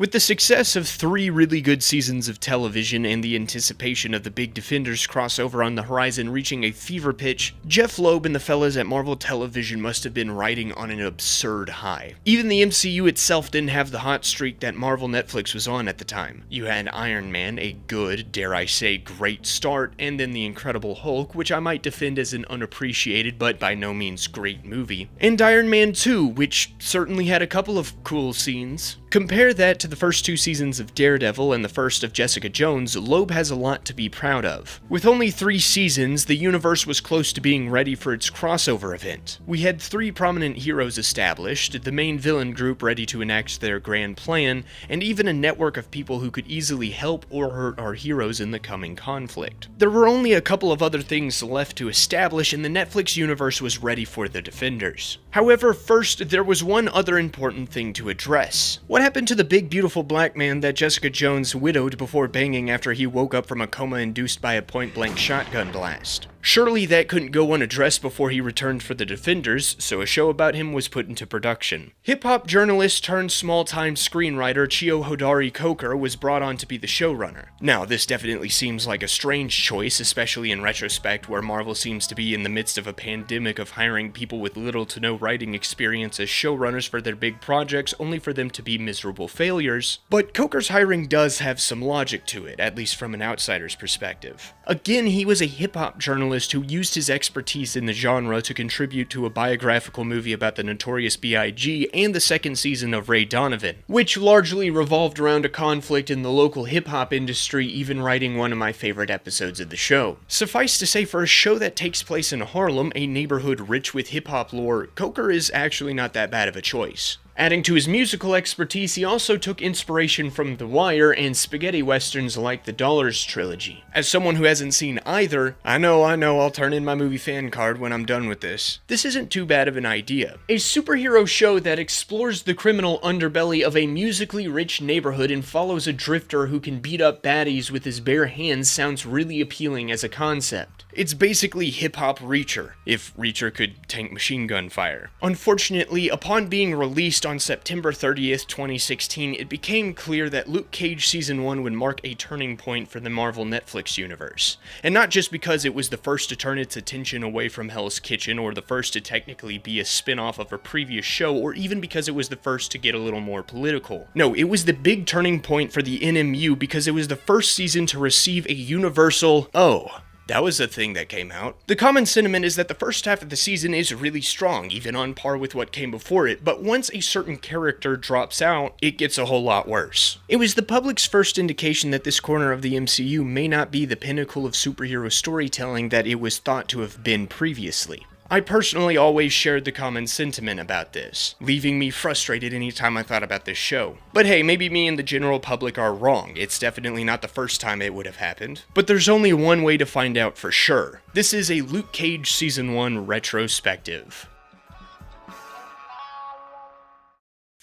With the success of 3 really good seasons of television and the anticipation of the Big Defenders crossover on the horizon reaching a fever pitch, Jeff Loeb and the fellas at Marvel Television must have been riding on an absurd high. Even the MCU itself didn't have the hot streak that Marvel Netflix was on at the time. You had Iron Man, a good, dare I say, great start, and then The Incredible Hulk, which I might defend as an unappreciated but by no means great movie, and Iron Man 2, which certainly had a couple of cool scenes. Compare that to the first 2 seasons of Daredevil and the first of Jessica Jones, Loeb has a lot to be proud of. With only 3 seasons, the universe was close to being ready for its crossover event. We had 3 prominent heroes established, the main villain group ready to enact their grand plan, and even a network of people who could easily help or hurt our heroes in the coming conflict. There were only a couple of other things left to establish, and the Netflix universe was ready for the Defenders. However, first, there was one other important thing to address. What happened to the big beautiful black man that Jessica Jones widowed before banging after he woke up from a coma induced by a point-blank shotgun blast? Surely that couldn't go unaddressed before he returned for the Defenders, so a show about him was put into production. Hip-hop journalist turned small-time screenwriter Chio Hodari Coker was brought on to be the showrunner. Now, this definitely seems like a strange choice, especially in retrospect, where Marvel seems to be in the midst of a pandemic of hiring people with little to no writing experience as showrunners for their big projects, only for them to be miserable failures. But Coker's hiring does have some logic to it, at least from an outsider's perspective. Again, he was a hip-hop journalist who used his expertise in the genre to contribute to a biographical movie about the Notorious B.I.G. and the second season of Ray Donovan, which largely revolved around a conflict in the local hip-hop industry, even writing one of my favorite episodes of the show. Suffice to say, for a show that takes place in Harlem, a neighborhood rich with hip-hop lore, Coker is actually not that bad of a choice. Adding to his musical expertise, he also took inspiration from The Wire and spaghetti westerns like the Dollars trilogy. As someone who hasn't seen either, I know, I'll turn in my movie fan card when I'm done with this. This isn't too bad of an idea. A superhero show that explores the criminal underbelly of a musically rich neighborhood and follows a drifter who can beat up baddies with his bare hands sounds really appealing as a concept. It's basically hip-hop Reacher, if Reacher could tank machine gun fire. Unfortunately, upon being released on September 30th, 2016, it became clear that Luke Cage Season 1 would mark a turning point for the Marvel Netflix universe. And not just because it was the first to turn its attention away from Hell's Kitchen, or the first to technically be a spin-off of a previous show, or even because it was the first to get a little more political. No, it was the big turning point for the NMU because it was the first season to receive a universal, "Oh, that was a thing that came out." The common sentiment is that the first half of the season is really strong, even on par with what came before it, but once a certain character drops out, it gets a whole lot worse. It was the public's first indication that this corner of the MCU may not be the pinnacle of superhero storytelling that it was thought to have been previously. I personally always shared the common sentiment about this, leaving me frustrated anytime I thought about this show. But hey, maybe me and the general public are wrong. It's definitely not the first time it would have happened. But there's only one way to find out for sure. This is a Luke Cage Season 1 retrospective.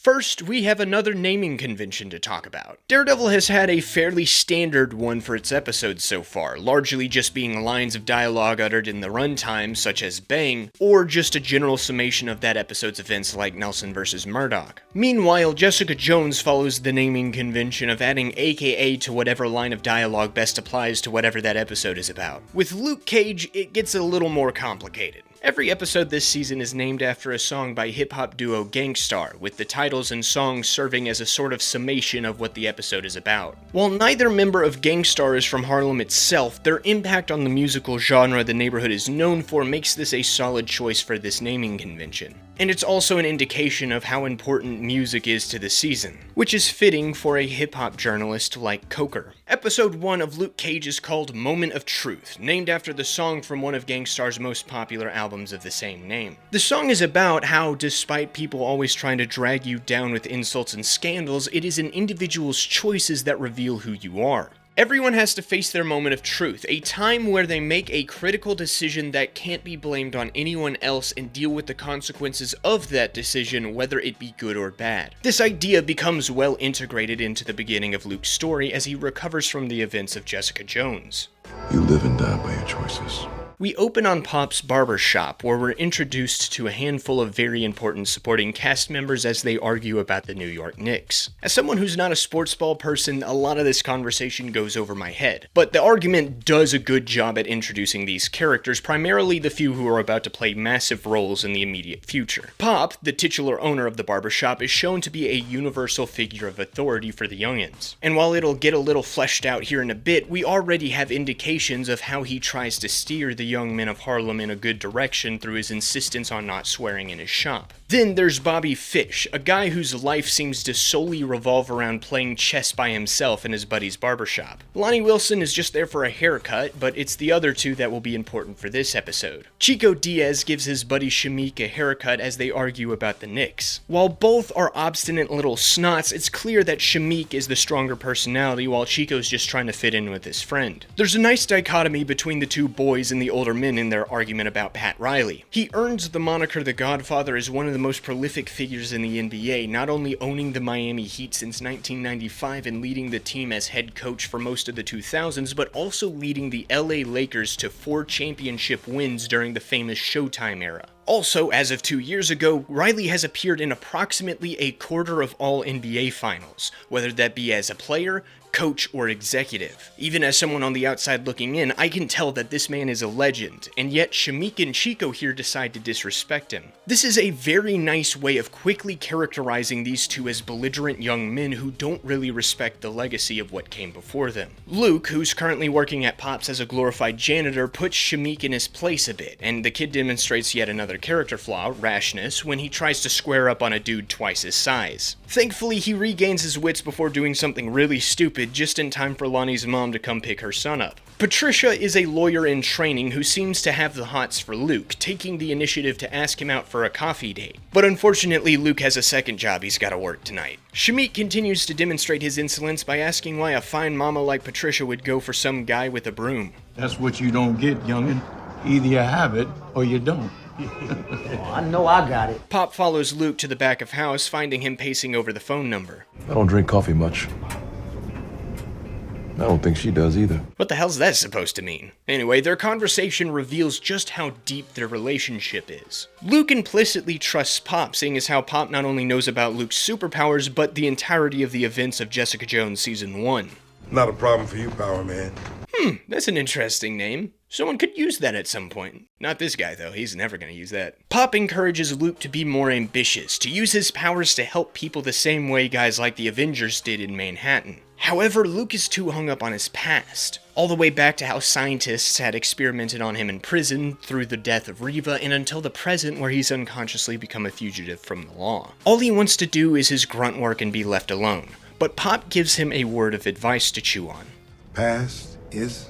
First, we have another naming convention to talk about. Daredevil has had a fairly standard one for its episodes so far, largely just being lines of dialogue uttered in the runtime, such as bang, or just a general summation of that episode's events like Nelson vs. Murdoch. Meanwhile, Jessica Jones follows the naming convention of adding AKA to whatever line of dialogue best applies to whatever that episode is about. With Luke Cage, it gets a little more complicated. Every episode this season is named after a song by hip-hop duo Gang Starr, with the titles and songs serving as a sort of summation of what the episode is about. While neither member of Gang Starr is from Harlem itself, their impact on the musical genre the neighborhood is known for makes this a solid choice for this naming convention. And it's also an indication of how important music is to the season, which is fitting for a hip-hop journalist like Coker. Episode 1 of Luke Cage is called Moment of Truth, named after the song from one of Gang Starr's most popular albums of the same name. The song is about how, despite people always trying to drag you down with insults and scandals, it is an individual's choices that reveal who you are. Everyone has to face their moment of truth, a time where they make a critical decision that can't be blamed on anyone else and deal with the consequences of that decision, whether it be good or bad. This idea becomes well integrated into the beginning of Luke's story as he recovers from the events of Jessica Jones. You live and die by your choices. We open on Pop's barber shop, where we're introduced to a handful of very important supporting cast members as they argue about the New York Knicks. As someone who's not a sports ball person, a lot of this conversation goes over my head, but the argument does a good job at introducing these characters, primarily the few who are about to play massive roles in the immediate future. Pop, the titular owner of the barbershop, is shown to be a universal figure of authority for the youngins. And while it'll get a little fleshed out here in a bit, we already have indications of how he tries to steer the young men of Harlem in a good direction through his insistence on not swearing in his shop. Then there's Bobby Fish, a guy whose life seems to solely revolve around playing chess by himself in his buddy's barbershop. Lonnie Wilson is just there for a haircut, but it's the other two that will be important for this episode. Chico Diaz gives his buddy Shameik a haircut as they argue about the Knicks. While both are obstinate little snots, it's clear that Shameik is the stronger personality while Chico's just trying to fit in with his friend. There's a nice dichotomy between the two boys and the older men in their argument about Pat Riley. He earns the moniker The Godfather as one of the most prolific figures in the NBA, not only owning the Miami Heat since 1995 and leading the team as head coach for most of the 2000s, but also leading the LA Lakers to 4 championship wins during the famous Showtime era. Also, as of 2 years ago, Riley has appeared in approximately a quarter of all NBA finals, whether that be as a player, coach, or executive. Even as someone on the outside looking in, I can tell that this man is a legend, and yet Shameik and Chico here decide to disrespect him. This is a very nice way of quickly characterizing these two as belligerent young men who don't really respect the legacy of what came before them. Luke, who's currently working at Pop's as a glorified janitor, puts Shameik in his place a bit, and the kid demonstrates yet another character flaw, rashness, when he tries to square up on a dude twice his size. Thankfully, he regains his wits before doing something really stupid just in time for Lonnie's mom to come pick her son up. Patricia is a lawyer in training who seems to have the hots for Luke, taking the initiative to ask him out for a coffee date. But unfortunately, Luke has a second job he's gotta work tonight. Shameik continues to demonstrate his insolence by asking why a fine mama like Patricia would go for some guy with a broom. That's what you don't get, youngin'. Either you have it or you don't. Oh, I know I got it. Pop follows Luke to the back of house, finding him pacing over the phone number. I don't drink coffee much. I don't think she does either. What the hell's that supposed to mean? Anyway, their conversation reveals just how deep their relationship is. Luke implicitly trusts Pop, seeing as how Pop not only knows about Luke's superpowers, but the entirety of the events of Jessica Jones Season 1. Not a problem for you, Power Man. That's an interesting name. Someone could use that at some point. Not this guy, though. He's never gonna use that. Pop encourages Luke to be more ambitious, to use his powers to help people the same way guys like the Avengers did in Manhattan. However, Luke is too hung up on his past, all the way back to how scientists had experimented on him in prison, through the death of Reva, and until the present where he's unconsciously become a fugitive from the law. All he wants to do is his grunt work and be left alone, but Pop gives him a word of advice to chew on. Past is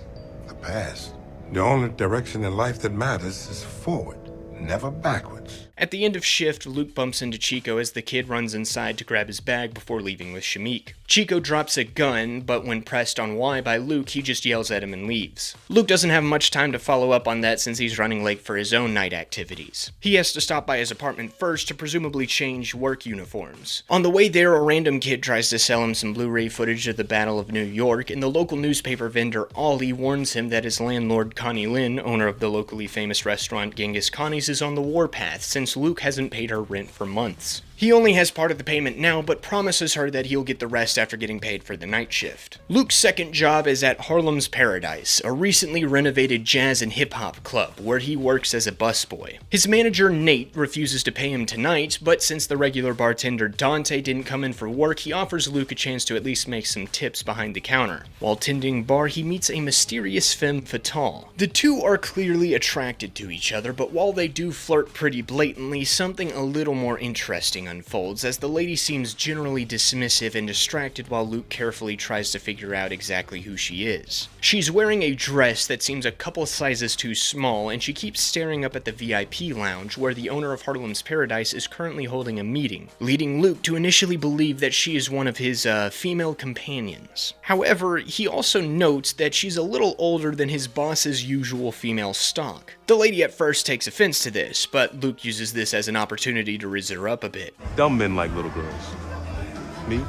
the past. The only direction in life that matters is forward, never backwards. At the end of shift, Luke bumps into Chico as the kid runs inside to grab his bag before leaving with Shameik. Chico drops a gun, but when pressed on why by Luke, he just yells at him and leaves. Luke doesn't have much time to follow up on that since he's running late for his own night activities. He has to stop by his apartment first to presumably change work uniforms. On the way there, a random kid tries to sell him some Blu-ray footage of the Battle of New York, and the local newspaper vendor Ollie warns him that his landlord Connie Lynn, owner of the locally famous restaurant Genghis Connie's, is on the warpath since Luke hasn't paid her rent for months. He only has part of the payment now, but promises her that he'll get the rest after getting paid for the night shift. Luke's second job is at Harlem's Paradise, a recently renovated jazz and hip-hop club, where he works as a busboy. His manager, Nate, refuses to pay him tonight, but since the regular bartender Dante didn't come in for work, he offers Luke a chance to at least make some tips behind the counter. While tending bar, he meets a mysterious femme fatale. The two are clearly attracted to each other, but while they do flirt pretty blatantly, something a little more interesting unfolds, as the lady seems generally dismissive and distracted while Luke carefully tries to figure out exactly who she is. She's wearing a dress that seems a couple sizes too small, and she keeps staring up at the VIP lounge where the owner of Harlem's Paradise is currently holding a meeting, leading Luke to initially believe that she is one of his female companions. However, he also notes that she's a little older than his boss's usual female stock. The lady at first takes offense to this, but Luke uses this as an opportunity to raise her up a bit. Dumb men like little girls. Me?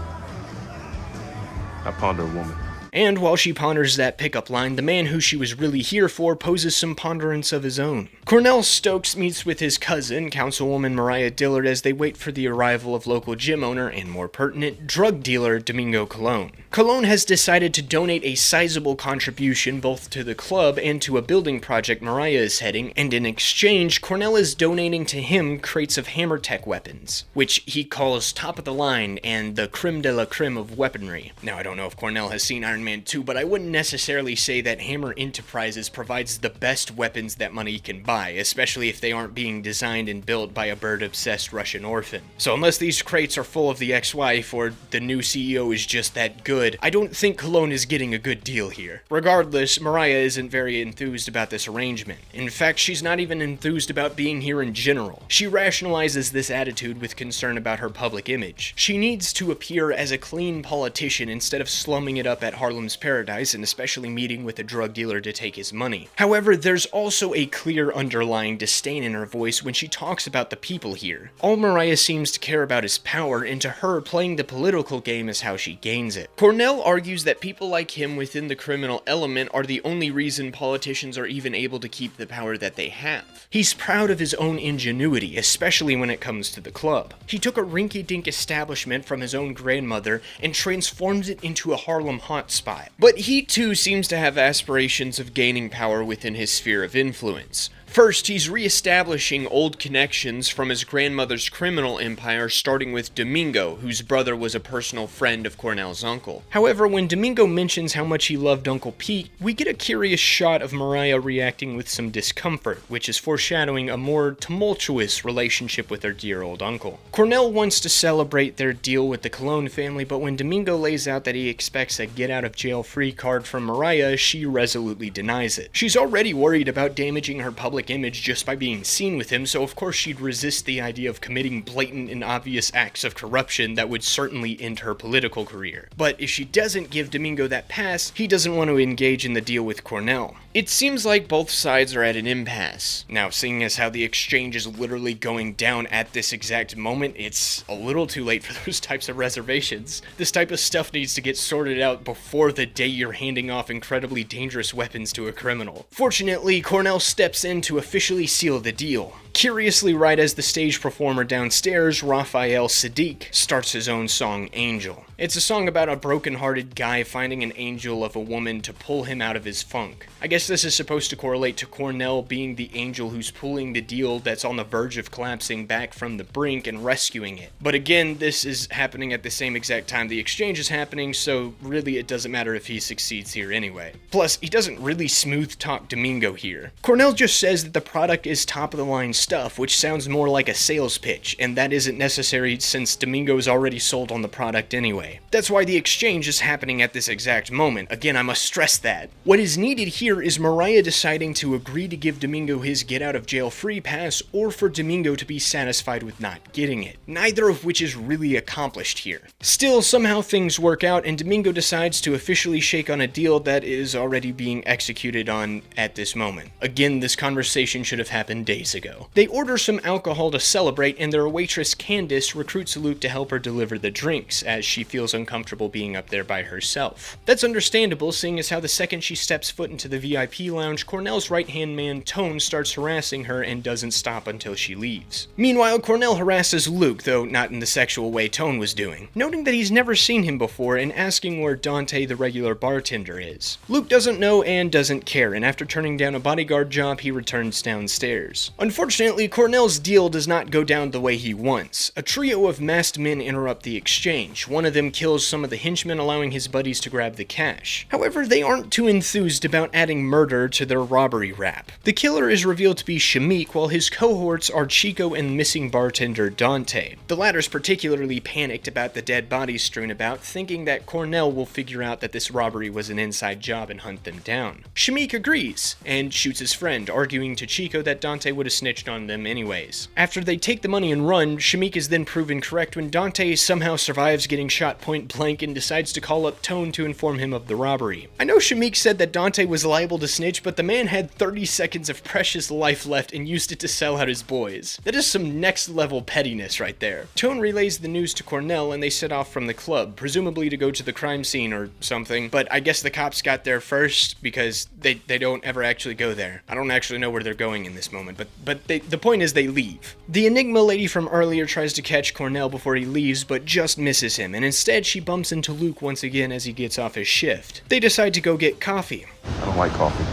I ponder a woman. And while she ponders that pickup line, the man who she was really here for poses some ponderance of his own. Cornell Stokes meets with his cousin, Councilwoman Mariah Dillard, as they wait for the arrival of local gym owner and, more pertinent, drug dealer Domingo Colon. Colon has decided to donate a sizable contribution both to the club and to a building project Mariah is heading, and in exchange, Cornell is donating to him crates of hammer tech weapons, which he calls top of the line and the creme de la creme of weaponry. Now, I don't know if Cornell has seen Iron Man 2, but I wouldn't necessarily say that Hammer Enterprises provides the best weapons that money can buy, especially if they aren't being designed and built by a bird-obsessed Russian orphan. So unless these crates are full of the ex-wife or the new CEO is just that good, I don't think Cologne is getting a good deal here. Regardless, Mariah isn't very enthused about this arrangement. In fact, she's not even enthused about being here in general. She rationalizes this attitude with concern about her public image. She needs to appear as a clean politician instead of slumming it up at Harlem's Paradise and especially meeting with a drug dealer to take his money. However, there's also a clear underlying disdain in her voice when she talks about the people here. All Mariah seems to care about is power, and to her, playing the political game is how she gains it. Cornell argues that people like him within the criminal element are the only reason politicians are even able to keep the power that they have. He's proud of his own ingenuity, especially when it comes to the club. He took a rinky-dink establishment from his own grandmother and transformed it into a Harlem hotspot. But he too seems to have aspirations of gaining power within his sphere of influence. First, he's re-establishing old connections from his grandmother's criminal empire, starting with Domingo, whose brother was a personal friend of Cornell's uncle. However, when Domingo mentions how much he loved Uncle Pete, we get a curious shot of Mariah reacting with some discomfort, which is foreshadowing a more tumultuous relationship with her dear old uncle. Cornell wants to celebrate their deal with the Colon family, but when Domingo lays out that he expects a get-out-of-jail-free card from Mariah, she resolutely denies it. She's already worried about damaging her public image just by being seen with him, so of course she'd resist the idea of committing blatant and obvious acts of corruption that would certainly end her political career. But if she doesn't give Domingo that pass, he doesn't want to engage in the deal with Cornell. It seems like both sides are at an impasse. Now, seeing as how the exchange is literally going down at this exact moment, it's a little too late for those types of reservations. This type of stuff needs to get sorted out before the day you're handing off incredibly dangerous weapons to a criminal. Fortunately, Cornell steps in to officially seal the deal. Curiously, right as the stage performer downstairs, Raphael Sadiq, starts his own song, Angel. It's a song about a broken-hearted guy finding an angel of a woman to pull him out of his funk. I guess this is supposed to correlate to Cornell being the angel who's pulling the deal that's on the verge of collapsing back from the brink and rescuing it. But again, this is happening at the same exact time the exchange is happening, so really it doesn't matter if he succeeds here anyway. Plus, he doesn't really smooth-talk Domingo here. Cornell just says that the product is top-of-the-line stuff, which sounds more like a sales pitch, and that isn't necessary since Domingo is already sold on the product anyway. That's why the exchange is happening at this exact moment. Again, I must stress that. What is needed here is Mariah deciding to agree to give Domingo his get-out-of-jail-free pass, or for Domingo to be satisfied with not getting it. Neither of which is really accomplished here. Still, somehow things work out, and Domingo decides to officially shake on a deal that is already being executed on at this moment. Again, this conversation should have happened days ago. They order some alcohol to celebrate, and their waitress Candace recruits Luke to help her deliver the drinks, as she feels uncomfortable being up there by herself. That's understandable, seeing as how the second she steps foot into the VIP lounge, Cornell's right-hand man Tone starts harassing her and doesn't stop until she leaves. Meanwhile, Cornell harasses Luke, though not in the sexual way Tone was doing, noting that he's never seen him before and asking where Dante, the regular bartender, is. Luke doesn't know and doesn't care, and after turning down a bodyguard job, he returns downstairs. Unfortunately, Cornell's deal does not go down the way he wants. A trio of masked men interrupt the exchange. One of them kills some of the henchmen, allowing his buddies to grab the cash. However, they aren't too enthused about adding murder to their robbery rap. The killer is revealed to be Shamik, while his cohorts are Chico and missing bartender Dante. The latter's particularly panicked about the dead bodies strewn about, thinking that Cornell will figure out that this robbery was an inside job and hunt them down. Shamik agrees, and shoots his friend, arguing to Chico that Dante would have snitched on them anyways. After they take the money and run, Shamik is then proven correct when Dante somehow survives getting shot point blank and decides to call up Tone to inform him of the robbery. I know Shamik said that Dante was liable to snitch, but the man had 30 seconds of precious life left and used it to sell out his boys. That is some next level pettiness right there. Tone relays the news to Cornell and they set off from the club, presumably to go to the crime scene or something, but I guess the cops got there first because they don't ever actually go there. I don't actually know where they're going in this moment, but the point is they leave. The Enigma lady from earlier tries to catch Cornell before he leaves, but just misses him, and instead she bumps into Luke once again as he gets off his shift. They decide to go get coffee. I don't like coffee.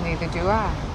Neither do I.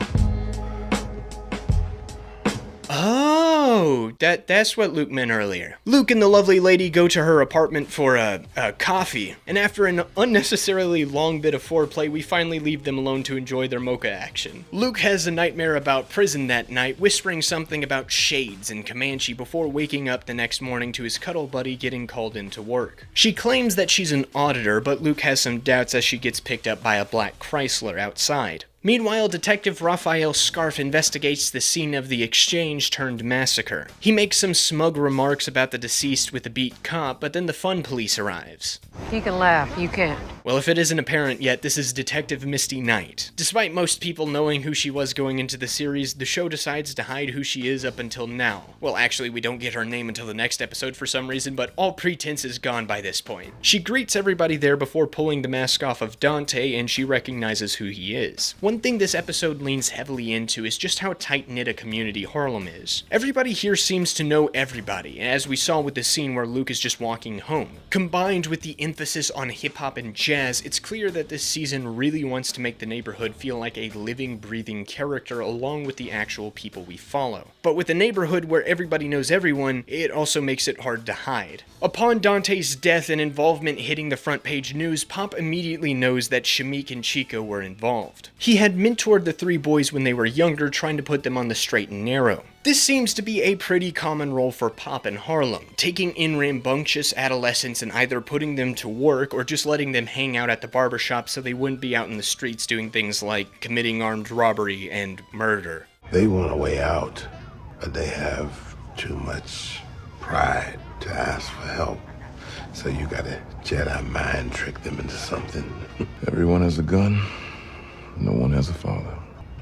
Oh, that's what Luke meant earlier. Luke and the lovely lady go to her apartment for a coffee, and after an unnecessarily long bit of foreplay, we finally leave them alone to enjoy their mocha action. Luke has a nightmare about prison that night, whispering something about shades and Comanche before waking up the next morning to his cuddle buddy getting called into work. She claims that she's an auditor, but Luke has some doubts as she gets picked up by a black Chrysler outside. Meanwhile, Detective Raphael Scarf investigates the scene of the exchange-turned-massacre. He makes some smug remarks about the deceased with the beat cop, but then the fun police arrives. He can laugh, you can't. Well, if it isn't apparent yet, this is Detective Misty Knight. Despite most people knowing who she was going into the series, the show decides to hide who she is up until now. Well, actually, we don't get her name until the next episode for some reason, but all pretense is gone by this point. She greets everybody there before pulling the mask off of Dante, and she recognizes who he is. One thing this episode leans heavily into is just how tight-knit a community Harlem is. Everybody here seems to know everybody, as we saw with the scene where Luke is just walking home. Combined with the emphasis on hip-hop and jazz, it's clear that this season really wants to make the neighborhood feel like a living, breathing character along with the actual people we follow. But with a neighborhood where everybody knows everyone, it also makes it hard to hide. Upon Dante's death and involvement hitting the front page news, Pop immediately knows that Shamik and Chico were involved. He had mentored the three boys when they were younger, trying to put them on the straight and narrow. This seems to be a pretty common role for Pop in Harlem, taking in rambunctious adolescents and either putting them to work or just letting them hang out at the barbershop so they wouldn't be out in the streets doing things like committing armed robbery and murder. They want a way out, but they have too much pride to ask for help. So you gotta Jedi mind trick them into something. Everyone has a gun. No one has a father.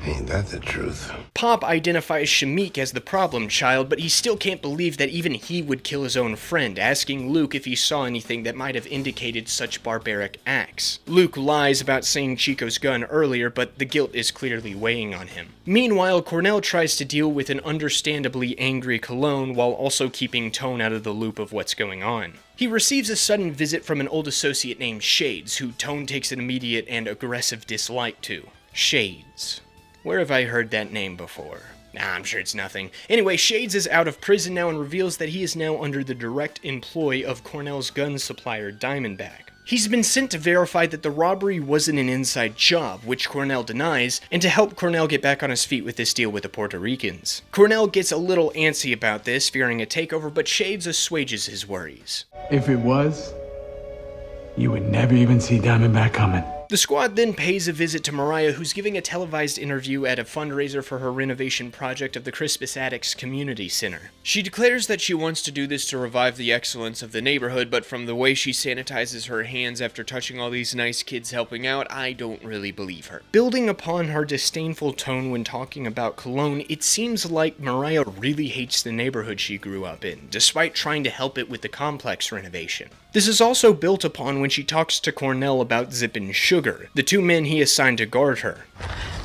Ain't that the truth? Pop identifies Shamik as the problem child, but he still can't believe that even he would kill his own friend, asking Luke if he saw anything that might have indicated such barbaric acts. Luke lies about seeing Chico's gun earlier, but the guilt is clearly weighing on him. Meanwhile, Cornell tries to deal with an understandably angry Cologne while also keeping Tone out of the loop of what's going on. He receives a sudden visit from an old associate named Shades, who Tone takes an immediate and aggressive dislike to. Shades. Where have I heard that name before? Nah, I'm sure it's nothing. Anyway, Shades is out of prison now and reveals that he is now under the direct employ of Cornell's gun supplier, Diamondback. He's been sent to verify that the robbery wasn't an inside job, which Cornell denies, and to help Cornell get back on his feet with this deal with the Puerto Ricans. Cornell gets a little antsy about this, fearing a takeover, but Shades assuages his worries. If it was, you would never even see Diamondback coming. The squad then pays a visit to Mariah, who's giving a televised interview at a fundraiser for her renovation project of the Crispus Attucks Community Center. She declares that she wants to do this to revive the excellence of the neighborhood, but from the way she sanitizes her hands after touching all these nice kids helping out, I don't really believe her. Building upon her disdainful tone when talking about Cologne, it seems like Mariah really hates the neighborhood she grew up in, despite trying to help it with the complex renovation. This is also built upon when she talks to Cornell about Zip and Sugar, the two men he assigned to guard her.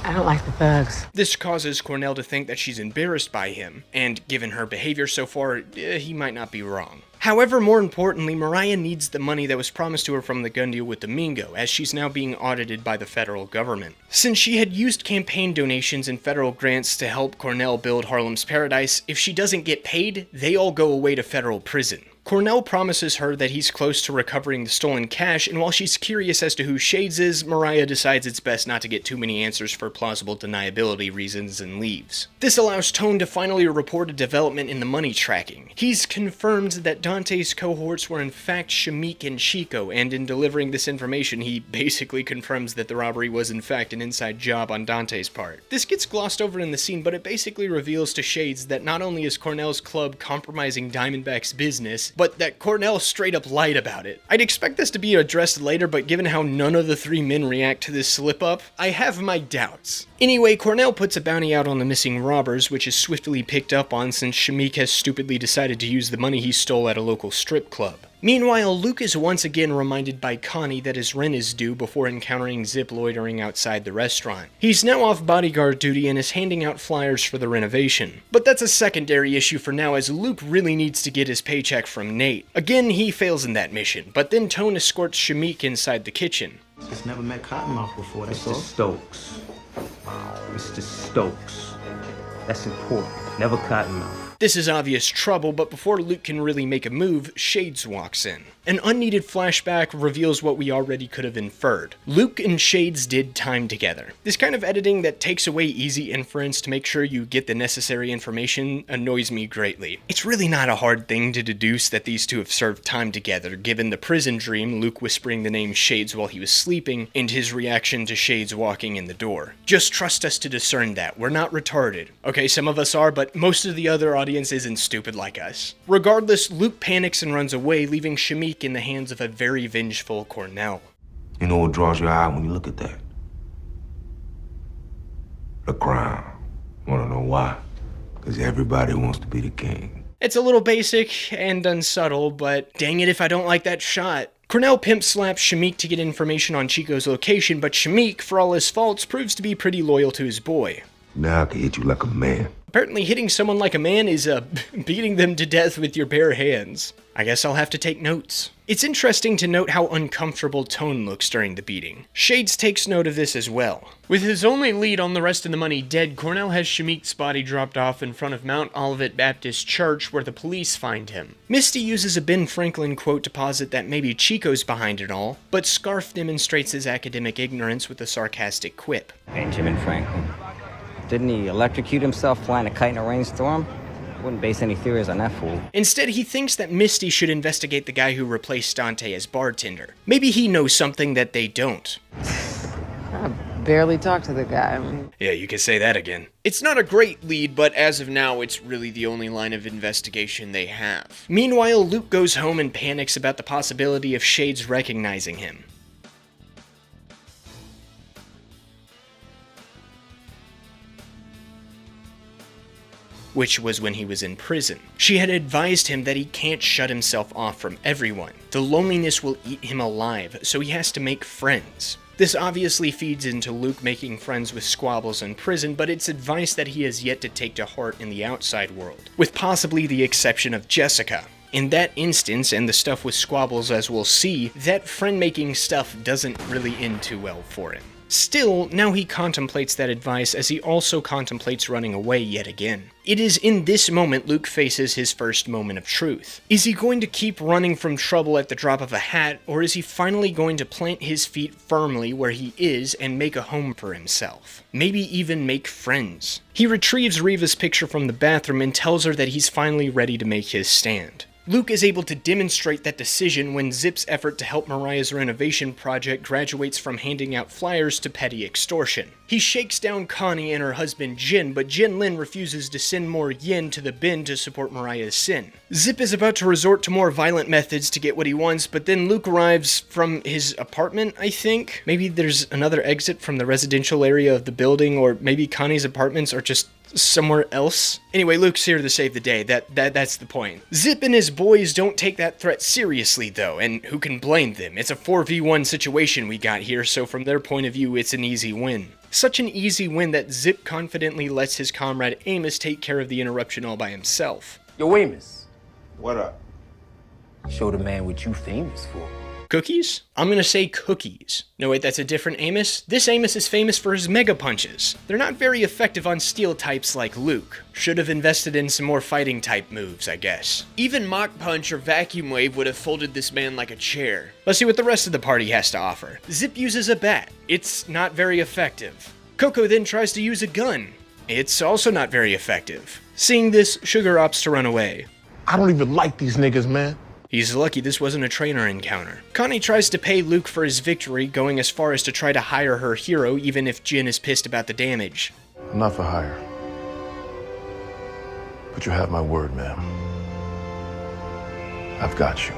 I don't like the thugs. This causes Cornell to think that she's embarrassed by him, and given her behavior so far, he might not be wrong. However, more importantly, Mariah needs the money that was promised to her from the gun deal with Domingo, as she's now being audited by the federal government. Since she had used campaign donations and federal grants to help Cornell build Harlem's Paradise, if she doesn't get paid, they all go away to federal prison. Cornell promises her that he's close to recovering the stolen cash, and while she's curious as to who Shades is, Mariah decides it's best not to get too many answers for plausible deniability reasons and leaves. This allows Tone to finally report a development in the money tracking. He's confirmed that Dante's cohorts were in fact Shamik and Chico, and in delivering this information, he basically confirms that the robbery was in fact an inside job on Dante's part. This gets glossed over in the scene, but it basically reveals to Shades that not only is Cornell's club compromising Diamondback's business, but that Cornell straight up lied about it. I'd expect this to be addressed later, but given how none of the three men react to this slip-up, I have my doubts. Anyway, Cornell puts a bounty out on the missing robbers, which is swiftly picked up on since Shamik has stupidly decided to use the money he stole at a local strip club. Meanwhile, Luke is once again reminded by Connie that his rent is due before encountering Zip loitering outside the restaurant. He's now off bodyguard duty and is handing out flyers for the renovation. But that's a secondary issue for now, as Luke really needs to get his paycheck from Nate. Again, he fails in that mission, but then Tone escorts Shamik inside the kitchen. Just never met Cottonmouth before, that's all. Mr. Stokes. Mr. Stokes. That's important. Never Cottonmouth. This is obvious trouble, but before Luke can really make a move, Shades walks in. An unneeded flashback reveals what we already could have inferred. Luke and Shades did time together. This kind of editing that takes away easy inference to make sure you get the necessary information annoys me greatly. It's really not a hard thing to deduce that these two have served time together, given the prison dream, Luke whispering the name Shades while he was sleeping, and his reaction to Shades walking in the door. Just trust us to discern that. We're not retarded. Okay, some of us are, but most of the other audience isn't stupid like us. Regardless, Luke panics and runs away, leaving Shamik in the hands of a very vengeful Cornell. You know what draws your eye when you look at that? The crown. Wanna know why? Because everybody wants to be the king. It's a little basic and unsubtle, but dang it if I don't like that shot. Cornell pimp slaps Shamik to get information on Chico's location, but Shamik, for all his faults, proves to be pretty loyal to his boy. Now I can hit you like a man. Apparently hitting someone like a man is beating them to death with your bare hands. I guess I'll have to take notes. It's interesting to note how uncomfortable Tone looks during the beating. Shades takes note of this as well. With his only lead on the rest of the money dead, Cornell has Shamik's body dropped off in front of Mount Olivet Baptist Church where the police find him. Misty uses a Ben Franklin quote to posit that maybe Chico's behind it all, but Scarf demonstrates his academic ignorance with a sarcastic quip. Benjamin Franklin. Didn't he electrocute himself flying a kite in a rainstorm? Wouldn't base any theories on that fool. Instead, he thinks that Misty should investigate the guy who replaced Dante as bartender. Maybe he knows something that they don't. I barely talked to the guy. Yeah, you can say that again. It's not a great lead, but as of now, it's really the only line of investigation they have. Meanwhile, Luke goes home and panics about the possibility of Shades recognizing him. Which was when he was in prison. She had advised him that he can't shut himself off from everyone. The loneliness will eat him alive, so he has to make friends. This obviously feeds into Luke making friends with squabbles in prison, but it's advice that he has yet to take to heart in the outside world, with possibly the exception of Jessica. In that instance, and the stuff with squabbles as we'll see, that friend-making stuff doesn't really end too well for him. Still, now he contemplates that advice as he also contemplates running away yet again. It is in this moment Luke faces his first moment of truth. Is he going to keep running from trouble at the drop of a hat, or is he finally going to plant his feet firmly where he is and make a home for himself? Maybe even make friends. He retrieves Reva's picture from the bathroom and tells her that he's finally ready to make his stand. Luke is able to demonstrate that decision when Zip's effort to help Mariah's renovation project graduates from handing out flyers to petty extortion. He shakes down Connie and her husband Jin, but Jin Lin refuses to send more yen to the bin to support Mariah's sin. Zip is about to resort to more violent methods to get what he wants, but then Luke arrives from his apartment, I think? Maybe there's another exit from the residential area of the building, or maybe Connie's apartments are just somewhere else. Anyway, Luke's here to save the day. That's the point. Zip and his boys don't take that threat seriously, though, and who can blame them? It's a 4v1 situation we got here, so from their point of view, it's an easy win. Such an easy win that Zip confidently lets his comrade Amos take care of the interruption all by himself. Yo, Amos. What up? Show the man what you famous for. Cookies? I'm gonna say cookies. No wait, that's a different Amos? This Amos is famous for his mega punches. They're not very effective on steel types like Luke. Should have invested in some more fighting type moves, I guess. Even Mach Punch or Vacuum Wave would have folded this man like a chair. Let's see what the rest of the party has to offer. Zip uses a bat. It's not very effective. Coco then tries to use a gun. It's also not very effective. Seeing this, Sugar opts to run away. I don't even like these niggas, man. He's lucky this wasn't a trainer encounter. Connie tries to pay Luke for his victory, going as far as to try to hire her hero even if Jin is pissed about the damage. I'm not for hire. But you have my word, ma'am. I've got you.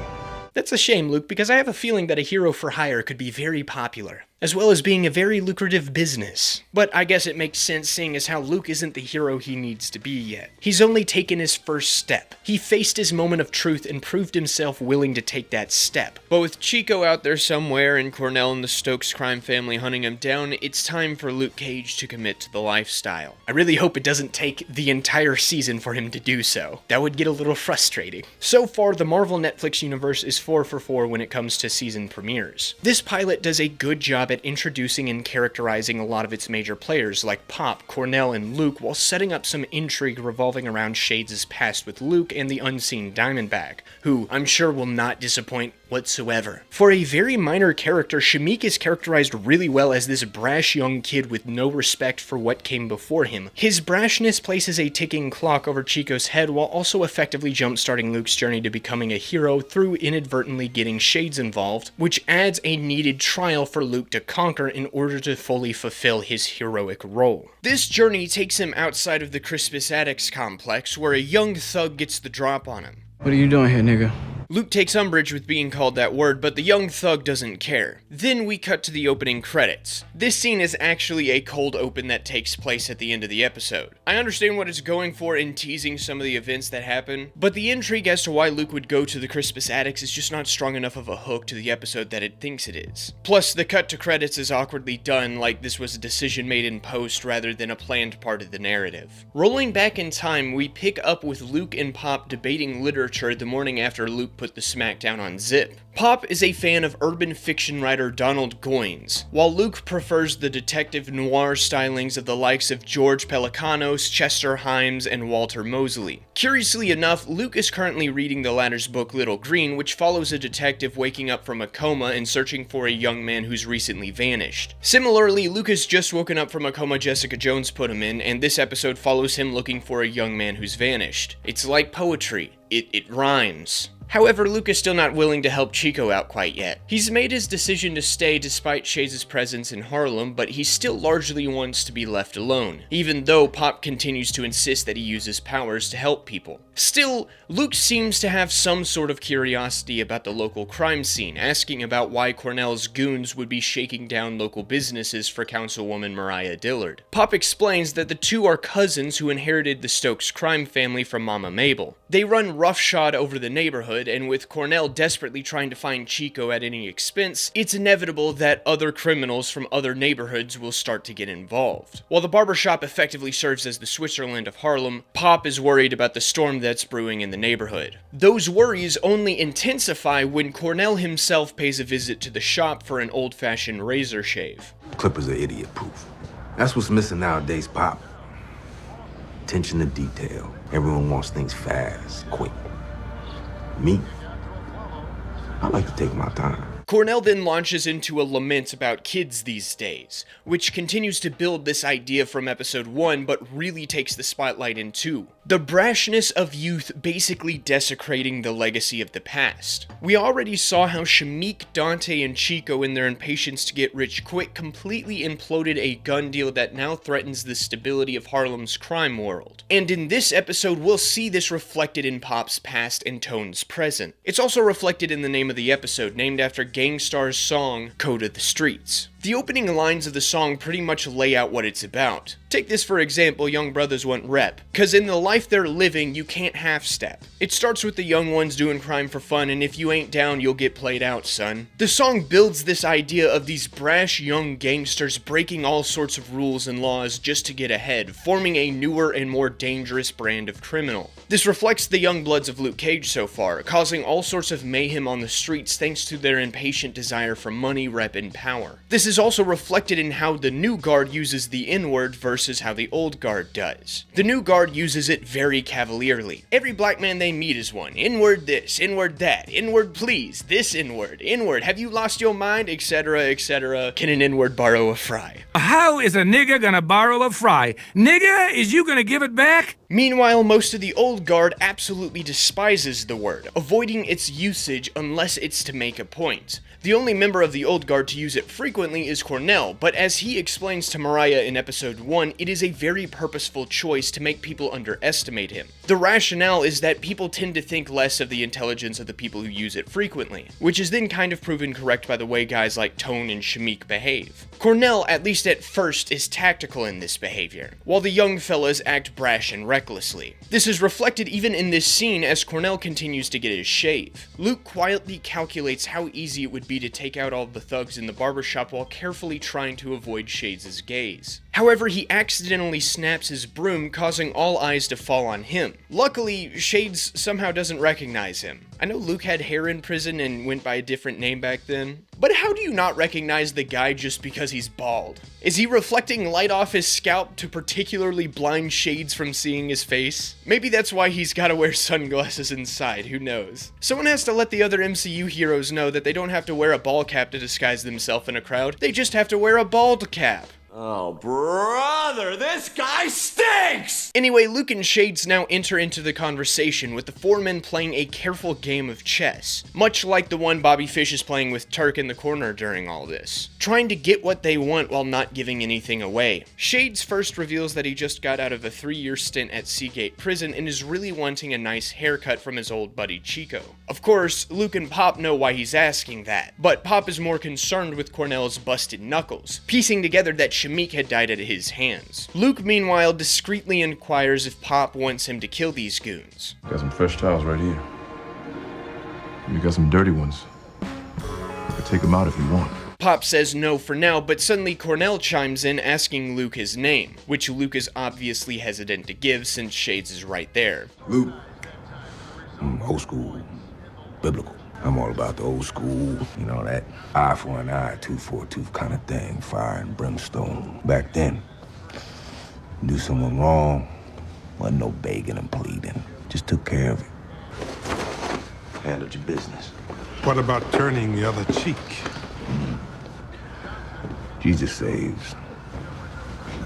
That's a shame, Luke, because I have a feeling that a hero for hire could be very popular, as well as being a very lucrative business. But I guess it makes sense seeing as how Luke isn't the hero he needs to be yet. He's only taken his first step. He faced his moment of truth and proved himself willing to take that step. But with Chico out there somewhere and Cornell and the Stokes crime family hunting him down, it's time for Luke Cage to commit to the lifestyle. I really hope it doesn't take the entire season for him to do so. That would get a little frustrating. So far, the Marvel Netflix universe is 4 for 4 when it comes to season premieres. This pilot does a good job at introducing and characterizing a lot of its major players like Pop, Cornell, and Luke, while setting up some intrigue revolving around Shades' past with Luke and the unseen Diamondback, who I'm sure will not disappoint whatsoever. For a very minor character, Shamik is characterized really well as this brash young kid with no respect for what came before him. His brashness places a ticking clock over Chico's head while also effectively jumpstarting Luke's journey to becoming a hero through inadvertently getting Shades involved, which adds a needed trial for Luke to conquer in order to fully fulfill his heroic role. This journey takes him outside of the Crispus Attucks complex, where a young thug gets the drop on him. What are you doing here, nigga? Luke takes umbrage with being called that word, but the young thug doesn't care. Then we cut to the opening credits. This scene is actually a cold open that takes place at the end of the episode. I understand what it's going for in teasing some of the events that happen, but the intrigue as to why Luke would go to the Crispus Attucks is just not strong enough of a hook to the episode that it thinks it is. Plus, the cut to credits is awkwardly done, like this was a decision made in post rather than a planned part of the narrative. Rolling back in time, we pick up with Luke and Pop debating literature the morning after Luke put the smackdown on Zip. Pop is a fan of urban fiction writer Donald Goines, while Luke prefers the detective noir stylings of the likes of George Pelicanos, Chester Himes, and Walter Mosley. Curiously enough, Luke is currently reading the latter's book Little Green, which follows a detective waking up from a coma and searching for a young man who's recently vanished. Similarly, Luke has just woken up from a coma Jessica Jones put him in, and this episode follows him looking for a young man who's vanished. It's like poetry. It rhymes. However, Luke is still not willing to help Chico out quite yet. He's made his decision to stay despite Shades' presence in Harlem, but he still largely wants to be left alone, even though Pop continues to insist that he uses powers to help people. Still, Luke seems to have some sort of curiosity about the local crime scene, asking about why Cornell's goons would be shaking down local businesses for Councilwoman Mariah Dillard. Pop explains that the two are cousins who inherited the Stokes crime family from Mama Mabel. They run roughshod over the neighborhood, and with Cornell desperately trying to find Chico at any expense, it's inevitable that other criminals from other neighborhoods will start to get involved. While the barbershop effectively serves as the Switzerland of Harlem, Pop is worried about the storm that's brewing in the neighborhood. Those worries only intensify when Cornell himself pays a visit to the shop for an old-fashioned razor shave. Clippers are idiot-proof. That's what's missing nowadays, Pop. Attention to detail. Everyone wants things fast, quick. Me, I like to take my time. Cornell then launches into a lament about kids these days, which continues to build this idea from episode 1 but really takes the spotlight in 2. The brashness of youth basically desecrating the legacy of the past. We already saw how Shamik, Dante, and Chico in their impatience to get rich quick completely imploded a gun deal that now threatens the stability of Harlem's crime world. And in this episode, we'll see this reflected in Pop's past and Tone's present. It's also reflected in the name of the episode, named after Gangstar's song, Code of the Streets. The opening lines of the song pretty much lay out what it's about. Take this for example, young brothers want rep, cause in the life they're living, you can't half-step. It starts with the young ones doing crime for fun, and if you ain't down, you'll get played out, son. The song builds this idea of these brash young gangsters breaking all sorts of rules and laws just to get ahead, forming a newer and more dangerous brand of criminal. This reflects the young bloods of Luke Cage so far, causing all sorts of mayhem on the streets thanks to their impatient desire for money, rep, and power. This is also reflected in how the new guard uses the N-word versus how the old guard does. The new guard uses it very cavalierly. Every black man they meet is one. N-word this, N-word that, N-word please, this N-word, N-word, have you lost your mind, etc., etc. Can an N-word borrow a fry? How is a nigger gonna borrow a fry? Nigger, is you gonna give it back? Meanwhile, most of the old guard absolutely despises the word, avoiding its usage unless it's to make a point. The only member of the old guard to use it frequently is Cornell, but as he explains to Mariah in episode 1, it is a very purposeful choice to make people underestimate him. The rationale is that people tend to think less of the intelligence of the people who use it frequently, which is then kind of proven correct by the way guys like Tone and Shamik behave. Cornell, at least at first, is tactical in this behavior, while the young fellas act brash and recklessly. This is reflected even in this scene as Cornell continues to get his shave. Luke quietly calculates how easy it would be to take out all the thugs in the barbershop while carefully trying to avoid Shades' gaze. However, he accidentally snaps his broom, causing all eyes to fall on him. Luckily, Shades somehow doesn't recognize him. I know Luke had hair in prison and went by a different name back then, but how do you not recognize the guy just because he's bald? Is he reflecting light off his scalp to particularly blind Shades from seeing his face? Maybe that's why he's gotta wear sunglasses inside, who knows? Someone has to let the other MCU heroes know that they don't have to wear a ball cap to disguise themselves in a crowd, they just have to wear a bald cap. Oh, brother, this guy stinks! Anyway, Luke and Shades now enter into the conversation, with the four men playing a careful game of chess, much like the one Bobby Fish is playing with Turk in the corner during all this, trying to get what they want while not giving anything away. Shades first reveals that he just got out of a 3-year stint at Seagate Prison and is really wanting a nice haircut from his old buddy Chico. Of course, Luke and Pop know why he's asking that, but Pop is more concerned with Cornell's busted knuckles, piecing together that Shamik had died at his hands. Luke, meanwhile, discreetly inquires if Pop wants him to kill these goons. Got some fresh towels right here. You got some dirty ones. You can take them out if you want. Pop says no for now, but suddenly Cornell chimes in asking Luke his name, which Luke is obviously hesitant to give since Shades is right there. Luke, old school, biblical. I'm all about the old school, you know, that eye for an eye, tooth for a tooth kind of thing, fire and brimstone. Back then, do someone wrong, wasn't no begging and pleading, just took care of it. Handled your business. What about turning the other cheek? Jesus saves.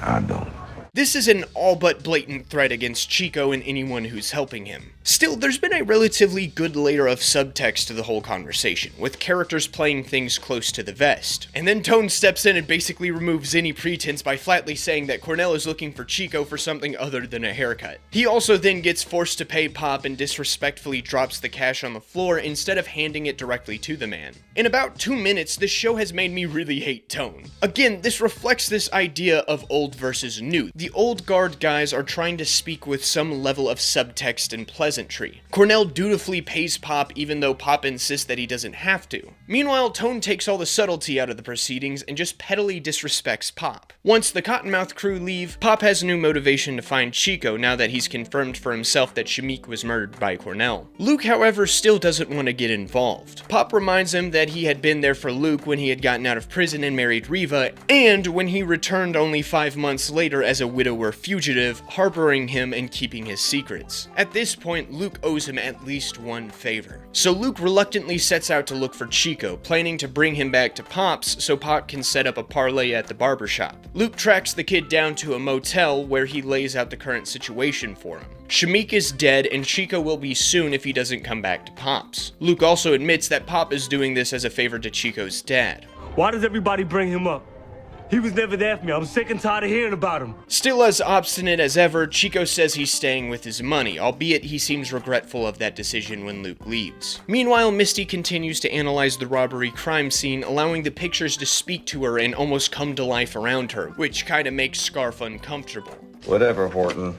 I don't. This is an all but blatant threat against Chico and anyone who's helping him. Still, there's been a relatively good layer of subtext to the whole conversation, with characters playing things close to the vest. And then Tone steps in and basically removes any pretense by flatly saying that Cornell is looking for Chico for something other than a haircut. He also then gets forced to pay Pop and disrespectfully drops the cash on the floor instead of handing it directly to the man. In about 2 minutes, this show has made me really hate Tone. Again, this reflects this idea of old versus new. The old guard guys are trying to speak with some level of subtext and pleasantry. Cornell dutifully pays Pop even though Pop insists that he doesn't have to. Meanwhile, Tone takes all the subtlety out of the proceedings and just pettily disrespects Pop. Once the Cottonmouth crew leave, Pop has new motivation to find Chico now that he's confirmed for himself that Shamik was murdered by Cornell. Luke, however, still doesn't want to get involved. Pop reminds him that he had been there for Luke when he had gotten out of prison and married Reva, and when he returned only 5 months later as a widower fugitive, harboring him and keeping his secrets. At this point, Luke owes him at least one favor. So Luke reluctantly sets out to look for Chico, planning to bring him back to Pop's so Pop can set up a parlay at the barbershop. Luke tracks the kid down to a motel where he lays out the current situation for him. Shamik is dead and Chico will be soon if he doesn't come back to Pop's. Luke also admits that Pop is doing this as a favor to Chico's dad. Why does everybody bring him up? He was never there for me. I'm sick and tired of hearing about him. Still as obstinate as ever, Chico says he's staying with his money, albeit he seems regretful of that decision when Luke leaves. Meanwhile, Misty continues to analyze the robbery crime scene, allowing the pictures to speak to her and almost come to life around her, which kinda makes Scarf uncomfortable. Whatever, Horton.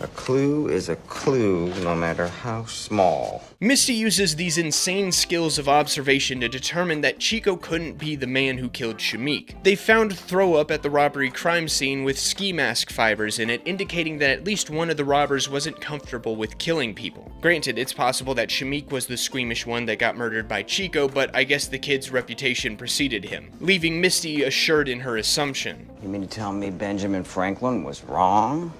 A clue is a clue, no matter how small. Misty uses these insane skills of observation to determine that Chico couldn't be the man who killed Shamik. They found throw up at the robbery crime scene with ski mask fibers in it, indicating that at least one of the robbers wasn't comfortable with killing people. Granted, it's possible that Shamik was the squeamish one that got murdered by Chico, but I guess the kid's reputation preceded him, leaving Misty assured in her assumption. You mean to tell me Benjamin Franklin was wrong?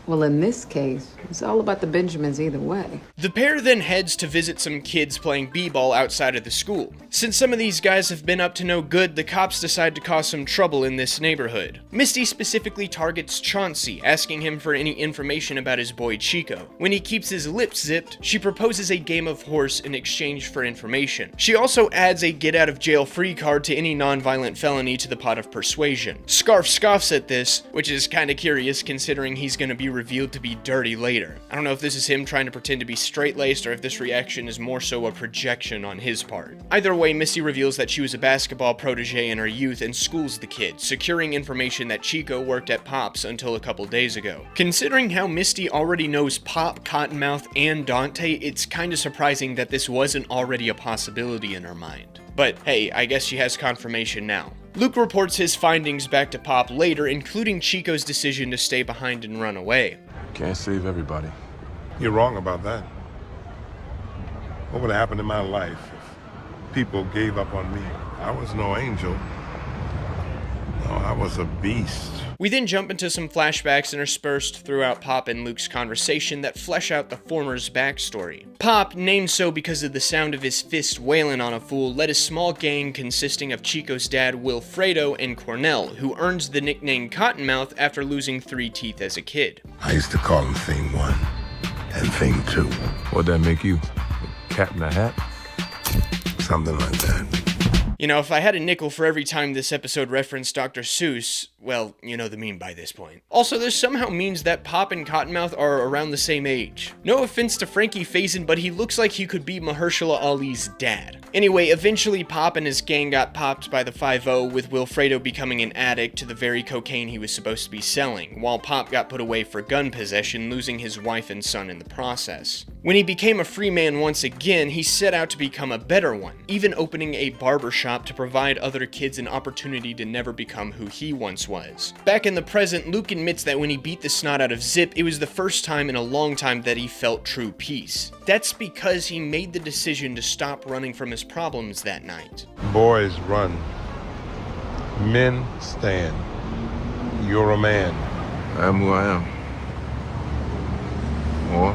Well, in this case, it's all about the Benjamins either way. The pair then heads to visit some kids playing b-ball outside of the school. Since some of these guys have been up to no good, the cops decide to cause some trouble in this neighborhood. Misty specifically targets Chauncey, asking him for any information about his boy Chico. When he keeps his lips zipped, she proposes a game of horse in exchange for information. She also adds a get-out-of-jail-free card to any non-violent felony to the pot of persuasion. Scarf scoffs at this, which is kinda curious considering he's gonna be revealed to be dirty later. I don't know if this is him trying to pretend to be straight-laced or if this reaction is more so a projection on his part. Either way, Misty reveals that she was a basketball protege in her youth and schools the kid, securing information that Chico worked at Pop's until a couple days ago. Considering how Misty already knows Pop, Cottonmouth, and Dante, it's kinda surprising that this wasn't already a possibility in her mind. But hey, I guess she has confirmation now. Luke reports his findings back to Pop later, including Chico's decision to stay behind and run away. Can't save everybody. You're wrong about that. What would have happened in my life if people gave up on me? I was no angel. No, I was a beast. We then jump into some flashbacks interspersed throughout Pop and Luke's conversation that flesh out the former's backstory. Pop, named so because of the sound of his fist wailing on a fool, led a small gang consisting of Chico's dad Wilfredo and Cornell, who earns the nickname Cottonmouth after losing 3 teeth as a kid. I used to call him Thing 1 and Thing 2. What'd that make you? A cat in a hat? Something like that. You know, if I had a nickel for every time this episode referenced Dr. Seuss, well, you know the meme by this point. Also, this somehow means that Pop and Cottonmouth are around the same age. No offense to Frankie Faison, but he looks like he could be Mahershala Ali's dad. Anyway, eventually Pop and his gang got popped by the 5-0, with Wilfredo becoming an addict to the very cocaine he was supposed to be selling, while Pop got put away for gun possession, losing his wife and son in the process. When he became a free man once again, he set out to become a better one, even opening a barbershop to provide other kids an opportunity to never become who he once was. Back in the present, Luke admits that when he beat the snot out of Zip, it was the first time in a long time that he felt true peace. That's because he made the decision to stop running from his problems that night. Boys run. Men stand. You're a man. I am who I am. Or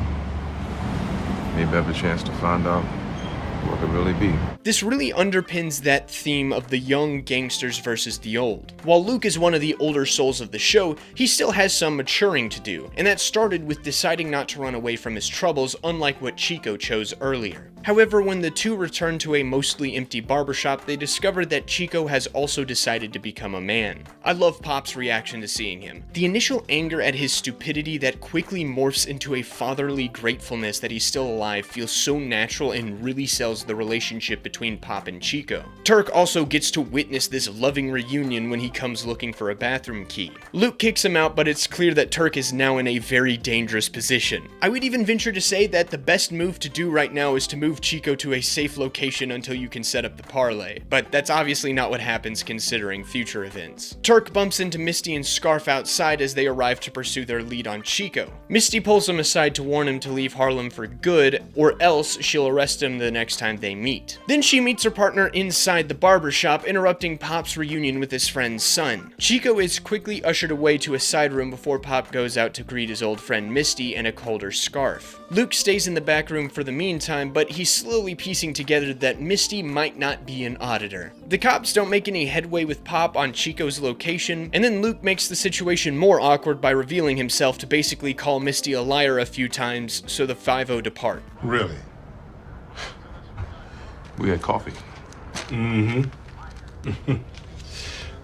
maybe I have a chance to find out who I could really be. This really underpins that theme of the young gangsters versus the old. While Luke is one of the older souls of the show, he still has some maturing to do, and that started with deciding not to run away from his troubles, unlike what Chico chose earlier. However, when the two return to a mostly empty barbershop, they discover that Chico has also decided to become a man. I love Pop's reaction to seeing him. The initial anger at his stupidity that quickly morphs into a fatherly gratefulness that he's still alive feels so natural and really sells the relationship between Pop and Chico. Turk also gets to witness this loving reunion when he comes looking for a bathroom key. Luke kicks him out, but it's clear that Turk is now in a very dangerous position. I would even venture to say that the best move to do right now is to move Chico to a safe location until you can set up the parlay, but that's obviously not what happens considering future events. Turk bumps into Misty and Scarf outside as they arrive to pursue their lead on Chico. Misty pulls him aside to warn him to leave Harlem for good, or else she'll arrest him the next time they meet. Then she meets her partner inside the barbershop, interrupting Pop's reunion with his friend's son. Chico is quickly ushered away to a side room before Pop goes out to greet his old friend Misty and a colder Scarf. Luke stays in the back room for the meantime, but he's slowly piecing together that Misty might not be an auditor. The cops don't make any headway with Pop on Chico's location, and then Luke makes the situation more awkward by revealing himself to basically call Misty a liar a few times, so the 5-0 depart. Really? We had coffee. Mm-hmm.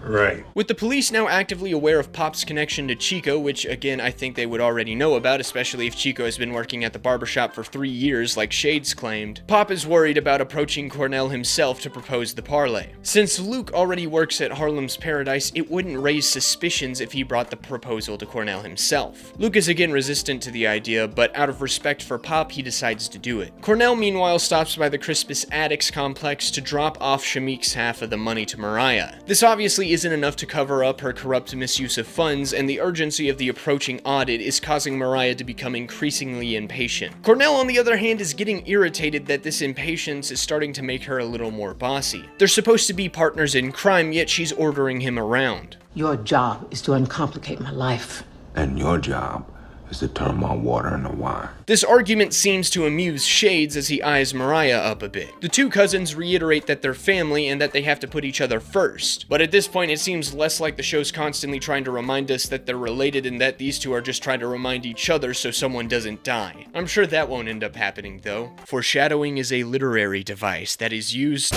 Right. With the police now actively aware of Pop's connection to Chico, which again I think they would already know about, especially if Chico has been working at the barbershop for 3 years like Shades claimed, Pop is worried about approaching Cornell himself to propose the parlay. Since Luke already works at Harlem's Paradise, it wouldn't raise suspicions if he brought the proposal to Cornell himself. Luke is again resistant to the idea, but out of respect for Pop, he decides to do it. Cornell meanwhile stops by the Crispus Attucks complex to drop off Shamik's half of the money to Mariah. This obviously isn't enough to cover up her corrupt misuse of funds, and the urgency of the approaching audit is causing Mariah to become increasingly impatient. Cornell, on the other hand, is getting irritated that this impatience is starting to make her a little more bossy. They're supposed to be partners in crime, yet she's ordering him around. Your job is to uncomplicate my life. And your job is to turn my water into wine. This argument seems to amuse Shades as he eyes Mariah up a bit. The two cousins reiterate that they're family and that they have to put each other first. But at this point it seems less like the show's constantly trying to remind us that they're related and that these two are just trying to remind each other so someone doesn't die. I'm sure that won't end up happening though. Foreshadowing is a literary device that is used...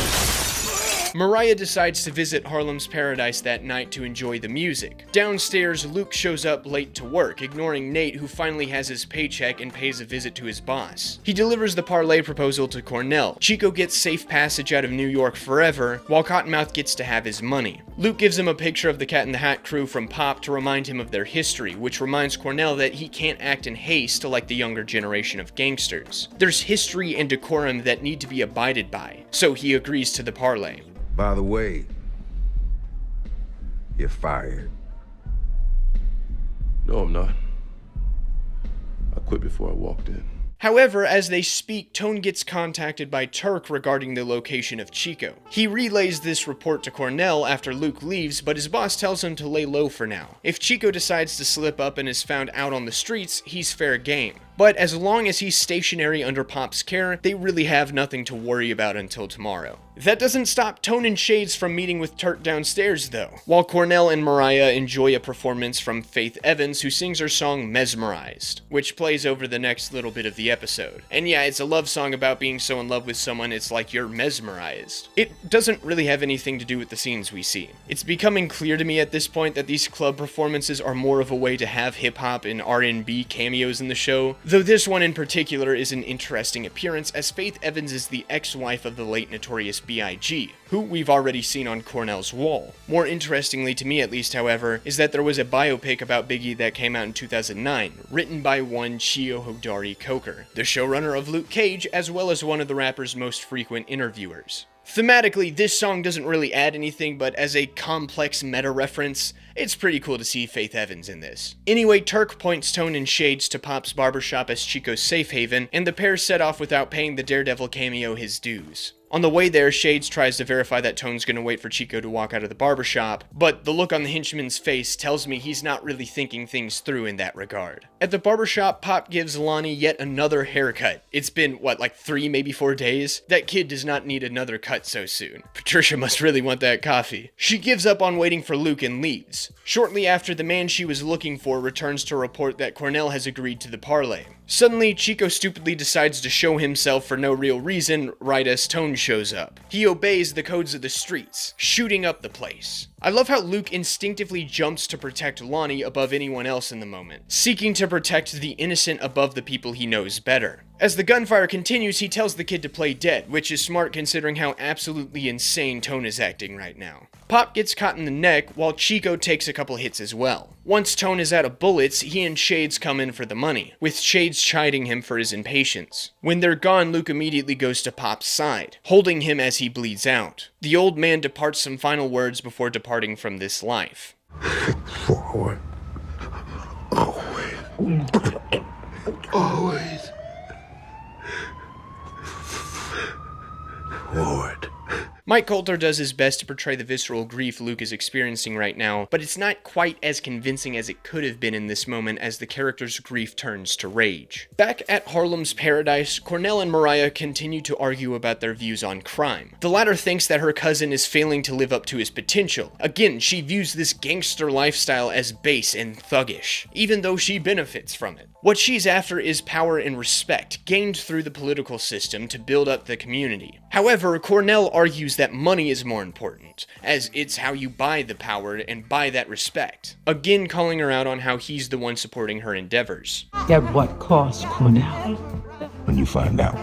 Mariah decides to visit Harlem's Paradise that night to enjoy the music. Downstairs, Luke shows up late to work, ignoring Nate, who finally has his paycheck and pays a visit to his boss. He delivers the parlay proposal to Cornell. Chico gets safe passage out of New York forever, while Cottonmouth gets to have his money. Luke gives him a picture of the Cat in the Hat crew from Pop to remind him of their history, which reminds Cornell that he can't act in haste like the younger generation of gangsters. There's history and decorum that need to be abided by, so he agrees to the parlay. By the way, you're fired. No, I'm not. I quit before I walked in. However, as they speak, Tone gets contacted by Turk regarding the location of Chico. He relays this report to Cornell after Luke leaves, but his boss tells him to lay low for now. If Chico decides to slip up and is found out on the streets, he's fair game. But as long as he's stationary under Pop's care, they really have nothing to worry about until tomorrow. That doesn't stop Tone and Shades from meeting with Turk downstairs though, while Cornell and Mariah enjoy a performance from Faith Evans, who sings her song Mesmerized, which plays over the next little bit of the episode. And yeah, it's a love song about being so in love with someone it's like you're mesmerized. It doesn't really have anything to do with the scenes we see. It's becoming clear to me at this point that these club performances are more of a way to have hip-hop and R&B cameos in the show, though this one in particular is an interesting appearance, as Faith Evans is the ex-wife of the late Notorious B.I.G., who we've already seen on Cornell's wall. More interestingly to me at least, however, is that there was a biopic about Biggie that came out in 2009, written by one Chio Hodari Coker, the showrunner of Luke Cage, as well as one of the rapper's most frequent interviewers. Thematically, this song doesn't really add anything, but as a complex meta-reference, it's pretty cool to see Faith Evans in this. Anyway, Turk points Tone and Shades to Pop's barbershop as Chico's safe haven, and the pair set off without paying the Daredevil cameo his dues. On the way there, Shades tries to verify that Tone's gonna wait for Chico to walk out of the barbershop, but the look on the henchman's face tells me he's not really thinking things through in that regard. At the barbershop, Pop gives Lonnie yet another haircut. It's been, what, like 3, maybe 4 days? That kid does not need another cut so soon. Patricia must really want that coffee. She gives up on waiting for Luke and leaves. Shortly after, the man she was looking for returns to report that Cornell has agreed to the parlay. Suddenly, Chico stupidly decides to show himself for no real reason right as Tone shows up. He obeys the codes of the streets, shooting up the place. I love how Luke instinctively jumps to protect Lonnie above anyone else in the moment, seeking to protect the innocent above the people he knows better. As the gunfire continues, he tells the kid to play dead, which is smart considering how absolutely insane Tone is acting right now. Pop gets caught in the neck, while Chico takes a couple hits as well. Once Tone is out of bullets, he and Shades come in for the money, with Shades chiding him for his impatience. When they're gone, Luke immediately goes to Pop's side, holding him as he bleeds out. The old man departs some final words before departing from this life. Forward. Always. Always. Forward. Mike Coulter does his best to portray the visceral grief Luke is experiencing right now, but it's not quite as convincing as it could have been in this moment as the character's grief turns to rage. Back at Harlem's Paradise, Cornell and Mariah continue to argue about their views on crime. The latter thinks that her cousin is failing to live up to his potential. Again, she views this gangster lifestyle as base and thuggish, even though she benefits from it. What she's after is power and respect, gained through the political system to build up the community. However, Cornell argues argues that money is more important, as it's how you buy the power and buy that respect, again calling her out on how he's the one supporting her endeavors. At what cost, Cornell? When you find out,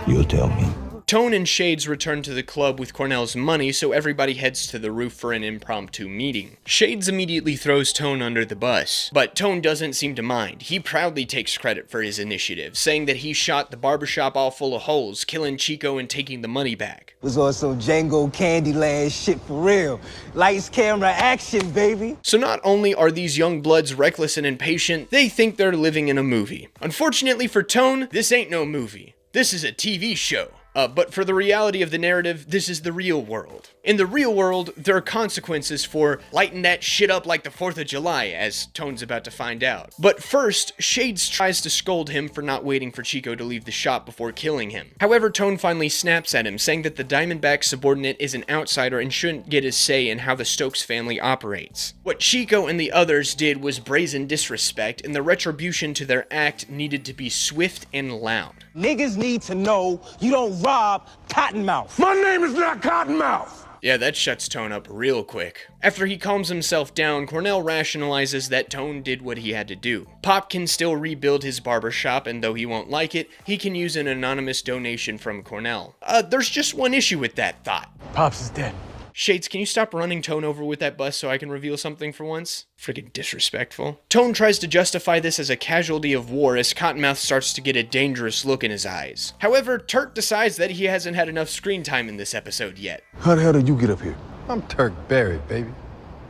you'll tell me. Tone and Shades return to the club with Cornell's money, so everybody heads to the roof for an impromptu meeting. Shades immediately throws Tone under the bus, but Tone doesn't seem to mind. He proudly takes credit for his initiative, saying that he shot the barbershop all full of holes, killing Chico and taking the money back. Was also Django Candyland shit for real. Lights, camera, action, baby. So not only are these young bloods reckless and impatient, they think they're living in a movie. Unfortunately for Tone, this ain't no movie. This is a TV show. But for the reality of the narrative, this is the real world. In the real world, there are consequences for lighting that shit up like the 4th of July, as Tone's about to find out. But first, Shades tries to scold him for not waiting for Chico to leave the shop before killing him. However, Tone finally snaps at him, saying that the Diamondback subordinate is an outsider and shouldn't get his say in how the Stokes family operates. What Chico and the others did was brazen disrespect, and the retribution to their act needed to be swift and loud. Niggas need to know you don't rob Cottonmouth. My name is not Cottonmouth. Yeah, that shuts Tone up real quick. After he calms himself down, Cornell rationalizes that Tone did what he had to do. Pop can still rebuild his barbershop, and though he won't like it, he can use an anonymous donation from Cornell. There's just one issue with that thought. Pops is dead. Shades, can you stop running Tone over with that bus so I can reveal something for once? Friggin' disrespectful. Tone tries to justify this as a casualty of war as Cottonmouth starts to get a dangerous look in his eyes. However, Turk decides that he hasn't had enough screen time in this episode yet. How the hell did you get up here? I'm Turk Barrett, baby.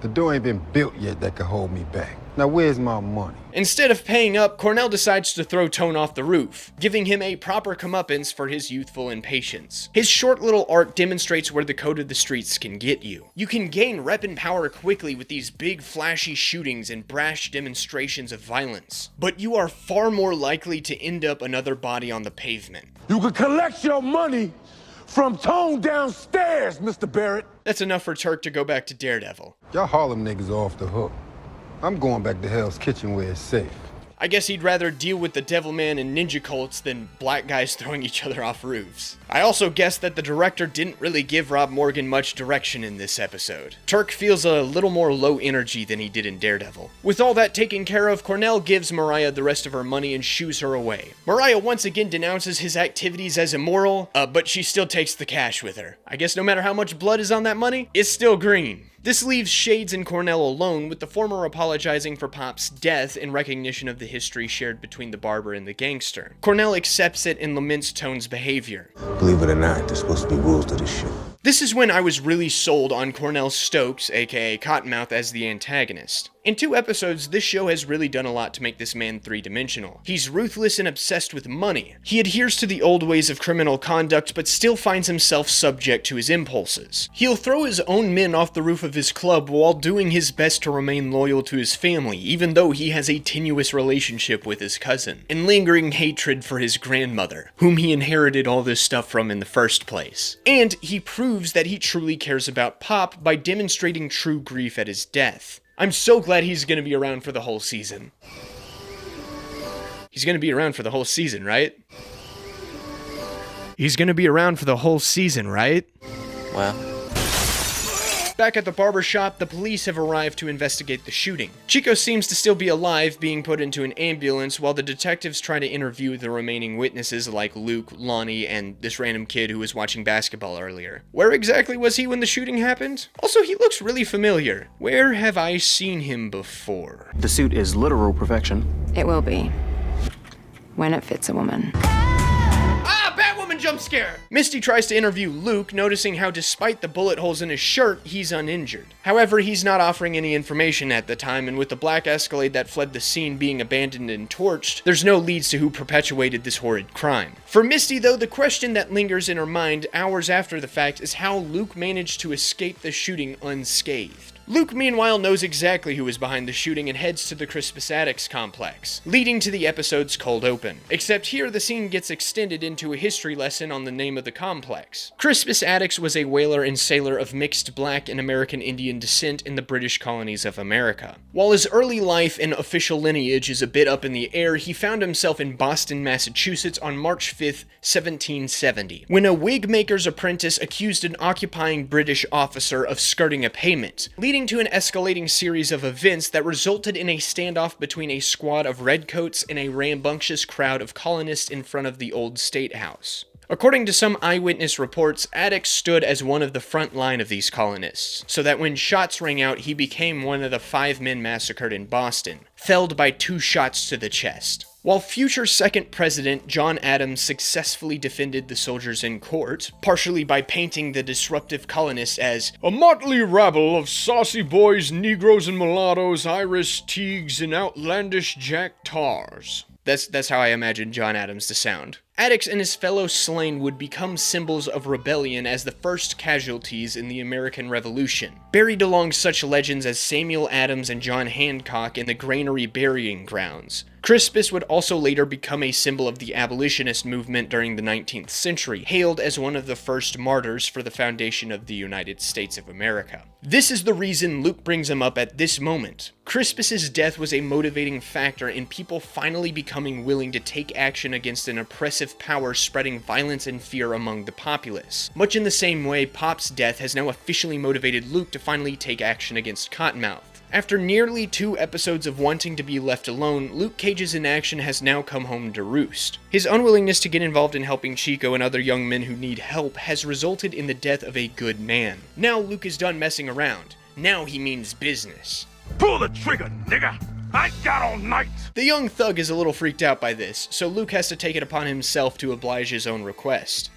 The door ain't been built yet that could hold me back. Now where's my money? Instead of paying up, Cornell decides to throw Tone off the roof, giving him a proper comeuppance for his youthful impatience. His short little arc demonstrates where the code of the streets can get you. You can gain rep and power quickly with these big flashy shootings and brash demonstrations of violence, but you are far more likely to end up another body on the pavement. You can collect your money from Tone downstairs, Mr. Barrett. That's enough for Turk to go back to Daredevil. Y'all Harlem niggas are off the hook. I'm going back to Hell's Kitchen where it's safe. I guess he'd rather deal with the Devilman and ninja cults than black guys throwing each other off roofs. I also guess that the director didn't really give Rob Morgan much direction in this episode. Turk feels a little more low energy than he did in Daredevil. With all that taken care of, Cornell gives Mariah the rest of her money and shoos her away. Mariah once again denounces his activities as immoral, but she still takes the cash with her. I guess no matter how much blood is on that money, it's still green. This leaves Shades and Cornell alone, with the former apologizing for Pop's death in recognition of the history shared between the barber and the gangster. Cornell accepts it and laments Tone's behavior. Believe it or not, there's supposed to be rules to this shit. This is when I was really sold on Cornell Stokes, aka Cottonmouth, as the antagonist. In 2 episodes, this show has really done a lot to make this man three-dimensional. He's ruthless and obsessed with money. He adheres to the old ways of criminal conduct, but still finds himself subject to his impulses. He'll throw his own men off the roof of his club while doing his best to remain loyal to his family, even though he has a tenuous relationship with his cousin, and lingering hatred for his grandmother, whom he inherited all this stuff from in the first place. And he proves that he truly cares about Pop by demonstrating true grief at his death. I'm so glad he's gonna be around for the whole season. He's gonna be around for the whole season, right? He's gonna be around for the whole season, right? Well. Back at the barbershop, the police have arrived to investigate the shooting. Chico seems to still be alive, being put into an ambulance, while the detectives try to interview the remaining witnesses like Luke, Lonnie, and this random kid who was watching basketball earlier. Where exactly was he when the shooting happened? Also, he looks really familiar. Where have I seen him before? The suit is literal perfection. It will be. When it fits a woman. Batwoman jump scare! Misty tries to interview Luke, noticing how despite the bullet holes in his shirt, he's uninjured. However, he's not offering any information at the time, and with the black Escalade that fled the scene being abandoned and torched, there's no leads to who perpetuated this horrid crime. For Misty, though, the question that lingers in her mind hours after the fact is how Luke managed to escape the shooting unscathed. Luke, meanwhile, knows exactly who is behind the shooting and heads to the Crispus Attucks complex, leading to the episode's cold open. Except here, the scene gets extended into a history lesson on the name of the complex. Crispus Attucks was a whaler and sailor of mixed black and American Indian descent in the British colonies of America. While his early life and official lineage is a bit up in the air, he found himself in Boston, Massachusetts on March 5th, 1770, when a wig maker's apprentice accused an occupying British officer of skirting a payment, leading to an escalating series of events that resulted in a standoff between a squad of redcoats and a rambunctious crowd of colonists in front of the old State House. According to some eyewitness reports, Attucks stood as one of the front line of these colonists, so that when shots rang out, he became one of the 5 men massacred in Boston, felled by 2 shots to the chest. While future second president John Adams successfully defended the soldiers in court, partially by painting the disruptive colonists as a motley rabble of saucy boys, Negroes and mulattoes, Irish Teagues, and outlandish Jack Tars. That's how I imagine John Adams to sound. Attucks and his fellow slain would become symbols of rebellion as the first casualties in the American Revolution, buried along such legends as Samuel Adams and John Hancock in the Granary Burying Grounds. Crispus would also later become a symbol of the abolitionist movement during the 19th century, hailed as one of the first martyrs for the foundation of the United States of America. This is the reason Luke brings him up at this moment. Crispus's death was a motivating factor in people finally becoming willing to take action against an oppressive power spreading violence and fear among the populace. Much in the same way, Pop's death has now officially motivated Luke to finally take action against Cottonmouth. After nearly 2 episodes of wanting to be left alone, Luke Cage's inaction has now come home to roost. His unwillingness to get involved in helping Chico and other young men who need help has resulted in the death of a good man. Now Luke is done messing around. Now he means business. Pull the trigger, nigga! I got all night! The young thug is a little freaked out by this, so Luke has to take it upon himself to oblige his own request.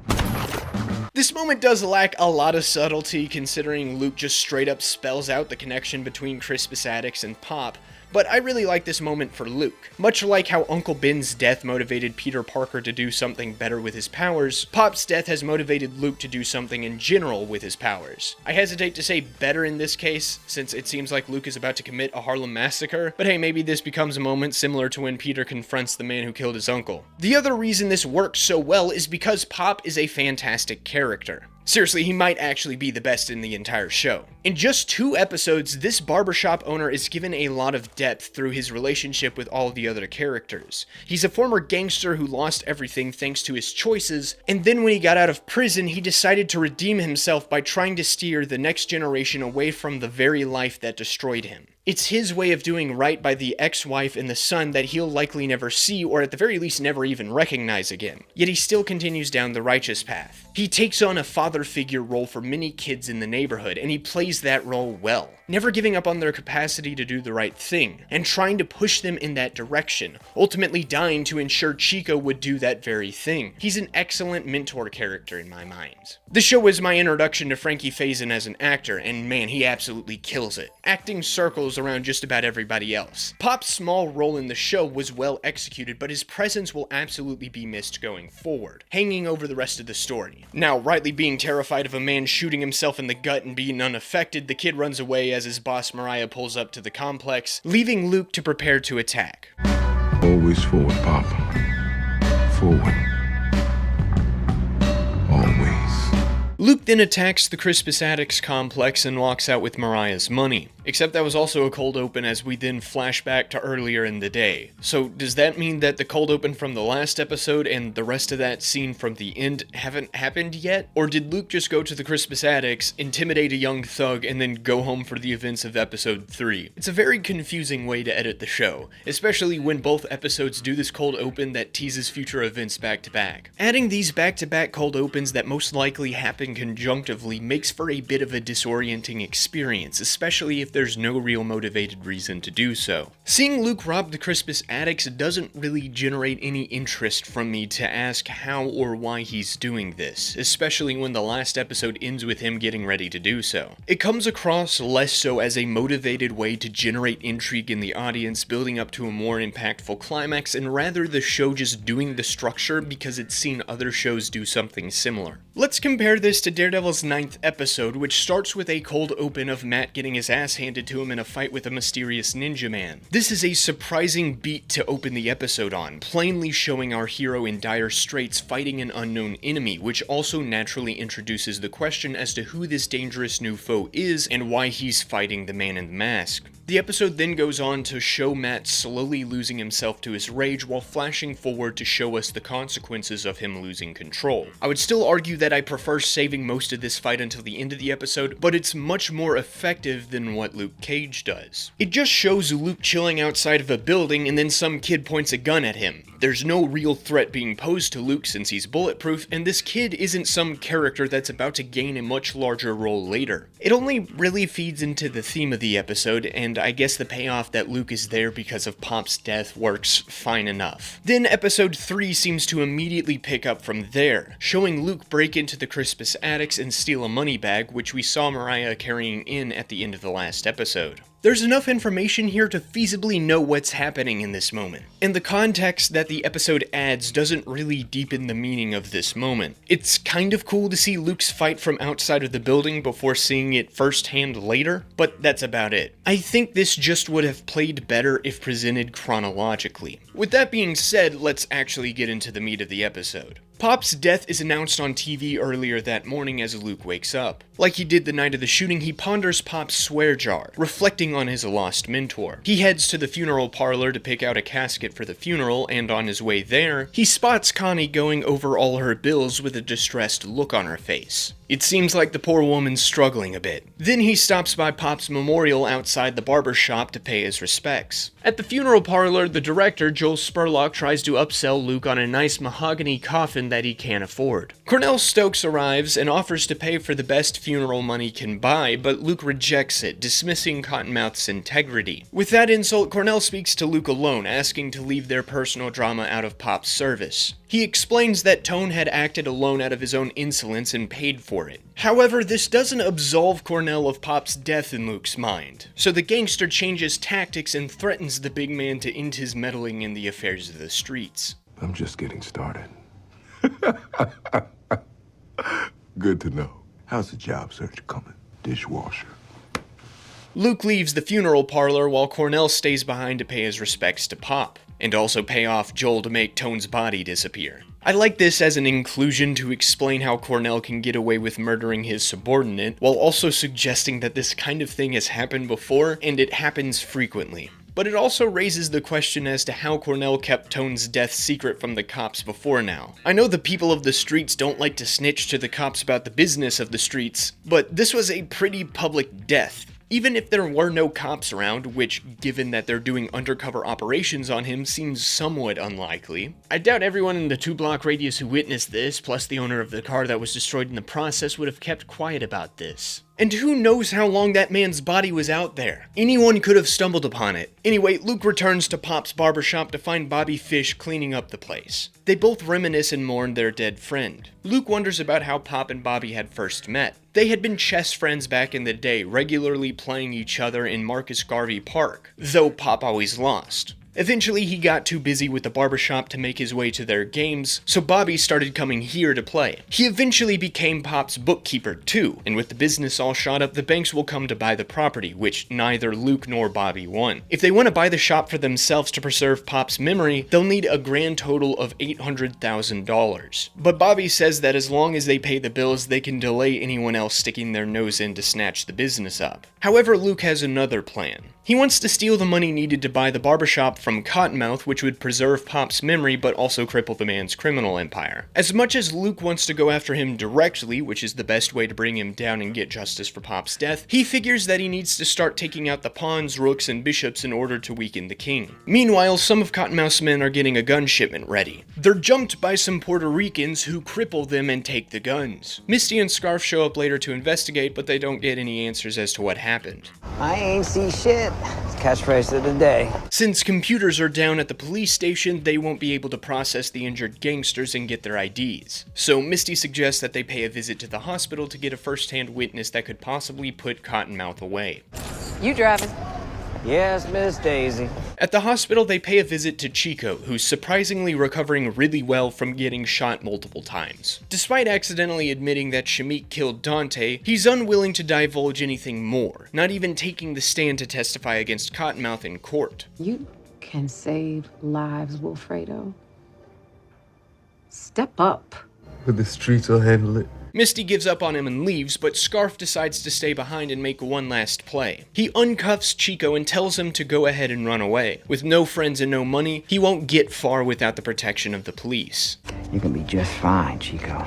This moment does lack a lot of subtlety considering Luke just straight up spells out the connection between Crispus Attucks and Pop, but I really like this moment for Luke. Much like how Uncle Ben's death motivated Peter Parker to do something better with his powers, Pop's death has motivated Luke to do something in general with his powers. I hesitate to say better in this case, since it seems like Luke is about to commit a Harlem massacre, but hey, maybe this becomes a moment similar to when Peter confronts the man who killed his uncle. The other reason this works so well is because Pop is a fantastic character. Seriously, he might actually be the best in the entire show. In just 2 episodes, this barbershop owner is given a lot of depth through his relationship with all of the other characters. He's a former gangster who lost everything thanks to his choices, and then when he got out of prison, he decided to redeem himself by trying to steer the next generation away from the very life that destroyed him. It's his way of doing right by the ex-wife and the son that he'll likely never see, or at the very least never even recognize again. Yet he still continues down the righteous path. He takes on a father figure role for many kids in the neighborhood, and he plays that role well, never giving up on their capacity to do the right thing, and trying to push them in that direction, ultimately dying to ensure Chico would do that very thing. He's an excellent mentor character in my mind. The show was my introduction to Frankie Faison as an actor, and man, he absolutely kills it, acting circles around just about everybody else. Pop's small role in the show was well executed, but his presence will absolutely be missed going forward, hanging over the rest of the story. Now, rightly being terrified of a man shooting himself in the gut and being unaffected, the kid runs away as his boss Mariah pulls up to the complex, leaving Luke to prepare to attack. Always forward, Pop. Forward. Always. Luke then attacks the Crispus Attucks complex and walks out with Mariah's money. Except that was also a cold open as we then flash back to earlier in the day. So does that mean that the cold open from the last episode and the rest of that scene from the end haven't happened yet? Or did Luke just go to the Crispus Attucks, intimidate a young thug, and then go home for the events of episode 3? It's a very confusing way to edit the show, especially when both episodes do this cold open that teases future events back to back. Adding these back-to-back cold opens that most likely happen conjunctively makes for a bit of a disorienting experience, especially if there's no real motivated reason to do so. Seeing Luke rob the Crispus Attucks doesn't really generate any interest from me to ask how or why he's doing this, especially when the last episode ends with him getting ready to do so. It comes across less so as a motivated way to generate intrigue in the audience, building up to a more impactful climax, and rather the show just doing the structure because it's seen other shows do something similar. Let's compare this to Daredevil's 9th episode, which starts with a cold open of Matt getting his ass handed to him in a fight with a mysterious ninja man. This is a surprising beat to open the episode on, plainly showing our hero in dire straits fighting an unknown enemy, which also naturally introduces the question as to who this dangerous new foe is and why he's fighting the man in the mask. The episode then goes on to show Matt slowly losing himself to his rage while flashing forward to show us the consequences of him losing control. I would still argue that I prefer saving most of this fight until the end of the episode, but it's much more effective than what Luke Cage does. It just shows Luke chilling outside of a building and then some kid points a gun at him. There's no real threat being posed to Luke since he's bulletproof, and this kid isn't some character that's about to gain a much larger role later. It only really feeds into the theme of the episode, and I guess the payoff that Luke is there because of Pop's death works fine enough. Then episode 3 seems to immediately pick up from there, showing Luke break into the Crispus attics and steal a money bag, which we saw Mariah carrying in at the end of the last episode. There's enough information here to feasibly know what's happening in this moment, and the context that the episode adds doesn't really deepen the meaning of this moment. It's kind of cool to see Luke's fight from outside of the building before seeing it firsthand later, but that's about it. I think this just would have played better if presented chronologically. With that being said, let's actually get into the meat of the episode. Pop's death is announced on TV earlier that morning as Luke wakes up. Like he did the night of the shooting, he ponders Pop's swear jar, reflecting on his lost mentor. He heads to the funeral parlor to pick out a casket for the funeral, and on his way there, he spots Connie going over all her bills with a distressed look on her face. It seems like the poor woman's struggling a bit. Then he stops by Pop's memorial outside the barber shop to pay his respects. At the funeral parlor, the director, Joel Spurlock, tries to upsell Luke on a nice mahogany coffin that he can't afford. Cornell Stokes arrives and offers to pay for the best funeral money can buy, but Luke rejects it, dismissing Cottonmouth's integrity. With that insult, Cornell speaks to Luke alone, asking to leave their personal drama out of Pop's service. He explains that Tone had acted alone out of his own insolence and paid for it. However, this doesn't absolve Cornell of Pop's death in Luke's mind, so the gangster changes tactics and threatens the big man to end his meddling in the affairs of the streets. I'm just getting started. Good to know. How's the job search coming? Dishwasher. Luke leaves the funeral parlor while Cornell stays behind to pay his respects to Pop, and also pay off Joel to make Tone's body disappear. I like this as an inclusion to explain how Cornell can get away with murdering his subordinate, while also suggesting that this kind of thing has happened before, and it happens frequently. But it also raises the question as to how Cornell kept Tone's death secret from the cops before now. I know the people of the streets don't like to snitch to the cops about the business of the streets, but this was a pretty public death. Even if there were no cops around, which, given that they're doing undercover operations on him, seems somewhat unlikely. I doubt everyone in the 2-block radius who witnessed this, plus the owner of the car that was destroyed in the process, would have kept quiet about this. And who knows how long that man's body was out there? Anyone could have stumbled upon it. Anyway, Luke returns to Pop's barbershop to find Bobby Fish cleaning up the place. They both reminisce and mourn their dead friend. Luke wonders about how Pop and Bobby had first met. They had been chess friends back in the day, regularly playing each other in Marcus Garvey Park, though Pop always lost. Eventually, he got too busy with the barbershop to make his way to their games, so Bobby started coming here to play. He eventually became Pop's bookkeeper too, and with the business all shot up, the banks will come to buy the property, which neither Luke nor Bobby want. If they want to buy the shop for themselves to preserve Pop's memory, they'll need a grand total of $800,000. But Bobby says that as long as they pay the bills, they can delay anyone else sticking their nose in to snatch the business up. However, Luke has another plan. He wants to steal the money needed to buy the barbershop from Cottonmouth, which would preserve Pop's memory but also cripple the man's criminal empire. As much as Luke wants to go after him directly, which is the best way to bring him down and get justice for Pop's death, he figures that he needs to start taking out the pawns, rooks, and bishops in order to weaken the king. Meanwhile, some of Cottonmouth's men are getting a gun shipment ready. They're jumped by some Puerto Ricans who cripple them and take the guns. Misty and Scarf show up later to investigate, but they don't get any answers as to what happened. I ain't see shit. It's catchphrase of the day. Since computers are down at the police station, they won't be able to process the injured gangsters and get their IDs. So Misty suggests that they pay a visit to the hospital to get a first-hand witness that could possibly put Cottonmouth away. You driving? Yes, Miss Daisy. At the hospital, they pay a visit to Chico, who's surprisingly recovering really well from getting shot multiple times. Despite accidentally admitting that Shameik killed Dante, he's unwilling to divulge anything more, not even taking the stand to testify against Cottonmouth in court. You can save lives, Wilfredo. Step up. But the streets will handle it. Misty gives up on him and leaves, but Scarf decides to stay behind and make one last play. He uncuffs Chico and tells him to go ahead and run away. With no friends and no money, he won't get far without the protection of the police. You can be just fine, Chico.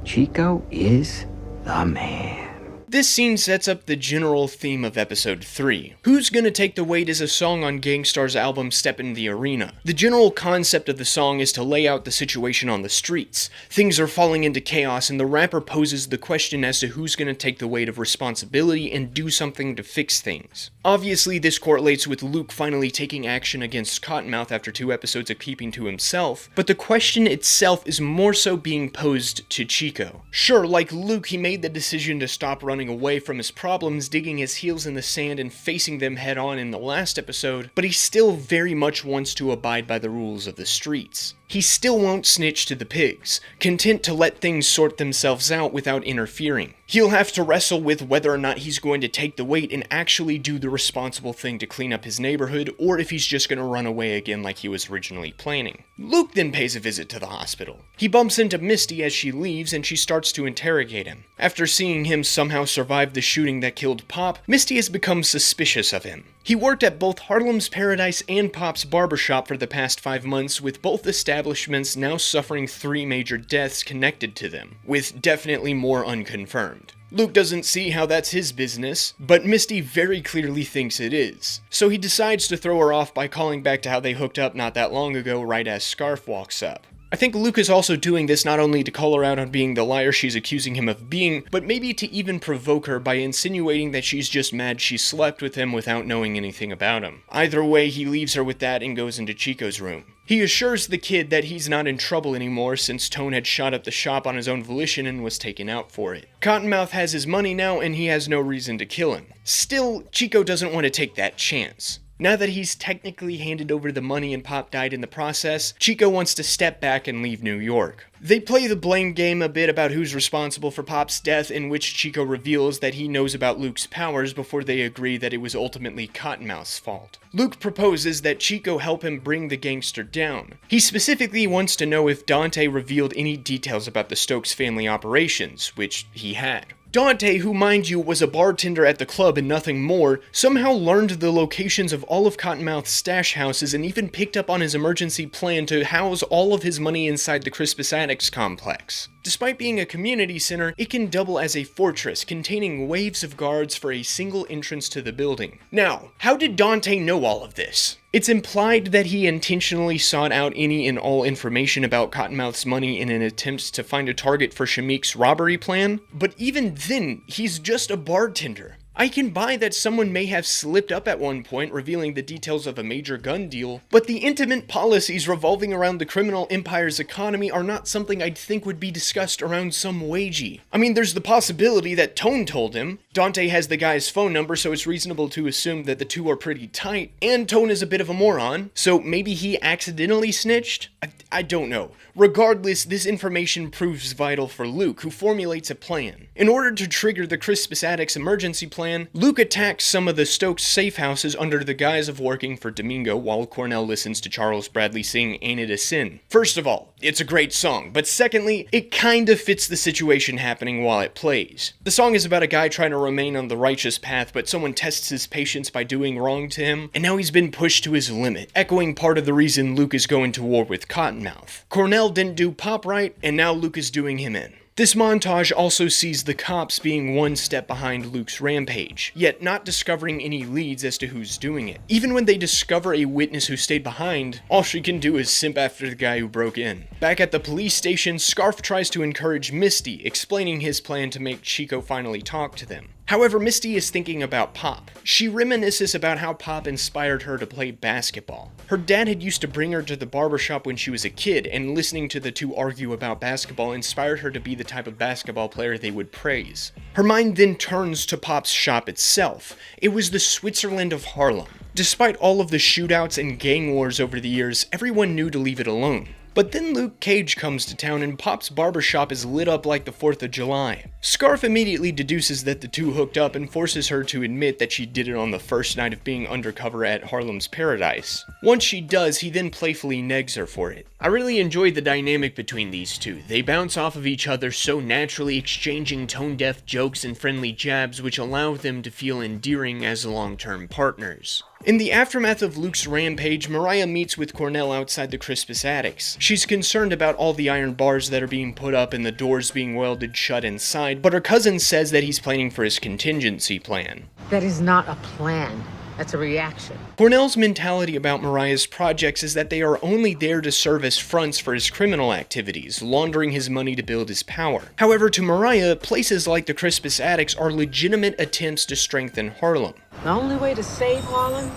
Chico is the man. This scene sets up the general theme of episode 3. Who's Gonna Take the Weight is a song on Gang Starr's album Step in the Arena. The general concept of the song is to lay out the situation on the streets. Things are falling into chaos and the rapper poses the question as to who's gonna take the weight of responsibility and do something to fix things. Obviously, this correlates with Luke finally taking action against Cottonmouth after 2 episodes of keeping to himself, but the question itself is more so being posed to Chico. Sure, like Luke, he made the decision to stop running away from his problems, digging his heels in the sand and facing them head on in the last episode, but he still very much wants to abide by the rules of the streets. He still won't snitch to the pigs, content to let things sort themselves out without interfering. He'll have to wrestle with whether or not he's going to take the weight and actually do the responsible thing to clean up his neighborhood, or if he's just going to run away again like he was originally planning. Luke then pays a visit to the hospital. He bumps into Misty as she leaves and she starts to interrogate him. After seeing him somehow survive the shooting that killed Pop, Misty has become suspicious of him. He worked at both Harlem's Paradise and Pop's barbershop for the past 5 months, with both establishments now suffering 3 major deaths connected to them, with definitely more unconfirmed. Luke doesn't see how that's his business, but Misty very clearly thinks it is. So he decides to throw her off by calling back to how they hooked up not that long ago right as Scarf walks up. I think Luke is also doing this not only to call her out on being the liar she's accusing him of being, but maybe to even provoke her by insinuating that she's just mad she slept with him without knowing anything about him. Either way, he leaves her with that and goes into Chico's room. He assures the kid that he's not in trouble anymore since Tone had shot up the shop on his own volition and was taken out for it. Cottonmouth has his money now and he has no reason to kill him. Still, Chico doesn't want to take that chance. Now that he's technically handed over the money and Pop died in the process, Chico wants to step back and leave New York. They play the blame game a bit about who's responsible for Pop's death, in which Chico reveals that he knows about Luke's powers before they agree that it was ultimately Cottonmouth's fault. Luke proposes that Chico help him bring the gangster down. He specifically wants to know if Dante revealed any details about the Stokes family operations, which he had. Dante, who mind you was a bartender at the club and nothing more, somehow learned the locations of all of Cottonmouth's stash houses and even picked up on his emergency plan to house all of his money inside the Crispus Attucks complex. Despite being a community center, it can double as a fortress containing waves of guards for a single entrance to the building. Now, how did Dante know all of this? It's implied that he intentionally sought out any and all information about Cottonmouth's money in an attempt to find a target for Shameik's robbery plan, but even then, he's just a bartender. I can buy that someone may have slipped up at one point revealing the details of a major gun deal, but the intimate policies revolving around the criminal empire's economy are not something I'd think would be discussed around some wagey. I mean, there's the possibility that Tone told him. Dante has the guy's phone number, so it's reasonable to assume that the two are pretty tight, and Tone is a bit of a moron, so maybe he accidentally snitched? I don't know. Regardless, this information proves vital for Luke, who formulates a plan. In order to trigger the Crispus Attucks emergency plan, Luke attacks some of the Stokes safe houses under the guise of working for Domingo while Cornell listens to Charles Bradley sing Ain't It a Sin. First of all, it's a great song, but secondly, it kinda fits the situation happening while it plays. The song is about a guy trying to remain on the righteous path, but someone tests his patience by doing wrong to him, and now he's been pushed to his limit, echoing part of the reason Luke is going to war with Cottonmouth. Cornell didn't do Pop right, and now Luke is doing him in. This montage also sees the cops being one step behind Luke's rampage, yet not discovering any leads as to who's doing it. Even when they discover a witness who stayed behind, all she can do is simp after the guy who broke in. Back at the police station, Scarf tries to encourage Misty, explaining his plan to make Chico finally talk to them. However, Misty is thinking about Pop. She reminisces about how Pop inspired her to play basketball. Her dad had used to bring her to the barbershop when she was a kid, and listening to the two argue about basketball inspired her to be the type of basketball player they would praise. Her mind then turns to Pop's shop itself. It was the Switzerland of Harlem. Despite all of the shootouts and gang wars over the years, everyone knew to leave it alone. But then Luke Cage comes to town and Pop's barbershop is lit up like the 4th of July. Scarf immediately deduces that the two hooked up and forces her to admit that she did it on the first night of being undercover at Harlem's Paradise. Once she does, he then playfully negs her for it. I really enjoyed the dynamic between these two. They bounce off of each other so naturally, exchanging tone-deaf jokes and friendly jabs which allow them to feel endearing as long-term partners. In the aftermath of Luke's rampage, Mariah meets with Cornell outside the Crispus Attics. She's concerned about all the iron bars that are being put up and the doors being welded shut inside, but her cousin says that he's planning for his contingency plan. That is not a plan. That's a reaction. Cornell's mentality about Mariah's projects is that they are only there to serve as fronts for his criminal activities, laundering his money to build his power. However, to Mariah, places like the Crispus Attics are legitimate attempts to strengthen Harlem. The only way to save Harlem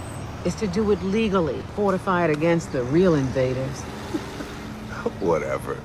is to do it legally, fortify it against the real invaders. Whatever.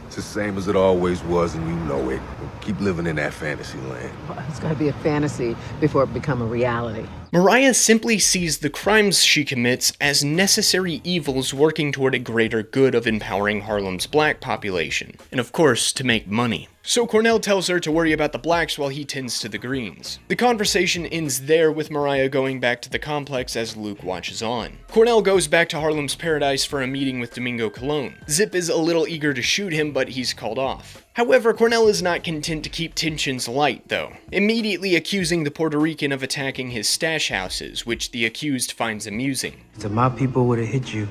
It's the same as it always was, and you know it. Keep living in that fantasy land. Well, it's got to be a fantasy before it become a reality. Mariah simply sees the crimes she commits as necessary evils working toward a greater good of empowering Harlem's black population, and of course, to make money. So Cornell tells her to worry about the blacks while he tends to the greens. The conversation ends there, with Mariah going back to the complex as Luke watches on. Cornell goes back to Harlem's Paradise for a meeting with Domingo Colon. Zip is a little eager to shoot him, but he's called off. However, Cornell is not content to keep tensions light, though, immediately accusing the Puerto Rican of attacking his stash houses, which the accused finds amusing. If my people would have hit you,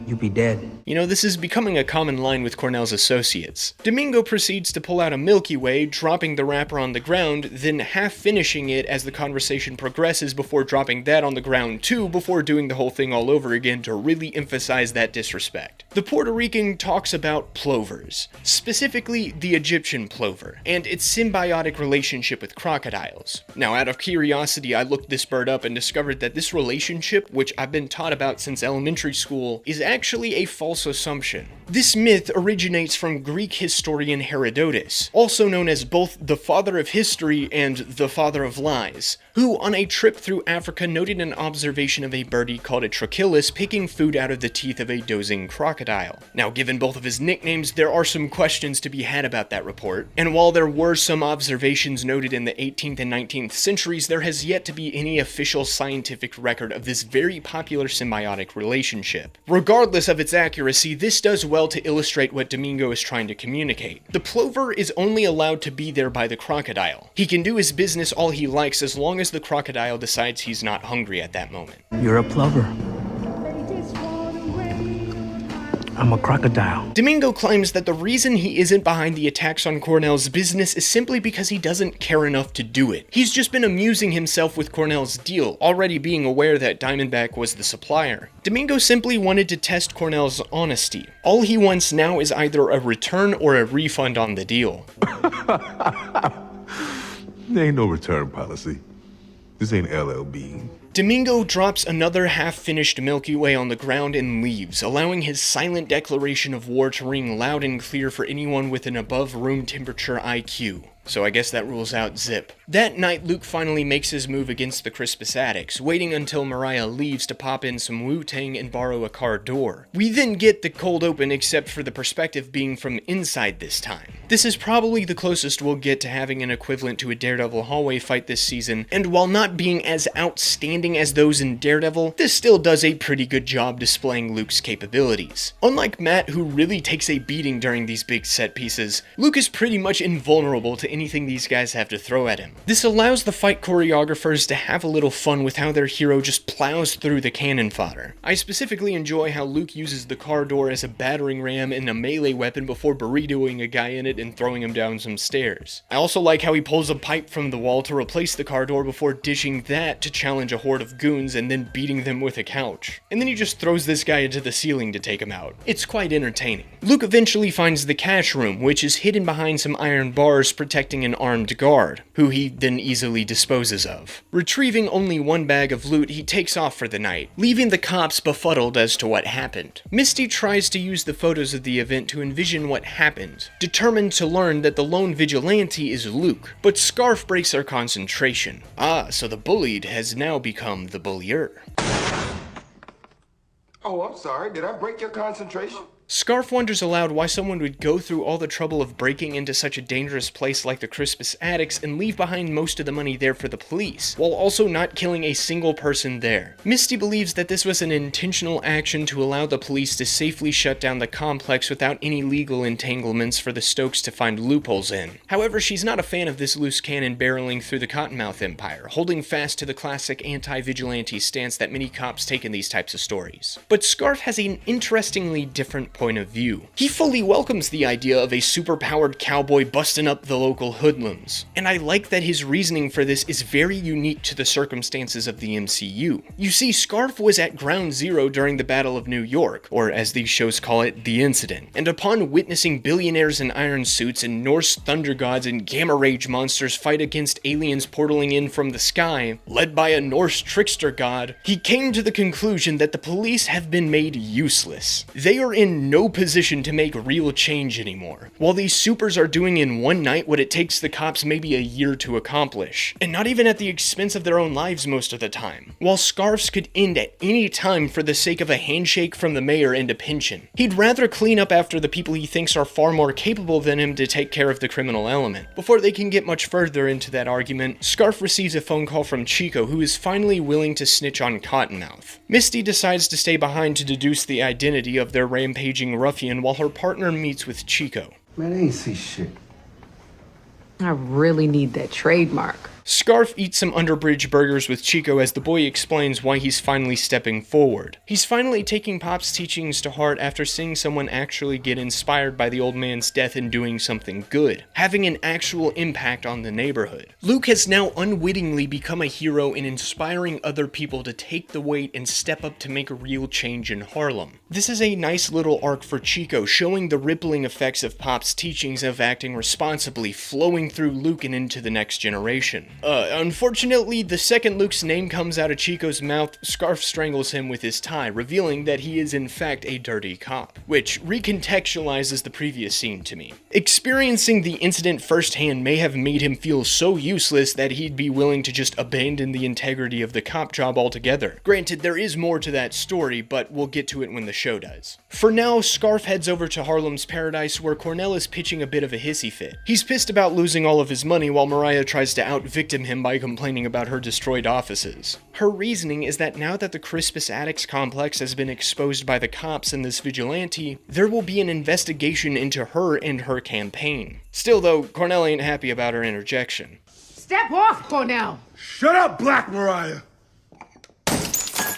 you'd be dead. You know, this is becoming a common line with Cornell's associates. Domingo proceeds to pull out a Milky Way, dropping the wrapper on the ground, then half finishing it as the conversation progresses before dropping that on the ground too, before doing the whole thing all over again to really emphasize that disrespect. The Puerto Rican talks about plovers, specifically the Egyptian plover, and its symbiotic relationship with crocodiles. Now, out of curiosity, I looked this bird up and discovered that this relationship, which I've been taught about since elementary school, is actually a false assumption. This myth originates from Greek historian Herodotus, also known as both the father of history and the father of lies, who on a trip through Africa noted an observation of a birdie called a trochilus picking food out of the teeth of a dozing crocodile. Now, given both of his nicknames, there are some questions to be had about that report, and while there were some observations noted in the 18th and 19th centuries, there has yet to be any official scientific record of this very popular symbiotic relationship. Regardless of its accuracy, this does well to illustrate what Domingo is trying to communicate. The plover is only allowed to be there by the crocodile. He can do his business all he likes as long as the crocodile decides he's not hungry at that moment. You're a plover. I'm a crocodile. Domingo claims that the reason he isn't behind the attacks on Cornell's business is simply because he doesn't care enough to do it. He's just been amusing himself with Cornell's deal, already being aware that Diamondback was the supplier. Domingo simply wanted to test Cornell's honesty. All he wants now is either a return or a refund on the deal. There ain't no return policy. This ain't LLB. Domingo drops another half-finished Milky Way on the ground and leaves, allowing his silent declaration of war to ring loud and clear for anyone with an above room temperature IQ. So I guess that rules out Zip. That night, Luke finally makes his move against the Crispus Attics, waiting until Mariah leaves to pop in some Wu-Tang and borrow a car door. We then get the cold open, except for the perspective being from inside this time. This is probably the closest we'll get to having an equivalent to a Daredevil hallway fight this season, and while not being as outstanding as those in Daredevil, this still does a pretty good job displaying Luke's capabilities. Unlike Matt, who really takes a beating during these big set pieces, Luke is pretty much invulnerable to anything these guys have to throw at him. This allows the fight choreographers to have a little fun with how their hero just plows through the cannon fodder. I specifically enjoy how Luke uses the car door as a battering ram and a melee weapon before burritoing a guy in it and throwing him down some stairs. I also like how he pulls a pipe from the wall to replace the car door before dishing that to challenge a horse horde of goons and then beating them with a couch. And then he just throws this guy into the ceiling to take him out. It's quite entertaining. Luke eventually finds the cash room, which is hidden behind some iron bars protecting an armed guard, who he then easily disposes of. Retrieving only one bag of loot, he takes off for the night, leaving the cops befuddled as to what happened. Misty tries to use the photos of the event to envision what happened, determined to learn that the lone vigilante is Luke, but Scarf breaks her concentration. Ah, so the bullied has now become the bullier. Oh, I'm sorry. Did I break your concentration? Scarf wonders aloud why someone would go through all the trouble of breaking into such a dangerous place like the Crispus Attics and leave behind most of the money there for the police, while also not killing a single person there. Misty believes that this was an intentional action to allow the police to safely shut down the complex without any legal entanglements for the Stokes to find loopholes in. However, she's not a fan of this loose cannon barreling through the Cottonmouth Empire, holding fast to the classic anti-vigilante stance that many cops take in these types of stories. But Scarf has an interestingly different point of view. He fully welcomes the idea of a superpowered cowboy busting up the local hoodlums, and I like that his reasoning for this is very unique to the circumstances of the MCU. You see, Scarf was at ground zero during the Battle of New York, or as these shows call it, the Incident, and upon witnessing billionaires in iron suits and Norse thunder gods and gamma rage monsters fight against aliens portaling in from the sky, led by a Norse trickster god, he came to the conclusion that the police have been made useless. They are in no position to make real change anymore, while these supers are doing in one night what it takes the cops maybe a year to accomplish, and not even at the expense of their own lives most of the time, while Scarf's could end at any time for the sake of a handshake from the mayor and a pension. He'd rather clean up after the people he thinks are far more capable than him to take care of the criminal element. Before they can get much further into that argument, Scarf receives a phone call from Chico, who is finally willing to snitch on Cottonmouth. Misty decides to stay behind to deduce the identity of their rampaging ruffian while her partner meets with Chico. Man, I ain't see shit. I really need that trademark. Scarf eats some underbridge burgers with Chico as the boy explains why he's finally stepping forward. He's finally taking Pop's teachings to heart after seeing someone actually get inspired by the old man's death and doing something good, having an actual impact on the neighborhood. Luke has now unwittingly become a hero in inspiring other people to take the weight and step up to make a real change in Harlem. This is a nice little arc for Chico, showing the rippling effects of Pop's teachings of acting responsibly flowing through Luke and into the next generation. Unfortunately, the second Luke's name comes out of Chico's mouth, Scarf strangles him with his tie, revealing that he is in fact a dirty cop, which recontextualizes the previous scene to me. Experiencing the incident firsthand may have made him feel so useless that he'd be willing to just abandon the integrity of the cop job altogether. Granted, there is more to that story, but we'll get to it when the show does. For now, Scarf heads over to Harlem's Paradise, where Cornell is pitching a bit of a hissy fit. He's pissed about losing all of his money while Mariah tries to out-victim him by complaining about her destroyed offices. Her reasoning is that now that the Crispus Attics complex has been exposed by the cops and this vigilante, there will be an investigation into her and her campaign. Still though, Cornell ain't happy about her interjection. Step off, Cornell! Shut up, Black Mariah!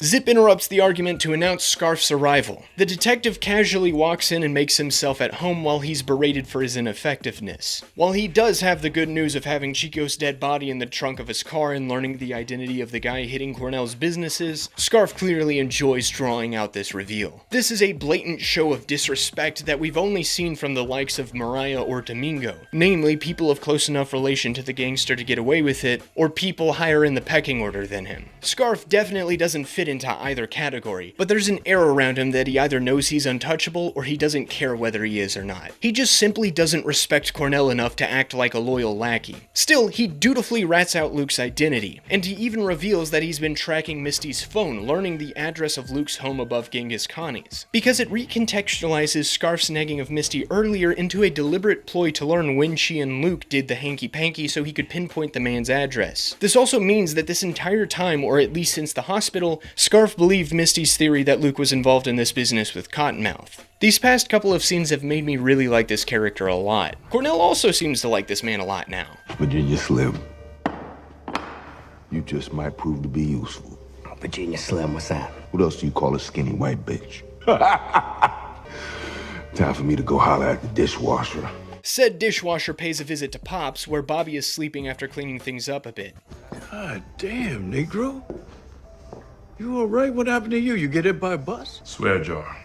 Zip interrupts the argument to announce Scarf's arrival. The detective casually walks in and makes himself at home while he's berated for his ineffectiveness. While he does have the good news of having Chico's dead body in the trunk of his car and learning the identity of the guy hitting Cornell's businesses, Scarf clearly enjoys drawing out this reveal. This is a blatant show of disrespect that we've only seen from the likes of Mariah or Domingo, namely people of close enough relation to the gangster to get away with it, or people higher in the pecking order than him. Scarf definitely doesn't fit into either category, but there's an air around him that he either knows he's untouchable or he doesn't care whether he is or not. He just simply doesn't respect Cornell enough to act like a loyal lackey. Still, he dutifully rats out Luke's identity, and he even reveals that he's been tracking Misty's phone, learning the address of Luke's home above Genghis Khani's, because it recontextualizes Scarf's nagging of Misty earlier into a deliberate ploy to learn when she and Luke did the hanky-panky so he could pinpoint the man's address. This also means that this entire time, or at least since the hospital, Scarf believed Misty's theory that Luke was involved in this business with Cottonmouth. These past couple of scenes have made me really like this character a lot. Cornell also seems to like this man a lot now. Virginia Slim. You just might prove to be useful. Virginia Slim, what's that? What else do you call a skinny white bitch? Time for me to go holler at the dishwasher. Said dishwasher pays a visit to Pop's, where Bobby is sleeping after cleaning things up a bit. God damn, Negro. You all right? What happened to you? You get hit by a bus? Swear jar.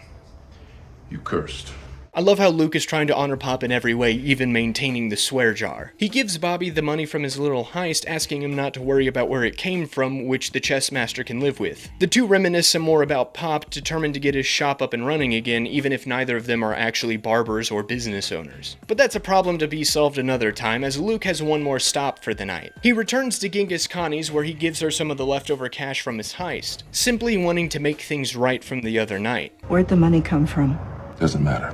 You cursed. I love how Luke is trying to honor Pop in every way, even maintaining the swear jar. He gives Bobby the money from his little heist, asking him not to worry about where it came from, which the chess master can live with. The two reminisce some more about Pop, determined to get his shop up and running again, even if neither of them are actually barbers or business owners. But that's a problem to be solved another time, as Luke has one more stop for the night. He returns to Genghis Khan's, where he gives her some of the leftover cash from his heist, simply wanting to make things right from the other night. Where'd the money come from? Doesn't matter.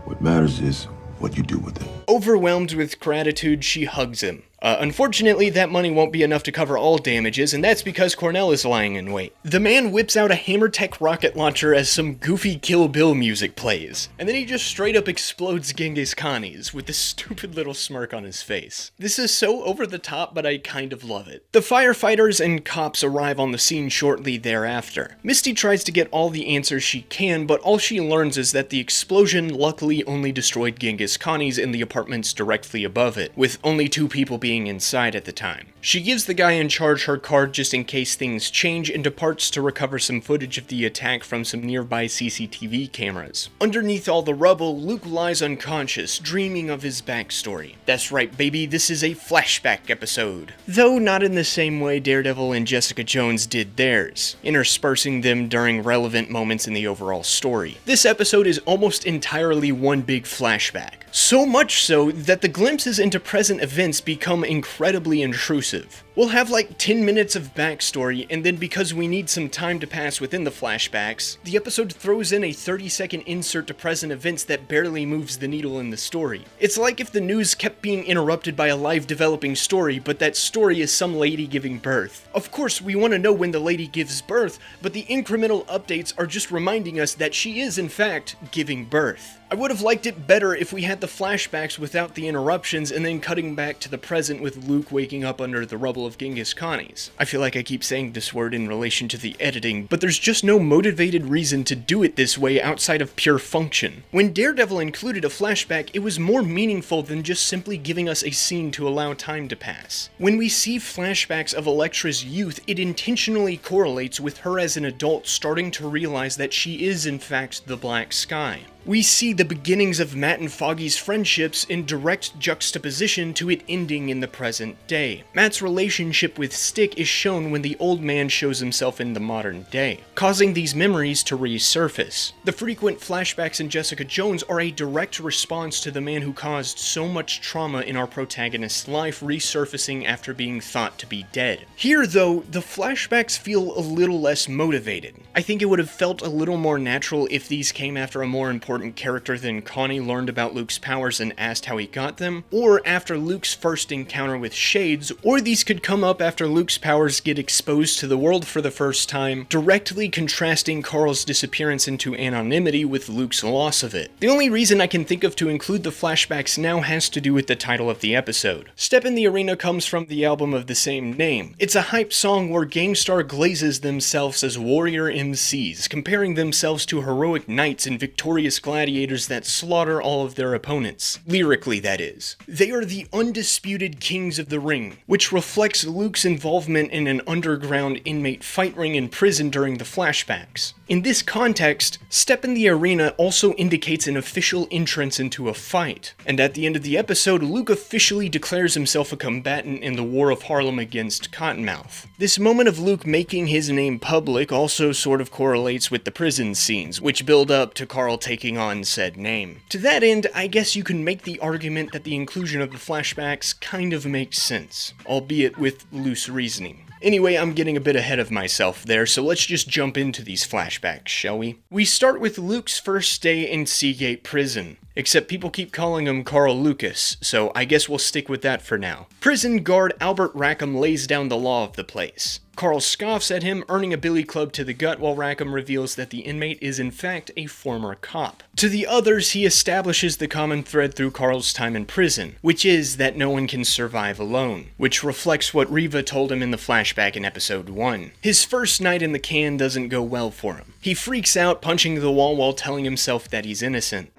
What matters is what you do with it. Overwhelmed with gratitude, she hugs him. Unfortunately, that money won't be enough to cover all damages, and that's because Cornell is lying in wait. The man whips out a Hammertech rocket launcher as some goofy Kill Bill music plays, and then he just straight up explodes Genghis Khan's with this stupid little smirk on his face. This is so over the top, but I kind of love it. The firefighters and cops arrive on the scene shortly thereafter. Misty tries to get all the answers she can, but all she learns is that the explosion luckily only destroyed Genghis Khan's and the apartments directly above it, with only 2 people being inside at the time. She gives the guy in charge her card just in case things change and departs to recover some footage of the attack from some nearby CCTV cameras. Underneath all the rubble, Luke lies unconscious, dreaming of his backstory. That's right, baby, this is a flashback episode. Though not in the same way Daredevil and Jessica Jones did theirs, interspersing them during relevant moments in the overall story. This episode is almost entirely one big flashback. So much so that the glimpses into present events become incredibly intrusive. We'll have like 10 minutes of backstory, and then because we need some time to pass within the flashbacks, the episode throws in a 30-second insert to present events that barely moves the needle in the story. It's like if the news kept being interrupted by a live developing story, but that story is some lady giving birth. Of course, we want to know when the lady gives birth, but the incremental updates are just reminding us that she is in fact giving birth. I would have liked it better if we had the flashbacks without the interruptions and then cutting back to the present with Luke waking up under the rubble of Genghis Khan's. I feel like I keep saying this word in relation to the editing, but there's just no motivated reason to do it this way outside of pure function. When Daredevil included a flashback, it was more meaningful than just simply giving us a scene to allow time to pass. When we see flashbacks of Elektra's youth, it intentionally correlates with her as an adult starting to realize that she is in fact the Black Sky. We see the beginnings of Matt and Foggy's friendships in direct juxtaposition to it ending in the present day. Matt's relationship with Stick is shown when the old man shows himself in the modern day, causing these memories to resurface. The frequent flashbacks in Jessica Jones are a direct response to the man who caused so much trauma in our protagonist's life resurfacing after being thought to be dead. Here, though, the flashbacks feel a little less motivated. I think it would have felt a little more natural if these came after a more important character than Connie learned about Luke's powers and asked how he got them, or after Luke's first encounter with Shades, or these could come up after Luke's powers get exposed to the world for the first time, directly contrasting Carl's disappearance into anonymity with Luke's loss of it. The only reason I can think of to include the flashbacks now has to do with the title of the episode. Step in the Arena comes from the album of the same name. It's a hype song where Gangstar glazes themselves as warrior MCs, comparing themselves to heroic knights and victorious gladiators that slaughter all of their opponents. Lyrically, that is. They are the undisputed kings of the ring, which reflects Luke's involvement in an underground inmate fight ring in prison during the flashbacks. In this context, Step in the Arena also indicates an official entrance into a fight, and at the end of the episode, Luke officially declares himself a combatant in the War of Harlem against Cottonmouth. This moment of Luke making his name public also sort of correlates with the prison scenes, which build up to Carl taking on said name. To that end, I guess you can make the argument that the inclusion of the flashbacks kind of makes sense, albeit with loose reasoning. Anyway, I'm getting a bit ahead of myself there, so let's just jump into these flashbacks, shall we? We start with Luke's first day in Seagate Prison. Except people keep calling him Carl Lucas, so I guess we'll stick with that for now. Prison guard Albert Rackham lays down the law of the place. Carl scoffs at him, earning a billy club to the gut while Rackham reveals that the inmate is in fact a former cop. To the others, he establishes the common thread through Carl's time in prison, which is that no one can survive alone, which reflects what Reva told him in the flashback in episode 1. His first night in the can doesn't go well for him. He freaks out, punching the wall while telling himself that he's innocent.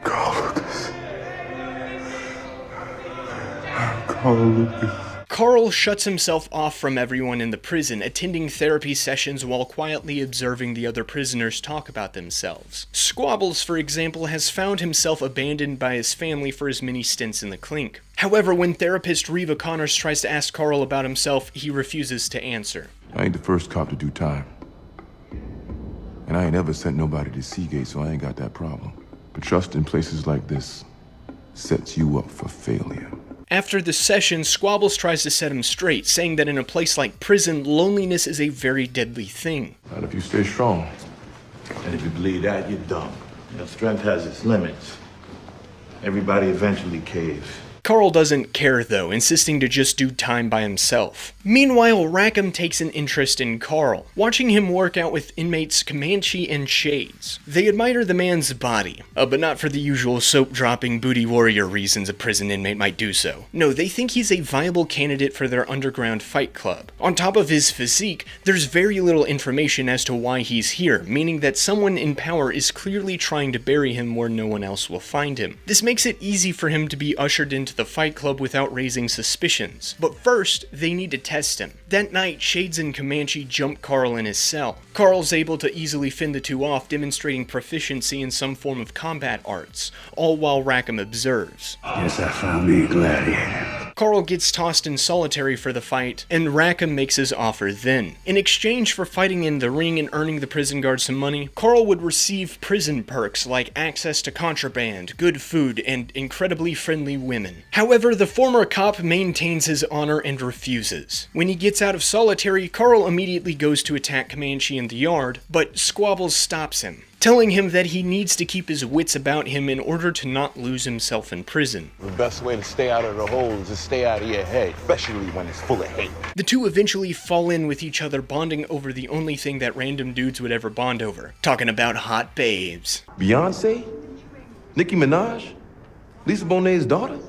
Carl Lucas. Carl shuts himself off from everyone in the prison, attending therapy sessions while quietly observing the other prisoners talk about themselves. Squabbles, for example, has found himself abandoned by his family for his many stints in the clink. However, when therapist Reva Connors tries to ask Carl about himself, he refuses to answer. I ain't the first cop to do time. And I ain't ever sent nobody to Seagate, so I ain't got that problem. But trust in places like this sets you up for failure. After the session, Squabbles tries to set him straight, saying that in a place like prison, loneliness is a very deadly thing. Not if you stay strong. And if you believe that, you're dumb. You know, strength has its limits. Everybody eventually caves. Carl doesn't care though, insisting to just do time by himself. Meanwhile, Rackham takes an interest in Carl, watching him work out with inmates Comanche and Shades. They admire the man's body, but not for the usual soap-dropping booty warrior reasons a prison inmate might do so. No, they think he's a viable candidate for their underground fight club. On top of his physique, there's very little information as to why he's here, meaning that someone in power is clearly trying to bury him where no one else will find him. This makes it easy for him to be ushered into the fight club without raising suspicions. But first, they need to test him. That night, Shades and Comanche jump Carl in his cell. Carl's able to easily fend the two off, demonstrating proficiency in some form of combat arts, all while Rackham observes. Yes, I found me a gladiator. Carl gets tossed in solitary for the fight, and Rackham makes his offer then. In exchange for fighting in the ring and earning the prison guard some money, Carl would receive prison perks like access to contraband, good food, and incredibly friendly women. However, the former cop maintains his honor and refuses. When he gets out of solitary, Carl immediately goes to attack Comanche in the yard, but Squabbles stops him, telling him that he needs to keep his wits about him in order to not lose himself in prison. The best way to stay out of the hole is to stay out of your head, especially when it's full of hate. The two eventually fall in with each other, bonding over the only thing that random dudes would ever bond over. Talking about hot babes. Beyonce? Nicki Minaj? Lisa Bonet's daughter?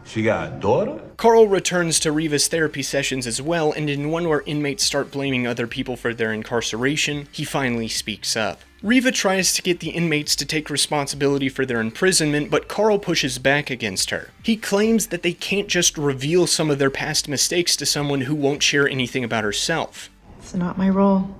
She got a daughter? Carl returns to Reva's therapy sessions as well, and in one where inmates start blaming other people for their incarceration, he finally speaks up. Reva tries to get the inmates to take responsibility for their imprisonment, but Carl pushes back against her. He claims that they can't just reveal some of their past mistakes to someone who won't share anything about herself. It's not my role.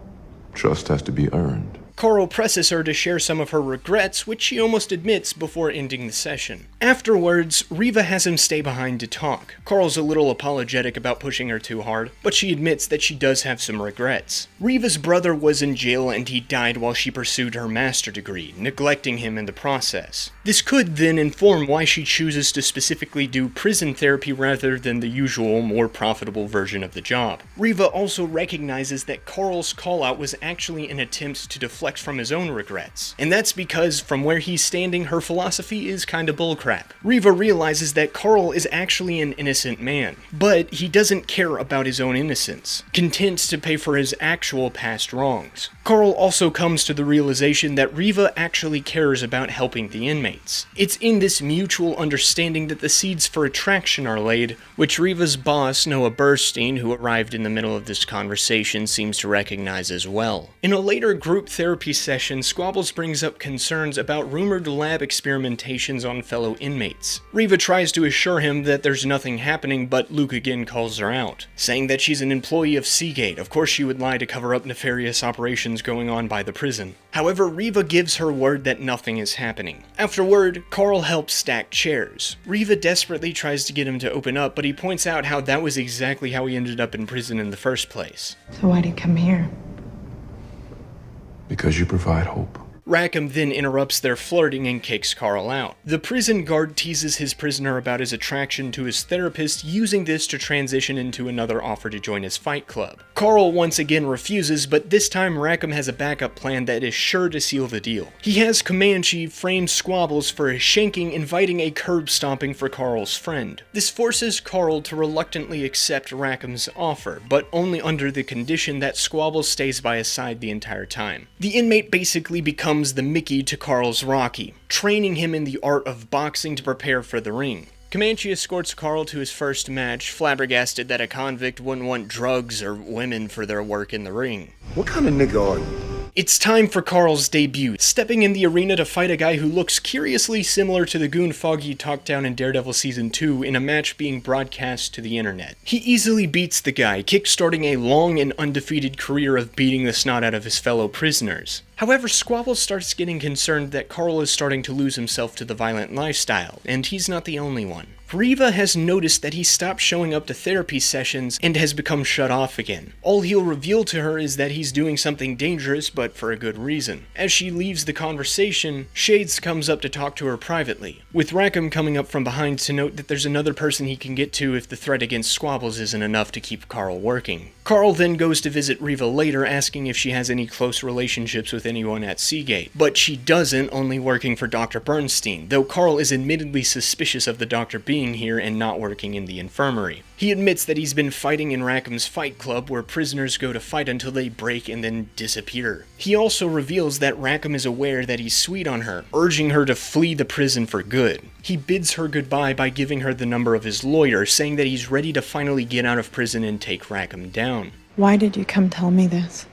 Trust has to be earned. Carl presses her to share some of her regrets, which she almost admits before ending the session. Afterwards, Reva has him stay behind to talk. Carl's a little apologetic about pushing her too hard, but she admits that she does have some regrets. Reva's brother was in jail and he died while she pursued her master degree, neglecting him in the process. This could then inform why she chooses to specifically do prison therapy rather than the usual, more profitable version of the job. Reva also recognizes that Carl's call-out was actually an attempt to deflect from his own regrets. And that's because, from where he's standing, her philosophy is kinda bullcrap. Reva realizes that Carl is actually an innocent man, but he doesn't care about his own innocence, content to pay for his actual past wrongs. Carl also comes to the realization that Reva actually cares about helping the inmates. It's in this mutual understanding that the seeds for attraction are laid, which Reva's boss, Noah Burstein, who arrived in the middle of this conversation, seems to recognize as well. In a later group therapy session, Squabbles brings up concerns about rumored lab experimentations on fellow inmates. Reva tries to assure him that there's nothing happening, but Luke again calls her out, saying that she's an employee of Seagate. Of course she would lie to cover up nefarious operations going on by the prison. However, Reva gives her word that nothing is happening. Afterward, Carl helps stack chairs. Reva desperately tries to get him to open up, but he points out how that was exactly how he ended up in prison in the first place. So why'd he come here? Because you provide hope. Rackham then interrupts their flirting and kicks Carl out. The prison guard teases his prisoner about his attraction to his therapist, using this to transition into another offer to join his fight club. Carl once again refuses, but this time Rackham has a backup plan that is sure to seal the deal. He has Comanche frame Squabbles for a shanking, inviting a curb stomping for Carl's friend. This forces Carl to reluctantly accept Rackham's offer, but only under the condition that Squabbles stays by his side the entire time. The inmate basically becomes the Mickey to Carl's Rocky, training him in the art of boxing to prepare for the ring. Comanche escorts Carl to his first match, flabbergasted that a convict wouldn't want drugs or women for their work in the ring. What kind of nigga are you? It's time for Carl's debut, stepping in the arena to fight a guy who looks curiously similar to the goon Foggy talked down in Daredevil Season 2 in a match being broadcast to the internet. He easily beats the guy, kickstarting a long and undefeated career of beating the snot out of his fellow prisoners. However, Squabbles starts getting concerned that Carl is starting to lose himself to the violent lifestyle, and he's not the only one. Riva has noticed that he stopped showing up to therapy sessions and has become shut off again. All he'll reveal to her is that he's doing something dangerous, but for a good reason. As she leaves the conversation, Shades comes up to talk to her privately, with Rackham coming up from behind to note that there's another person he can get to if the threat against Squabbles isn't enough to keep Carl working. Carl then goes to visit Riva later, asking if she has any close relationships with anyone at Seagate, but she doesn't, only working for Dr. Bernstein, though Carl is admittedly suspicious of the doctor being here and not working in the infirmary. He admits that he's been fighting in Rackham's fight club, where prisoners go to fight until they break and then disappear. He also reveals that Rackham is aware that he's sweet on her, urging her to flee the prison for good. He bids her goodbye by giving her the number of his lawyer, saying that he's ready to finally get out of prison and take Rackham down. Why did you come tell me this?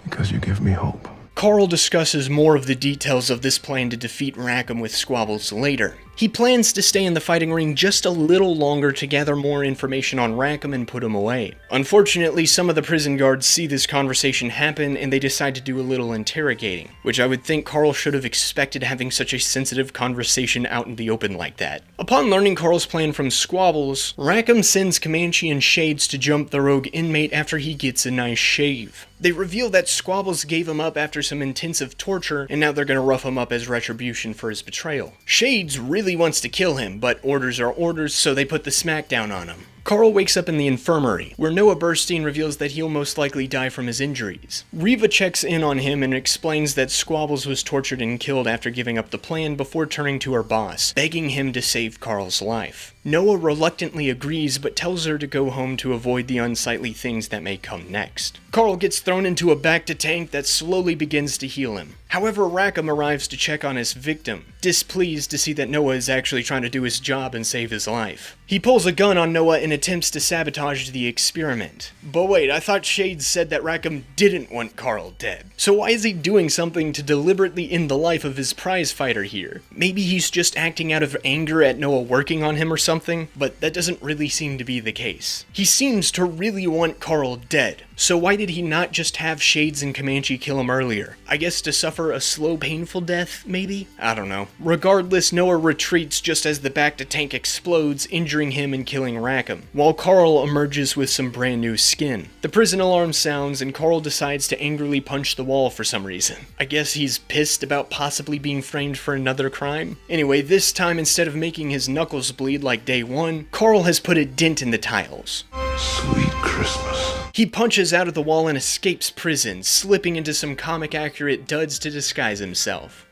Because you give me hope. Carl discusses more of the details of this plan to defeat Rackham with Squabbles later. He plans to stay in the fighting ring just a little longer to gather more information on Rackham and put him away. Unfortunately, some of the prison guards see this conversation happen and they decide to do a little interrogating, which I would think Carl should have expected, having such a sensitive conversation out in the open like that. Upon learning Carl's plan from Squabbles, Rackham sends Comanche and Shades to jump the rogue inmate after he gets a nice shave. They reveal that Squabbles gave him up after some intensive torture, and now they're gonna rough him up as retribution for his betrayal. Shades really wants to kill him, but orders are orders, so they put the smackdown on him. Carl wakes up in the infirmary, where Noah Burstein reveals that he'll most likely die from his injuries. Riva checks in on him and explains that Squabbles was tortured and killed after giving up the plan before turning to her boss, begging him to save Carl's life. Noah reluctantly agrees, but tells her to go home to avoid the unsightly things that may come next. Carl gets thrown into a back-to-tank that slowly begins to heal him. However, Rackham arrives to check on his victim, displeased to see that Noah is actually trying to do his job and save his life. He pulls a gun on Noah and attempts to sabotage the experiment. But wait, I thought Shades said that Rackham didn't want Carl dead. So why is he doing something to deliberately end the life of his prize fighter here? Maybe he's just acting out of anger at Noah working on him or something, but that doesn't really seem to be the case. He seems to really want Carl dead, so why did he not just have Shades and Comanche kill him earlier? I guess to suffer a slow, painful death, maybe? I don't know. Regardless, Noah retreats just as the back-to-tank explodes, injuring him and killing Rackham, while Carl emerges with some brand new skin. The prison alarm sounds and Carl decides to angrily punch the wall for some reason. I guess he's pissed about possibly being framed for another crime? Anyway, this time instead of making his knuckles bleed like day one, Carl has put a dent in the tiles. Sweet Christmas. He punches out of the wall and escapes prison, slipping into some comic-accurate duds to disguise himself.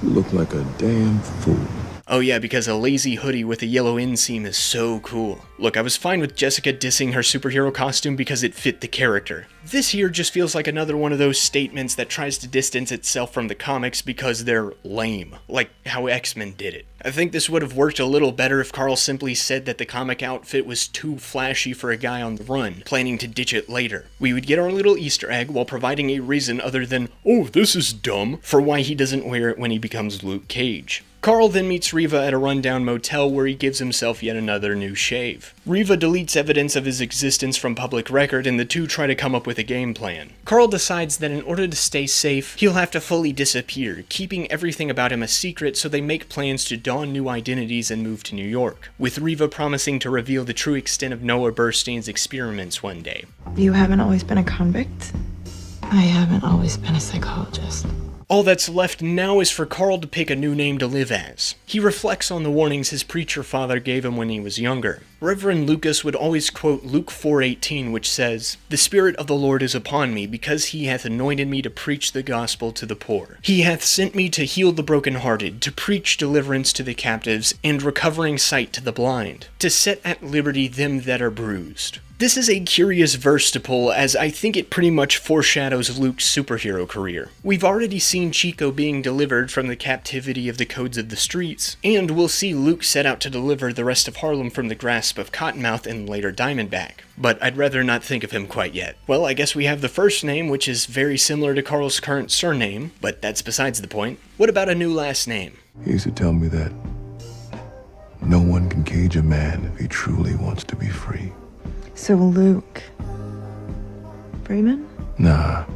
You look like a damn fool. Oh yeah, because a lazy hoodie with a yellow inseam is so cool. Look, I was fine with Jessica dissing her superhero costume because it fit the character. This here just feels like another one of those statements that tries to distance itself from the comics because they're lame, like how X-Men did it. I think this would have worked a little better if Carl simply said that the comic outfit was too flashy for a guy on the run, planning to ditch it later. We would get our little Easter egg while providing a reason other than, oh, this is dumb, for why he doesn't wear it when he becomes Luke Cage. Carl then meets Riva at a rundown motel where he gives himself yet another new shave. Riva deletes evidence of his existence from public record and the two try to come up with a game plan. Carl decides that in order to stay safe, he'll have to fully disappear, keeping everything about him a secret, so they make plans to don new identities and move to New York, with Riva promising to reveal the true extent of Noah Burstein's experiments one day. You haven't always been a convict? I haven't always been a psychologist. All that's left now is for Carl to pick a new name to live as. He reflects on the warnings his preacher father gave him when he was younger. Reverend Lucas would always quote Luke 4:18, which says, "The Spirit of the Lord is upon me, because he hath anointed me to preach the gospel to the poor. He hath sent me to heal the brokenhearted, to preach deliverance to the captives, and recovering sight to the blind, to set at liberty them that are bruised." This is a curious verse to pull, as I think it pretty much foreshadows Luke's superhero career. We've already seen Chico being delivered from the captivity of the codes of the streets, and we'll see Luke set out to deliver the rest of Harlem from the grasp grasp of Cottonmouth and later Diamondback, but I'd rather not think of him quite yet. Well, I guess we have the first name, which is very similar to Carl's current surname, but that's besides the point. What about a new last name? He used to tell me that no one can cage a man if he truly wants to be free. So Luke Freeman? Nah.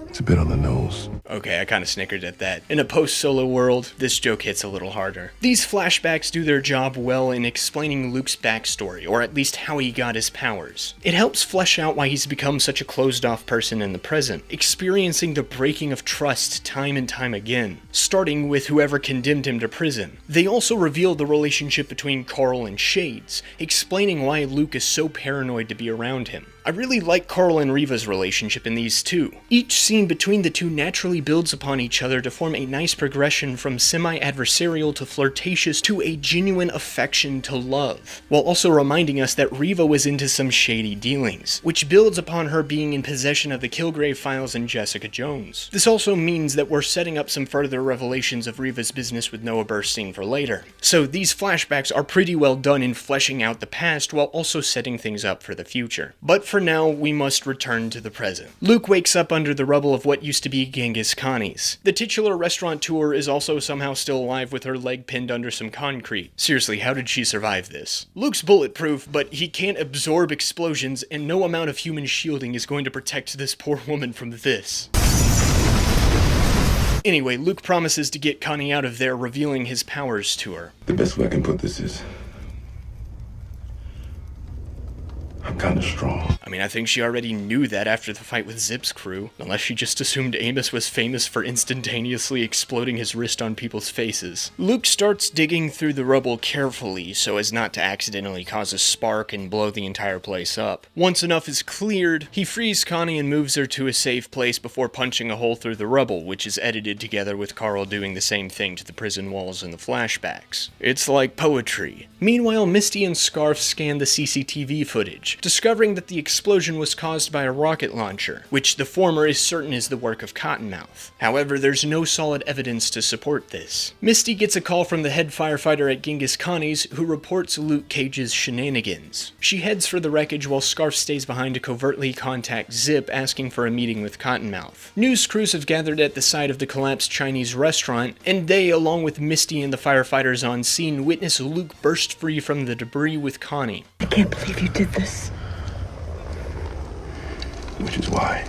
It's a bit on the nose. Okay, I kinda snickered at that. In a post-Solo world, this joke hits a little harder. These flashbacks do their job well in explaining Luke's backstory, or at least how he got his powers. It helps flesh out why he's become such a closed-off person in the present, experiencing the breaking of trust time and time again, starting with whoever condemned him to prison. They also reveal the relationship between Carl and Shades, explaining why Luke is so paranoid to be around him. I really like Carl and Reva's relationship in these two. Each scene between the two naturally builds upon each other to form a nice progression from semi-adversarial to flirtatious to a genuine affection to love, while also reminding us that Reva was into some shady dealings, which builds upon her being in possession of the Kilgrave files and Jessica Jones. This also means that we're setting up some further revelations of Reva's business with Noah Burstein for later. So these flashbacks are pretty well done in fleshing out the past while also setting things up for the future. But for now, we must return to the present. Luke wakes up under the rubble of what used to be Genghis Khani's. The titular restaurateur is also somehow still alive with her leg pinned under some concrete. Seriously, how did she survive this? Luke's bulletproof, but he can't absorb explosions, and no amount of human shielding is going to protect this poor woman from this. Anyway, Luke promises to get Connie out of there, revealing his powers to her. The best way I can put this is, I'm kinda strong. I mean, I think she already knew that after the fight with Zip's crew, unless she just assumed Amos was famous for instantaneously exploding his wrist on people's faces. Luke starts digging through the rubble carefully so as not to accidentally cause a spark and blow the entire place up. Once enough is cleared, he frees Connie and moves her to a safe place before punching a hole through the rubble, which is edited together with Carl doing the same thing to the prison walls in the flashbacks. It's like poetry. Meanwhile, Misty and Scarf scan the CCTV footage, discovering that the explosion was caused by a rocket launcher, which the former is certain is the work of Cottonmouth. However, there's no solid evidence to support this. Misty gets a call from the head firefighter at Genghis Khani's, who reports Luke Cage's shenanigans. She heads for the wreckage while Scarf stays behind to covertly contact Zip, asking for a meeting with Cottonmouth. News crews have gathered at the site of the collapsed Chinese restaurant, and they, along with Misty and the firefighters on scene, witness Luke burst free from the debris with Connie. I can't believe you did this. Which is why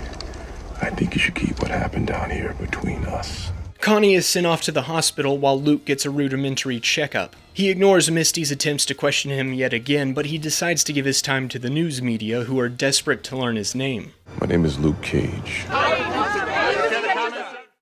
I think you should keep what happened down here between us. Connie is sent off to the hospital while Luke gets a rudimentary checkup. He ignores Misty's attempts to question him yet again, but he decides to give his time to the news media, who are desperate to learn his name. My name is Luke Cage.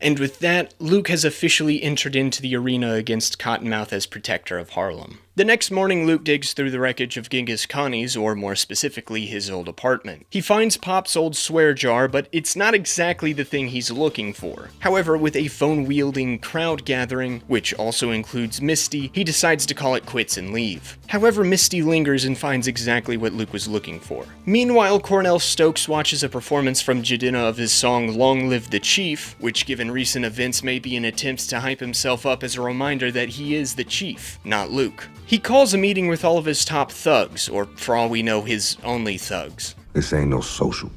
And with that, Luke has officially entered into the arena against Cottonmouth as protector of Harlem. The next morning, Luke digs through the wreckage of Genghis Khani's, or more specifically, his old apartment. He finds Pop's old swear jar, but it's not exactly the thing he's looking for. However, with a phone-wielding crowd gathering, which also includes Misty, he decides to call it quits and leave. However, Misty lingers and finds exactly what Luke was looking for. Meanwhile, Cornell Stokes watches a performance from Jadina of his song Long Live the Chief, which given recent events may be an attempt to hype himself up as a reminder that he is the chief, not Luke. He calls a meeting with all of his top thugs, or for all we know, his only thugs. This ain't no social.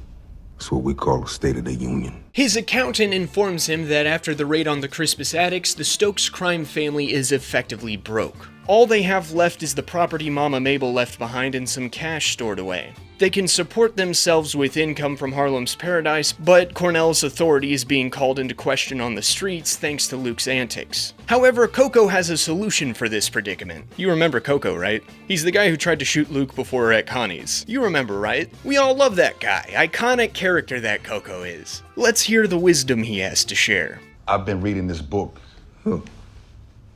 It's what we call a State of the Union. His accountant informs him that after the raid on the Crispus Attucks, the Stokes crime family is effectively broke. All they have left is the property Mama Mabel left behind and some cash stored away. They can support themselves with income from Harlem's Paradise, but Cornell's authority is being called into question on the streets thanks to Luke's antics. However, Coco has a solution for this predicament. You remember Coco, right? He's the guy who tried to shoot Luke before at Connie's. You remember, right? We all love that guy. Iconic character that Coco is. Let's hear the wisdom he has to share. I've been reading this book.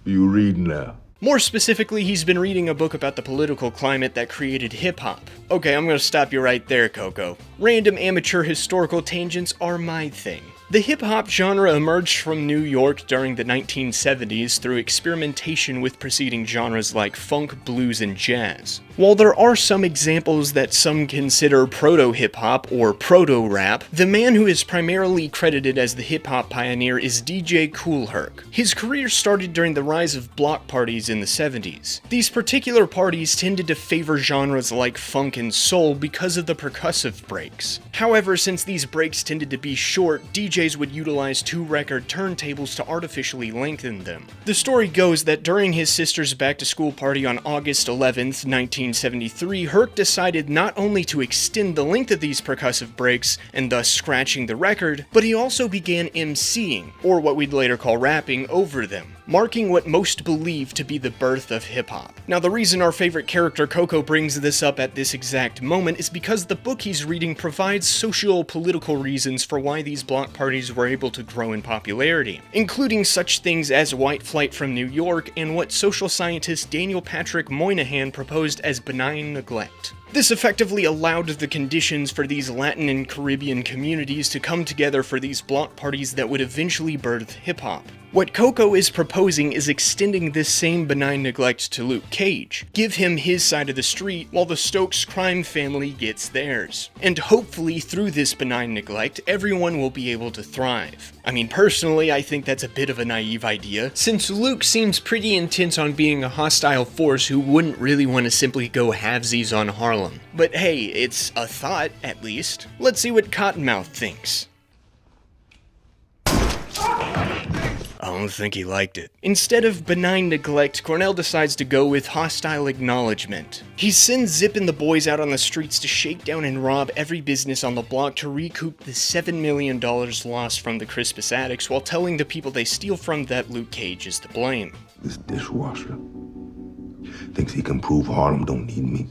You reading now? More specifically, he's been reading a book about the political climate that created hip-hop. Okay, I'm gonna stop you right there, Coco. Random amateur historical tangents are my thing. The hip-hop genre emerged from New York during the 1970s through experimentation with preceding genres like funk, blues, and jazz. While there are some examples that some consider proto-hip-hop or proto-rap, the man who is primarily credited as the hip-hop pioneer is DJ Kool Herc. His career started during the rise of block parties in the 70s. These particular parties tended to favor genres like funk and soul because of the percussive breaks. However, since these breaks tended to be short, DJs would utilize 2-record turntables to artificially lengthen them. The story goes that during his sister's back-to-school party on August 11th, 1973, Herc decided not only to extend the length of these percussive breaks, and thus scratching the record, but he also began MCing, or what we'd later call rapping, over them, marking what most believe to be the birth of hip-hop. Now, the reason our favorite character Coco brings this up at this exact moment is because the book he's reading provides socio-political reasons for why these block parties were able to grow in popularity, including such things as white flight from New York and what social scientist Daniel Patrick Moynihan proposed as benign neglect. This effectively allowed the conditions for these Latin and Caribbean communities to come together for these block parties that would eventually birth hip-hop. What Coco is proposing is extending this same benign neglect to Luke Cage. Give him his side of the street while the Stokes crime family gets theirs. And hopefully through this benign neglect, everyone will be able to thrive. I mean, personally, I think that's a bit of a naive idea, since Luke seems pretty intent on being a hostile force who wouldn't really want to simply go halvesies on Harlem. But hey, it's a thought, at least. Let's see what Cottonmouth thinks. I don't think he liked it. Instead of benign neglect, Cornell decides to go with hostile acknowledgement. He sends Zip and the boys out on the streets to shake down and rob every business on the block to recoup the $7 million lost from the Crispus addicts, while telling the people they steal from that Luke Cage is to blame. This dishwasher thinks he can prove Harlem don't need me.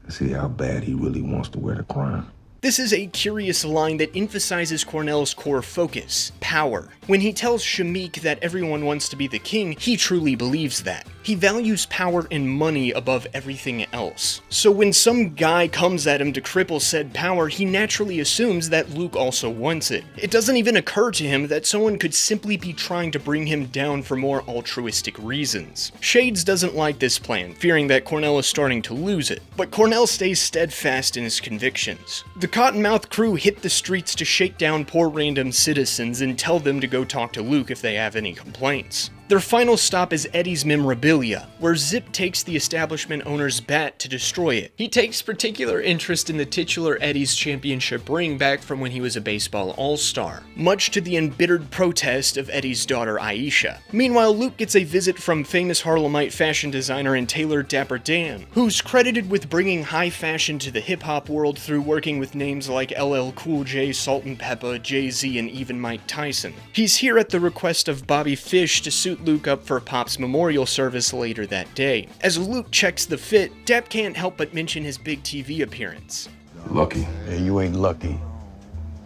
See how bad he really wants to wear the crown. This is a curious line that emphasizes Cornell's core focus, power. When he tells Shameik that everyone wants to be the king, he truly believes that. He values power and money above everything else. So when some guy comes at him to cripple said power, he naturally assumes that Luke also wants it. It doesn't even occur to him that someone could simply be trying to bring him down for more altruistic reasons. Shades doesn't like this plan, fearing that Cornell is starting to lose it. But Cornell stays steadfast in his convictions. The Cottonmouth crew hit the streets to shake down poor random citizens and tell them to go talk to Luke if they have any complaints. Their final stop is Eddie's memorabilia, where Zip takes the establishment owner's bat to destroy it. He takes particular interest in the titular Eddie's championship ring back from when he was a baseball all-star, much to the embittered protest of Eddie's daughter Aisha. Meanwhile, Luke gets a visit from famous Harlemite fashion designer and tailor Dapper Dan, who's credited with bringing high fashion to the hip-hop world through working with names like LL Cool J, Salt-N-Pepa, Jay-Z, and even Mike Tyson. He's here at the request of Bobby Fish to suit Luke up for Pop's memorial service later that day. As Luke checks the fit, Dap can't help but mention his big TV appearance. Lucky. Yeah, you ain't lucky.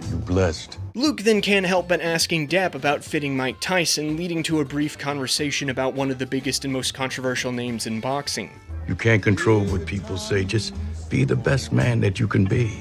You blessed. Luke then can't help but asking Dap about fitting Mike Tyson, leading to a brief conversation about one of the biggest and most controversial names in boxing. You can't control what people say. Just be the best man that you can be.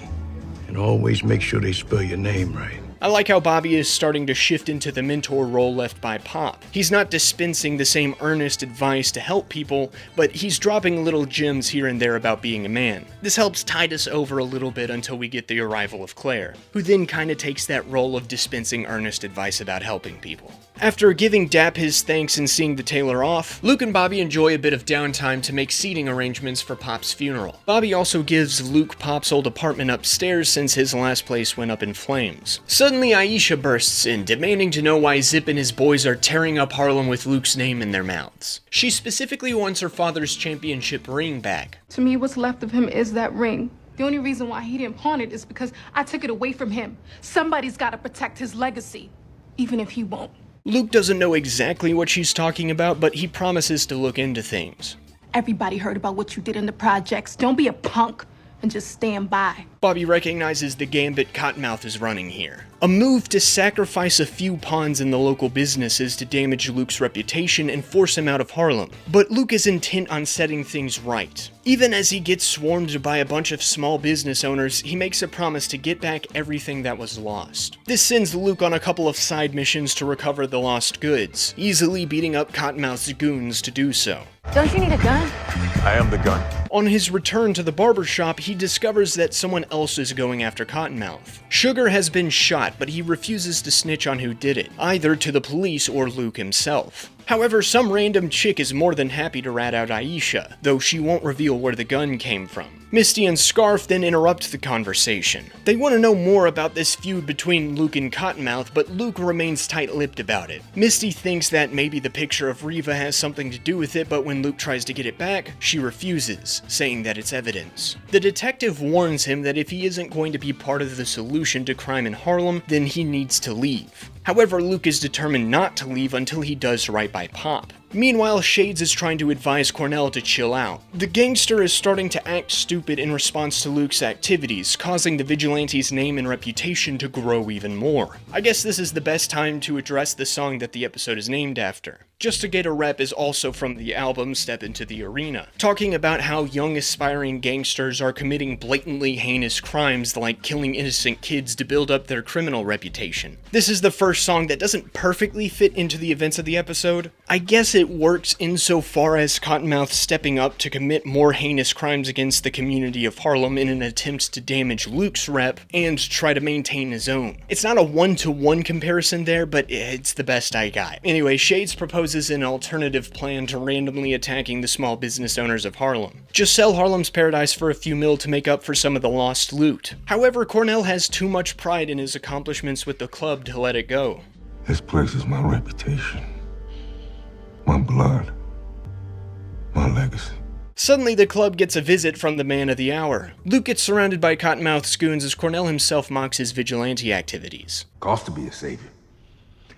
And always make sure they spell your name right. I like how Bobby is starting to shift into the mentor role left by Pop. He's not dispensing the same earnest advice to help people, but he's dropping little gems here and there about being a man. This helps tide us over a little bit until we get the arrival of Claire, who then kinda takes that role of dispensing earnest advice about helping people. After giving Dap his thanks and seeing the tailor off, Luke and Bobby enjoy a bit of downtime to make seating arrangements for Pop's funeral. Bobby also gives Luke Pop's old apartment upstairs since his last place went up in flames. Suddenly Aisha bursts in, demanding to know why Zip and his boys are tearing up Harlem with Luke's name in their mouths. She specifically wants her father's championship ring back. To me, what's left of him is that ring. The only reason why he didn't pawn it is because I took it away from him. Somebody's got to protect his legacy, even if he won't. Luke doesn't know exactly what she's talking about, but he promises to look into things. Everybody heard about what you did in the projects. Don't be a punk. and just stand by. Bobby recognizes the gambit Cottonmouth is running here. A move to sacrifice a few pawns in the local businesses to damage Luke's reputation and force him out of Harlem. But Luke is intent on setting things right. Even as he gets swarmed by a bunch of small business owners, he makes a promise to get back everything that was lost. This sends Luke on a couple of side missions to recover the lost goods, easily beating up Cottonmouth's goons to do so. Don't you need a gun? I am the gun. On his return to the barbershop, he discovers that someone else is going after Cottonmouth. Sugar has been shot, but he refuses to snitch on who did it, either to the police or Luke himself. However, some random chick is more than happy to rat out Aisha, though she won't reveal where the gun came from. Misty and Scarf then interrupt the conversation. They want to know more about this feud between Luke and Cottonmouth, but Luke remains tight-lipped about it. Misty thinks that maybe the picture of Reva has something to do with it, but when Luke tries to get it back, she refuses, saying that it's evidence. The detective warns him that if he isn't going to be part of the solution to crime in Harlem, then he needs to leave. However, Luke is determined not to leave until he does right by Pop. Meanwhile, Shades is trying to advise Cornell to chill out. The gangster is starting to act stupid in response to Luke's activities, causing the vigilante's name and reputation to grow even more. I guess this is the best time to address the song that the episode is named after. Just to Get a Rep is also from the album Step Into the Arena, talking about how young aspiring gangsters are committing blatantly heinous crimes like killing innocent kids to build up their criminal reputation. This is the first song that doesn't perfectly fit into the events of the episode. I guess it works insofar as Cottonmouth stepping up to commit more heinous crimes against the community of Harlem in an attempt to damage Luke's rep and try to maintain his own. It's not a one-to-one comparison there, but it's the best I got. Anyway, Shades proposes an alternative plan to randomly attacking the small business owners of Harlem. Just sell Harlem's Paradise for a few mil to make up for some of the lost loot. However, Cornell has too much pride in his accomplishments with the club to let it go. This place is my reputation, my blood, my legacy. Suddenly, the club gets a visit from the man of the hour. Luke gets surrounded by Cottonmouth's goons as Cornell himself mocks his vigilante activities. Cost to be a savior.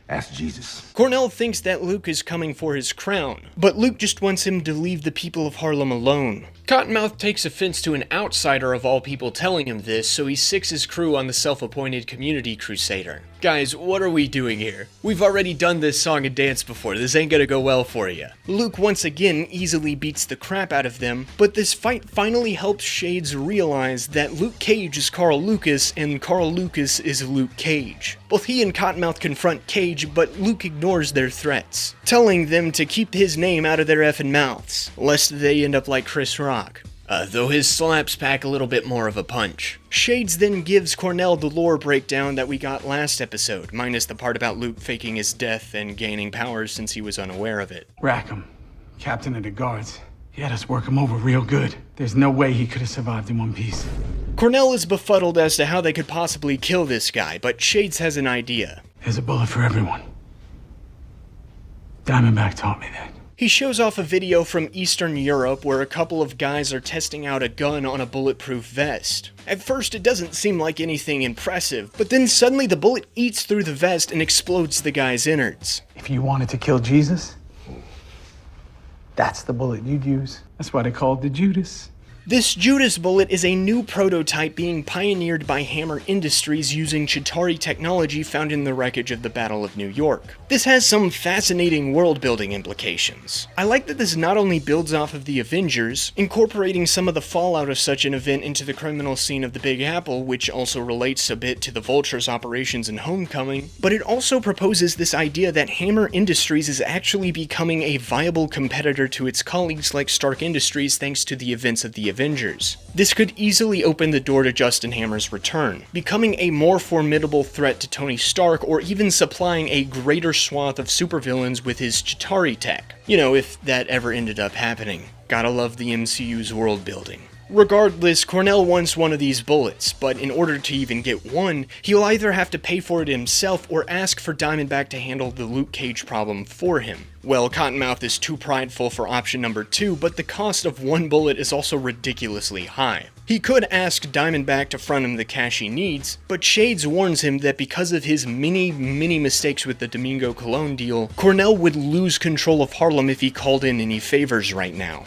Ask Jesus. Cornell thinks that Luke is coming for his crown, but Luke just wants him to leave the people of Harlem alone. Cottonmouth takes offense to an outsider of all people telling him this, so he sicks his crew on the self-appointed community crusader. Guys, what are we doing here? We've already done this song and dance before, this ain't gonna go well for you. Luke once again easily beats the crap out of them, but this fight finally helps Shades realize that Luke Cage is Carl Lucas and Carl Lucas is Luke Cage. Both he and Cottonmouth confront Cage, but Luke ignores their threats, telling them to keep his name out of their effing mouths, lest they end up like Chris Rock. Though his slaps pack a little bit more of a punch. Shades then gives Cornell the lore breakdown that we got last episode, minus the part about Luke faking his death and gaining powers since he was unaware of it. Rackham, captain of the guards. He had us work him over real good. There's no way he could have survived in one piece. Cornell is befuddled as to how they could possibly kill this guy, but Shades has an idea. There's a bullet for everyone. Diamondback taught me that. He shows off a video from Eastern Europe where a couple of guys are testing out a gun on a bulletproof vest. At first it doesn't seem like anything impressive, but then suddenly the bullet eats through the vest and explodes the guy's innards. If you wanted to kill Jesus, that's the bullet you'd use. That's why they called the Judas. This Judas bullet is a new prototype being pioneered by Hammer Industries using Chitauri technology found in the wreckage of the Battle of New York. This has some fascinating world-building implications. I like that this not only builds off of the Avengers, incorporating some of the fallout of such an event into the criminal scene of the Big Apple, which also relates a bit to the Vulture's operations in Homecoming, but it also proposes this idea that Hammer Industries is actually becoming a viable competitor to its colleagues like Stark Industries thanks to the events of the Avengers. This could easily open the door to Justin Hammer's return, becoming a more formidable threat to Tony Stark or even supplying a greater swath of supervillains with his Chitauri tech. You know, if that ever ended up happening. Gotta love the MCU's world building. Regardless, Cornell wants one of these bullets, but in order to even get one, he'll either have to pay for it himself or ask for Diamondback to handle the Luke Cage problem for him. Well, Cottonmouth is too prideful for option number 2, but the cost of one bullet is also ridiculously high. He could ask Diamondback to front him the cash he needs, but Shades warns him that because of his many mistakes with the Domingo Colon deal, Cornell would lose control of Harlem if he called in any favors right now.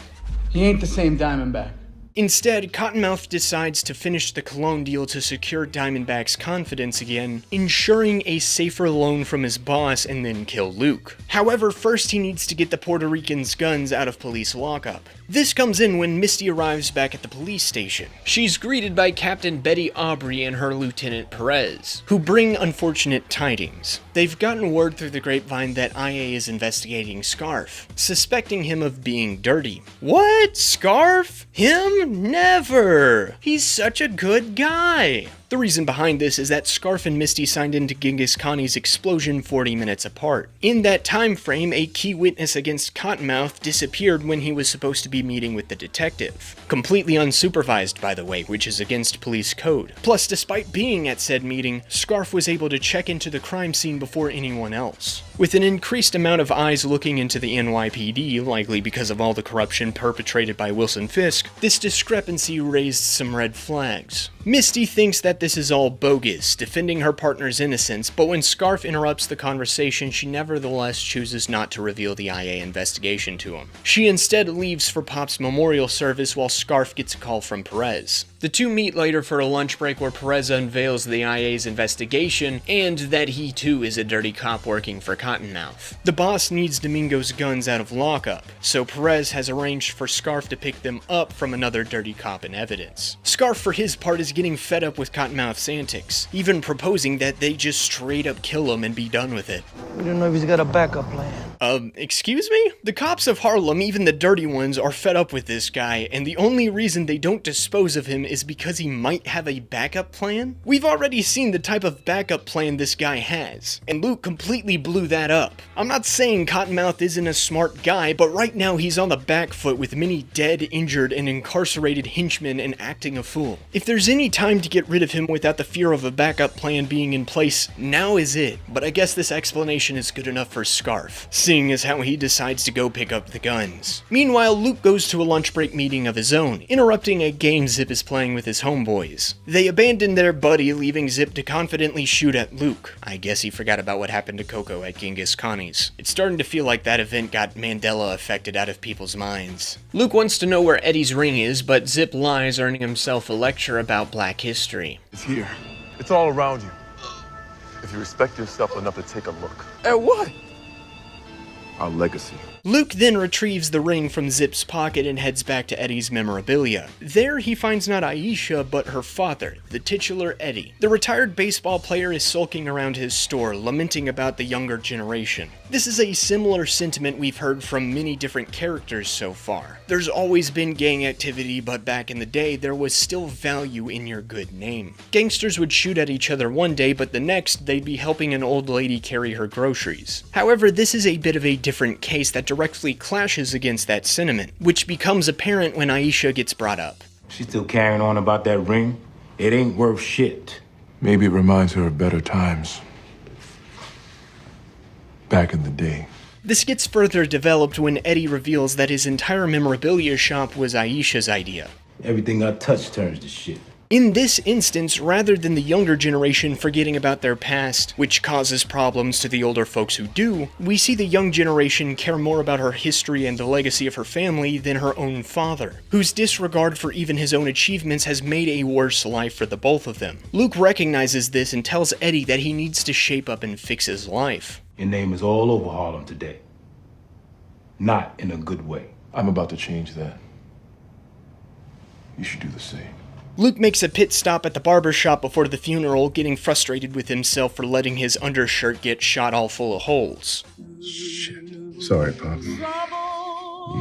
He ain't the same Diamondback. Instead, Cottonmouth decides to finish the cologne deal to secure Diamondback's confidence again, ensuring a safer loan from his boss and then kill Luke. However, first he needs to get the Puerto Rican's guns out of police lockup. This comes in when Misty arrives back at the police station. She's greeted by Captain Betty Aubrey and her Lieutenant Perez, who bring unfortunate tidings. They've gotten word through the grapevine that IA is investigating Scarf, suspecting him of being dirty. What? Scarf? Him? Never! He's such a good guy! The reason behind this is that Scarf and Misty signed into Genghis Khan's explosion 40 minutes apart. In that time frame, a key witness against Cottonmouth disappeared when he was supposed to be meeting with the detective. Completely unsupervised, by the way, which is against police code. Plus, despite being at said meeting, Scarf was able to check into the crime scene before anyone else. With an increased amount of eyes looking into the NYPD, likely because of all the corruption perpetrated by Wilson Fisk, this discrepancy raised some red flags. Misty thinks that this is all bogus, defending her partner's innocence, but when Scarf interrupts the conversation, she nevertheless chooses not to reveal the IA investigation to him. She instead leaves for Pop's memorial service while Scarf gets a call from Perez. The two meet later for a lunch break where Perez unveils the IA's investigation and that he too is a dirty cop working for Cottonmouth. The boss needs Domingo's guns out of lockup, so Perez has arranged for Scarf to pick them up from another dirty cop in evidence. Scarf, for his part, is getting fed up with Cottonmouth's antics, even proposing that they just straight up kill him and be done with it. We don't know if he's got a backup plan. Excuse me? The cops of Harlem, even the dirty ones, are fed up with this guy, and the only reason they don't dispose of him is because he might have a backup plan? We've already seen the type of backup plan this guy has, and Luke completely blew that up. I'm not saying Cottonmouth isn't a smart guy, but right now he's on the back foot with many dead, injured, and incarcerated henchmen and acting a fool. If there's any time to get rid of him without the fear of a backup plan being in place, now is it. But I guess this explanation is good enough for Scarf, seeing as how he decides to go pick up the guns. Meanwhile, Luke goes to a lunch break meeting of his own, interrupting a game Zip is playing with his homeboys. They abandon their buddy, leaving Zip to confidently shoot at Luke. I guess he forgot about what happened to Coco at Genghis Khan's. It's starting to feel like that event got Mandela affected out of people's minds. Luke wants to know where Eddie's ring is, but Zip lies, earning himself a lecture about Black history. It's here. It's all around you. If you respect yourself enough to take a look. At what? Our legacy. Luke then retrieves the ring from Zip's pocket and heads back to Eddie's memorabilia. There, he finds not Aisha, but her father, the titular Eddie. The retired baseball player is sulking around his store, lamenting about the younger generation. This is a similar sentiment we've heard from many different characters so far. There's always been gang activity, but back in the day, there was still value in your good name. Gangsters would shoot at each other one day, but the next, they'd be helping an old lady carry her groceries. However, this is a bit of a different case that directly clashes against that sentiment, which becomes apparent when Aisha gets brought up. She's still carrying on about that ring? It ain't worth shit. Maybe it reminds her of better times. Back in the day. This gets further developed when Eddie reveals that his entire memorabilia shop was Aisha's idea. Everything I touch turns to shit. In this instance, rather than the younger generation forgetting about their past, which causes problems to the older folks who do, we see the young generation care more about her history and the legacy of her family than her own father, whose disregard for even his own achievements has made a worse life for the both of them. Luke recognizes this and tells Eddie that he needs to shape up and fix his life. Your name is all over Harlem today. Not in a good way. I'm about to change that. You should do the same. Luke makes a pit stop at the barber shop before the funeral, getting frustrated with himself for letting his undershirt get shot all full of holes. Shit. Sorry, Pop. You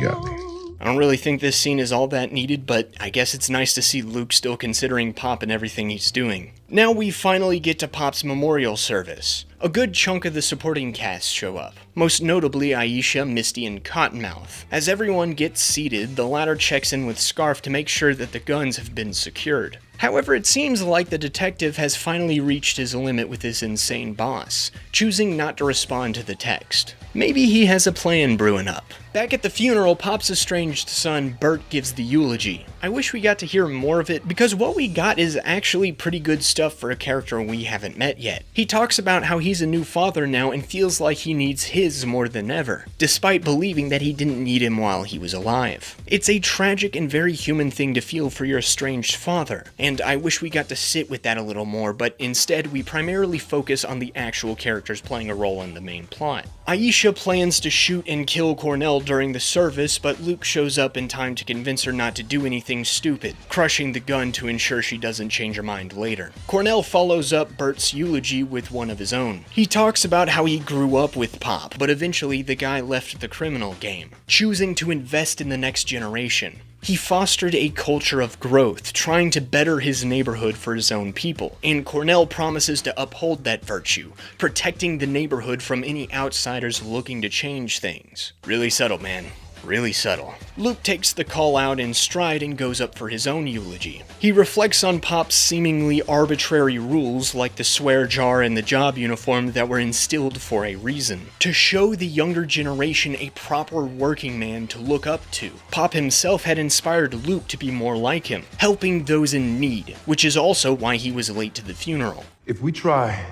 got me. I don't really think this scene is all that needed, but I guess it's nice to see Luke still considering Pop and everything he's doing. Now we finally get to Pop's memorial service. A good chunk of the supporting cast show up, most notably Aisha, Misty, and Cottonmouth. As everyone gets seated, the latter checks in with Scarf to make sure that the guns have been secured. However, it seems like the detective has finally reached his limit with his insane boss, choosing not to respond to the text. Maybe he has a plan brewing up. Back at the funeral, Pop's estranged son, Bert, gives the eulogy. I wish we got to hear more of it, because what we got is actually pretty good stuff for a character we haven't met yet. He talks about how he's a new father now and feels like he needs his more than ever, despite believing that he didn't need him while he was alive. It's a tragic and very human thing to feel for your estranged father, and I wish we got to sit with that a little more, but instead we primarily focus on the actual characters playing a role in the main plot. Aisha plans to shoot and kill Cornell during the service, but Luke shows up in time to convince her not to do anything stupid, crushing the gun to ensure she doesn't change her mind later. Cornell follows up Bert's eulogy with one of his own. He talks about how he grew up with Pop, but eventually the guy left the criminal game, choosing to invest in the next generation. He fostered a culture of growth, trying to better his neighborhood for his own people, and Cornell promises to uphold that virtue, protecting the neighborhood from any outsiders looking to change things. Really subtle, man. Really subtle. Luke takes the call out in stride and goes up for his own eulogy. He reflects on Pop's seemingly arbitrary rules like the swear jar and the job uniform that were instilled for a reason, to show the younger generation a proper working man to look up to. Pop himself had inspired Luke to be more like him, helping those in need, which is also why he was late to the funeral. If we try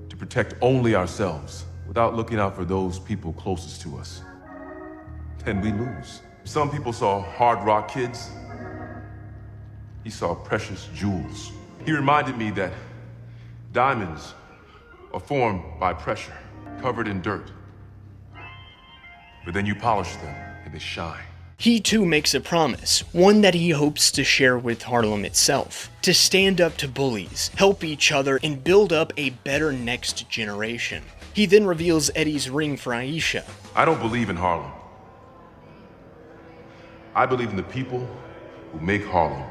to protect only ourselves without looking out for those people closest to us, then we lose. Some people saw hard rock kids. He saw precious jewels. He reminded me that diamonds are formed by pressure, covered in dirt. But then you polish them and they shine. He too makes a promise, one that he hopes to share with Harlem itself, to stand up to bullies, help each other, and build up a better next generation. He then reveals Eddie's ring for Aisha. I don't believe in Harlem. I believe in the people who make Harlem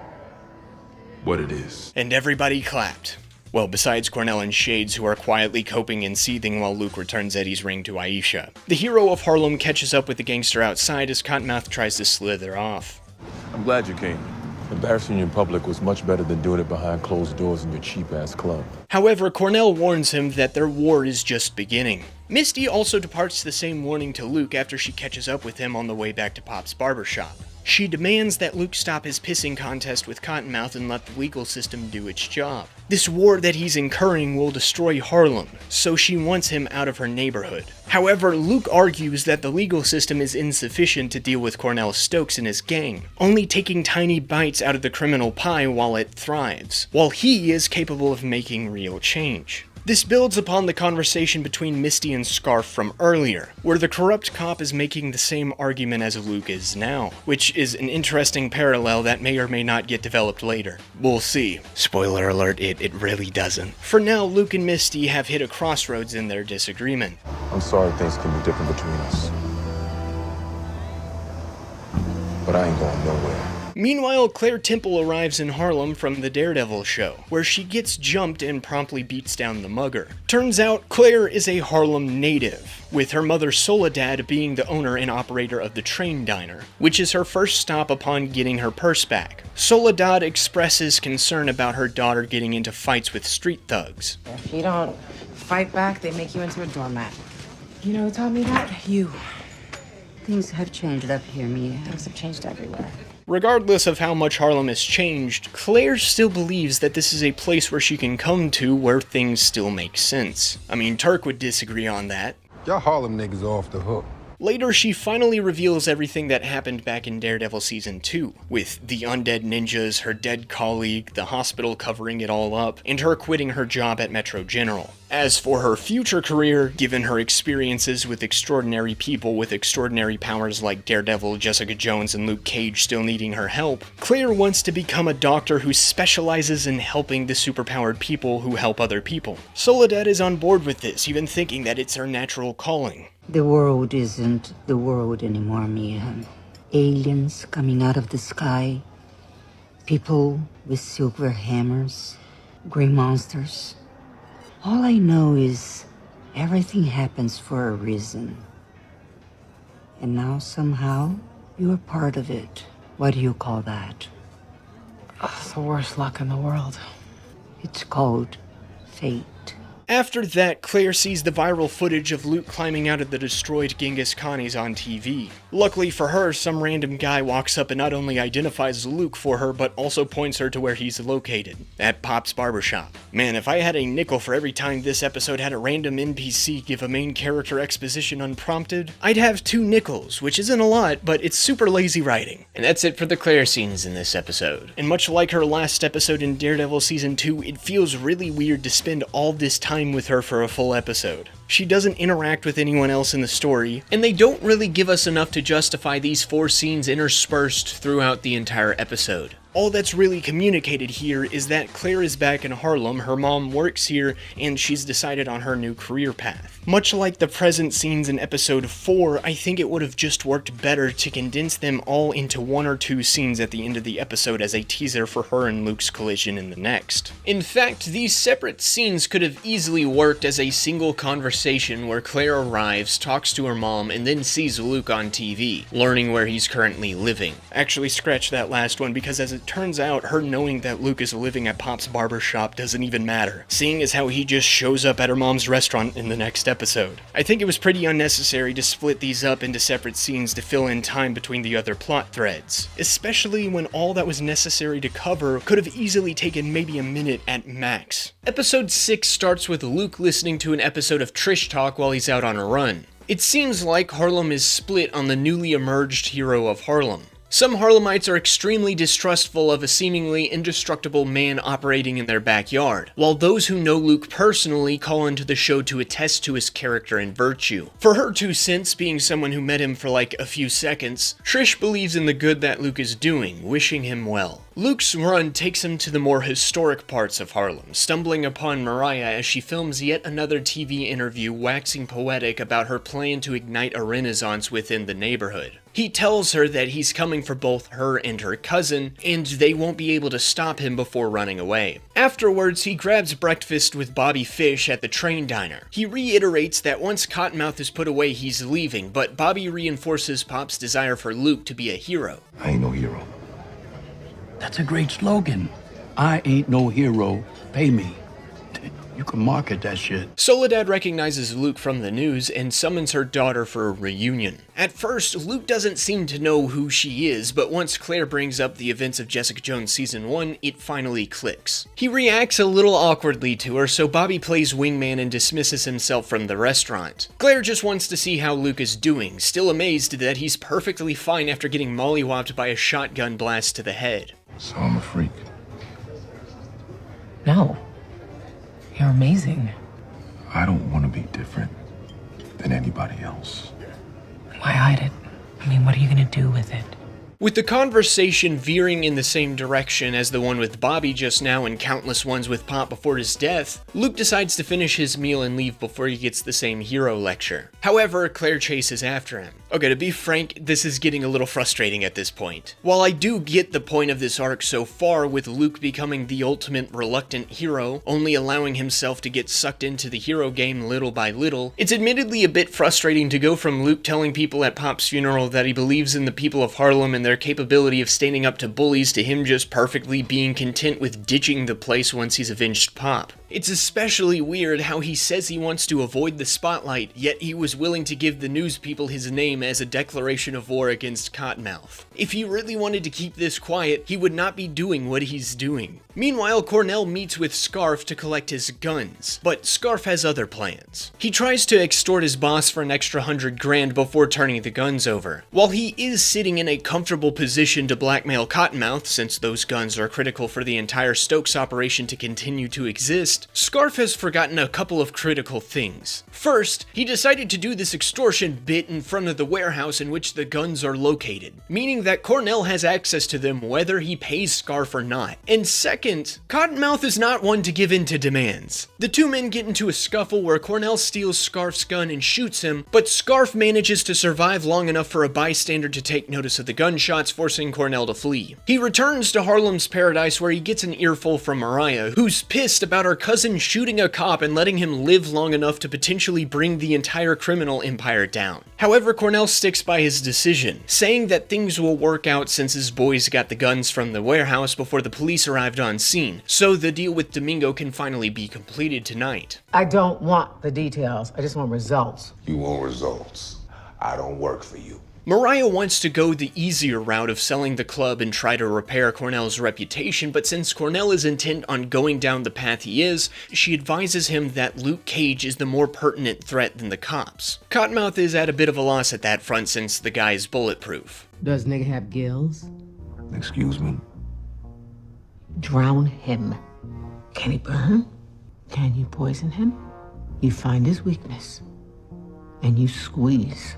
what it is. And everybody clapped. Well, besides Cornell and Shades, who are quietly coping and seething while Luke returns Eddie's ring to Aisha. The hero of Harlem catches up with the gangster outside as Cottonmouth tries to slither off. I'm glad you came. Embarrassing you in public was much better than doing it behind closed doors in your cheap-ass club. However, Cornell warns him that their war is just beginning. Misty also departs the same warning to Luke after she catches up with him on the way back to Pop's barbershop. She demands that Luke stop his pissing contest with Cottonmouth and let the legal system do its job. This war that he's incurring will destroy Harlem, so she wants him out of her neighborhood. However, Luke argues that the legal system is insufficient to deal with Cornell Stokes and his gang, only taking tiny bites out of the criminal pie while it thrives, while he is capable of making real change. This builds upon the conversation between Misty and Scarf from earlier, where the corrupt cop is making the same argument as Luke is now, which is an interesting parallel that may or may not get developed later. We'll see. Spoiler alert, it really doesn't. For now, Luke and Misty have hit a crossroads in their disagreement. I'm sorry things can be different between us. But I ain't going nowhere. Meanwhile, Claire Temple arrives in Harlem from the Daredevil show, where she gets jumped and promptly beats down the mugger. Turns out, Claire is a Harlem native, with her mother Soledad being the owner and operator of the Train Diner, which is her first stop upon getting her purse back. Soledad expresses concern about her daughter getting into fights with street thugs. If you don't fight back, they make you into a doormat. You know who taught me that? You. Things have changed up here, Mia. Things have changed everywhere. Regardless of how much Harlem has changed, Claire still believes that this is a place where she can come to where things still make sense. I mean, Turk would disagree on that. Y'all Harlem niggas are off the hook. Later, she finally reveals everything that happened back in Daredevil Season 2, with the undead ninjas, her dead colleague, the hospital covering it all up, and her quitting her job at Metro General. As for her future career, given her experiences with extraordinary people with extraordinary powers like Daredevil, Jessica Jones, and Luke Cage still needing her help, Claire wants to become a doctor who specializes in helping the superpowered people who help other people. Soledad is on board with this, even thinking that it's her natural calling. The world isn't the world anymore, Mia. Aliens coming out of the sky, people with silver hammers, green monsters. All I know is everything happens for a reason. And now somehow you're part of it. What do you call that? Oh, the worst luck in the world. It's called fate. After that, Claire sees the viral footage of Luke climbing out of the destroyed Genghis Khanis on TV. Luckily for her, some random guy walks up and not only identifies Luke for her, but also points her to where he's located, at Pop's barbershop. Man, if I had a nickel for every time this episode had a random NPC give a main character exposition unprompted, I'd have 2 nickels, which isn't a lot, but it's super lazy writing. And that's it for the Claire scenes in this episode. And much like her last episode in Daredevil Season 2, it feels really weird to spend all this time with her for a full episode. She doesn't interact with anyone else in the story, and they don't really give us enough to justify these 4 scenes interspersed throughout the entire episode. All that's really communicated here is that Claire is back in Harlem, her mom works here, and she's decided on her new career path. Much like the present scenes in episode 4, I think it would have just worked better to condense them all into 1 or 2 scenes at the end of the episode as a teaser for her and Luke's collision in the next. In fact, these separate scenes could have easily worked as a single conversation where Claire arrives, talks to her mom, and then sees Luke on TV, learning where he's currently living. Actually, scratch that last one, because as it turns out, her knowing that Luke is living at Pop's barbershop doesn't even matter, seeing as how he just shows up at her mom's restaurant in the next episode. I think it was pretty unnecessary to split these up into separate scenes to fill in time between the other plot threads, especially when all that was necessary to cover could have easily taken maybe a minute at max. Episode 6 starts with Luke listening to an episode of Trish Talk while he's out on a run. It seems like Harlem is split on the newly emerged hero of Harlem. Some Harlemites are extremely distrustful of a seemingly indestructible man operating in their backyard, while those who know Luke personally call into the show to attest to his character and virtue. For her 2 cents, being someone who met him for like a few seconds, Trish believes in the good that Luke is doing, wishing him well. Luke's run takes him to the more historic parts of Harlem, stumbling upon Mariah as she films yet another TV interview waxing poetic about her plan to ignite a renaissance within the neighborhood. He tells her that he's coming for both her and her cousin, and they won't be able to stop him before running away. Afterwards, he grabs breakfast with Bobby Fish at the train diner. He reiterates that once Cottonmouth is put away, he's leaving, but Bobby reinforces Pop's desire for Luke to be a hero. I ain't no hero. That's a great slogan. I ain't no hero. Pay me. You can market that shit. Soledad recognizes Luke from the news and summons her daughter for a reunion. At first, Luke doesn't seem to know who she is, but once Claire brings up the events of Jessica Jones Season 1, it finally clicks. He reacts a little awkwardly to her, so Bobby plays wingman and dismisses himself from the restaurant. Claire just wants to see how Luke is doing, still amazed that he's perfectly fine after getting mollywopped by a shotgun blast to the head. So I'm a freak. No. You're amazing. I don't want to be different than anybody else. Why hide it? I mean, what are you gonna do with it? With the conversation veering in the same direction as the one with Bobby just now and countless ones with Pop before his death, Luke decides to finish his meal and leave before he gets the same hero lecture. However, Claire chases after him. Okay, to be frank, this is getting a little frustrating at this point. While I do get the point of this arc so far, with Luke becoming the ultimate reluctant hero, only allowing himself to get sucked into the hero game little by little, it's admittedly a bit frustrating to go from Luke telling people at Pop's funeral that he believes in the people of Harlem and their capability of standing up to bullies to him just perfectly being content with ditching the place once he's avenged Pop. It's especially weird how he says he wants to avoid the spotlight, yet he was willing to give the news people his name as a declaration of war against Cottonmouth. If he really wanted to keep this quiet, he would not be doing what he's doing. Meanwhile, Cornell meets with Scarf to collect his guns, but Scarf has other plans. He tries to extort his boss for an extra $100 grand before turning the guns over. While he is sitting in a comfortable position to blackmail Cottonmouth, since those guns are critical for the entire Stokes operation to continue to exist, Scarf has forgotten a couple of critical things. First, he decided to do this extortion bit in front of the warehouse in which the guns are located, meaning that Cornell has access to them whether he pays Scarf or not. And second, Cottonmouth is not one to give in to demands. The two men get into a scuffle where Cornell steals Scarf's gun and shoots him, but Scarf manages to survive long enough for a bystander to take notice of the gunshots, forcing Cornell to flee. He returns to Harlem's Paradise where he gets an earful from Mariah, who's pissed about her cousin shooting a cop and letting him live long enough to potentially bring the entire criminal empire down. However, Cornell sticks by his decision, saying that things will work out since his boys got the guns from the warehouse before the police arrived on on scene, so the deal with Domingo can finally be completed tonight. I don't want the details. I just want results. You want results. I don't work for you. Mariah wants to go the easier route of selling the club and try to repair Cornell's reputation, but since Cornell is intent on going down the path he is, she advises him that Luke Cage is the more pertinent threat than the cops. Cottonmouth is at a bit of a loss at that front since the guy is bulletproof. Does nigga have gills? Excuse me? Drown him. Can he burn? Can you poison him? You find his weakness, and you squeeze.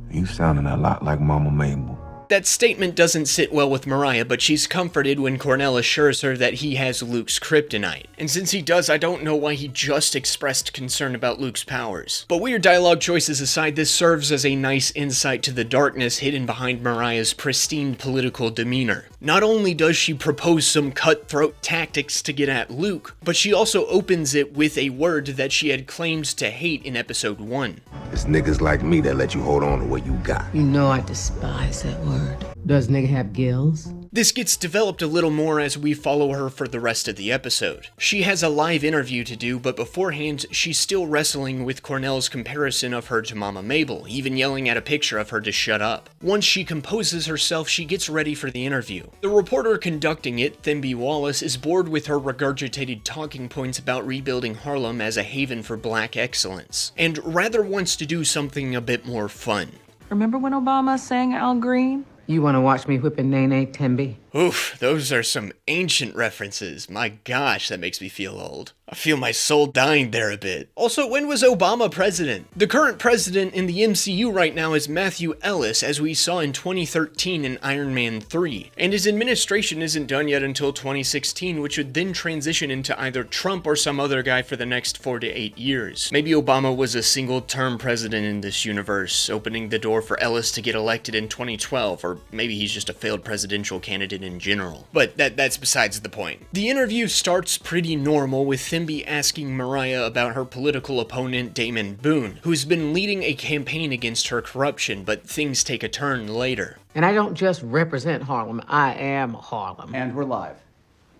You sounding a lot like Mama Mabel. That statement doesn't sit well with Mariah, but she's comforted when Cornell assures her that he has Luke's kryptonite. And since he does, I don't know why he just expressed concern about Luke's powers. But weird dialogue choices aside, this serves as a nice insight to the darkness hidden behind Mariah's pristine political demeanor. Not only does she propose some cutthroat tactics to get at Luke, but she also opens it with a word that she had claimed to hate in episode 1. It's niggas like me that let you hold on to what you got. You know I despise that word. Does nigga have gills? This gets developed a little more as we follow her for the rest of the episode. She has a live interview to do, but beforehand, she's still wrestling with Cornell's comparison of her to Mama Mabel, even yelling at a picture of her to shut up. Once she composes herself, she gets ready for the interview. The reporter conducting it, Themby Wallace, is bored with her regurgitated talking points about rebuilding Harlem as a haven for black excellence, and rather wants to do something a bit more fun. Remember when Obama sang Al Green? You want to watch me whipping Nene, Themby? Oof, those are some ancient references. My gosh, that makes me feel old. I feel my soul dying there a bit. Also, when was Obama president? The current president in the MCU right now is Matthew Ellis, as we saw in 2013 in Iron Man 3. And his administration isn't done yet until 2016, which would then transition into either Trump or some other guy for the next 4 to 8 years. Maybe Obama was a single-term president in this universe, opening the door for Ellis to get elected in 2012, or maybe he's just a failed presidential candidate in general. But that's besides the point. The interview starts pretty normal, with Themby asking Mariah about her political opponent Damon Boone, who's been leading a campaign against her corruption, but things take a turn later. And I don't just represent Harlem, I am Harlem. And we're live.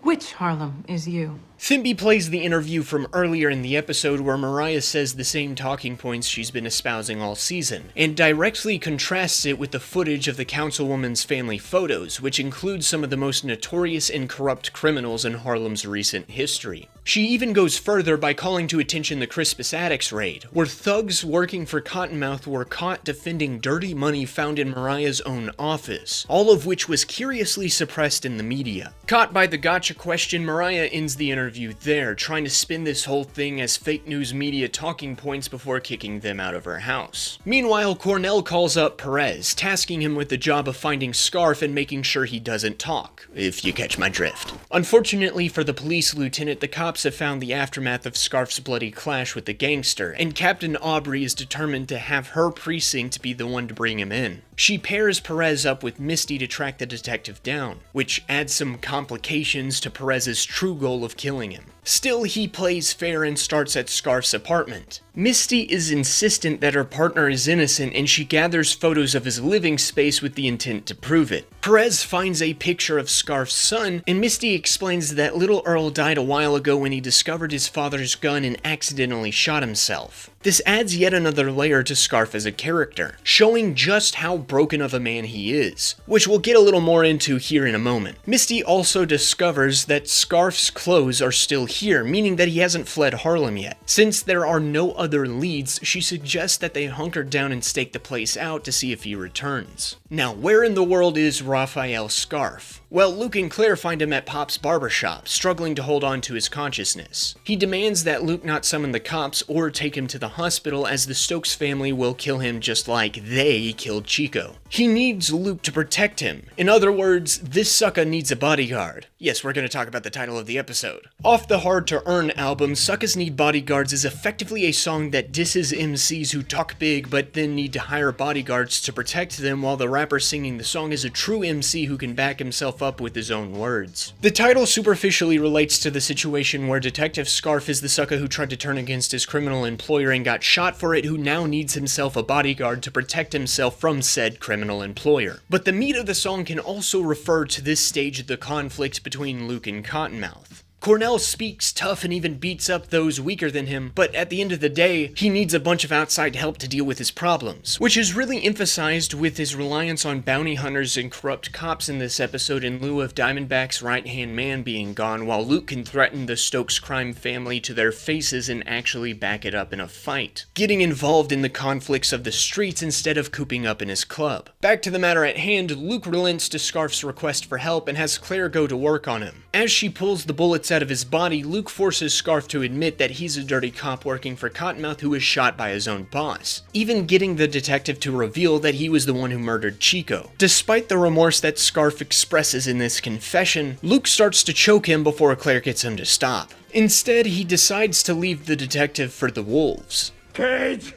Which Harlem is you? Themby plays the interview from earlier in the episode where Mariah says the same talking points she's been espousing all season, and directly contrasts it with the footage of the councilwoman's family photos, which includes some of the most notorious and corrupt criminals in Harlem's recent history. She even goes further by calling to attention the Crispus Attucks raid, where thugs working for Cottonmouth were caught defending dirty money found in Mariah's own office, all of which was curiously suppressed in the media. Caught by the gotcha question, Mariah ends the interview there, trying to spin this whole thing as fake news media talking points before kicking them out of her house. Meanwhile, Cornell calls up Perez, tasking him with the job of finding Scarf and making sure he doesn't talk, if you catch my drift. Unfortunately for the police lieutenant, the cops have found the aftermath of Scarf's bloody clash with the gangster, and Captain Aubrey is determined to have her precinct be the one to bring him in. She pairs Perez up with Misty to track the detective down, which adds some complications to Perez's true goal of killing him. Still, he plays fair and starts at Scarf's apartment. Misty is insistent that her partner is innocent, and she gathers photos of his living space with the intent to prove it. Perez finds a picture of Scarf's son, and Misty explains that little Earl died a while ago when he discovered his father's gun and accidentally shot himself. This adds yet another layer to Scarf as a character, showing just how broken of a man he is, which we'll get a little more into here in a moment. Misty also discovers that Scarf's clothes are still here, meaning that he hasn't fled Harlem yet. Since there are no other leads, she suggests that they hunker down and stake the place out to see if he returns. Now, where in the world is Raphael Scarf? Well, Luke and Claire find him at Pop's barbershop, struggling to hold on to his consciousness. He demands that Luke not summon the cops or take him to the hospital, as the Stokes family will kill him just like they killed Chico. He needs Luke to protect him. In other words, this sucker needs a bodyguard. Yes, we're going to talk about the title of the episode. Off the Hard to Earn album, Suckers Need Bodyguards is effectively a song that disses MCs who talk big but then need to hire bodyguards to protect them, while the rapper singing the song is a true MC who can back himself up with his own words. The title superficially relates to the situation where Detective Scarf is the sucker who tried to turn against his criminal employer and got shot for it, who now needs himself a bodyguard to protect himself from said criminal employer. But the meat of the song can also refer to this stage of the conflict between Luke and Cottonmouth. Cornell speaks tough and even beats up those weaker than him, but at the end of the day, he needs a bunch of outside help to deal with his problems, which is really emphasized with his reliance on bounty hunters and corrupt cops in this episode in lieu of Diamondback's right-hand man being gone, while Luke can threaten the Stokes crime family to their faces and actually back it up in a fight, getting involved in the conflicts of the streets instead of cooping up in his club. Back to the matter at hand, Luke relents to Scarf's request for help and has Claire go to work on him. As she pulls the bullets out of his body, Luke forces Scarf to admit that he's a dirty cop working for Cottonmouth who was shot by his own boss, even getting the detective to reveal that he was the one who murdered Chico. Despite the remorse that Scarf expresses in this confession, Luke starts to choke him before Claire gets him to stop. Instead, he decides to leave the detective for the wolves. Cage!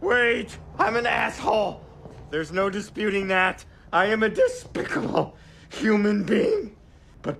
Wait! I'm an asshole! There's no disputing that. I am a despicable human being. But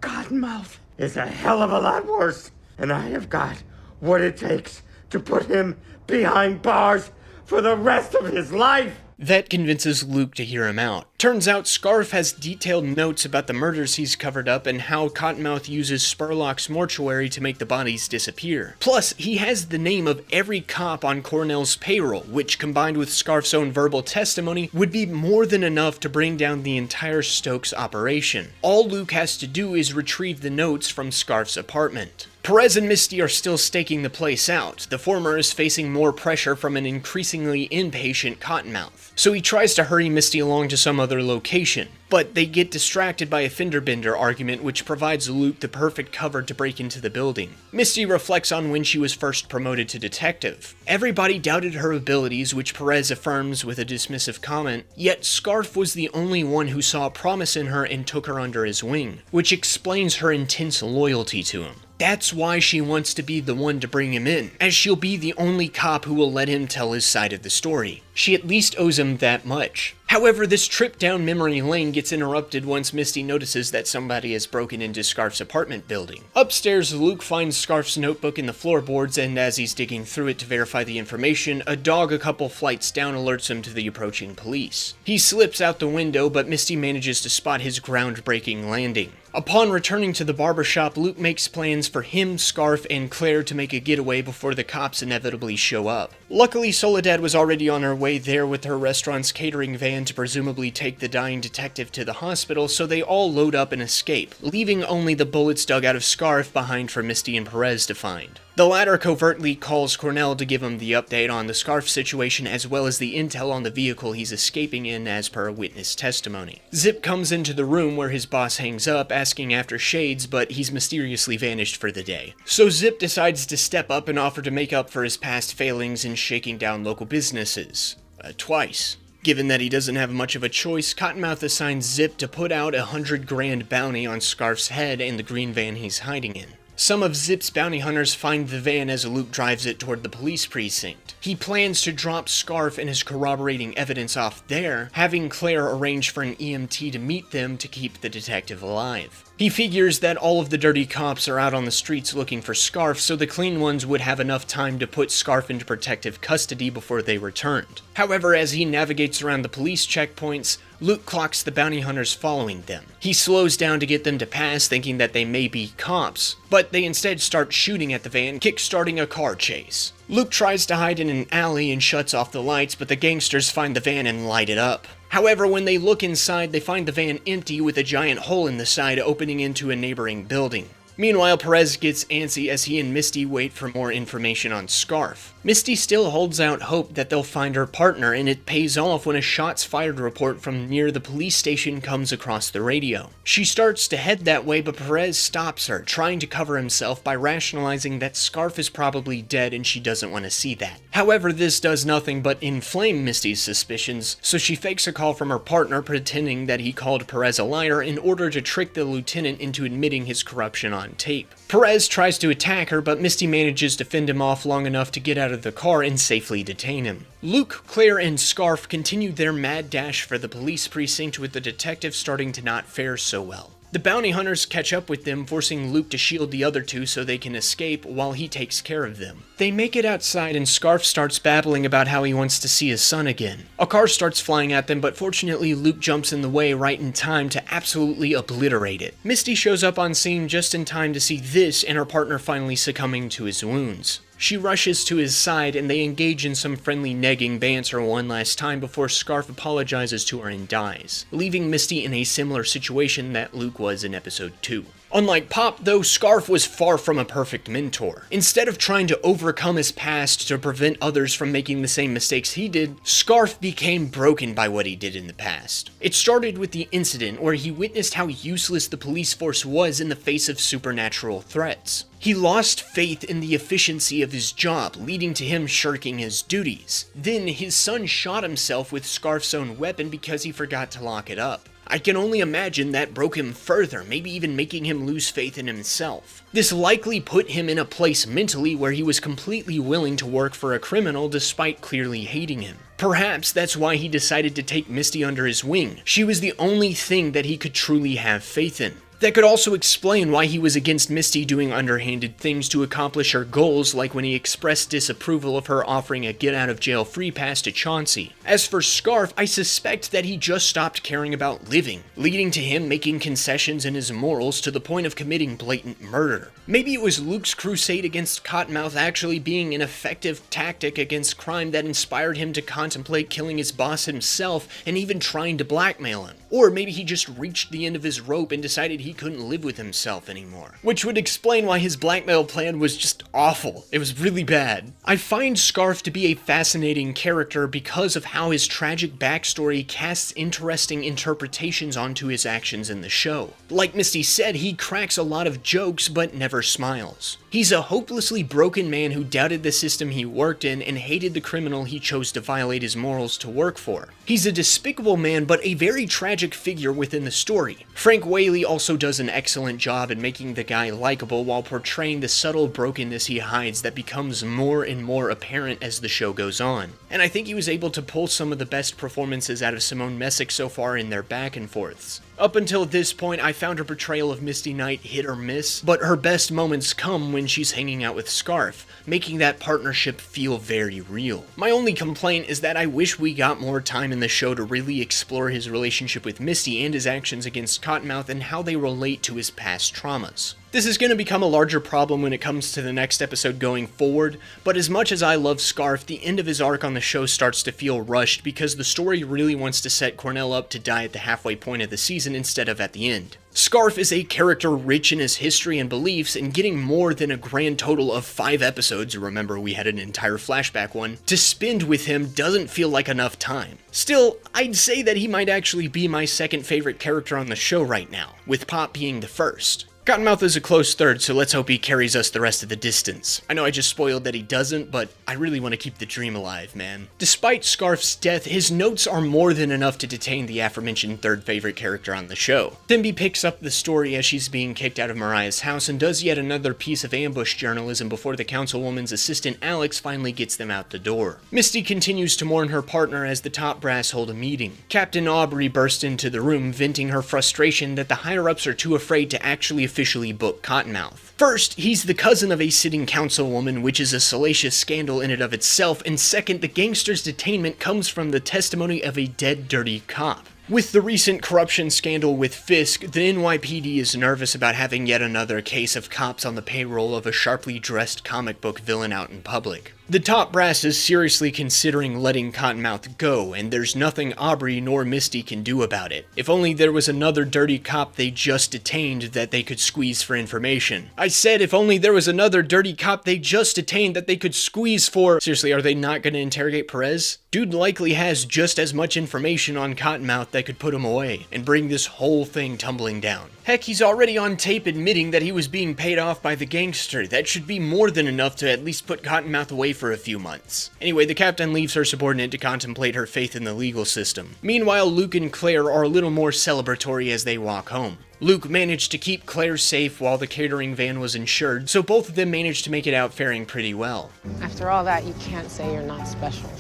Cottonmouth is a hell of a lot worse, and I have got what it takes to put him behind bars for the rest of his life. That convinces Luke to hear him out. Turns out Scarf has detailed notes about the murders he's covered up and how Cottonmouth uses Spurlock's mortuary to make the bodies disappear. Plus, he has the name of every cop on Cornell's payroll, which combined with Scarf's own verbal testimony would be more than enough to bring down the entire Stokes operation. All Luke has to do is retrieve the notes from Scarf's apartment. Perez and Misty are still staking the place out. The former is facing more pressure from an increasingly impatient Cottonmouth, so he tries to hurry Misty along to some other location, but they get distracted by a fender bender argument which provides Luke the perfect cover to break into the building. Misty reflects on when she was first promoted to detective. Everybody doubted her abilities, which Perez affirms with a dismissive comment, yet Scarf was the only one who saw promise in her and took her under his wing, which explains her intense loyalty to him. That's why she wants to be the one to bring him in, as she'll be the only cop who will let him tell his side of the story. She at least owes him that much. However, this trip down memory lane gets interrupted once Misty notices that somebody has broken into Scarf's apartment building. Upstairs, Luke finds Scarf's notebook in the floorboards, and as he's digging through it to verify the information, a dog a couple flights down alerts him to the approaching police. He slips out the window, but Misty manages to spot his groundbreaking landing. Upon returning to the barbershop, Luke makes plans for him, Scarf, and Claire to make a getaway before the cops inevitably show up. Luckily, Soledad was already on her way there with her restaurant's catering van to presumably take the dying detective to the hospital, so they all load up and escape, leaving only the bullets dug out of Scarf behind for Misty and Perez to find. The latter covertly calls Cornell to give him the update on the Scarf situation as well as the intel on the vehicle he's escaping in as per witness testimony. Zip comes into the room where his boss hangs up, asking after Shades, but he's mysteriously vanished for the day. So Zip decides to step up and offer to make up for his past failings in shaking down local businesses. Twice. Given that he doesn't have much of a choice, Cottonmouth assigns Zip to put out a $100,000 bounty on Scarf's head and the green van he's hiding in. Some of Zip's bounty hunters find the van as Luke drives it toward the police precinct. He plans to drop Scarf and his corroborating evidence off there, having Claire arrange for an EMT to meet them to keep the detective alive. He figures that all of the dirty cops are out on the streets looking for Scarf, so the clean ones would have enough time to put Scarf into protective custody before they returned. However, as he navigates around the police checkpoints, Luke clocks the bounty hunters following them. He slows down to get them to pass, thinking that they may be cops, but they instead start shooting at the van, kick-starting a car chase. Luke tries to hide in an alley and shuts off the lights, but the gangsters find the van and light it up. However, when they look inside, they find the van empty with a giant hole in the side opening into a neighboring building. Meanwhile, Perez gets antsy as he and Misty wait for more information on Scarf. Misty still holds out hope that they'll find her partner, and it pays off when a shots fired report from near the police station comes across the radio. She starts to head that way, but Perez stops her, trying to cover himself by rationalizing that Scarf is probably dead and she doesn't want to see that. However, this does nothing but inflame Misty's suspicions, so she fakes a call from her partner pretending that he called Perez a liar in order to trick the lieutenant into admitting his corruption on tape. Perez tries to attack her, but Misty manages to fend him off long enough to get out of the car and safely detain him. Luke, Claire, and Scarf continue their mad dash for the police precinct, with the detective starting to not fare so well. The bounty hunters catch up with them, forcing Luke to shield the other two so they can escape while he takes care of them. They make it outside and Scarf starts babbling about how he wants to see his son again. A car starts flying at them, but fortunately Luke jumps in the way right in time to absolutely obliterate it. Misty shows up on scene just in time to see this and her partner finally succumbing to his wounds. She rushes to his side and they engage in some friendly negging banter one last time before Scarf apologizes to her and dies, leaving Misty in a similar situation that Luke was in episode 2. Unlike Pop, though, Scarf was far from a perfect mentor. Instead of trying to overcome his past to prevent others from making the same mistakes he did, Scarf became broken by what he did in the past. It started with the incident where he witnessed how useless the police force was in the face of supernatural threats. He lost faith in the efficiency of his job, leading to him shirking his duties. Then his son shot himself with Scarf's own weapon because he forgot to lock it up. I can only imagine that broke him further, maybe even making him lose faith in himself. This likely put him in a place mentally where he was completely willing to work for a criminal despite clearly hating him. Perhaps that's why he decided to take Misty under his wing. She was the only thing that he could truly have faith in. That could also explain why he was against Misty doing underhanded things to accomplish her goals, like when he expressed disapproval of her offering a get-out-of-jail free pass to Chauncey. As for Scarf, I suspect that he just stopped caring about living, leading to him making concessions in his morals to the point of committing blatant murder. Maybe it was Luke's crusade against Cottonmouth actually being an effective tactic against crime that inspired him to contemplate killing his boss himself and even trying to blackmail him. Or maybe he just reached the end of his rope and decided he couldn't live with himself anymore. Which would explain why his blackmail plan was just awful. It was really bad. I find Scarf to be a fascinating character because of how his tragic backstory casts interesting interpretations onto his actions in the show. Like Misty said, he cracks a lot of jokes but never smiles. He's a hopelessly broken man who doubted the system he worked in and hated the criminal he chose to violate his morals to work for. He's a despicable man, but a very tragic figure within the story. Frank Whaley also does an excellent job in making the guy likable while portraying the subtle brokenness he hides that becomes more and more apparent as the show goes on. And I think he was able to pull some of the best performances out of Simone Messick so far in their back and forths. Up until this point, I found her portrayal of Misty Knight hit or miss, but her best moments come when she's hanging out with Scarf, making that partnership feel very real. My only complaint is that I wish we got more time in the show to really explore his relationship with Misty and his actions against Cottonmouth and how they relate to his past traumas. This is going to become a larger problem when it comes to the next episode going forward, but as much as I love Scarf, the end of his arc on the show starts to feel rushed because the story really wants to set Cornell up to die at the halfway point of the season instead of at the end. Scarf is a character rich in his history and beliefs, and getting more than a grand total of 5 episodes, remember we had an entire flashback one, to spend with him doesn't feel like enough time. Still, I'd say that he might actually be my second favorite character on the show right now, with Pop being the first. Cottonmouth is a close third, so let's hope he carries us the rest of the distance. I know I just spoiled that he doesn't, but I really want to keep the dream alive, man. Despite Scarf's death, his notes are more than enough to detain the aforementioned third favorite character on the show. Thimby picks up the story as she's being kicked out of Mariah's house and does yet another piece of ambush journalism before the councilwoman's assistant Alex finally gets them out the door. Misty continues to mourn her partner as the top brass hold a meeting. Captain Aubrey bursts into the room, venting her frustration that the higher-ups are too afraid to actually officially book Cottonmouth. First, he's the cousin of a sitting councilwoman, which is a salacious scandal in and of itself, and second, the gangster's detainment comes from the testimony of a dead, dirty cop. With the recent corruption scandal with Fisk, the NYPD is nervous about having yet another case of cops on the payroll of a sharply dressed comic book villain out in public. The top brass is seriously considering letting Cottonmouth go, and there's nothing Aubrey nor Misty can do about it. If only there was another dirty cop they just detained that they could squeeze for information. I said if only there was another dirty cop they just detained that they could squeeze for— Seriously, are they not going to interrogate Perez? Dude likely has just as much information on Cottonmouth that could put him away and bring this whole thing tumbling down. Heck, he's already on tape admitting that he was being paid off by the gangster. That should be more than enough to at least put Cottonmouth away for a few months. Anyway, the captain leaves her subordinate to contemplate her faith in the legal system. Meanwhile, Luke and Claire are a little more celebratory as they walk home. Luke managed to keep Claire safe while the catering van was insured, so both of them managed to make it out faring pretty well. After all that, you can't say you're not special.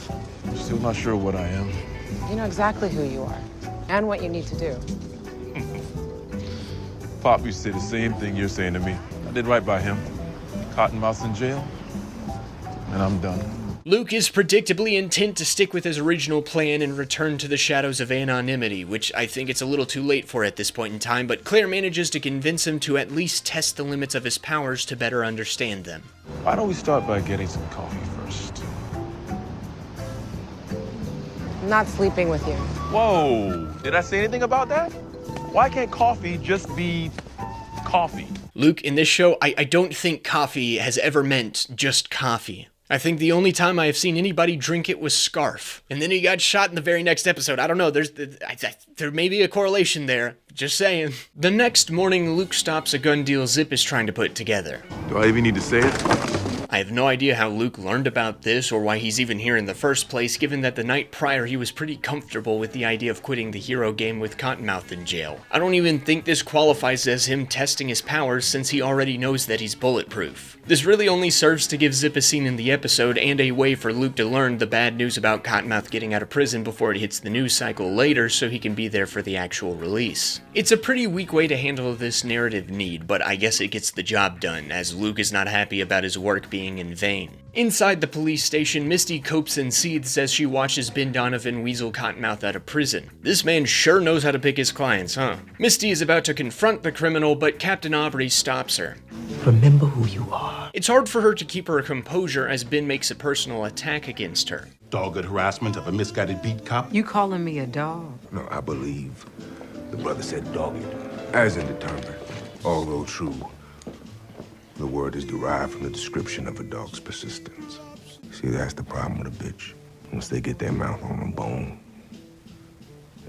Still not sure what I am. You know exactly who you are and what you need to do. Pop used to say the same thing you're saying to me. I did right by him. Cottonmouth's in jail, and I'm done. Luke is predictably intent to stick with his original plan and return to the shadows of anonymity, which I think it's a little too late for at this point in time, but Claire manages to convince him to at least test the limits of his powers to better understand them. Why don't we start by getting some coffee first? I'm not sleeping with you. Whoa! Did I say anything about that? Why can't coffee just be coffee? Luke, in this show, I don't think coffee has ever meant just coffee. I think the only time I have seen anybody drink it was Scarf. And then he got shot in the very next episode. I don't know, there may be a correlation there. Just saying. The next morning, Luke stops a gun deal Zip is trying to put together. Do I even need to say it? I have no idea how Luke learned about this or why he's even here in the first place, given that the night prior he was pretty comfortable with the idea of quitting the hero game with Cottonmouth in jail. I don't even think this qualifies as him testing his powers since he already knows that he's bulletproof. This really only serves to give Zip a scene in the episode and a way for Luke to learn the bad news about Cottonmouth getting out of prison before it hits the news cycle later so he can be there for the actual release. It's a pretty weak way to handle this narrative need, but I guess it gets the job done, as Luke is not happy about his work being in vain. Inside the police station, Misty copes and seethes as she watches Ben Donovan weasel Cottonmouth out of prison. This man sure knows how to pick his clients, huh? Misty is about to confront the criminal, but Captain Aubrey stops her. Remember who you are. It's hard for her to keep her composure as Ben makes a personal attack against her. Dogged harassment of a misguided beat cop? You calling me a dog? No, I believe the brother said dogged, as in determined. Although true, the word is derived from the description of a dog's persistence. See, that's the problem with a bitch. Once they get their mouth on a bone,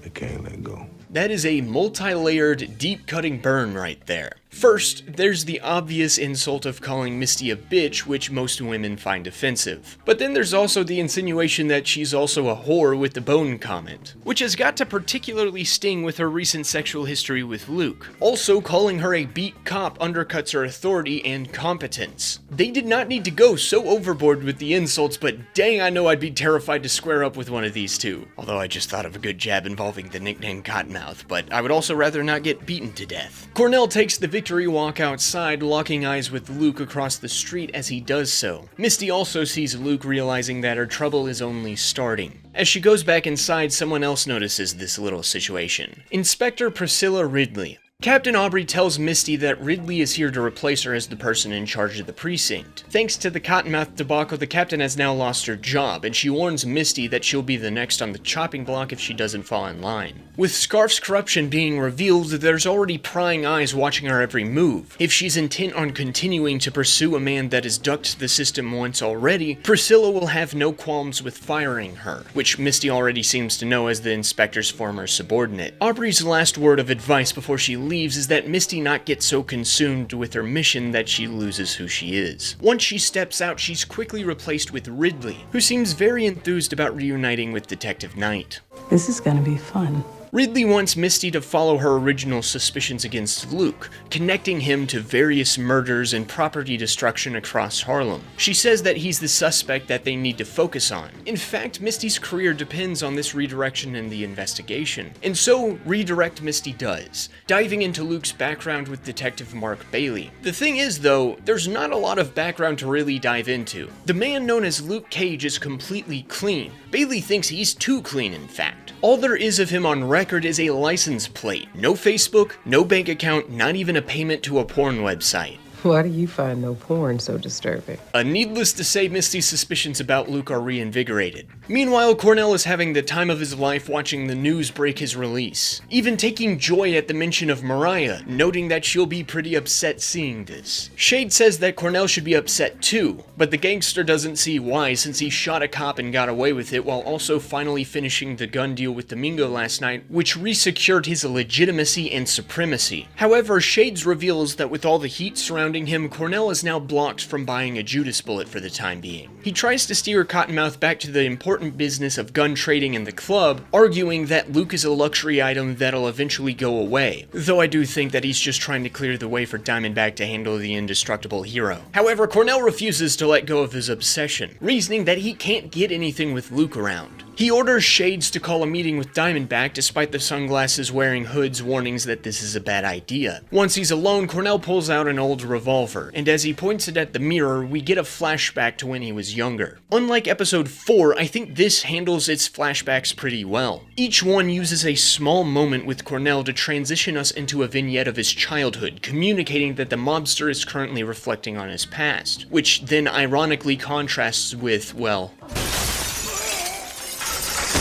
they can't let go. That is a multi-layered, deep-cutting burn right there. First, there's the obvious insult of calling Misty a bitch, which most women find offensive. But then there's also the insinuation that she's also a whore with the bone comment, which has got to particularly sting with her recent sexual history with Luke. Also, calling her a beat cop undercuts her authority and competence. They did not need to go so overboard with the insults, but dang, I know I'd be terrified to square up with one of these two. Although I just thought of a good jab involving the nickname Cottonmouth, but I would also rather not get beaten to death. Cornell takes the victory walk outside, locking eyes with Luke across the street as he does so. Misty also sees Luke, realizing that her trouble is only starting. As she goes back inside, someone else notices this little situation. Inspector Priscilla Ridley. Captain Aubrey tells Misty that Ridley is here to replace her as the person in charge of the precinct. Thanks to the Cottonmouth debacle, the captain has now lost her job, and she warns Misty that she'll be the next on the chopping block if she doesn't fall in line. With Scarf's corruption being revealed, there's already prying eyes watching her every move. If she's intent on continuing to pursue a man that has ducked the system once already, Priscilla will have no qualms with firing her, which Misty already seems to know as the inspector's former subordinate. Aubrey's last word of advice before she leaves is that Misty not get so consumed with her mission that she loses who she is. Once she steps out, she's quickly replaced with Ridley, who seems very enthused about reuniting with Detective Knight. This is gonna be fun. Ridley wants Misty to follow her original suspicions against Luke, connecting him to various murders and property destruction across Harlem. She says that he's the suspect that they need to focus on. In fact, Misty's career depends on this redirection in the investigation, and so redirect Misty does, diving into Luke's background with Detective Mark Bailey. The thing is, though, there's not a lot of background to really dive into. The man known as Luke Cage is completely clean. Bailey thinks he's too clean, in fact. All there is of him on record is a license plate. No Facebook, no bank account, not even a payment to a porn website. Why do you find no porn so disturbing? Needless to say, Misty's suspicions about Luke are reinvigorated. Meanwhile, Cornell is having the time of his life watching the news break his release, even taking joy at the mention of Mariah, noting that she'll be pretty upset seeing this. Shade says that Cornell should be upset too, but the gangster doesn't see why since he shot a cop and got away with it while also finally finishing the gun deal with Domingo last night, which resecured his legitimacy and supremacy. However, Shades reveals that with all the heat surrounding him, Cornell is now blocked from buying a Judas bullet for the time being. He tries to steer Cottonmouth back to the important business of gun trading in the club, arguing that Luke is a luxury item that'll eventually go away, though I do think that he's just trying to clear the way for Diamondback to handle the indestructible hero. However, Cornell refuses to let go of his obsession, reasoning that he can't get anything with Luke around. He orders Shades to call a meeting with Diamondback despite the sunglasses wearing hood's warnings that this is a bad idea. Once he's alone, Cornell pulls out an old revolver, and as he points it at the mirror, we get a flashback to when he was younger. Unlike episode 4, I think this handles its flashbacks pretty well. Each one uses a small moment with Cornell to transition us into a vignette of his childhood, communicating that the mobster is currently reflecting on his past, which then ironically contrasts with, well,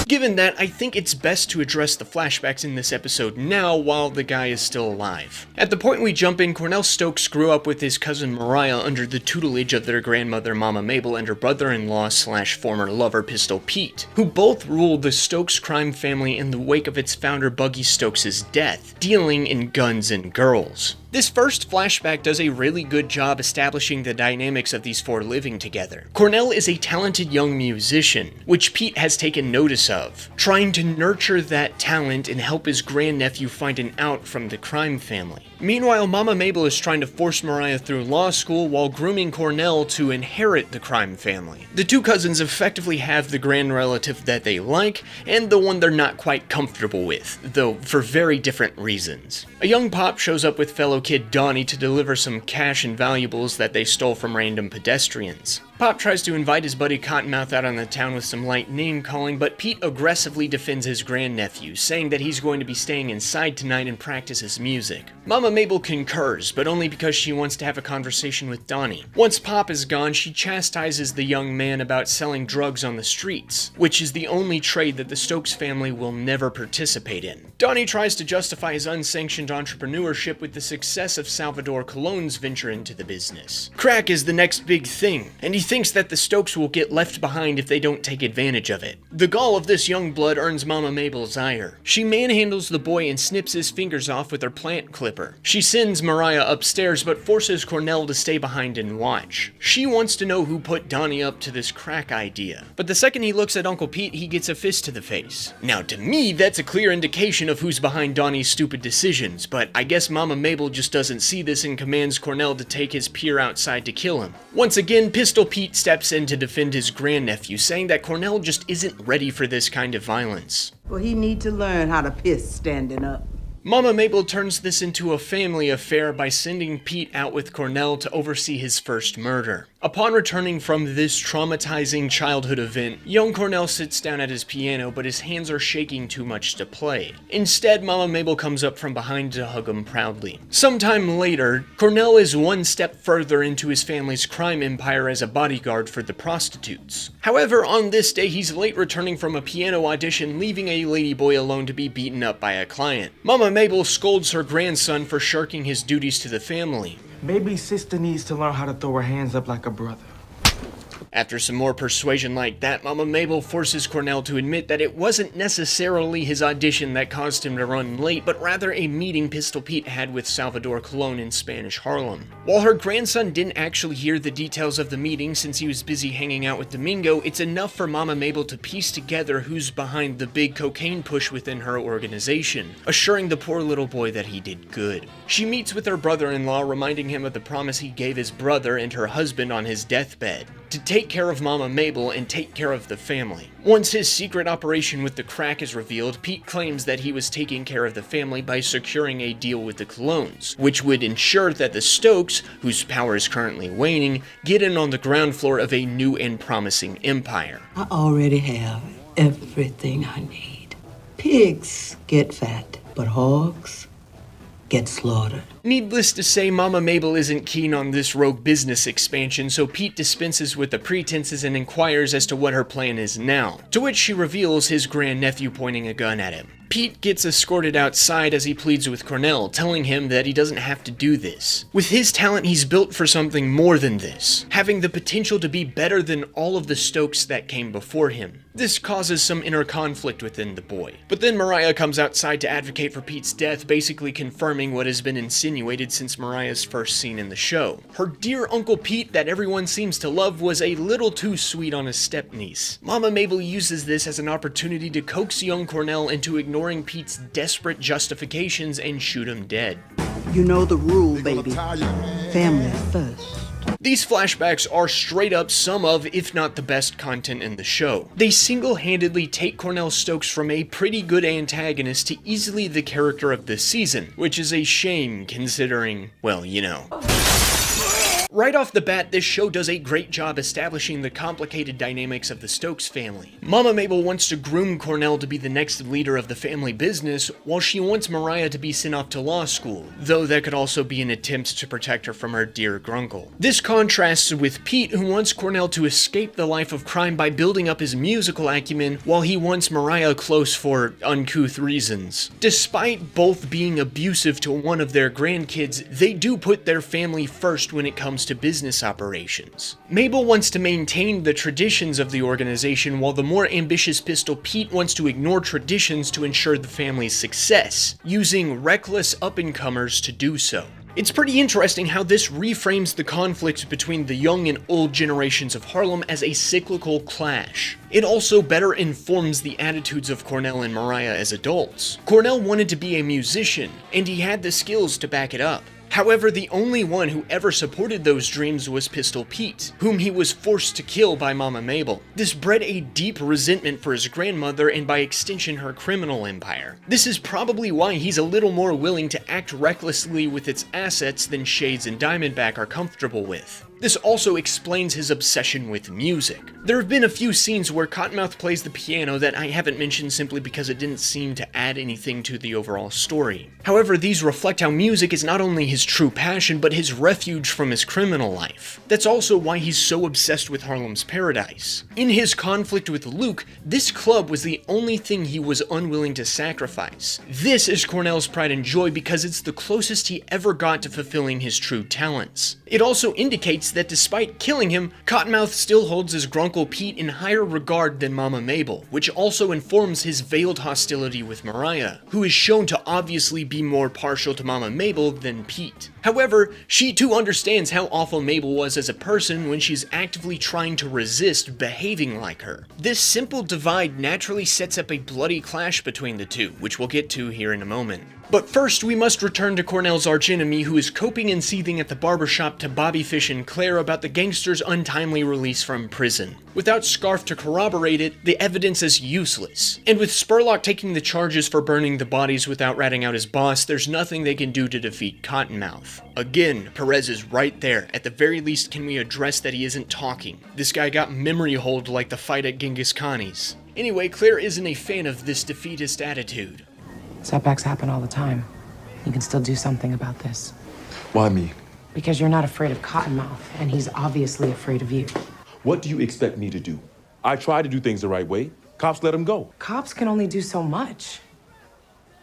given that, I think it's best to address the flashbacks in this episode now while the guy is still alive. At the point we jump in, Cornell Stokes grew up with his cousin Mariah under the tutelage of their grandmother Mama Mabel and her brother-in-law / former lover Pistol Pete, who both ruled the Stokes crime family in the wake of its founder Buggy Stokes' death, dealing in guns and girls. This first flashback does a really good job establishing the dynamics of these four living together. Cornell is a talented young musician, which Pete has taken notice of, trying to nurture that talent and help his grandnephew find an out from the crime family. Meanwhile, Mama Mabel is trying to force Mariah through law school while grooming Cornell to inherit the crime family. The two cousins effectively have the grand relative that they like, and the one they're not quite comfortable with, though for very different reasons. A young pop shows up with fellow kid Donnie to deliver some cash and valuables that they stole from random pedestrians. Pop tries to invite his buddy Cottonmouth out on the town with some light name-calling, but Pete aggressively defends his grandnephew, saying that he's going to be staying inside tonight and practice his music. Mama Mabel concurs, but only because she wants to have a conversation with Donnie. Once Pop is gone, she chastises the young man about selling drugs on the streets, which is the only trade that the Stokes family will never participate in. Donnie tries to justify his unsanctioned entrepreneurship with the success of Salvador Colon's venture into the business. Crack is the next big thing, and he thinks that the Stokes will get left behind if they don't take advantage of it. The gall of this young blood earns Mama Mabel's ire. She manhandles the boy and snips his fingers off with her plant clipper. She sends Mariah upstairs but forces Cornell to stay behind and watch. She wants to know who put Donnie up to this crack idea. But the second he looks at Uncle Pete, he gets a fist to the face. Now to me, that's a clear indication of who's behind Donnie's stupid decisions, but I guess Mama Mabel just doesn't see this and commands Cornell to take his peer outside to kill him. Once again, Pistol Pete steps in to defend his grandnephew, saying that Cornell just isn't ready for this kind of violence. Well, he need to learn how to piss standing up. Mama Mabel turns this into a family affair by sending Pete out with Cornell to oversee his first murder. Upon returning from this traumatizing childhood event, young Cornell sits down at his piano, but his hands are shaking too much to play. Instead, Mama Mabel comes up from behind to hug him proudly. Sometime later, Cornell is one step further into his family's crime empire as a bodyguard for the prostitutes. However, on this day, he's late returning from a piano audition, leaving a ladyboy alone to be beaten up by a client. Mama Mabel scolds her grandson for shirking his duties to the family. Maybe sister needs to learn how to throw her hands up like a brother. After some more persuasion like that, Mama Mabel forces Cornell to admit that it wasn't necessarily his audition that caused him to run late, but rather a meeting Pistol Pete had with Salvador Colon in Spanish Harlem. While her grandson didn't actually hear the details of the meeting since he was busy hanging out with Domingo, it's enough for Mama Mabel to piece together who's behind the big cocaine push within her organization, assuring the poor little boy that he did good. She meets with her brother-in-law, reminding him of the promise he gave his brother and her husband on his deathbed, to take care of Mama Mabel and take care of the family. Once his secret operation with the crack is revealed, Pete claims that he was taking care of the family by securing a deal with the Colones, which would ensure that the Stokes, whose power is currently waning, get in on the ground floor of a new and promising empire. I already have everything I need. Pigs get fat, but hogs get slaughtered. Needless to say, Mama Mabel isn't keen on this rogue business expansion, so Pete dispenses with the pretenses and inquires as to what her plan is now, to which she reveals his grandnephew pointing a gun at him. Pete gets escorted outside as he pleads with Cornell, telling him that he doesn't have to do this. With his talent, he's built for something more than this, having the potential to be better than all of the Stokes that came before him. This causes some inner conflict within the boy. But then Mariah comes outside to advocate for Pete's death, basically confirming what has been insinuated since Mariah's first scene in the show. Her dear Uncle Pete that everyone seems to love was a little too sweet on his stepniece. Mama Mabel uses this as an opportunity to coax young Cornell into ignoring Pete's desperate justifications and shoot him dead. You know the rule, baby. Family first. These flashbacks are straight up some of, if not the best content in the show. They single-handedly take Cornell Stokes from a pretty good antagonist to easily the character of the season, which is a shame considering, well, you know. Right off the bat, this show does a great job establishing the complicated dynamics of the Stokes family. Mama Mabel wants to groom Cornell to be the next leader of the family business, while she wants Mariah to be sent off to law school, though that could also be an attempt to protect her from her dear grunkle. This contrasts with Pete, who wants Cornell to escape the life of crime by building up his musical acumen, while he wants Mariah close for uncouth reasons. Despite both being abusive to one of their grandkids, they do put their family first when it comes to business operations. Mabel wants to maintain the traditions of the organization, while the more ambitious Pistol Pete wants to ignore traditions to ensure the family's success, using reckless up-and-comers to do so. It's pretty interesting how this reframes the conflict between the young and old generations of Harlem as a cyclical clash. It also better informs the attitudes of Cornell and Mariah as adults. Cornell wanted to be a musician, and he had the skills to back it up. However, the only one who ever supported those dreams was Pistol Pete, whom he was forced to kill by Mama Mabel. This bred a deep resentment for his grandmother and by extension her criminal empire. This is probably why he's a little more willing to act recklessly with its assets than Shades and Diamondback are comfortable with. This also explains his obsession with music. There have been a few scenes where Cottonmouth plays the piano that I haven't mentioned simply because it didn't seem to add anything to the overall story. However, these reflect how music is not only his true passion, but his refuge from his criminal life. That's also why he's so obsessed with Harlem's Paradise. In his conflict with Luke, this club was the only thing he was unwilling to sacrifice. This is Cornell's pride and joy because it's the closest he ever got to fulfilling his true talents. It also indicates that despite killing him, Cottonmouth still holds his grunkle Pete in higher regard than Mama Mabel, which also informs his veiled hostility with Mariah, who is shown to obviously be more partial to Mama Mabel than Pete. However, she too understands how awful Mabel was as a person when she's actively trying to resist behaving like her. This simple divide naturally sets up a bloody clash between the two, which we'll get to here in a moment. But first, we must return to Cornell's archenemy, who is coping and seething at the barbershop to Bobby Fish and Claire about the gangster's untimely release from prison. Without Scarf to corroborate it, the evidence is useless. And with Spurlock taking the charges for burning the bodies without ratting out his boss, there's nothing they can do to defeat Cottonmouth. Again, Perez is right there. At the very least, can we address that he isn't talking? This guy got memory hold like the fight at Genghis Khan's. Anyway, Claire isn't a fan of this defeatist attitude. Setbacks happen all the time. You can still do something about this. Why me? Because you're not afraid of Cottonmouth, and he's obviously afraid of you. What do you expect me to do? I try to do things the right way. Cops let him go. Cops can only do so much.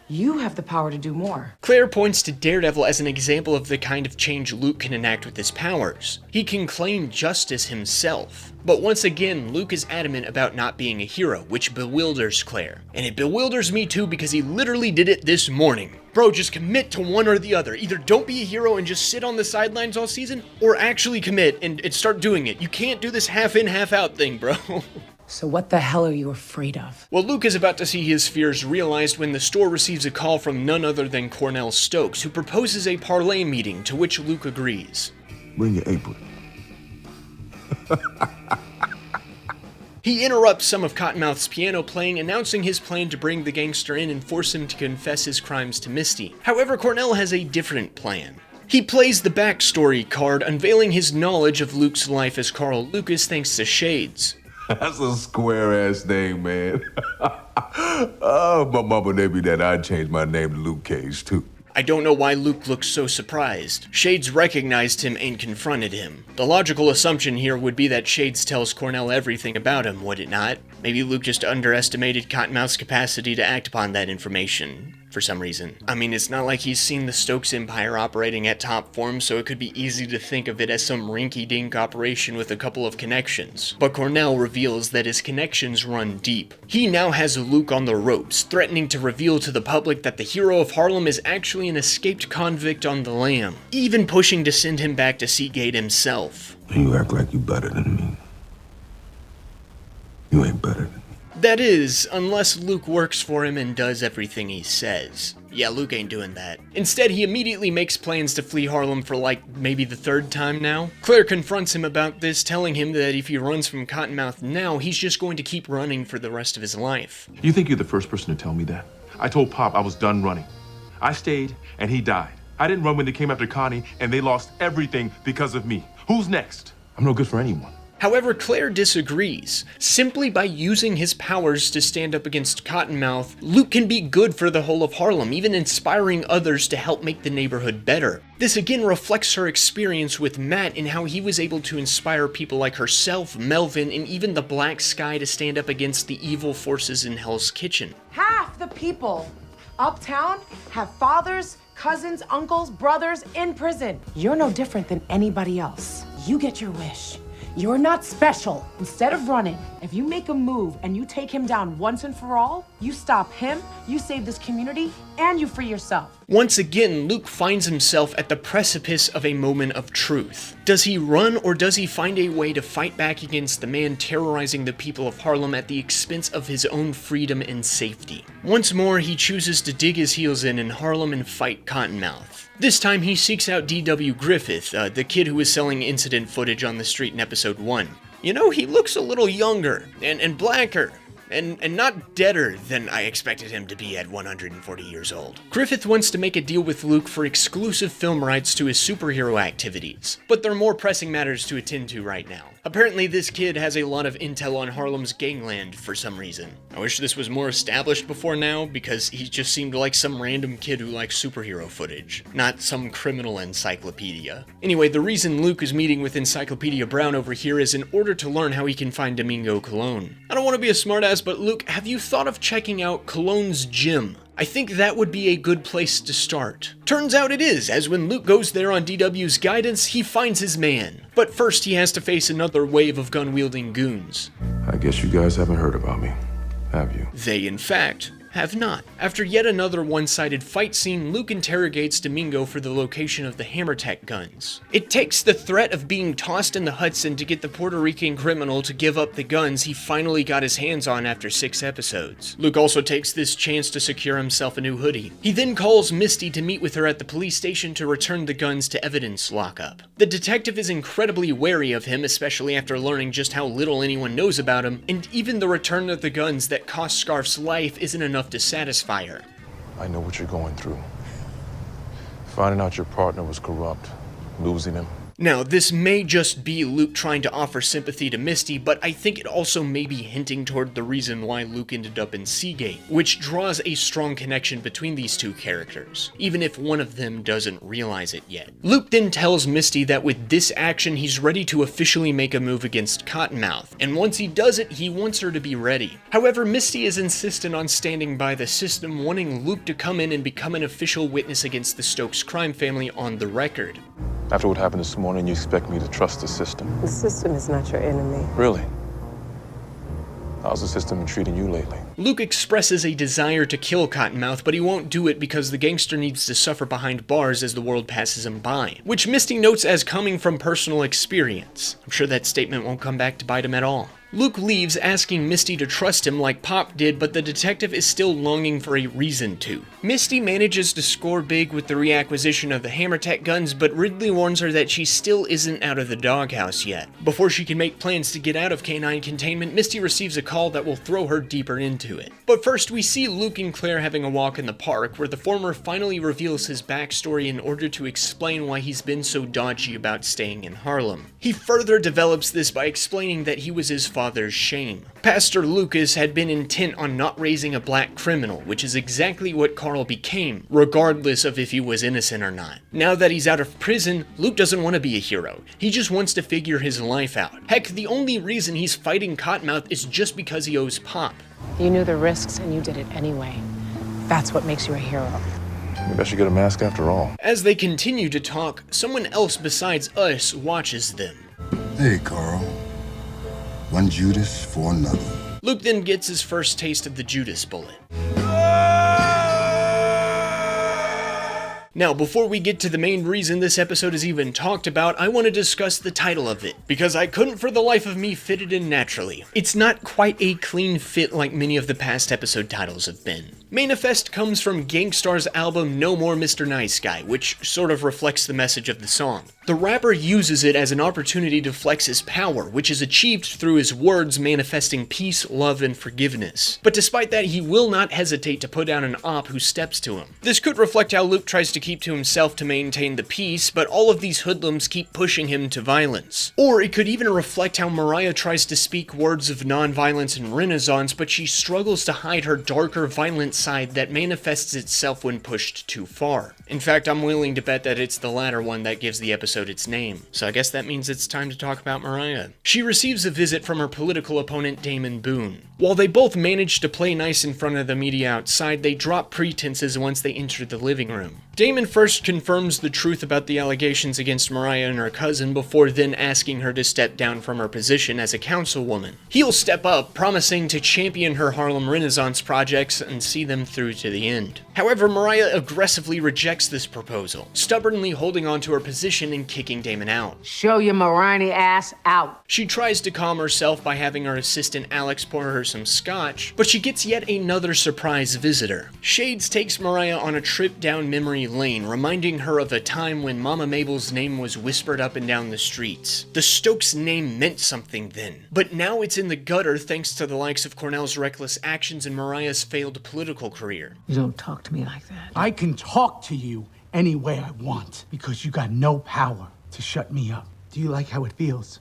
You have the power to do more. Claire points to Daredevil as an example of the kind of change Luke can enact with his powers. He can claim justice himself. But once again, Luke is adamant about not being a hero, which bewilders Claire. And it bewilders me too because he literally did it this morning. Bro, just commit to one or the other. Either don't be a hero and just sit on the sidelines all season, or actually commit and start doing it. You can't do this half in, half out thing, bro. So what the hell are you afraid of? Well, Luke is about to see his fears realized when the store receives a call from none other than Cornell Stokes, who proposes a parlay meeting, to which Luke agrees. Bring your apron. He interrupts some of Cottonmouth's piano playing, announcing his plan to bring the gangster in and force him to confess his crimes to Misty. However, Cornell has a different plan. He plays the backstory card, unveiling his knowledge of Luke's life as Carl Lucas thanks to Shades. That's a square-ass name, man. Oh, my mama named me that. I'd change my name to Luke Cage, too. I don't know why Luke looks so surprised. Shades recognized him and confronted him. The logical assumption here would be that Shades tells Cornell everything about him, would it not? Maybe Luke just underestimated Cottonmouth's capacity to act upon that information. For some reason. I mean, it's not like he's seen the Stokes Empire operating at top form, so it could be easy to think of it as some rinky-dink operation with a couple of connections. But Cornell reveals that his connections run deep. He now has Luke on the ropes, threatening to reveal to the public that the hero of Harlem is actually an escaped convict on the lam, even pushing to send him back to Seagate himself. You act like you better than me. You ain't better than me. That is, unless Luke works for him and does everything he says. Yeah, Luke ain't doing that. Instead, he immediately makes plans to flee Harlem for like, maybe the third time now. Claire confronts him about this, telling him that if he runs from Cottonmouth now, he's just going to keep running for the rest of his life. You think you're the first person to tell me that? I told Pop I was done running. I stayed, and he died. I didn't run when they came after Connie, and they lost everything because of me. Who's next? I'm no good for anyone. However, Claire disagrees. Simply by using his powers to stand up against Cottonmouth, Luke can be good for the whole of Harlem, even inspiring others to help make the neighborhood better. This again reflects her experience with Matt and how he was able to inspire people like herself, Melvin, and even the Black Sky to stand up against the evil forces in Hell's Kitchen. Half the people uptown have fathers, cousins, uncles, brothers in prison. You're no different than anybody else. You get your wish. You're not special. Instead of running, if you make a move and you take him down once and for all, you stop him, you save this community, and you free yourself. Once again, Luke finds himself at the precipice of a moment of truth. Does he run, or does he find a way to fight back against the man terrorizing the people of Harlem at the expense of his own freedom and safety? Once more, he chooses to dig his heels in Harlem and fight Cottonmouth. This time he seeks out D.W. Griffith, the kid who was selling incident footage on the street in episode 1. You know, he looks a little younger, and blacker, and not deader than I expected him to be at 140 years old. Griffith wants to make a deal with Luke for exclusive film rights to his superhero activities, but there are more pressing matters to attend to right now. Apparently this kid has a lot of intel on Harlem's gangland for some reason. I wish this was more established before now, because he just seemed like some random kid who likes superhero footage, not some criminal encyclopedia. Anyway, the reason Luke is meeting with Encyclopedia Brown over here is in order to learn how he can find Domingo Colon. I don't want to be a smartass, but Luke, have you thought of checking out Colon's gym? I think that would be a good place to start. Turns out it is, as when Luke goes there on DW's guidance, he finds his man. But first he has to face another wave of gun-wielding goons. I guess you guys haven't heard about me, have you? They, in fact, have not. After yet another one-sided fight scene, Luke interrogates Domingo for the location of the Hammertech guns. It takes the threat of being tossed in the Hudson to get the Puerto Rican criminal to give up the guns he finally got his hands on after 6 episodes. Luke also takes this chance to secure himself a new hoodie. He then calls Misty to meet with her at the police station to return the guns to evidence lockup. The detective is incredibly wary of him, especially after learning just how little anyone knows about him, and even the return of the guns that cost Scarf's life isn't enough to satisfy her. I know what you're going through. Finding out your partner was corrupt, losing him. Now, this may just be Luke trying to offer sympathy to Misty, but I think it also may be hinting toward the reason why Luke ended up in Seagate, which draws a strong connection between these two characters, even if one of them doesn't realize it yet. Luke then tells Misty that with this action, he's ready to officially make a move against Cottonmouth, and once he does it, he wants her to be ready. However, Misty is insistent on standing by the system, wanting Luke to come in and become an official witness against the Stokes crime family on the record. After what happened this morning, you expect me to trust the system? The system is not your enemy. Really? How's the system been treating you lately? Luke expresses a desire to kill Cottonmouth, but he won't do it because the gangster needs to suffer behind bars as the world passes him by, which Misty notes as coming from personal experience. I'm sure that statement won't come back to bite him at all. Luke leaves, asking Misty to trust him like Pop did, but the detective is still longing for a reason to. Misty manages to score big with the reacquisition of the Hammertech guns, but Ridley warns her that she still isn't out of the doghouse yet. Before she can make plans to get out of canine containment, Misty receives a call that will throw her deeper into it. But first, we see Luke and Claire having a walk in the park, where the former finally reveals his backstory in order to explain why he's been so dodgy about staying in Harlem. He further develops this by explaining that he was his father's father's shame. Pastor Lucas had been intent on not raising a black criminal, which is exactly what Carl became, regardless of if he was innocent or not. Now that he's out of prison, Luke doesn't want to be a hero. He just wants to figure his life out. Heck, the only reason he's fighting Cottonmouth is just because he owes Pop. You knew the risks and you did it anyway. That's what makes you a hero. Maybe I should get a mask after all. As they continue to talk, someone else besides us watches them. Hey, Carl. One Judas for another. Luke then gets his first taste of the Judas bullet. Now, before we get to the main reason this episode is even talked about, I want to discuss the title of it, because I couldn't for the life of me fit it in naturally. It's not quite a clean fit like many of the past episode titles have been. Manifest comes from Gangstar's album No More Mr. Nice Guy, which sort of reflects the message of the song. The rapper uses it as an opportunity to flex his power, which is achieved through his words manifesting peace, love, and forgiveness. But despite that, he will not hesitate to put down an op who steps to him. This could reflect how Luke tries to keep to himself to maintain the peace, but all of these hoodlums keep pushing him to violence. Or it could even reflect how Mariah tries to speak words of non-violence and renaissance, but she struggles to hide her darker, violent side that manifests itself when pushed too far. In fact, I'm willing to bet that it's the latter one that gives the episode its name. So I guess that means it's time to talk about Mariah. She receives a visit from her political opponent Damon Boone. While they both manage to play nice in front of the media outside, they drop pretenses once they enter the living room. Damon first confirms the truth about the allegations against Mariah and her cousin before then asking her to step down from her position as a councilwoman. He'll step up, promising to champion her Harlem Renaissance projects and see them through to the end. However, Mariah aggressively rejects this proposal, stubbornly holding on to her position and kicking Damon out. Show your Mariah ass out. She tries to calm herself by having her assistant Alex pour her some scotch, but she gets yet another surprise visitor. Shades takes Mariah on a trip down memory lane, reminding her of a time when Mama Mabel's name was whispered up and down the streets. The Stokes name meant something then, but now it's in the gutter thanks to the likes of Cornell's reckless actions and Mariah's failed political career. You don't talk to me like that. I can talk to you any way I want because you got no power to shut me up. Do you like how it feels?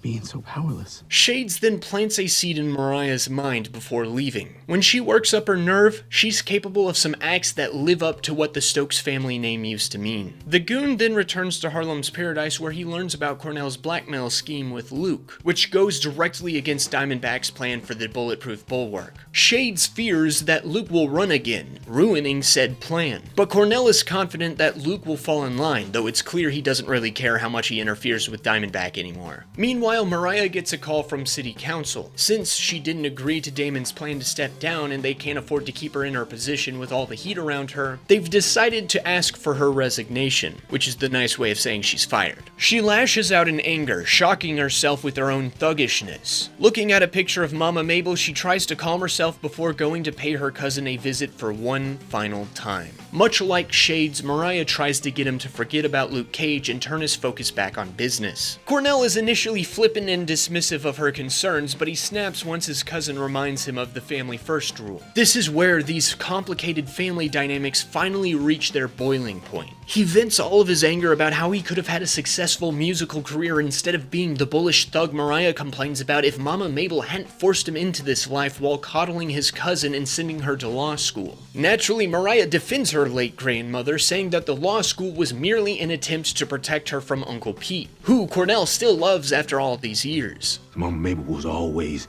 Being so powerless. Shades then plants a seed in Mariah's mind before leaving. When she works up her nerve, she's capable of some acts that live up to what the Stokes family name used to mean. The goon then returns to Harlem's Paradise where he learns about Cornell's blackmail scheme with Luke, which goes directly against Diamondback's plan for the bulletproof bulwark. Shades fears that Luke will run again, ruining said plan. But Cornell is confident that Luke will fall in line, though it's clear he doesn't really care how much he interferes with Diamondback anymore. Meanwhile, Mariah gets a call from City Council. Since she didn't agree to Damon's plan to step down and they can't afford to keep her in her position with all the heat around her, they've decided to ask for her resignation, which is the nice way of saying she's fired. She lashes out in anger, shocking herself with her own thuggishness. Looking at a picture of Mama Mabel, she tries to calm herself before going to pay her cousin a visit for one final time. Much like Shades, Mariah tries to get him to forget about Luke Cage and turn his focus back on business. Cornell is initially flippant and dismissive of her concerns, but he snaps once his cousin reminds him of the family first rule. This is where these complicated family dynamics finally reach their boiling point. He vents all of his anger about how he could have had a successful musical career instead of being the bullish thug Mariah complains about if Mama Mabel hadn't forced him into this life while coddling his cousin and sending her to law school. Naturally, Mariah defends her late grandmother, saying that the law school was merely an attempt to protect her from Uncle Pete, who Cornell still loves after all these years. Mama Mabel was always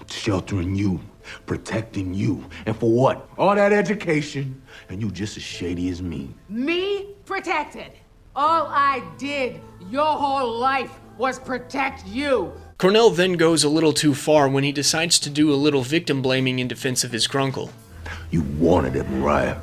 sheltering you, protecting you. And for what? All that education, and you just as shady as me. Me protected. All I did your whole life was protect you. Cornell then goes a little too far when he decides to do a little victim blaming in defense of his grunkle. You wanted it, Mariah.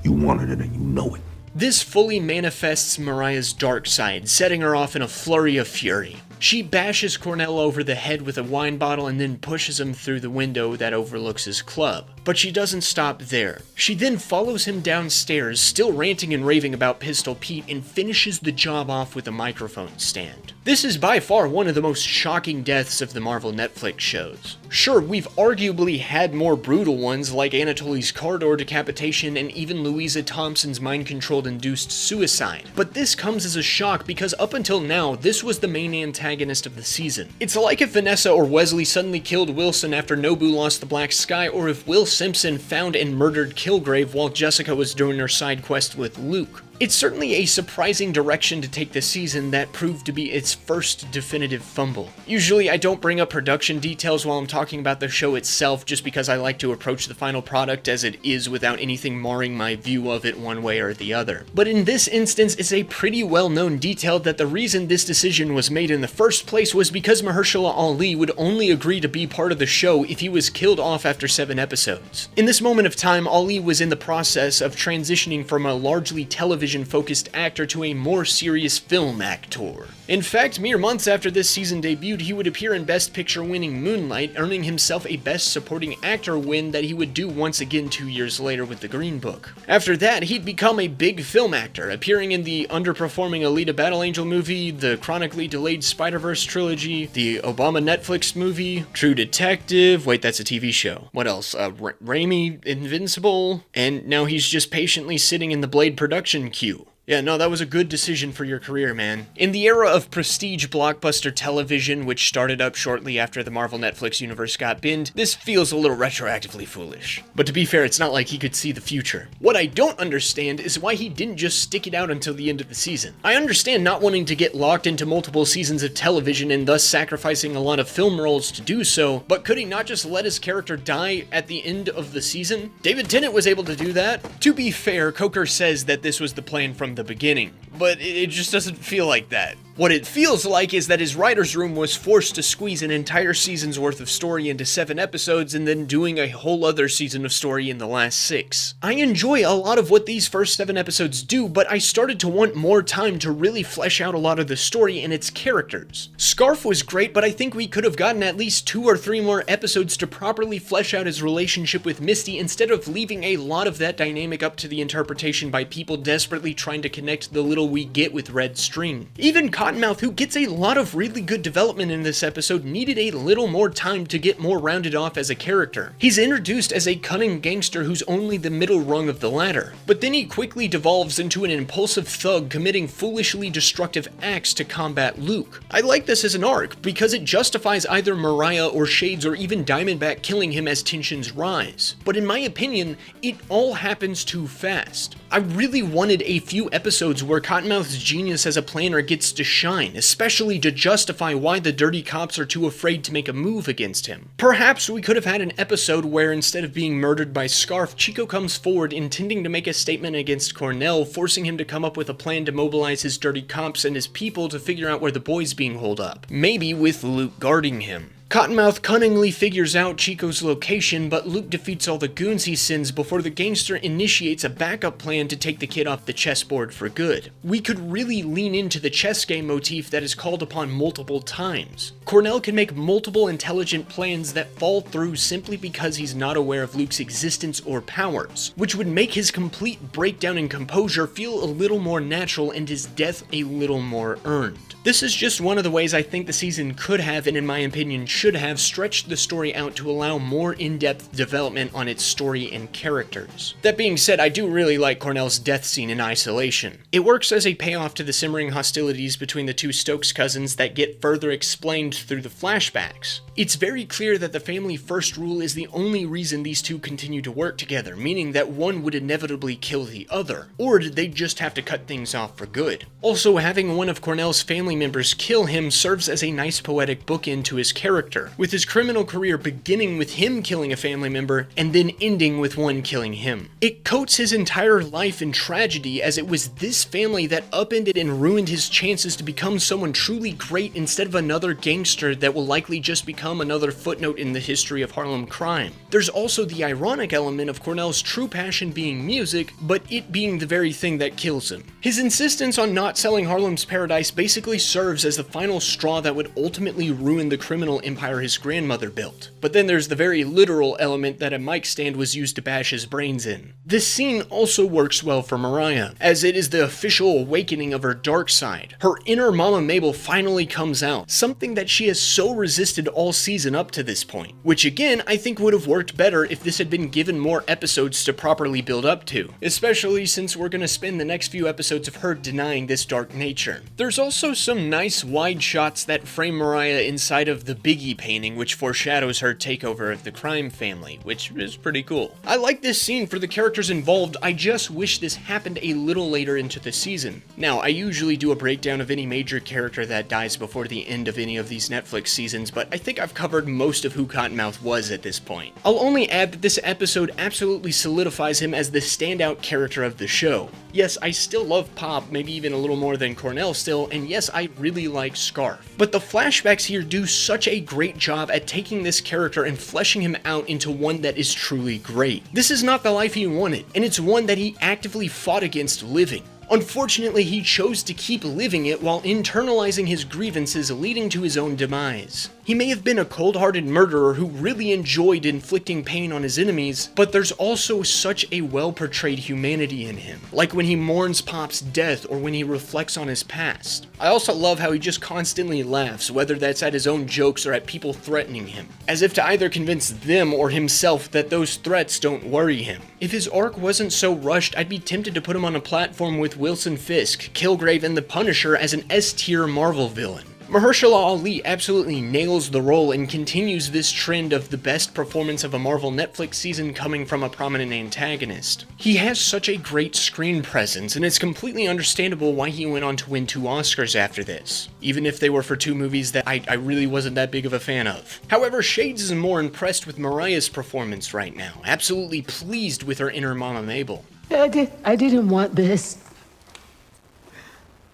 You wanted it and you know it. This fully manifests Mariah's dark side, setting her off in a flurry of fury. She bashes Cornell over the head with a wine bottle and then pushes him through the window that overlooks his club. But she doesn't stop there. She then follows him downstairs, still ranting and raving about Pistol Pete, and finishes the job off with a microphone stand. This is by far one of the most shocking deaths of the Marvel Netflix shows. Sure, we've arguably had more brutal ones like Anatoly's car door decapitation and even Louisa Thompson's mind-controlled induced suicide, but this comes as a shock because up until now, this was the main antagonist of the season. It's like if Vanessa or Wesley suddenly killed Wilson after Nobu lost the Black Sky, or if Will Simpson found and murdered Kilgrave while Jessica was doing her side quest with Luke. It's certainly a surprising direction to take this season that proved to be its first definitive fumble. Usually I don't bring up production details while I'm talking about the show itself just because I like to approach the final product as it is without anything marring my view of it one way or the other. But in this instance, it's a pretty well-known detail that the reason this decision was made in the first place was because Mahershala Ali would only agree to be part of the show if he was killed off after 7 episodes. In this moment of time, Ali was in the process of transitioning from a largely television-focused actor to a more serious film actor. In fact, mere months after this season debuted, he would appear in Best Picture winning Moonlight, earning himself a Best Supporting Actor win that he would do once again 2 years later with The Green Book. After that, he'd become a big film actor, appearing in the underperforming Alita Battle Angel movie, the chronically delayed Spider-Verse trilogy, the Obama Netflix movie, True Detective, wait, that's a TV show. What else? Raimi, Invincible, and now he's just patiently sitting in the Blade production queue. Yeah, no, that was a good decision for your career, man. In the era of prestige blockbuster television, which started up shortly after the Marvel Netflix universe got binned, this feels a little retroactively foolish. But to be fair, it's not like he could see the future. What I don't understand is why he didn't just stick it out until the end of the season. I understand not wanting to get locked into multiple seasons of television and thus sacrificing a lot of film roles to do so, but could he not just let his character die at the end of the season? David Tennant was able to do that. To be fair, Coker says that this was the plan from the beginning, but it just doesn't feel like that. What it feels like is that his writer's room was forced to squeeze an entire season's worth of story into 7 episodes and then doing a whole other season of story in the last 6. I enjoy a lot of what these first 7 episodes do, but I started to want more time to really flesh out a lot of the story and its characters. Scarf was great, but I think we could have gotten at least 2 or 3 more episodes to properly flesh out his relationship with Misty instead of leaving a lot of that dynamic up to the interpretation by people desperately trying to connect the little we get with Red String. Even Cottonmouth, who gets a lot of really good development in this episode, needed a little more time to get more rounded off as a character. He's introduced as a cunning gangster who's only the middle rung of the ladder, but then he quickly devolves into an impulsive thug committing foolishly destructive acts to combat Luke. I like this as an arc because it justifies either Mariah or Shades or even Diamondback killing him as tensions rise. But in my opinion, it all happens too fast. I really wanted a few episodes where Cottonmouth's genius as a planner gets to shine, especially to justify why the dirty cops are too afraid to make a move against him. Perhaps we could have had an episode where instead of being murdered by Scarf, Chico comes forward intending to make a statement against Cornell, forcing him to come up with a plan to mobilize his dirty cops and his people to figure out where the boy's being holed up. Maybe with Luke guarding him. Cottonmouth cunningly figures out Chico's location, but Luke defeats all the goons he sends before the gangster initiates a backup plan to take the kid off the chessboard for good. We could really lean into the chess game motif that is called upon multiple times. Cornell can make multiple intelligent plans that fall through simply because he's not aware of Luke's existence or powers, which would make his complete breakdown in composure feel a little more natural and his death a little more earned. This is just one of the ways I think the season could have, and in my opinion should have, stretched the story out to allow more in-depth development on its story and characters. That being said, I do really like Cornell's death scene in isolation. It works as a payoff to the simmering hostilities between the two Stokes cousins that get further explained through the flashbacks. It's very clear that the family first rule is the only reason these two continue to work together, meaning that one would inevitably kill the other, or did they just have to cut things off for good? Also, having one of Cornell's family members kill him serves as a nice poetic bookend to his character, with his criminal career beginning with him killing a family member and then ending with one killing him. It coats his entire life in tragedy, as it was this family that upended and ruined his chances to become someone truly great instead of another gangster that will likely just become another footnote in the history of Harlem crime. There's also the ironic element of Cornell's true passion being music, but it being the very thing that kills him. His insistence on not selling Harlem's Paradise basically serves as the final straw that would ultimately ruin the criminal empire vampire his grandmother built. But then there's the very literal element that a mic stand was used to bash his brains in. This scene also works well for Mariah, as it is the official awakening of her dark side. Her inner Mama Mabel finally comes out, something that she has so resisted all season up to this point, which again I think would have worked better if this had been given more episodes to properly build up to, especially since we're gonna spend the next few episodes of her denying this dark nature. There's also some nice wide shots that frame Mariah inside of the Biggie painting, which foreshadows her takeover of the crime family, which is pretty cool. I like this scene for the characters involved, I just wish this happened a little later into the season. Now, I usually do a breakdown of any major character that dies before the end of any of these Netflix seasons, but I think I've covered most of who Cottonmouth was at this point. I'll only add that this episode absolutely solidifies him as the standout character of the show. Yes, I still love Pop, maybe even a little more than Cornell still, and yes, I really like Scarf. But the flashbacks here do such a great job at taking this character and fleshing him out into one that is truly great. This is not the life he wanted, and it's one that he actively fought against living. Unfortunately, he chose to keep living it while internalizing his grievances, leading to his own demise. He may have been a cold-hearted murderer who really enjoyed inflicting pain on his enemies, but there's also such a well-portrayed humanity in him, like when he mourns Pop's death or when he reflects on his past. I also love how he just constantly laughs, whether that's at his own jokes or at people threatening him, as if to either convince them or himself that those threats don't worry him. If his arc wasn't so rushed, I'd be tempted to put him on a platform with Wilson Fisk, Kilgrave, and the Punisher as an S-tier Marvel villain. Mahershala Ali absolutely nails the role and continues this trend of the best performance of a Marvel Netflix season coming from a prominent antagonist. He has such a great screen presence, and it's completely understandable why he went on to win 2 Oscars after this, even if they were for 2 movies that I really wasn't that big of a fan of. However, Shades is more impressed with Mariah's performance right now, absolutely pleased with her inner Mama Mabel. I didn't want this.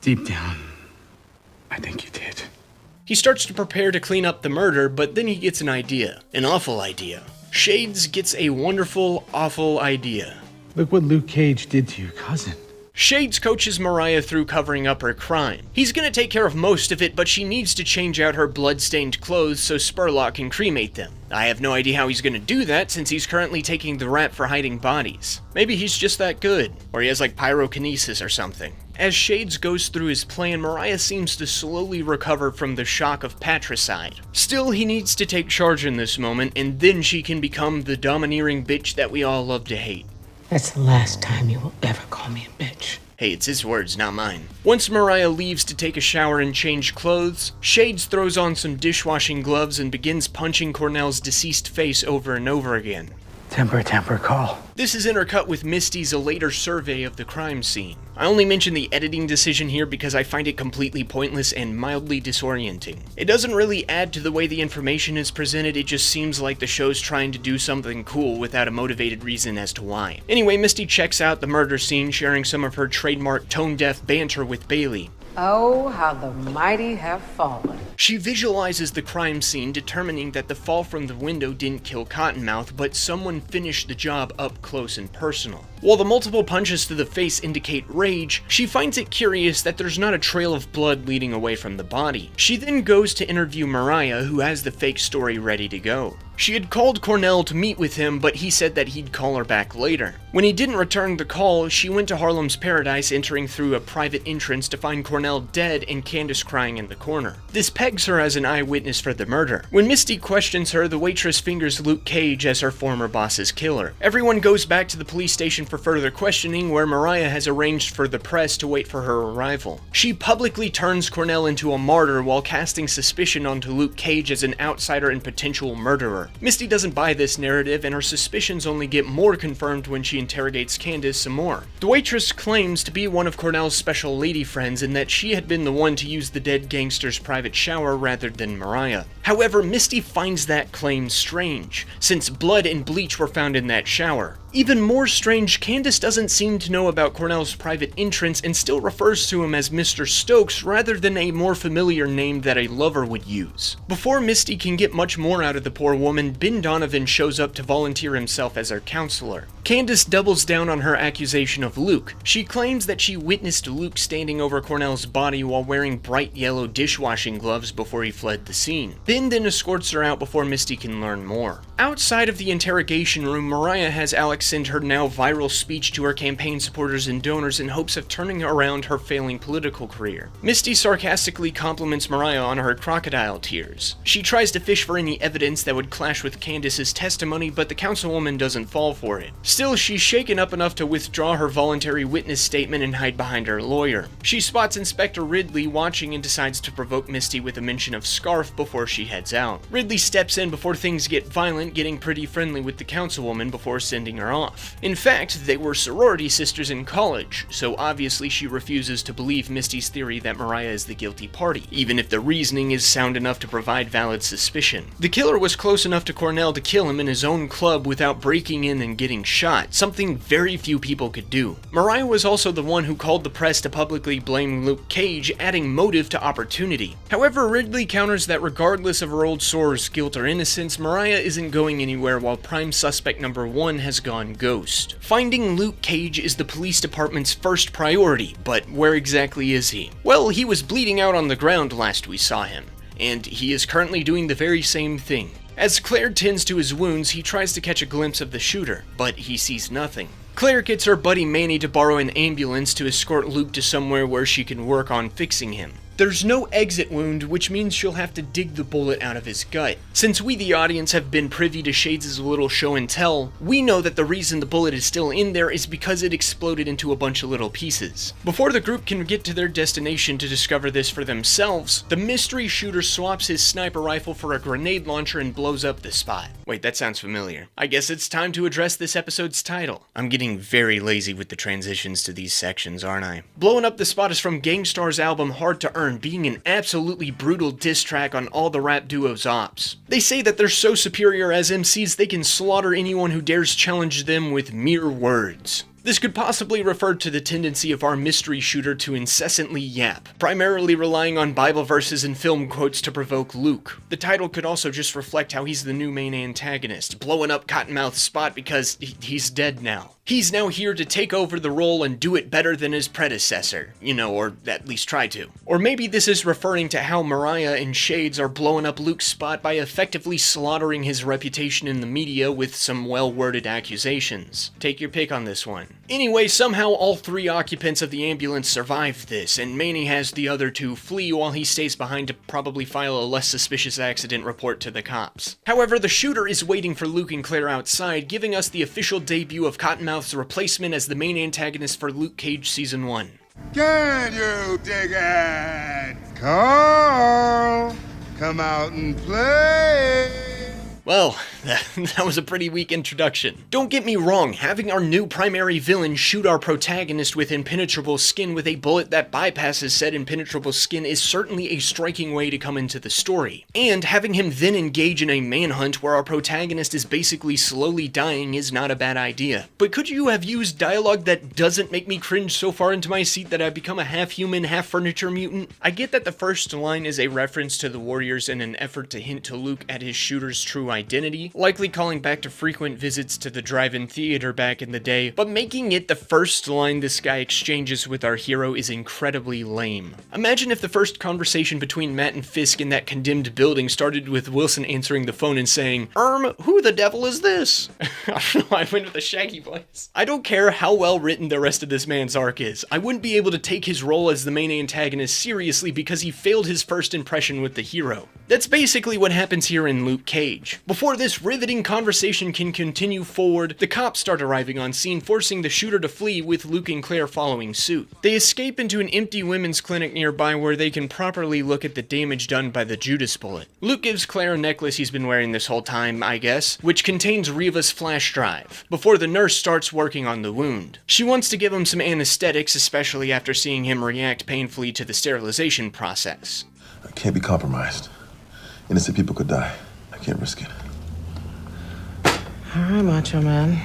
Deep down, I think you did. He starts to prepare to clean up the murder, but then he gets an idea. An awful idea. Shades gets a wonderful, awful idea. Look what Luke Cage did to your cousin. Shades coaches Mariah through covering up her crime. He's gonna take care of most of it, but she needs to change out her blood-stained clothes so Spurlock can cremate them. I have no idea how he's gonna do that since he's currently taking the rap for hiding bodies. Maybe he's just that good, or he has like pyrokinesis or something. As Shades goes through his plan, Mariah seems to slowly recover from the shock of patricide. Still, he needs to take charge in this moment, and then she can become the domineering bitch that we all love to hate. That's the last time you will ever call me a bitch. Hey, it's his words, not mine. Once Mariah leaves to take a shower and change clothes, Shades throws on some dishwashing gloves and begins punching Cornell's deceased face over and over again. Temper, call. This is intercut with Misty's later survey of the crime scene. I only mention the editing decision here because I find it completely pointless and mildly disorienting. It doesn't really add to the way the information is presented, it just seems like the show's trying to do something cool without a motivated reason as to why. Anyway, Misty checks out the murder scene, sharing some of her trademark tone-deaf banter with Bailey. Oh, how the mighty have fallen. She visualizes the crime scene, determining that the fall from the window didn't kill Cottonmouth, but someone finished the job up close and personal. While the multiple punches to the face indicate rage, she finds it curious that there's not a trail of blood leading away from the body. She then goes to interview Mariah, who has the fake story ready to go. She had called Cornell to meet with him, but he said that he'd call her back later. When he didn't return the call, she went to Harlem's Paradise, entering through a private entrance to find Cornell dead and Candace crying in the corner. This pegs her as an eyewitness for the murder. When Misty questions her, the waitress fingers Luke Cage as her former boss's killer. Everyone goes back to the police station for further questioning, where Mariah has arranged for the press to wait for her arrival. She publicly turns Cornell into a martyr while casting suspicion onto Luke Cage as an outsider and potential murderer. Misty doesn't buy this narrative, and her suspicions only get more confirmed when she interrogates Candace some more. The waitress claims to be one of Cornell's special lady friends and that she had been the one to use the dead gangster's private shower rather than Mariah. However, Misty finds that claim strange, since blood and bleach were found in that shower. Even more strange, Candace doesn't seem to know about Cornell's private entrance and still refers to him as Mr. Stokes rather than a more familiar name that a lover would use. Before Misty can get much more out of the poor woman, Ben Donovan shows up to volunteer himself as her counselor. Candace doubles down on her accusation of Luke. She claims that she witnessed Luke standing over Cornell's body while wearing bright yellow dishwashing gloves before he fled the scene. Ben then escorts her out before Misty can learn more. Outside of the interrogation room, Mariah has Alex send her now viral speech to her campaign supporters and donors in hopes of turning around her failing political career. Misty sarcastically compliments Mariah on her crocodile tears. She tries to fish for any evidence that would clash with Candace's testimony, but the councilwoman doesn't fall for it. Still, she's shaken up enough to withdraw her voluntary witness statement and hide behind her lawyer. She spots Inspector Ridley watching and decides to provoke Misty with a mention of Scarf before she heads out. Ridley steps in before things get violent, getting pretty friendly with the councilwoman before sending her off. In fact, they were sorority sisters in college, so obviously she refuses to believe Misty's theory that Mariah is the guilty party, even if the reasoning is sound enough to provide valid suspicion. The killer was close enough to Cornell to kill him in his own club without breaking in and getting shot, something very few people could do. Mariah was also the one who called the press to publicly blame Luke Cage, adding motive to opportunity. However, Ridley counters that regardless of her old sore's guilt or innocence, Mariah isn't going anywhere while prime suspect number 1 has gone ghost. Finding Luke Cage is the police department's first priority, but where exactly is he? Well, he was bleeding out on the ground last we saw him, and he is currently doing the very same thing. As Claire tends to his wounds, he tries to catch a glimpse of the shooter, but he sees nothing. Claire gets her buddy Manny to borrow an ambulance to escort Luke to somewhere where she can work on fixing him. There's no exit wound, which means she'll have to dig the bullet out of his gut. Since we, the audience, have been privy to Shades' little show and tell, we know that the reason the bullet is still in there is because it exploded into a bunch of little pieces. Before the group can get to their destination to discover this for themselves, the mystery shooter swaps his sniper rifle for a grenade launcher and blows up the spot. Wait, that sounds familiar. I guess it's time to address this episode's title. I'm getting very lazy with the transitions to these sections, aren't I? Blowing up the spot is from Gang Starr's album Hard to Earn, being an absolutely brutal diss track on all the rap duo's ops. They say that they're so superior as MCs they can slaughter anyone who dares challenge them with mere words. This could possibly refer to the tendency of our mystery shooter to incessantly yap, primarily relying on Bible verses and film quotes to provoke Luke. The title could also just reflect how he's the new main antagonist, blowing up Cottonmouth's spot because he's dead now. He's now here to take over the role and do it better than his predecessor, or at least try to. Or maybe this is referring to how Mariah and Shades are blowing up Luke's spot by effectively slaughtering his reputation in the media with some well-worded accusations. Take your pick on this one. Anyway, somehow all 3 occupants of the ambulance survive this, and Manny has the other 2 flee while he stays behind to probably file a less suspicious accident report to the cops. However, the shooter is waiting for Luke and Claire outside, giving us the official debut of Cottonmouth's replacement as the main antagonist for Luke Cage Season 1. Can you dig it? Carl, come out and play. Well, that was a pretty weak introduction. Don't get me wrong, having our new primary villain shoot our protagonist with impenetrable skin with a bullet that bypasses said impenetrable skin is certainly a striking way to come into the story. And having him then engage in a manhunt where our protagonist is basically slowly dying is not a bad idea. But could you have used dialogue that doesn't make me cringe so far into my seat that I become a half-human, half-furniture mutant? I get that the first line is a reference to the Warriors in an effort to hint to Luke at his shooter's true identity, likely calling back to frequent visits to the drive-in theater back in the day, but making it the first line this guy exchanges with our hero is incredibly lame. Imagine if the first conversation between Matt and Fisk in that condemned building started with Wilson answering the phone and saying, who the devil is this? I don't know, I went with a shaggy voice. I don't care how well written the rest of this man's arc is, I wouldn't be able to take his role as the main antagonist seriously because he failed his first impression with the hero. That's basically what happens here in Luke Cage. Before this riveting conversation can continue forward, the cops start arriving on scene, forcing the shooter to flee, with Luke and Claire following suit. They escape into an empty women's clinic nearby where they can properly look at the damage done by the Judas bullet. Luke gives Claire a necklace he's been wearing this whole time, I guess, which contains Reva's flash drive, before the nurse starts working on the wound. She wants to give him some anesthetics, especially after seeing him react painfully to the sterilization process. I can't be compromised. Innocent people could die. I can't risk it. All right, Macho Man.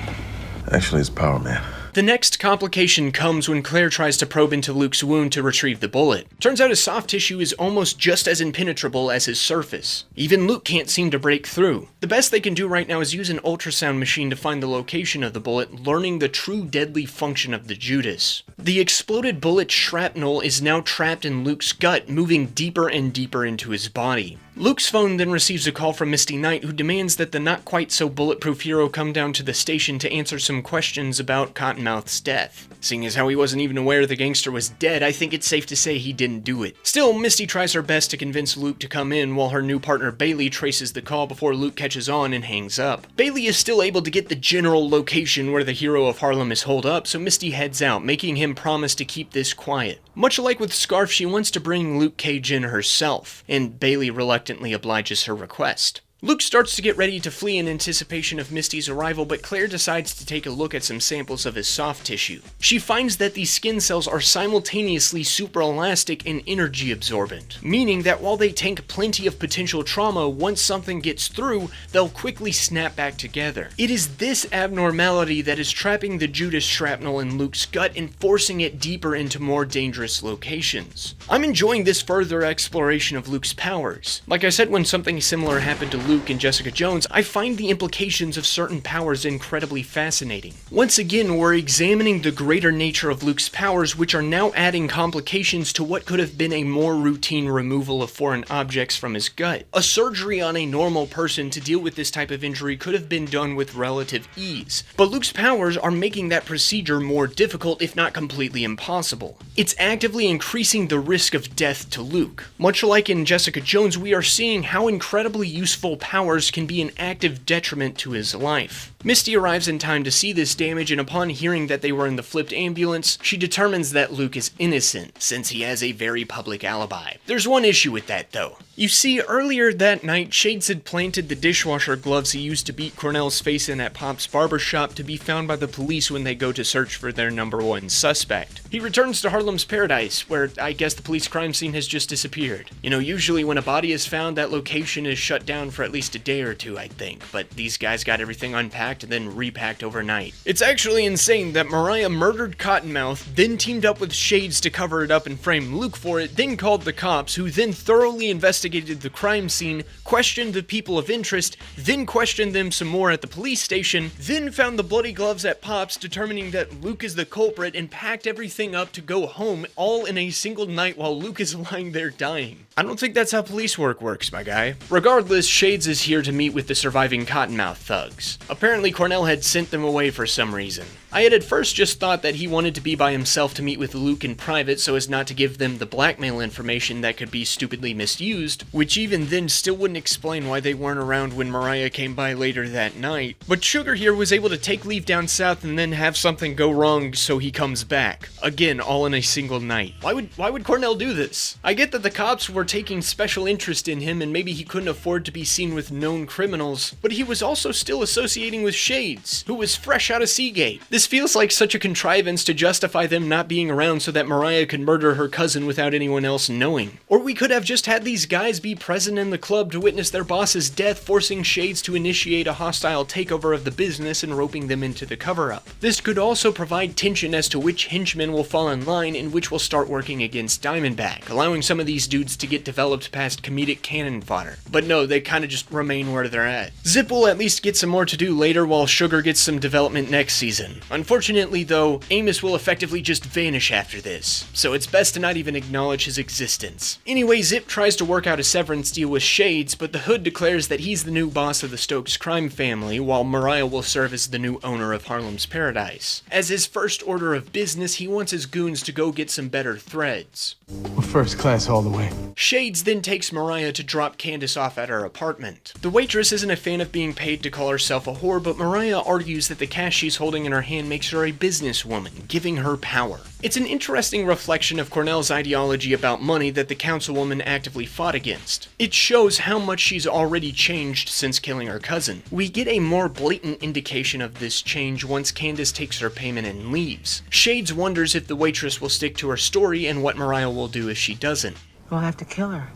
Actually, it's Power Man. The next complication comes when Claire tries to probe into Luke's wound to retrieve the bullet. Turns out his soft tissue is almost just as impenetrable as his surface. Even Luke can't seem to break through. The best they can do right now is use an ultrasound machine to find the location of the bullet, learning the true deadly function of the Judas. The exploded bullet shrapnel is now trapped in Luke's gut, moving deeper and deeper into his body. Luke's phone then receives a call from Misty Knight, who demands that the not-quite-so-bulletproof hero come down to the station to answer some questions about Cottonmouth's death. Seeing as how he wasn't even aware the gangster was dead, I think it's safe to say he didn't do it. Still, Misty tries her best to convince Luke to come in, while her new partner Bailey traces the call before Luke catches on and hangs up. Bailey is still able to get the general location where the hero of Harlem is holed up, so Misty heads out, making him promise to keep this quiet. Much like with Scarf, she wants to bring Luke Cage in herself, and Bailey reluctantly obliges her request. Luke starts to get ready to flee in anticipation of Misty's arrival, but Claire decides to take a look at some samples of his soft tissue. She finds that these skin cells are simultaneously super elastic and energy absorbent, meaning that while they tank plenty of potential trauma, once something gets through, they'll quickly snap back together. It is this abnormality that is trapping the Judas shrapnel in Luke's gut and forcing it deeper into more dangerous locations. I'm enjoying this further exploration of Luke's powers. Like I said, when something similar happened to Luke and Jessica Jones, I find the implications of certain powers incredibly fascinating. Once again, we're examining the greater nature of Luke's powers, which are now adding complications to what could have been a more routine removal of foreign objects from his gut. A surgery on a normal person to deal with this type of injury could have been done with relative ease, but Luke's powers are making that procedure more difficult, if not completely impossible. It's actively increasing the risk of death to Luke. Much like in Jessica Jones, we are seeing how incredibly useful powers can be an active detriment to his life. Misty arrives in time to see this damage, and upon hearing that they were in the flipped ambulance, she determines that Luke is innocent, since he has a very public alibi. There's one issue with that, though. You see, earlier that night, Shades had planted the dishwasher gloves he used to beat Cornell's face in at Pop's barbershop to be found by the police when they go to search for their #1 suspect. He returns to Harlem's Paradise, where I guess the police crime scene has just disappeared. You know, usually when a body is found, that location is shut down for at least a day or two, I think, but these guys got everything unpacked and then repacked overnight. It's actually insane that Mariah murdered Cottonmouth, then teamed up with Shades to cover it up and frame Luke for it, then called the cops, who then thoroughly investigated the crime scene, questioned the people of interest, then questioned them some more at the police station, then found the bloody gloves at Pop's, determining that Luke is the culprit, and packed everything up to go home, all in a single night while Luke is lying there dying. I don't think that's how police work works, my guy. Regardless, Shades is here to meet with the surviving Cottonmouth thugs. Apparently Cornell had sent them away for some reason. I had at first just thought that he wanted to be by himself to meet with Luke in private so as not to give them the blackmail information that could be stupidly misused, which even then still wouldn't explain why they weren't around when Mariah came by later that night. But Sugar here was able to take leave down south and then have something go wrong so he comes back. Again, all in a single night. Why would Cornell do this? I get that the cops were taking special interest in him and maybe he couldn't afford to be seen with known criminals, but he was also still associating with Shades, who was fresh out of Seagate. This feels like such a contrivance to justify them not being around so that Mariah could murder her cousin without anyone else knowing. Or we could have just had these guys be present in the club to witness their boss's death, forcing Shades to initiate a hostile takeover of the business and roping them into the cover-up. This could also provide tension as to which henchmen will fall in line and which will start working against Diamondback, allowing some of these dudes to get developed past comedic cannon fodder. But no, they kinda just remain where they're at. Zip will at least get some more to do later, while Sugar gets some development next season. Unfortunately though, Amos will effectively just vanish after this, so it's best to not even acknowledge his existence. Anyway, Zip tries to work out a severance deal with Shades, but the Hood declares that he's the new boss of the Stokes crime family, while Mariah will serve as the new owner of Harlem's Paradise. As his first order of business, he wants his goons to go get some better threads. We're first class all the way. Shades then takes Mariah to drop Candace off at her apartment. The waitress isn't a fan of being paid to call herself a whore, but Mariah argues that the cash she's holding in her hand makes her a businesswoman, giving her power. It's an interesting reflection of Cornell's ideology about money that the councilwoman actively fought against. It shows how much she's already changed since killing her cousin. We get a more blatant indication of this change once Candace takes her payment and leaves. Shades wonders if the waitress will stick to her story and what Mariah will do if she doesn't. We'll have to kill her.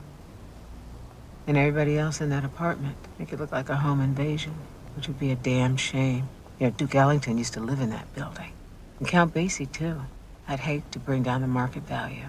And everybody else in that apartment. Make it look like a home invasion, which would be a damn shame. Yeah, Duke Ellington used to live in that building. And Count Basie, too. I'd hate to bring down the market value.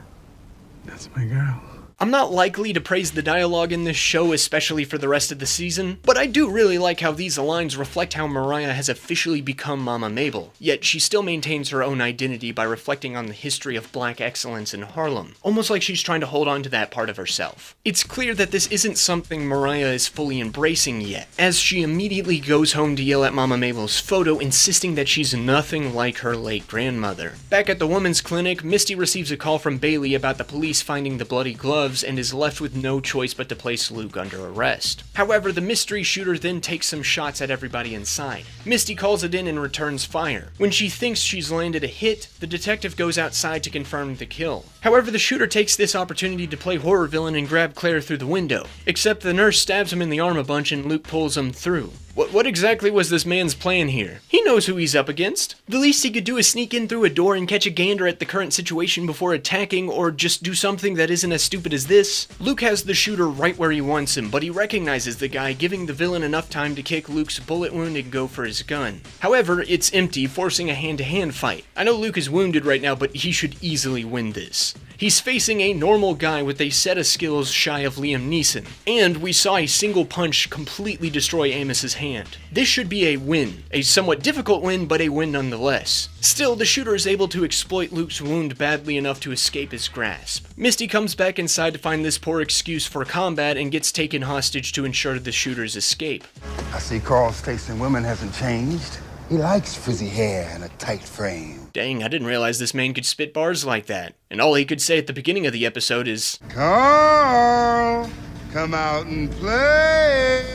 That's my girl. I'm not likely to praise the dialogue in this show, especially for the rest of the season, but I do really like how these lines reflect how Mariah has officially become Mama Mabel, yet she still maintains her own identity by reflecting on the history of black excellence in Harlem, almost like she's trying to hold on to that part of herself. It's clear that this isn't something Mariah is fully embracing yet, as she immediately goes home to yell at Mama Mabel's photo, insisting that she's nothing like her late grandmother. Back at the women's clinic, Misty receives a call from Bailey about the police finding the bloody gloves and is left with no choice but to place Luke under arrest. However, the mystery shooter then takes some shots at everybody inside. Misty calls it in and returns fire. When she thinks she's landed a hit, the detective goes outside to confirm the kill. However, the shooter takes this opportunity to play horror villain and grab Claire through the window, except the nurse stabs him in the arm a bunch and Luke pulls him through. What exactly was this man's plan here? He knows who he's up against. The least he could do is sneak in through a door and catch a gander at the current situation before attacking, or just do something that isn't as stupid as this. Luke has the shooter right where he wants him, but he recognizes the guy, giving the villain enough time to kick Luke's bullet wound and go for his gun. However, it's empty, forcing a hand-to-hand fight. I know Luke is wounded right now, but he should easily win this. He's facing a normal guy with a set of skills shy of Liam Neeson, and we saw a single punch completely destroy Amos's hand. This should be a win. A somewhat difficult win, but a win nonetheless. Still, the shooter is able to exploit Luke's wound badly enough to escape his grasp. Misty comes back inside to find this poor excuse for combat and gets taken hostage to ensure the shooter's escape. I see Carl's taste in women hasn't changed. He likes frizzy hair and a tight frame. Dang, I didn't realize this man could spit bars like that. And all he could say at the beginning of the episode is, Carl, come out and play.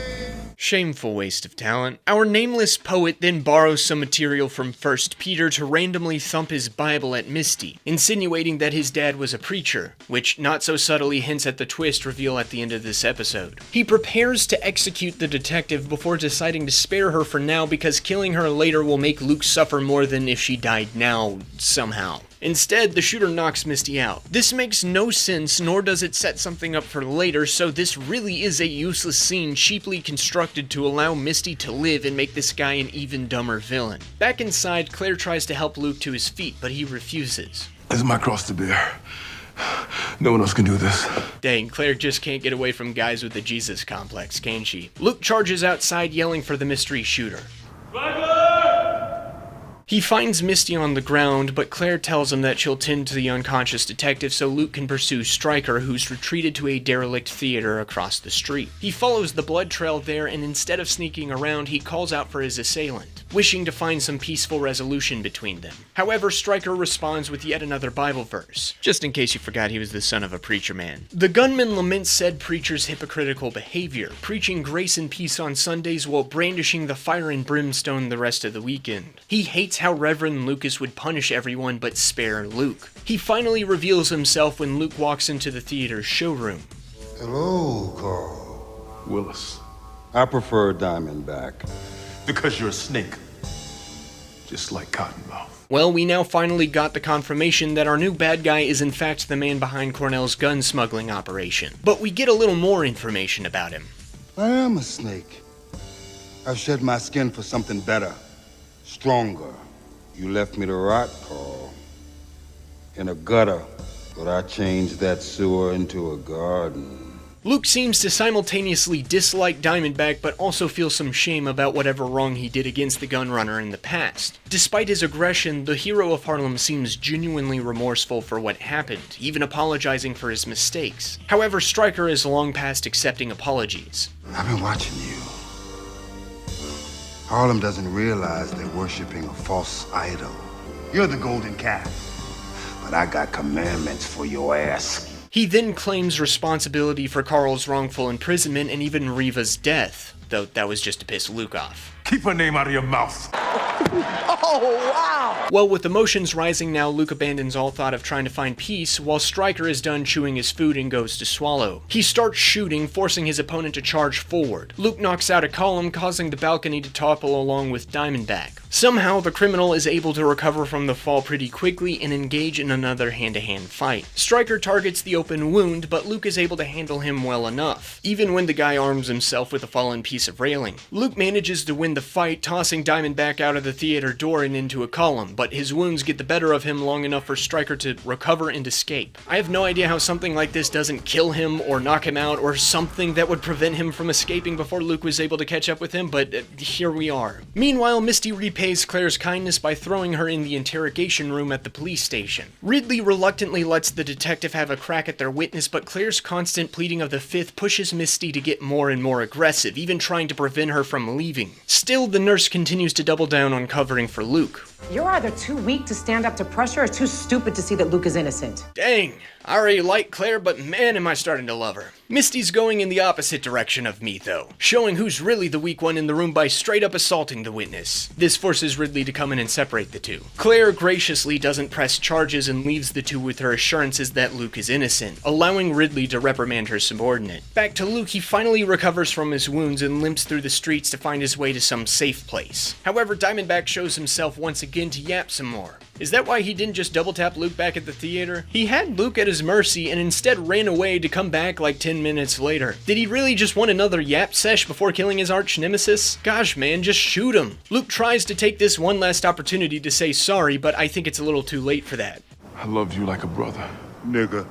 Shameful waste of talent. Our nameless poet then borrows some material from 1 Peter to randomly thump his Bible at Misty, insinuating that his dad was a preacher, which not so subtly hints at the twist reveal at the end of this episode. He prepares to execute the detective before deciding to spare her for now because killing her later will make Luke suffer more than if she died now, somehow. Instead, the shooter knocks Misty out. This makes no sense, nor does it set something up for later, so this really is a useless scene cheaply constructed to allow Misty to live and make this guy an even dumber villain. Back inside, Claire tries to help Luke to his feet, but he refuses. This is my cross to bear. No one else can do this. Dang, Claire just can't get away from guys with the Jesus complex, can she? Luke charges outside yelling for the mystery shooter. He finds Misty on the ground, but Claire tells him that she'll tend to the unconscious detective so Luke can pursue Stryker, who's retreated to a derelict theater across the street. He follows the blood trail there, and instead of sneaking around, he calls out for his assailant, wishing to find some peaceful resolution between them. However, Stryker responds with yet another Bible verse, just in case you forgot he was the son of a preacher man. The gunman laments said preacher's hypocritical behavior, preaching grace and peace on Sundays while brandishing the fire and brimstone the rest of the weekend. He hates how Reverend Lucas would punish everyone but spare Luke. He finally reveals himself when Luke walks into the theater's showroom. Hello, Carl. Willis. I prefer Diamondback. Because you're a snake. Just like Cottonmouth. Well, we now finally got the confirmation that our new bad guy is in fact the man behind Cornell's gun smuggling operation. But we get a little more information about him. I am a snake. I've shed my skin for something better, stronger. You left me to rot, Carl, in a gutter, but I changed that sewer into a garden. Luke seems to simultaneously dislike Diamondback, but also feel some shame about whatever wrong he did against the gunrunner in the past. Despite his aggression, the hero of Harlem seems genuinely remorseful for what happened, even apologizing for his mistakes. However, Stryker is long past accepting apologies. I've been watching you. Harlem doesn't realize they're worshiping a false idol. You're the golden calf, but I got commandments for your ass. He then claims responsibility for Carl's wrongful imprisonment and even Reva's death, though that was just to piss Luke off. Keep her name out of your mouth. Oh, wow! Well, with emotions rising now, Luke abandons all thought of trying to find peace, while Stryker is done chewing his food and goes to swallow. He starts shooting, forcing his opponent to charge forward. Luke knocks out a column, causing the balcony to topple along with Diamondback. Somehow, the criminal is able to recover from the fall pretty quickly and engage in another hand-to-hand fight. Stryker targets the open wound, but Luke is able to handle him well enough, even when the guy arms himself with a fallen piece of railing. Luke manages to win the fight, tossing Diamondback out of the theater door and into a column, but his wounds get the better of him long enough for Stryker to recover and escape. I have no idea how something like this doesn't kill him or knock him out or something that would prevent him from escaping before Luke was able to catch up with him, but here we are. Meanwhile, Misty repays Claire's kindness by throwing her in the interrogation room at the police station. Ridley reluctantly lets the detective have a crack at their witness, but Claire's constant pleading of the Fifth pushes Misty to get more and more aggressive, even trying to prevent her from leaving. Still, the nurse continues to double down on covering for Luke. You're either too weak to stand up to pressure or too stupid to see that Luke is innocent. Dang, I already like Claire, but man am I starting to love her. Misty's going in the opposite direction of me though, showing who's really the weak one in the room by straight up assaulting the witness. This forces Ridley to come in and separate the two. Claire graciously doesn't press charges and leaves the two with her assurances that Luke is innocent, allowing Ridley to reprimand her subordinate. Back to Luke, he finally recovers from his wounds and limps through the streets to find his way to some safe place. However, Diamondback shows himself once again to yap some more. Is that why he didn't just double tap Luke back at the theater? He had Luke at his mercy and instead ran away to come back like 10 minutes later. Did he really just want another yap sesh before killing his arch nemesis? Gosh man, just shoot him. Luke tries to take this one last opportunity to say sorry, but I think it's a little too late for that. I loved you like a brother. Nigga,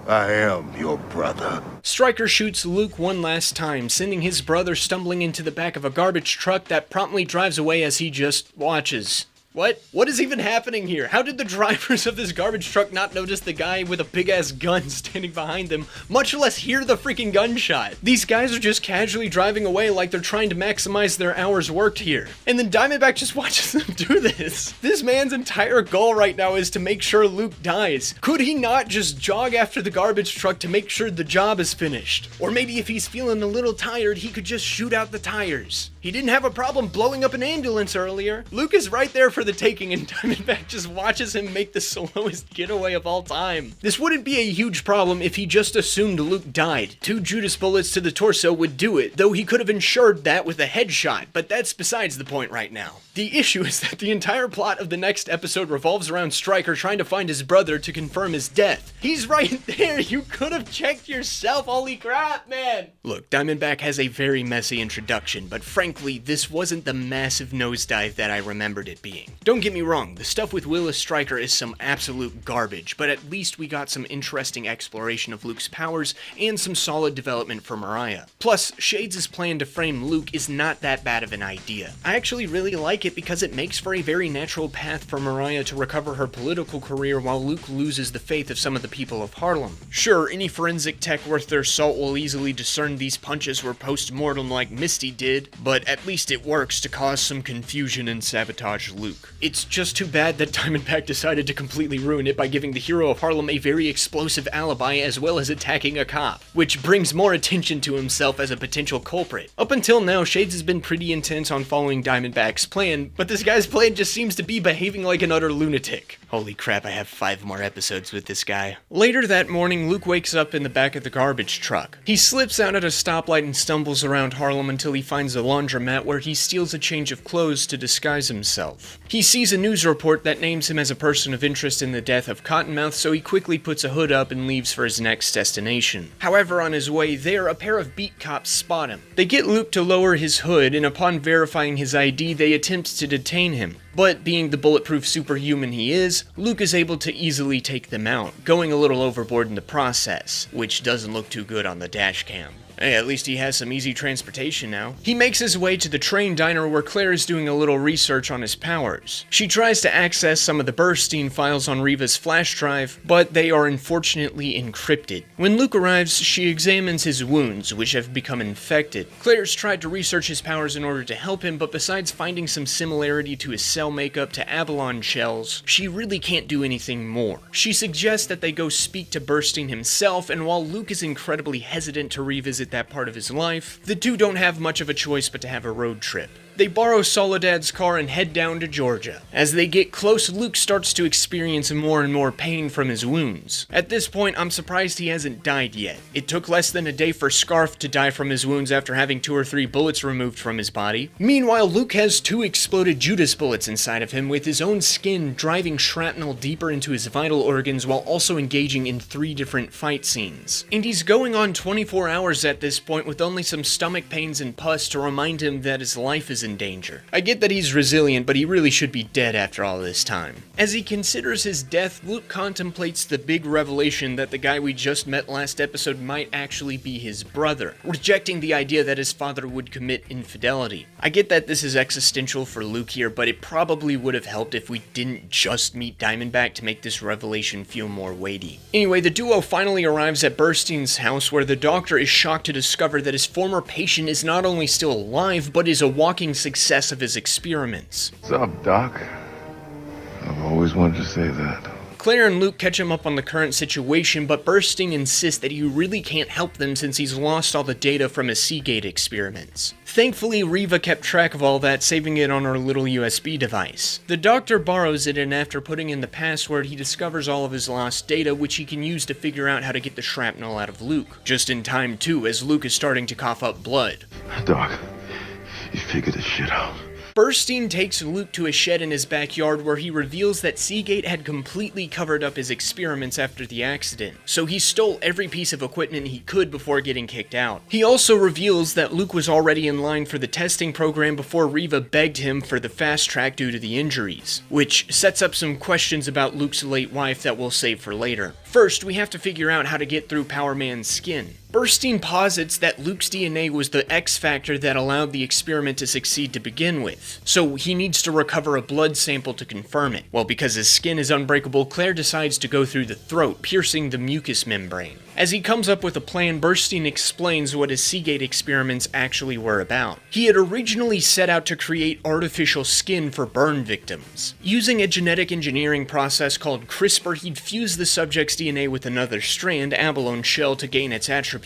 I am your brother. Stryker shoots Luke one last time, sending his brother stumbling into the back of a garbage truck that promptly drives away as he just watches. What is even happening here? How did the drivers of this garbage truck not notice the guy with a big-ass gun standing behind them, much less hear the freaking gunshot? These guys are just casually driving away like they're trying to maximize their hours worked here. And then Diamondback just watches them do this. This man's entire goal right now is to make sure Luke dies. Could he not just jog after the garbage truck to make sure the job is finished? Or maybe if he's feeling a little tired, he could just shoot out the tires. He didn't have a problem blowing up an ambulance earlier. Luke is right there for the taking, and Diamondback just watches him make the slowest getaway of all time. This wouldn't be a huge problem if he just assumed Luke died. 2 Judas bullets to the torso would do it, though he could have ensured that with a headshot, but that's besides the point right now. The issue is that the entire plot of the next episode revolves around Stryker trying to find his brother to confirm his death. He's right there, you could have checked yourself, holy crap, man! Look, Diamondback has a very messy introduction, but frankly, this wasn't the massive nosedive that I remembered it being. Don't get me wrong, the stuff with Willis Stryker is some absolute garbage, but at least we got some interesting exploration of Luke's powers and some solid development for Mariah. Plus, Shades' plan to frame Luke is not that bad of an idea. I actually really like it because it makes for a very natural path for Mariah to recover her political career while Luke loses the faith of some of the people of Harlem. Sure, any forensic tech worth their salt will easily discern these punches were post-mortem like Misty did, but at least it works to cause some confusion and sabotage Luke. It's just too bad that Diamondback decided to completely ruin it by giving the hero of Harlem a very explosive alibi as well as attacking a cop, which brings more attention to himself as a potential culprit. Up until now, Shades has been pretty intense on following Diamondback's plan, but this guy's plan just seems to be behaving like an utter lunatic. Holy crap, I have 5 more episodes with this guy. Later that morning, Luke wakes up in the back of the garbage truck. He slips out at a stoplight and stumbles around Harlem until he finds a laundromat where he steals a change of clothes to disguise himself. He sees a news report that names him as a person of interest in the death of Cottonmouth, so he quickly puts a hood up and leaves for his next destination. However, on his way there, a pair of beat cops spot him. They get Luke to lower his hood, and upon verifying his ID, they attempt to detain him. But being the bulletproof superhuman he is, Luke is able to easily take them out, going a little overboard in the process, which doesn't look too good on the dash cam. Hey, at least he has some easy transportation now. He makes his way to the train diner where Claire is doing a little research on his powers. She tries to access some of the Burstein files on Reva's flash drive, but they are unfortunately encrypted. When Luke arrives, she examines his wounds, which have become infected. Claire's tried to research his powers in order to help him, but besides finding some similarity to his cell makeup to Avalon shells, she really can't do anything more. She suggests that they go speak to Burstein himself, and while Luke is incredibly hesitant to revisit that part of his life, the two don't have much of a choice but to have a road trip. They borrow Soledad's car and head down to Georgia. As they get close, Luke starts to experience more and more pain from his wounds. At this point, I'm surprised he hasn't died yet. It took less than a day for Scarf to die from his wounds after having 2 or 3 bullets removed from his body. Meanwhile, Luke has 2 exploded Judas bullets inside of him, with his own skin driving shrapnel deeper into his vital organs while also engaging in 3 different fight scenes. And he's going on 24 hours at this point with only some stomach pains and pus to remind him that his life is in danger. I get that he's resilient, but he really should be dead after all this time. As he considers his death, Luke contemplates the big revelation that the guy we just met last episode might actually be his brother, rejecting the idea that his father would commit infidelity. I get that this is existential for Luke here, but it probably would have helped if we didn't just meet Diamondback to make this revelation feel more weighty. Anyway, the duo finally arrives at Burstein's house, where the doctor is shocked to discover that his former patient is not only still alive, but is a walking success of his experiments. What's up, Doc? I've always wanted to say that. Claire and Luke catch him up on the current situation, but Burstein insists that he really can't help them since he's lost all the data from his Seagate experiments. Thankfully, Riva kept track of all that, saving it on her little USB device. The doctor borrows it, and after putting in the password, he discovers all of his lost data, which he can use to figure out how to get the shrapnel out of Luke. Just in time, too, as Luke is starting to cough up blood. Doc, you figured this shit out. Burstein takes Luke to a shed in his backyard where he reveals that Seagate had completely covered up his experiments after the accident, so he stole every piece of equipment he could before getting kicked out. He also reveals that Luke was already in line for the testing program before Riva begged him for the fast track due to the injuries, which sets up some questions about Luke's late wife that we'll save for later. First, we have to figure out how to get through Power Man's skin. Burstein posits that Luke's DNA was the X factor that allowed the experiment to succeed to begin with, so he needs to recover a blood sample to confirm it. Well, because his skin is unbreakable, Claire decides to go through the throat, piercing the mucous membrane. As he comes up with a plan, Burstein explains what his Seagate experiments actually were about. He had originally set out to create artificial skin for burn victims. Using a genetic engineering process called CRISPR, he'd fuse the subject's DNA with another strand, abalone shell, to gain its attributes.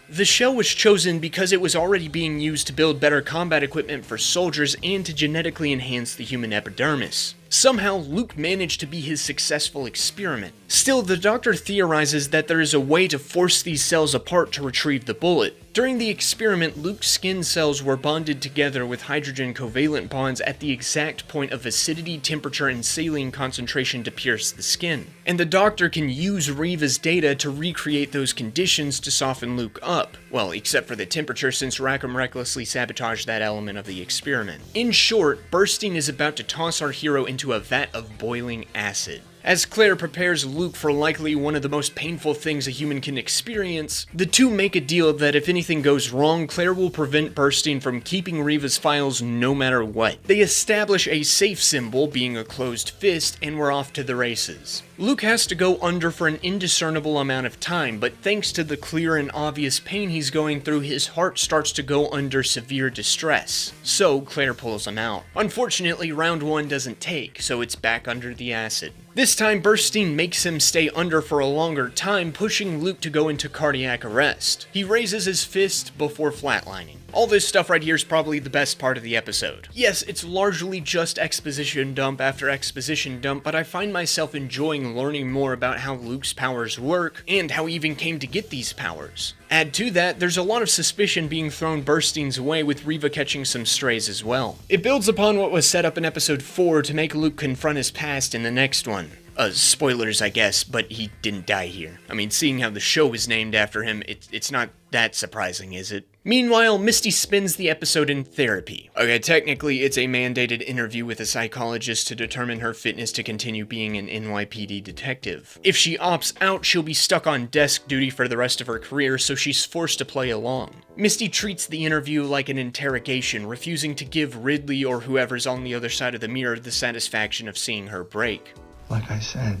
The shell was chosen because it was already being used to build better combat equipment for soldiers and to genetically enhance the human epidermis. Somehow, Luke managed to be his successful experiment. Still, the doctor theorizes that there is a way to force these cells apart to retrieve the bullet. During the experiment, Luke's skin cells were bonded together with hydrogen covalent bonds at the exact point of acidity, temperature, and saline concentration to pierce the skin. And the doctor can use Riva's data to recreate those conditions to soften Luke up. Well, except for the temperature, since Rackham recklessly sabotaged that element of the experiment. In short, Burstein is about to toss our hero into a vat of boiling acid. As Claire prepares Luke for likely one of the most painful things a human can experience, the two make a deal that if anything goes wrong, Claire will prevent Burstein from keeping Riva's files no matter what. They establish a safe symbol, being a closed fist, and we're off to the races. Luke has to go under for an indiscernible amount of time, but thanks to the clear and obvious pain he's going through, his heart starts to go under severe distress. So Claire pulls him out. Unfortunately, round 1 doesn't take, so it's back under the acid. This time, Burstein makes him stay under for a longer time, pushing Luke to go into cardiac arrest. He raises his fist before flatlining. All this stuff right here is probably the best part of the episode. Yes, it's largely just exposition dump after exposition dump, but I find myself enjoying learning more about how Luke's powers work, and how he even came to get these powers. Add to that, there's a lot of suspicion being thrown Burstein's way, with Riva catching some strays as well. It builds upon what was set up in episode 4 to make Luke confront his past in the next one. Spoilers, I guess, but he didn't die here. I mean, seeing how the show was named after him, it's not that surprising, is it? Meanwhile, Misty spends the episode in therapy. Okay, technically, it's a mandated interview with a psychologist to determine her fitness to continue being an NYPD detective. If she opts out, she'll be stuck on desk duty for the rest of her career, so she's forced to play along. Misty treats the interview like an interrogation, refusing to give Ridley or whoever's on the other side of the mirror the satisfaction of seeing her break. Like I said,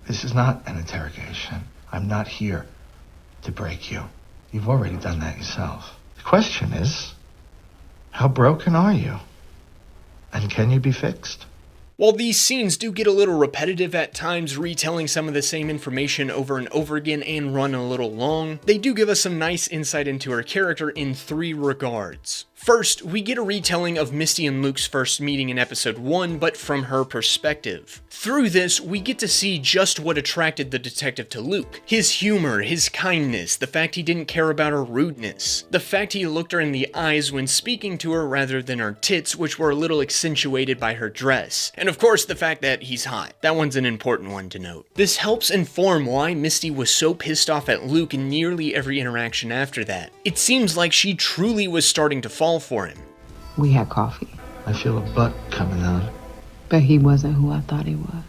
this is not an interrogation. I'm not here to break you. You've already done that yourself. The question is, how broken are you? And can you be fixed? While these scenes do get a little repetitive at times, retelling some of the same information over and over again and run a little long, they do give us some nice insight into her character in 3 regards. First, we get a retelling of Misty and Luke's first meeting in episode 1, but from her perspective. Through this, we get to see just what attracted the detective to Luke. His humor, his kindness, the fact he didn't care about her rudeness, the fact he looked her in the eyes when speaking to her rather than her tits, which were a little accentuated by her dress, and of course the fact that he's hot. That one's an important one to note. This helps inform why Misty was so pissed off at Luke in nearly every interaction after that. It seems like she truly was starting to fall for him. We had coffee, I feel a butt coming out. but he wasn't who I thought he was.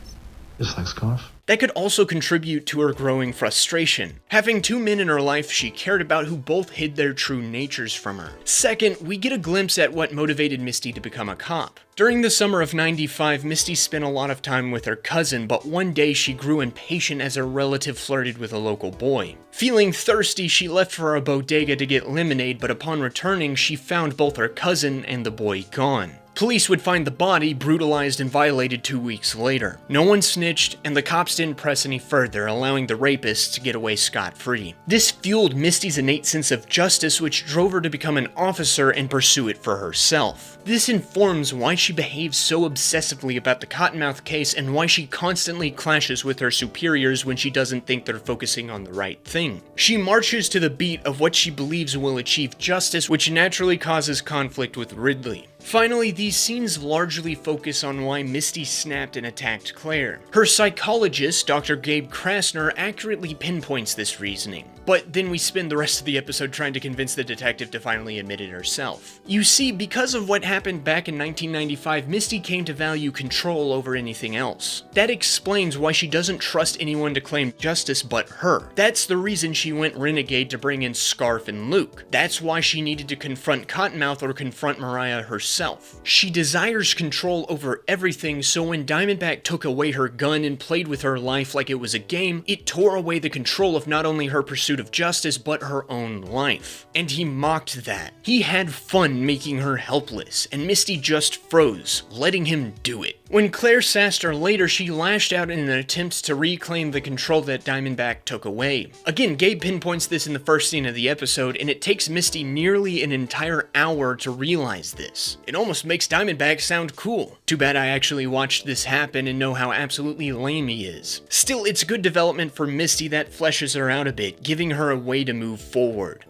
Just like Scarf. That could also contribute to her growing frustration. Having two men in her life she cared about who both hid their true natures from her. Second, we get a glimpse at what motivated Misty to become a cop. During the summer of '95, Misty spent a lot of time with her cousin, but one day she grew impatient as her relative flirted with a local boy. Feeling thirsty, she left for a bodega to get lemonade, but upon returning, she found both her cousin and the boy gone. Police would find the body brutalized and violated 2 weeks later. No one snitched, and the cops didn't press any further, allowing the rapists to get away scot-free. This fueled Misty's innate sense of justice, which drove her to become an officer and pursue it for herself. This informs why she behaves so obsessively about the Cottonmouth case and why she constantly clashes with her superiors when she doesn't think they're focusing on the right thing. She marches to the beat of what she believes will achieve justice, which naturally causes conflict with Ridley. Finally, these scenes largely focus on why Misty snapped and attacked Claire. Her psychologist, Dr. Gabe Krasner, accurately pinpoints this reasoning. But then we spend the rest of the episode trying to convince the detective to finally admit it herself. You see, because of what happened back in 1995, Misty came to value control over anything else. That explains why she doesn't trust anyone to claim justice but her. That's the reason she went renegade to bring in Scarf and Luke. That's why she needed to confront Cottonmouth or confront Mariah herself. She desires control over everything, so when Diamondback took away her gun and played with her life like it was a game, it tore away the control of not only her pursuit of justice, but her own life. And he mocked that. He had fun making her helpless, and Misty just froze, letting him do it. When Claire sassed her later, she lashed out in an attempt to reclaim the control that Diamondback took away. Again, Gabe pinpoints this in the first scene of the episode, and it takes Misty nearly an entire hour to realize this. It almost makes Diamondback sound cool. Too bad I actually watched this happen and know how absolutely lame he is. Still, it's good development for Misty that fleshes her out a bit, giving her a way to move forward.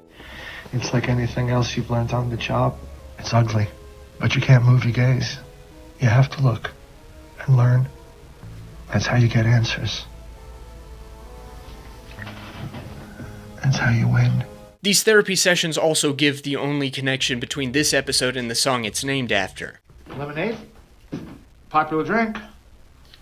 It's like anything else you've learned on the job. It's ugly, but you can't move your gaze. You have to look and learn. That's how you get answers. That's how you win. These therapy sessions also give the only connection between this episode and the song it's named after. Lemonade? Popular drink.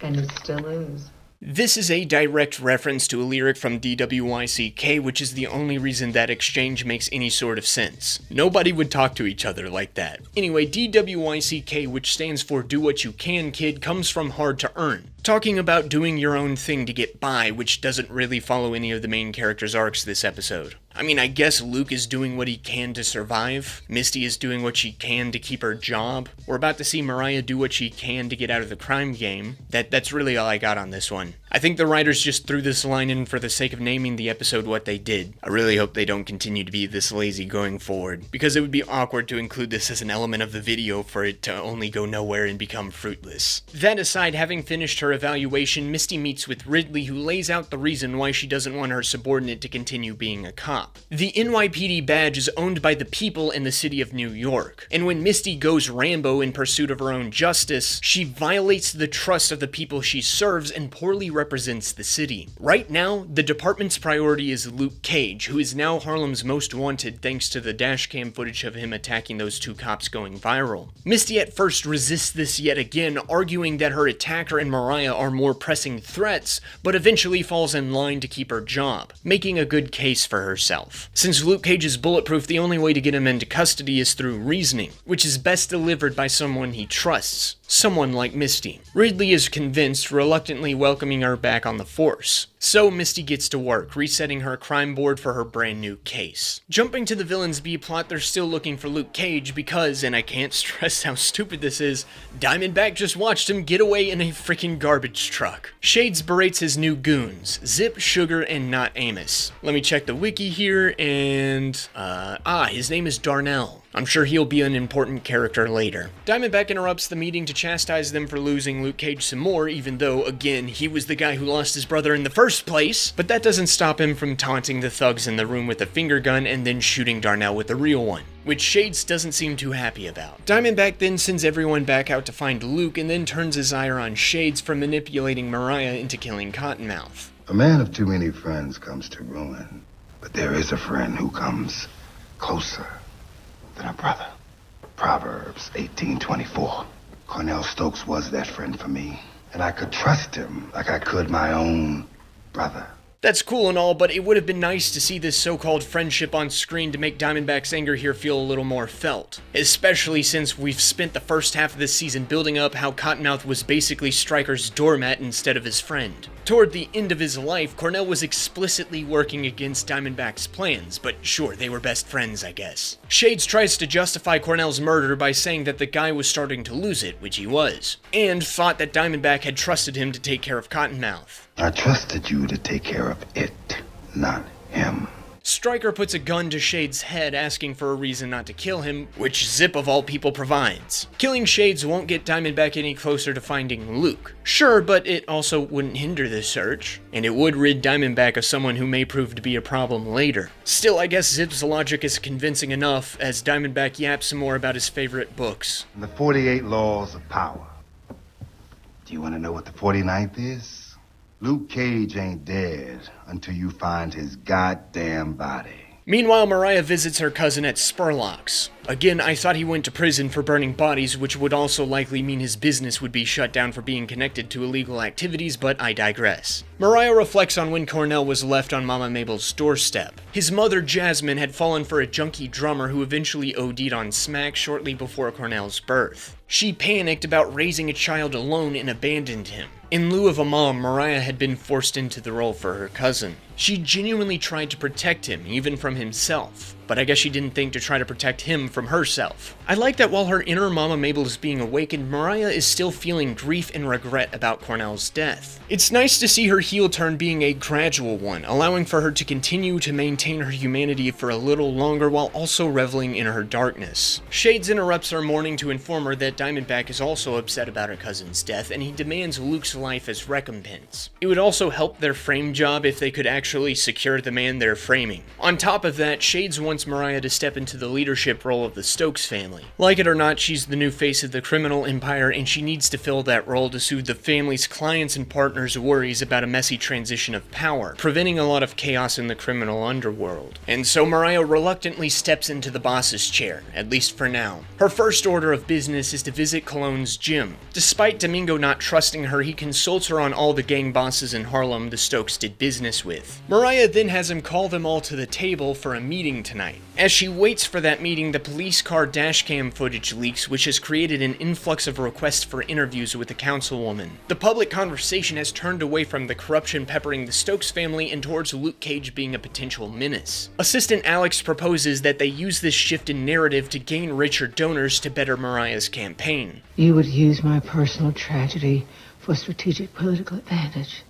And it still is. This is a direct reference to a lyric from DWYCK, which is the only reason that exchange makes any sort of sense. Nobody would talk to each other like that. Anyway, DWYCK, which stands for Do What You Can, Kid, comes from hard to earn. Talking about doing your own thing to get by, which doesn't really follow any of the main characters' arcs this episode. I mean, I guess Luke is doing what he can to survive. Misty is doing what she can to keep her job. We're about to see Mariah do what she can to get out of the crime game. That's really all I got on this one. I think the writers just threw this line in for the sake of naming the episode what they did. I really hope they don't continue to be this lazy going forward, because it would be awkward to include this as an element of the video for it to only go nowhere and become fruitless. That aside, having finished her evaluation, Misty meets with Ridley, who lays out the reason why she doesn't want her subordinate to continue being a cop. The NYPD badge is owned by the people in the city of New York, and when Misty goes Rambo in pursuit of her own justice, she violates the trust of the people she serves and poorly represents the city. Right now, the department's priority is Luke Cage, who is now Harlem's most wanted thanks to the dashcam footage of him attacking those two cops going viral. Misty at first resists this yet again, arguing that her attacker and Mariah are more pressing threats, but eventually falls in line to keep her job, making a good case for herself. Since Luke Cage is bulletproof, the only way to get him into custody is through reasoning, which is best delivered by someone he trusts. someone like Misty. Ridley is convinced, reluctantly welcoming her back on the force. So Misty gets to work, resetting her crime board for her brand new case. Jumping to the villain's B-plot, they're still looking for Luke Cage because, and I can't stress how stupid this is, Diamondback just watched him get away in a freaking garbage truck. Shades berates his new goons, Zip, Sugar, and Not Amos. Let me check the wiki here, and, his name is Darnell. I'm sure he'll be an important character later. Diamondback interrupts the meeting to chastise them for losing Luke Cage some more, even though, again, he was the guy who lost his brother in the first place. But that doesn't stop him from taunting the thugs in the room with a finger gun and then shooting Darnell with a real one, which Shades doesn't seem too happy about. Diamondback then sends everyone back out to find Luke and then turns his ire on Shades for manipulating Mariah into killing Cottonmouth. A man of too many friends comes to ruin, but there is a friend who comes closer than a brother. Proverbs 18:24. Cornell Stokes was that friend for me, and I could trust him like I could my own brother. That's cool and all, but it would have been nice to see this so-called friendship on screen to make Diamondback's anger here feel a little more felt. Especially since we've spent the first half of this season building up how Cottonmouth was basically Stryker's doormat instead of his friend. Toward the end of his life, Cornell was explicitly working against Diamondback's plans, but sure, they were best friends, I guess. Shades tries to justify Cornell's murder by saying that the guy was starting to lose it, which he was, and thought that Diamondback had trusted him to take care of Cottonmouth. I trusted you to take care of it, not him. Stryker puts a gun to Shades' head, asking for a reason not to kill him, which Zip of all people provides. Killing Shades won't get Diamondback any closer to finding Luke. Sure, but it also wouldn't hinder the search, and it would rid Diamondback of someone who may prove to be a problem later. Still, I guess Zip's logic is convincing enough, as Diamondback yaps some more about his favorite books. The 48 Laws of Power. Do you want to know what the 49th is? Luke Cage ain't dead until you find his goddamn body. Meanwhile, Mariah visits her cousin at Spurlock's. Again, I thought he went to prison for burning bodies, which would also likely mean his business would be shut down for being connected to illegal activities, but I digress. Mariah reflects on when Cornell was left on Mama Mabel's doorstep. His mother, Jasmine, had fallen for a junkie drummer who eventually OD'd on smack shortly before Cornell's birth. She panicked about raising a child alone and abandoned him. In lieu of a mom, Mariah had been forced into the role for her cousin. She genuinely tried to protect him, even from himself. But I guess she didn't think to try to protect him from herself. I like that while her inner Mama Mabel is being awakened, Mariah is still feeling grief and regret about Cornell's death. It's nice to see her heel turn being a gradual one, allowing for her to continue to maintain her humanity for a little longer while also reveling in her darkness. Shades interrupts her mourning to inform her that Diamondback is also upset about her cousin's death, and he demands Luke's life as recompense. It would also help their frame job if they could actually secure the man they're framing. On top of that, Shades wants Mariah to step into the leadership role of the Stokes family. Like it or not, she's the new face of the criminal empire, and she needs to fill that role to soothe the family's clients and partners' worries about a messy transition of power, preventing a lot of chaos in the criminal underworld. And so Mariah reluctantly steps into the boss's chair, at least for now. Her first order of business is to visit Cologne's gym. Despite Domingo not trusting her, he consults her on all the gang bosses in Harlem the Stokes did business with. Mariah then has him call them all to the table for a meeting tonight. As she waits for that meeting, the police car dashcam footage leaks, which has created an influx of requests for interviews with the councilwoman. The public conversation has turned away from the corruption peppering the Stokes family and towards Luke Cage being a potential menace. Assistant Alex proposes that they use this shift in narrative to gain richer donors to better Mariah's campaign. You would use my personal tragedy for strategic political advantage.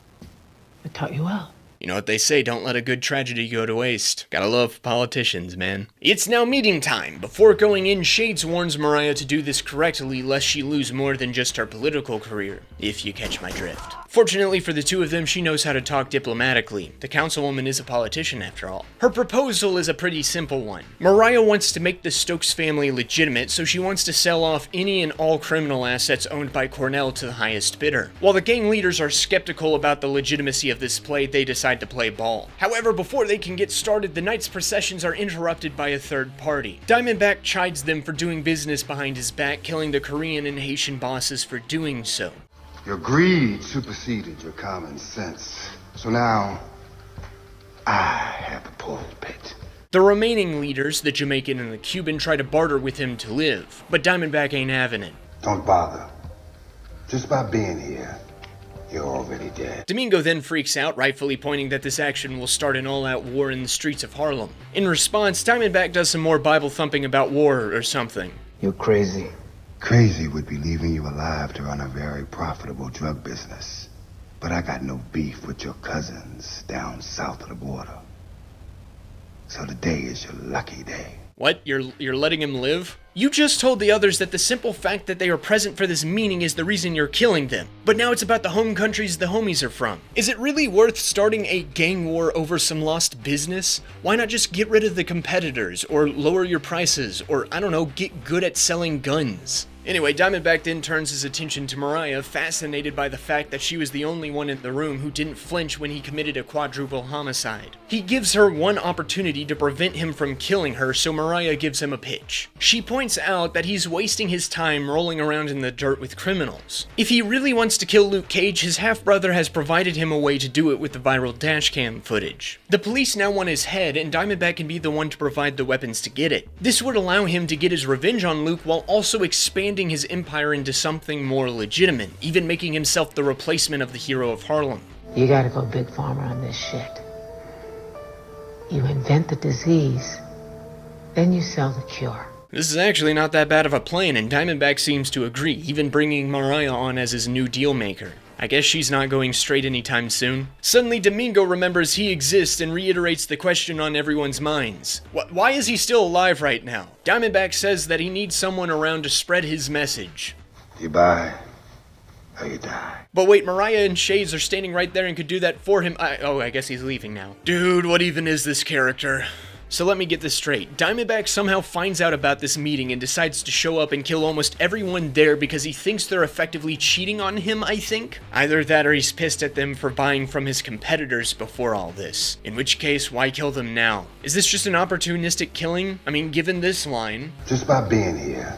I taught you well. You know what they say, don't let a good tragedy go to waste. Gotta love politicians, man. It's now meeting time. Before going in, Shades warns Mariah to do this correctly lest she lose more than just her political career, if you catch my drift. Fortunately for the two of them, she knows how to talk diplomatically. The councilwoman is a politician after all. Her proposal is a pretty simple one. Mariah wants to make the Stokes family legitimate, so she wants to sell off any and all criminal assets owned by Cornell to the highest bidder. While the gang leaders are skeptical about the legitimacy of this play, they decide to play ball. However, before they can get started, the night's processions are interrupted by a third party. Diamondback chides them for doing business behind his back, killing the Korean and Haitian bosses for doing so. Your greed superseded your common sense. So now, I have the pulpit. The remaining leaders, the Jamaican and the Cuban, try to barter with him to live, but Diamondback ain't having it. Don't bother. Just by being here, you're already dead. Domingo then freaks out, rightfully pointing that this action will start an all-out war in the streets of Harlem. In response, Diamondback does some more Bible thumping about war or something. You're crazy. Crazy would be leaving you alive to run a very profitable drug business. But I got no beef with your cousins down south of the border. So today is your lucky day. What? You're letting him live? You just told the others that the simple fact that they are present for this meeting is the reason you're killing them. But now it's about the home countries the homies are from. Is it really worth starting a gang war over some lost business? Why not just get rid of the competitors, or lower your prices, or I don't know, get good at selling guns? Anyway, Diamondback then turns his attention to Mariah, fascinated by the fact that she was the only one in the room who didn't flinch when he committed a quadruple homicide. He gives her one opportunity to prevent him from killing her, so Mariah gives him a pitch. She points out that he's wasting his time rolling around in the dirt with criminals. If he really wants to kill Luke Cage, his half-brother has provided him a way to do it with the viral dashcam footage. The police now want his head, and Diamondback can be the one to provide the weapons to get it. This would allow him to get his revenge on Luke while also expanding his empire into something more legitimate, even making himself the replacement of the hero of Harlem. You gotta go big pharma on this shit. You invent the disease, then you sell the cure. This is actually not that bad of a plan, and Diamondback seems to agree, even bringing Mariah on as his new deal maker. I guess she's not going straight anytime soon. Suddenly, Domingo remembers he exists and reiterates the question on everyone's minds. Why is he still alive right now? Diamondback says that he needs someone around to spread his message. You buy, or you die. But wait, Mariah and Shades are standing right there and could do that for him. I guess he's leaving now. Dude, what even is this character? So let me get this straight. Diamondback somehow finds out about this meeting and decides to show up and kill almost everyone there because he thinks they're effectively cheating on him, I think? Either that or he's pissed at them for buying from his competitors before all this. In which case, why kill them now? Is this just an opportunistic killing? I mean, given this line... Just by being here,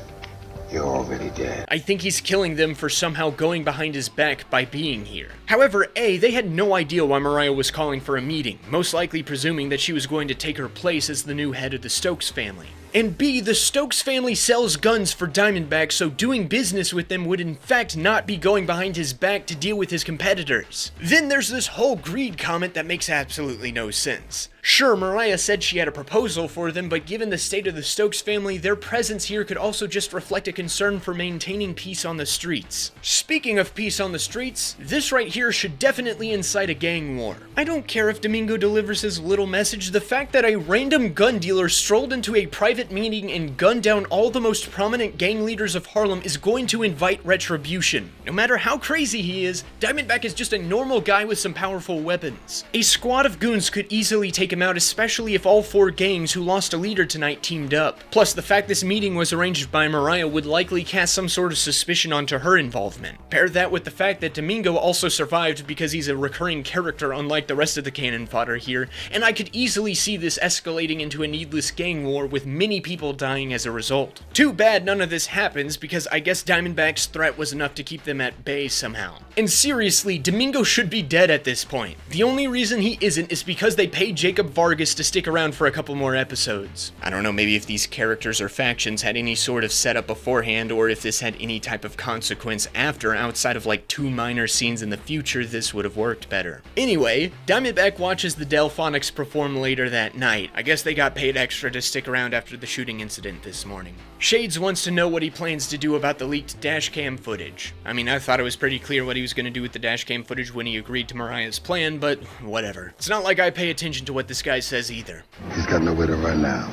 you're already dead. I think he's killing them for somehow going behind his back by being here. However, A, they had no idea why Mariah was calling for a meeting, most likely presuming that she was going to take her place as the new head of the Stokes family. And B, the Stokes family sells guns for Diamondback, so doing business with them would in fact not be going behind his back to deal with his competitors. Then there's this whole greed comment that makes absolutely no sense. Sure, Mariah said she had a proposal for them, but given the state of the Stokes family, their presence here could also just reflect a concern for maintaining peace on the streets. Speaking of peace on the streets, this right here should definitely incite a gang war. I don't care if Domingo delivers his little message, the fact that a random gun dealer strolled into a private meeting and gunned down all the most prominent gang leaders of Harlem is going to invite retribution. No matter how crazy he is, Diamondback is just a normal guy with some powerful weapons. A squad of goons could easily take him out, especially if all four gangs who lost a leader tonight teamed up. Plus, the fact this meeting was arranged by Mariah would likely cast some sort of suspicion onto her involvement. Pair that with the fact that Domingo also survived because he's a recurring character unlike the rest of the cannon fodder here, and I could easily see this escalating into a needless gang war with many people dying as a result. Too bad none of this happens, because I guess Diamondback's threat was enough to keep them at bay somehow. And seriously, Domingo should be dead at this point. The only reason he isn't is because they paid Jacob Vargas to stick around for a couple more episodes. I don't know, maybe if these characters or factions had any sort of setup beforehand, or if this had any type of consequence after, outside of like 2 minor scenes in the future, this would have worked better. Anyway, Diamondback watches the Delphonics perform later that night. I guess they got paid extra to stick around after the shooting incident this morning. Shades wants to know what he plans to do about the leaked dashcam footage. I mean, I thought it was pretty clear what he was going to do with the dashcam footage when he agreed to Mariah's plan, but whatever. It's not like I pay attention to what this guy says either. He's got nowhere to run now.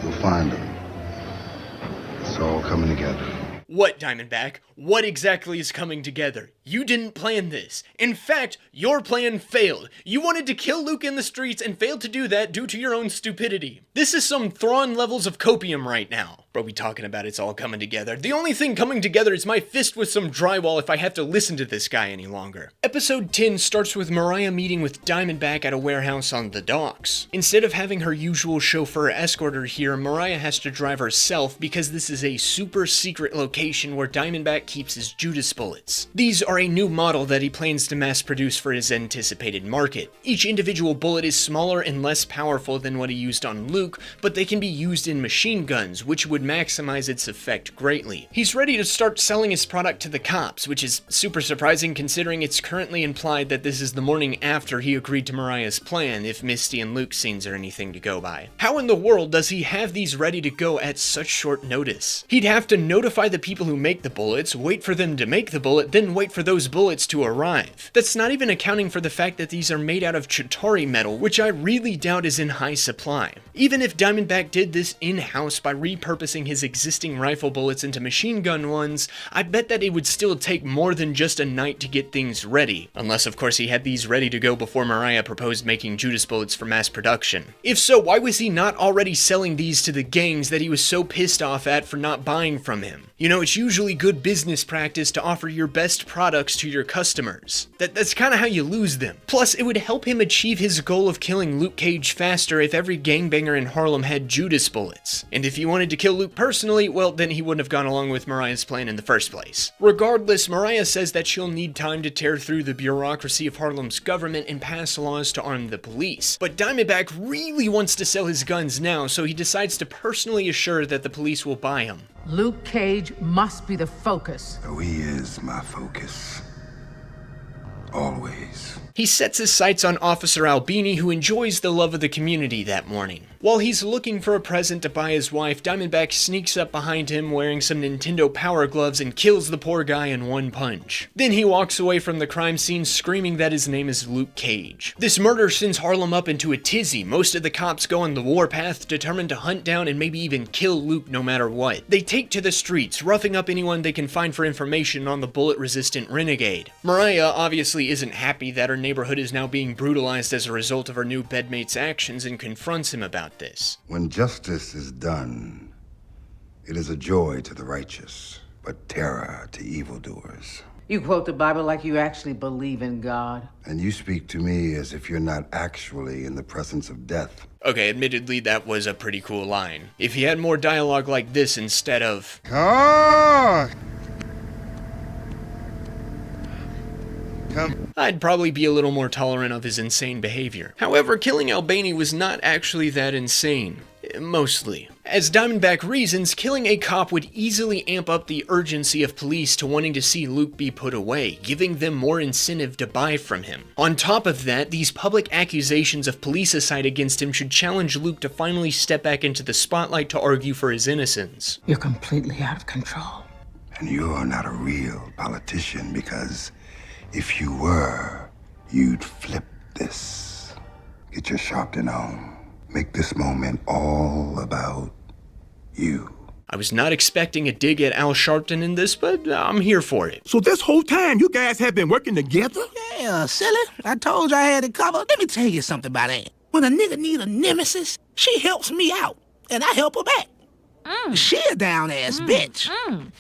You'll find him. It's all coming together. What, Diamondback? What exactly is coming together? You didn't plan this. In fact, your plan failed. You wanted to kill Luke in the streets and failed to do that due to your own stupidity. This is some Thrawn levels of copium right now. Bro, we talking about it's all coming together. The only thing coming together is my fist with some drywall if I have to listen to this guy any longer. Episode 10 starts with Mariah meeting with Diamondback at a warehouse on the docks. Instead of having her usual chauffeur escort her here, Mariah has to drive herself because this is a super secret location where Diamondback keeps his Judas bullets. These are a new model that he plans to mass produce for his anticipated market. Each individual bullet is smaller and less powerful than what he used on Luke, but they can be used in machine guns, which would maximize its effect greatly. He's ready to start selling his product to the cops, which is super surprising considering it's currently implied that this is the morning after he agreed to Mariah's plan, if Misty and Luke's scenes are anything to go by. How in the world does he have these ready to go at such short notice? He'd have to notify the people who make the bullets, wait for them to make the bullet, then wait for those bullets to arrive. That's not even accounting for the fact that these are made out of Chitauri metal, which I really doubt is in high supply. Even if Diamondback did this in-house by repurposing his existing rifle bullets into machine gun ones, I bet that it would still take more than just a night to get things ready. Unless of course he had these ready to go before Mariah proposed making Judas bullets for mass production. If so, why was he not already selling these to the gangs that he was so pissed off at for not buying from him? You know, it's usually good business practice to offer your best products to your customers. That's kind of how you lose them. Plus, it would help him achieve his goal of killing Luke Cage faster if every gangbanger in Harlem had Judas bullets. And if he wanted to kill Luke personally, well, then he wouldn't have gone along with Mariah's plan in the first place. Regardless, Mariah says that she'll need time to tear through the bureaucracy of Harlem's government and pass laws to arm the police. But Diamondback really wants to sell his guns now, so he decides to personally assure that the police will buy them. Luke Cage must be the focus. Oh, he is my focus. Always. He sets his sights on Officer Albini, who enjoys the love of the community that morning. While he's looking for a present to buy his wife, Diamondback sneaks up behind him wearing some Nintendo Power Gloves and kills the poor guy in one punch. Then he walks away from the crime scene screaming that his name is Luke Cage. This murder sends Harlem up into a tizzy. Most of the cops go on the warpath, determined to hunt down and maybe even kill Luke no matter what. They take to the streets, roughing up anyone they can find for information on the bullet-resistant renegade. Mariah obviously isn't happy that her neighborhood is now being brutalized as a result of her new bedmate's actions and confronts him about this. When justice is done, it is a joy to the righteous, but terror to evildoers. You quote the Bible like you actually believe in God. And you speak to me as if you're not actually in the presence of death. Okay, admittedly, that was a pretty cool line. If he had more dialogue like this instead of... I'd probably be a little more tolerant of his insane behavior. However, killing Albini was not actually that insane. Mostly. As Diamondback reasons, killing a cop would easily amp up the urgency of police to wanting to see Luke be put away, giving them more incentive to buy from him. On top of that, these public accusations of policeicide against him should challenge Luke to finally step back into the spotlight to argue for his innocence. You're completely out of control. And you're not a real politician because if you were, you'd flip this. Get your Sharpton on. Make this moment all about you. I was not expecting a dig at Al Sharpton in this, but I'm here for it. So this whole time, you guys have been working together? Yeah, silly. I told you I had it covered. Let me tell you something about that. When a nigga need a nemesis, she helps me out, and I help her back. She a down-ass bitch.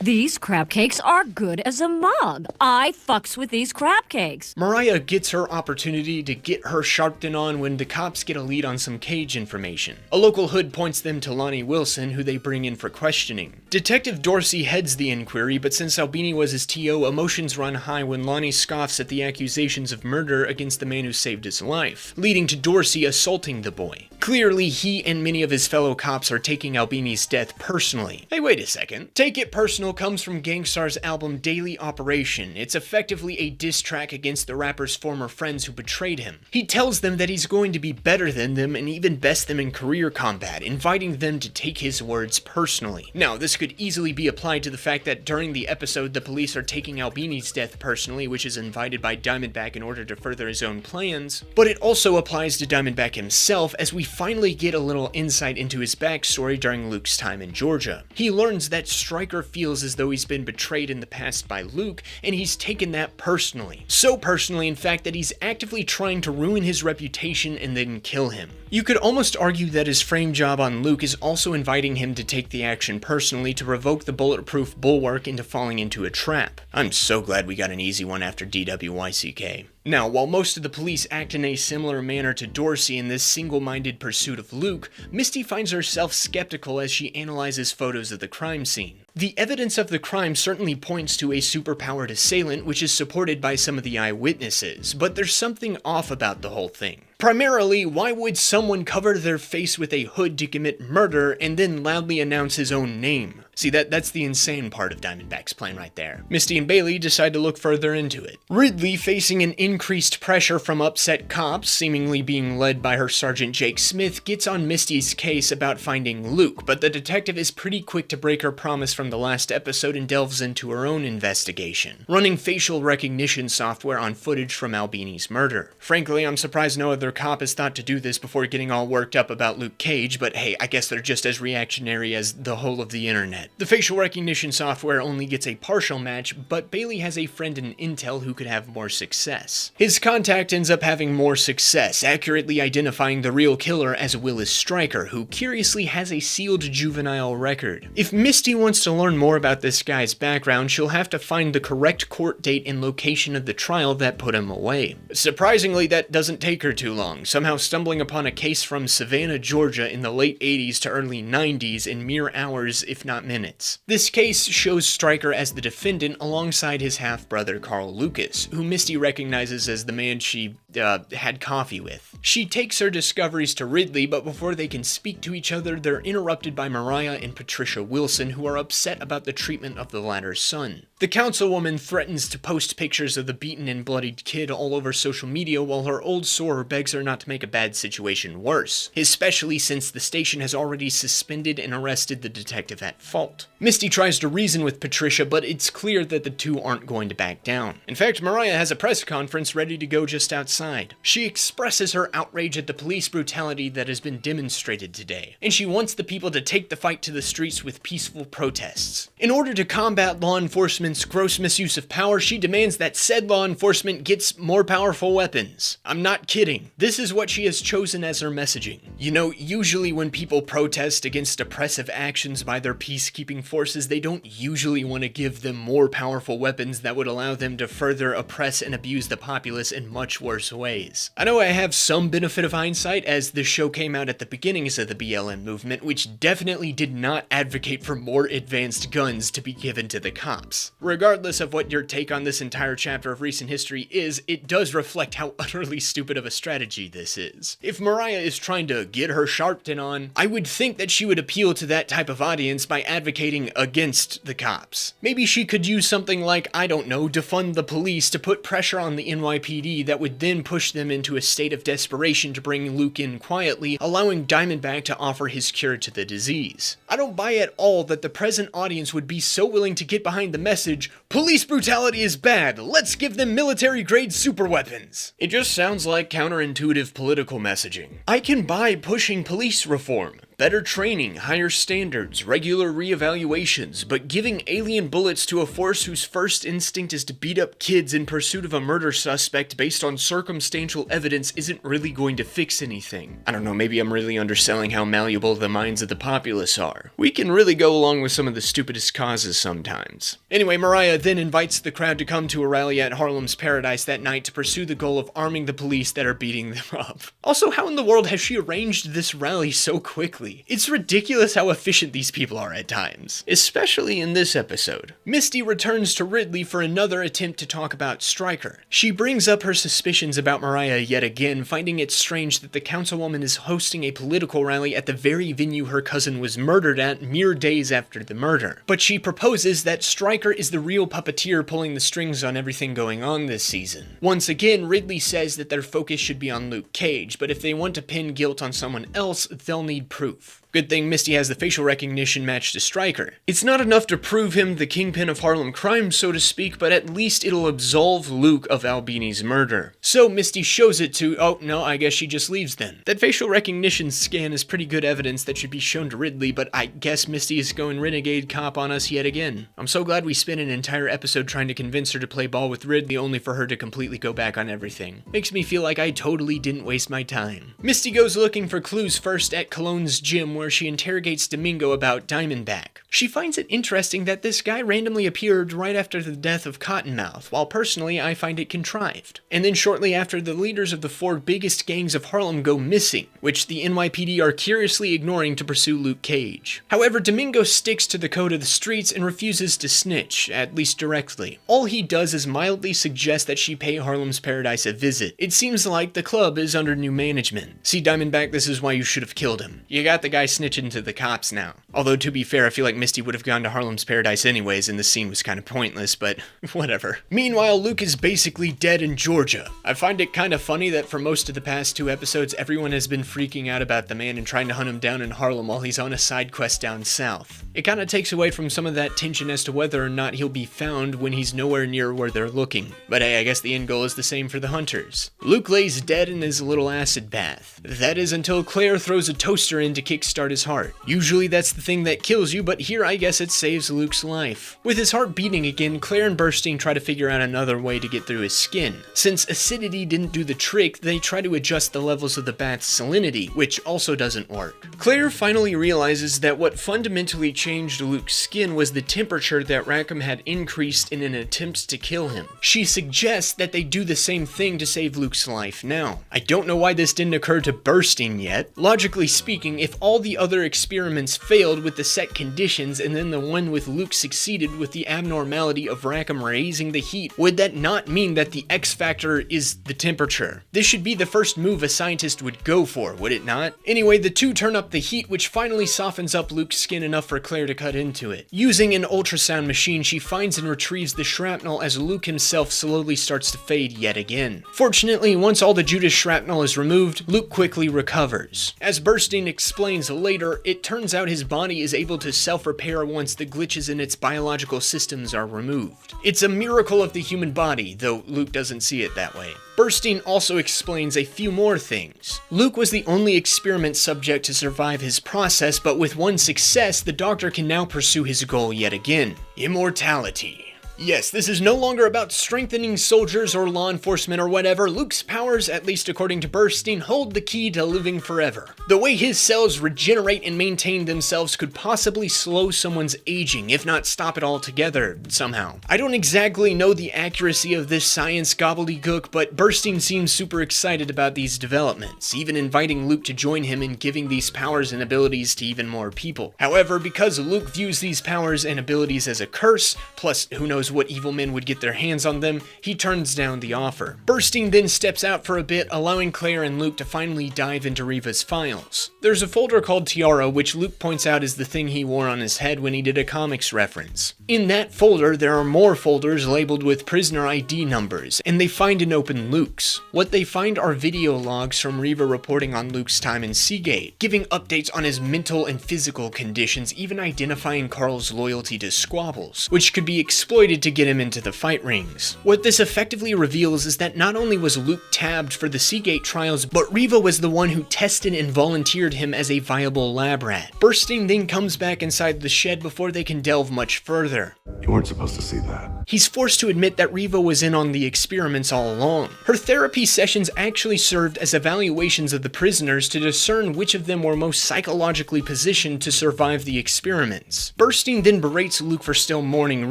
These crab cakes are good as a mug. I fucks with these crab cakes. Mariah gets her opportunity to get her Sharpton on when the cops get a lead on some Cage information. A local hood points them to Lonnie Wilson, who they bring in for questioning. Detective Dorsey heads the inquiry, but since Albini was his TO, emotions run high when Lonnie scoffs at the accusations of murder against the man who saved his life, leading to Dorsey assaulting the boy. Clearly, he and many of his fellow cops are taking Albini's death personally. Hey, wait a second. Take It Personal comes from Gangstar's album Daily Operation. It's effectively a diss track against the rapper's former friends who betrayed him. He tells them that he's going to be better than them and even best them in career combat, inviting them to take his words personally. Now, this could easily be applied to the fact that during the episode, the police are taking Albini's death personally, which is invited by Diamondback in order to further his own plans, but it also applies to Diamondback himself as we finally get a little insight into his backstory during Luke's time in Georgia. He learns that Stryker feels as though he's been betrayed in the past by Luke, and he's taken that personally. So personally, in fact, that he's actively trying to ruin his reputation and then kill him. You could almost argue that his frame job on Luke is also inviting him to take the action personally to provoke the bulletproof bulwark into falling into a trap. I'm so glad we got an easy one after DWYCK. Now, while most of the police act in a similar manner to Dorsey in this single-minded pursuit of Luke, Misty finds herself skeptical as she analyzes photos of the crime scene. The evidence of the crime certainly points to a superpowered assailant, which is supported by some of the eyewitnesses, but there's something off about the whole thing. Primarily, why would someone cover their face with a hood to commit murder and then loudly announce his own name? See, that's the insane part of Diamondback's plan right there. Misty and Bailey decide to look further into it. Ridley, facing an increased pressure from upset cops, seemingly being led by her Sergeant Jake Smith, gets on Misty's case about finding Luke, but the detective is pretty quick to break her promise from the last episode and delves into her own investigation, running facial recognition software on footage from Albini's murder. Frankly, I'm surprised no other cop has thought to do this before getting all worked up about Luke Cage, but hey, I guess they're just as reactionary as the whole of the internet. The facial recognition software only gets a partial match, but Bailey has a friend in Intel who could have more success. His contact ends up having more success, accurately identifying the real killer as Willis Stryker, who curiously has a sealed juvenile record. If Misty wants to learn more about this guy's background, she'll have to find the correct court date and location of the trial that put him away. Surprisingly, that doesn't take her too long, somehow stumbling upon a case from Savannah, Georgia in the late 80s to early 90s in mere hours, if not minutes. This case shows Stryker as the defendant alongside his half-brother Carl Lucas, who Misty recognizes as the man she had coffee with. She takes her discoveries to Ridley, but before they can speak to each other, they're interrupted by Mariah and Patricia Wilson, who are upset about the treatment of the latter's son. The councilwoman threatens to post pictures of the beaten and bloodied kid all over social media, while her old sore begs her not to make a bad situation worse, especially since the station has already suspended and arrested the detective at fault. Misty tries to reason with Patricia, but it's clear that the two aren't going to back down. In fact, Mariah has a press conference ready to go just outside. She expresses her outrage at the police brutality that has been demonstrated today, and she wants the people to take the fight to the streets with peaceful protests. In order to combat law enforcement's gross misuse of power, she demands that said law enforcement gets more powerful weapons. I'm not kidding. This is what she has chosen as her messaging. You know, usually when people protest against oppressive actions by their peacekeeping forces, they don't usually want to give them more powerful weapons that would allow them to further oppress and abuse the populace in much worse ways. I know I have some benefit of hindsight, as the show came out at the beginnings of the BLM movement, which definitely did not advocate for more advanced guns to be given to the cops. Regardless of what your take on this entire chapter of recent history is, it does reflect how utterly stupid of a strategy this is. If Mariah is trying to get her Sharpton on, I would think that she would appeal to that type of audience by advocating against the cops. Maybe she could use something like, I don't know, defund the police to put pressure on the NYPD that would then push them into a state of desperation to bring Luke in quietly, allowing Diamondback to offer his cure to the disease. I don't buy at all that the present audience would be so willing to get behind the message, police brutality is bad, let's give them military-grade superweapons. It just sounds like counterintuitive political messaging. I can buy pushing police reform, better training, higher standards, regular reevaluations, but giving alien bullets to a force whose first instinct is to beat up kids in pursuit of a murder suspect based on circumstantial evidence isn't really going to fix anything. I don't know, maybe I'm really underselling how malleable the minds of the populace are. We can really go along with some of the stupidest causes sometimes. Anyway, Mariah then invites the crowd to come to a rally at Harlem's Paradise that night to pursue the goal of arming the police that are beating them up. Also, how in the world has she arranged this rally so quickly? It's ridiculous how efficient these people are at times, especially in this episode. Misty returns to Ridley for another attempt to talk about Stryker. She brings up her suspicions about Mariah yet again, finding it strange that the councilwoman is hosting a political rally at the very venue her cousin was murdered at mere days after the murder. But she proposes that Stryker is the real puppeteer pulling the strings on everything going on this season. Once again, Ridley says that their focus should be on Luke Cage, but if they want to pin guilt on someone else, they'll need proof. Good thing Misty has the facial recognition match to Stryker. It's not enough to prove him the kingpin of Harlem crime, so to speak, but at least it'll absolve Luke of Albini's murder. So Misty shows it to, oh no, I guess she just leaves then. That facial recognition scan is pretty good evidence that should be shown to Ridley, but I guess Misty is going renegade cop on us yet again. I'm so glad we spent an entire episode trying to convince her to play ball with Ridley only for her to completely go back on everything. Makes me feel like I totally didn't waste my time. Misty goes looking for clues first at Cologne's gym, where she interrogates Domingo about Diamondback. She finds it interesting that this guy randomly appeared right after the death of Cottonmouth, while personally I find it contrived. And then shortly after, the leaders of the 4 biggest gangs of Harlem go missing, which the NYPD are curiously ignoring to pursue Luke Cage. However, Domingo sticks to the code of the streets and refuses to snitch, at least directly. All he does is mildly suggest that she pay Harlem's Paradise a visit. It seems like the club is under new management. See, Diamondback, this is why you should have killed him. You got the guy snitching to the cops now. Although, to be fair, I feel like Misty would have gone to Harlem's Paradise anyways, and the scene was kind of pointless, but whatever. Meanwhile, Luke is basically dead in Georgia. I find it kind of funny that for most of the past 2 episodes, everyone has been freaking out about the man and trying to hunt him down in Harlem while he's on a side quest down south. It kind of takes away from some of that tension as to whether or not he'll be found when he's nowhere near where they're looking. But hey, I guess the end goal is the same for the hunters. Luke lays dead in his little acid bath. That is until Claire throws a toaster in to kickstart his heart. Usually that's the thing that kills you, but here I guess it saves Luke's life. With his heart beating again, Claire and Burstein try to figure out another way to get through his skin. Since acidity didn't do the trick, they try to adjust the levels of the bath's salinity, which also doesn't work. Claire finally realizes that what fundamentally changed Luke's skin was the temperature that Rackham had increased in an attempt to kill him. She suggests that they do the same thing to save Luke's life now. I don't know why this didn't occur to Burstein yet. Logically speaking, if all the other experiments failed with the set conditions and then the one with Luke succeeded with the abnormality of Rackham raising the heat, would that not mean that the X factor is the temperature? This should be the first move a scientist would go for, would it not? Anyway, the two turn up the heat, which finally softens up Luke's skin enough for Claire to cut into it. Using an ultrasound machine, she finds and retrieves the shrapnel as Luke himself slowly starts to fade yet again. Fortunately, once all the Judas shrapnel is removed, Luke quickly recovers. As Burstein explains later, it turns out his body is able to self-repair once the glitches in its biological systems are removed. It's a miracle of the human body, though Luke doesn't see it that way. Burstein also explains a few more things. Luke was the only experiment subject to survive his process, but with one success, the Doctor can now pursue his goal yet again: immortality. Yes, this is no longer about strengthening soldiers or law enforcement or whatever. Luke's powers, at least according to Burstein, hold the key to living forever. The way his cells regenerate and maintain themselves could possibly slow someone's aging, if not stop it altogether, somehow. I don't exactly know the accuracy of this science gobbledygook, but Burstein seems super excited about these developments, even inviting Luke to join him in giving these powers and abilities to even more people. However, because Luke views these powers and abilities as a curse, plus who knows what evil men would get their hands on them, he turns down the offer. Burstein then steps out for a bit, allowing Claire and Luke to finally dive into Riva's files. There's a folder called Tiara, which Luke points out is the thing he wore on his head when he did a comics reference. In that folder, there are more folders labeled with prisoner ID numbers, and they find and open Luke's. What they find are video logs from Riva reporting on Luke's time in Seagate, giving updates on his mental and physical conditions, even identifying Carl's loyalty to squabbles, which could be exploited to get him into the fight rings. What this effectively reveals is that not only was Luke tabbed for the Seagate trials, but Riva was the one who tested and volunteered him as a viable lab rat. Burstein then comes back inside the shed before they can delve much further. You weren't supposed to see that. He's forced to admit that Riva was in on the experiments all along. Her therapy sessions actually served as evaluations of the prisoners to discern which of them were most psychologically positioned to survive the experiments. Burstein then berates Luke for still mourning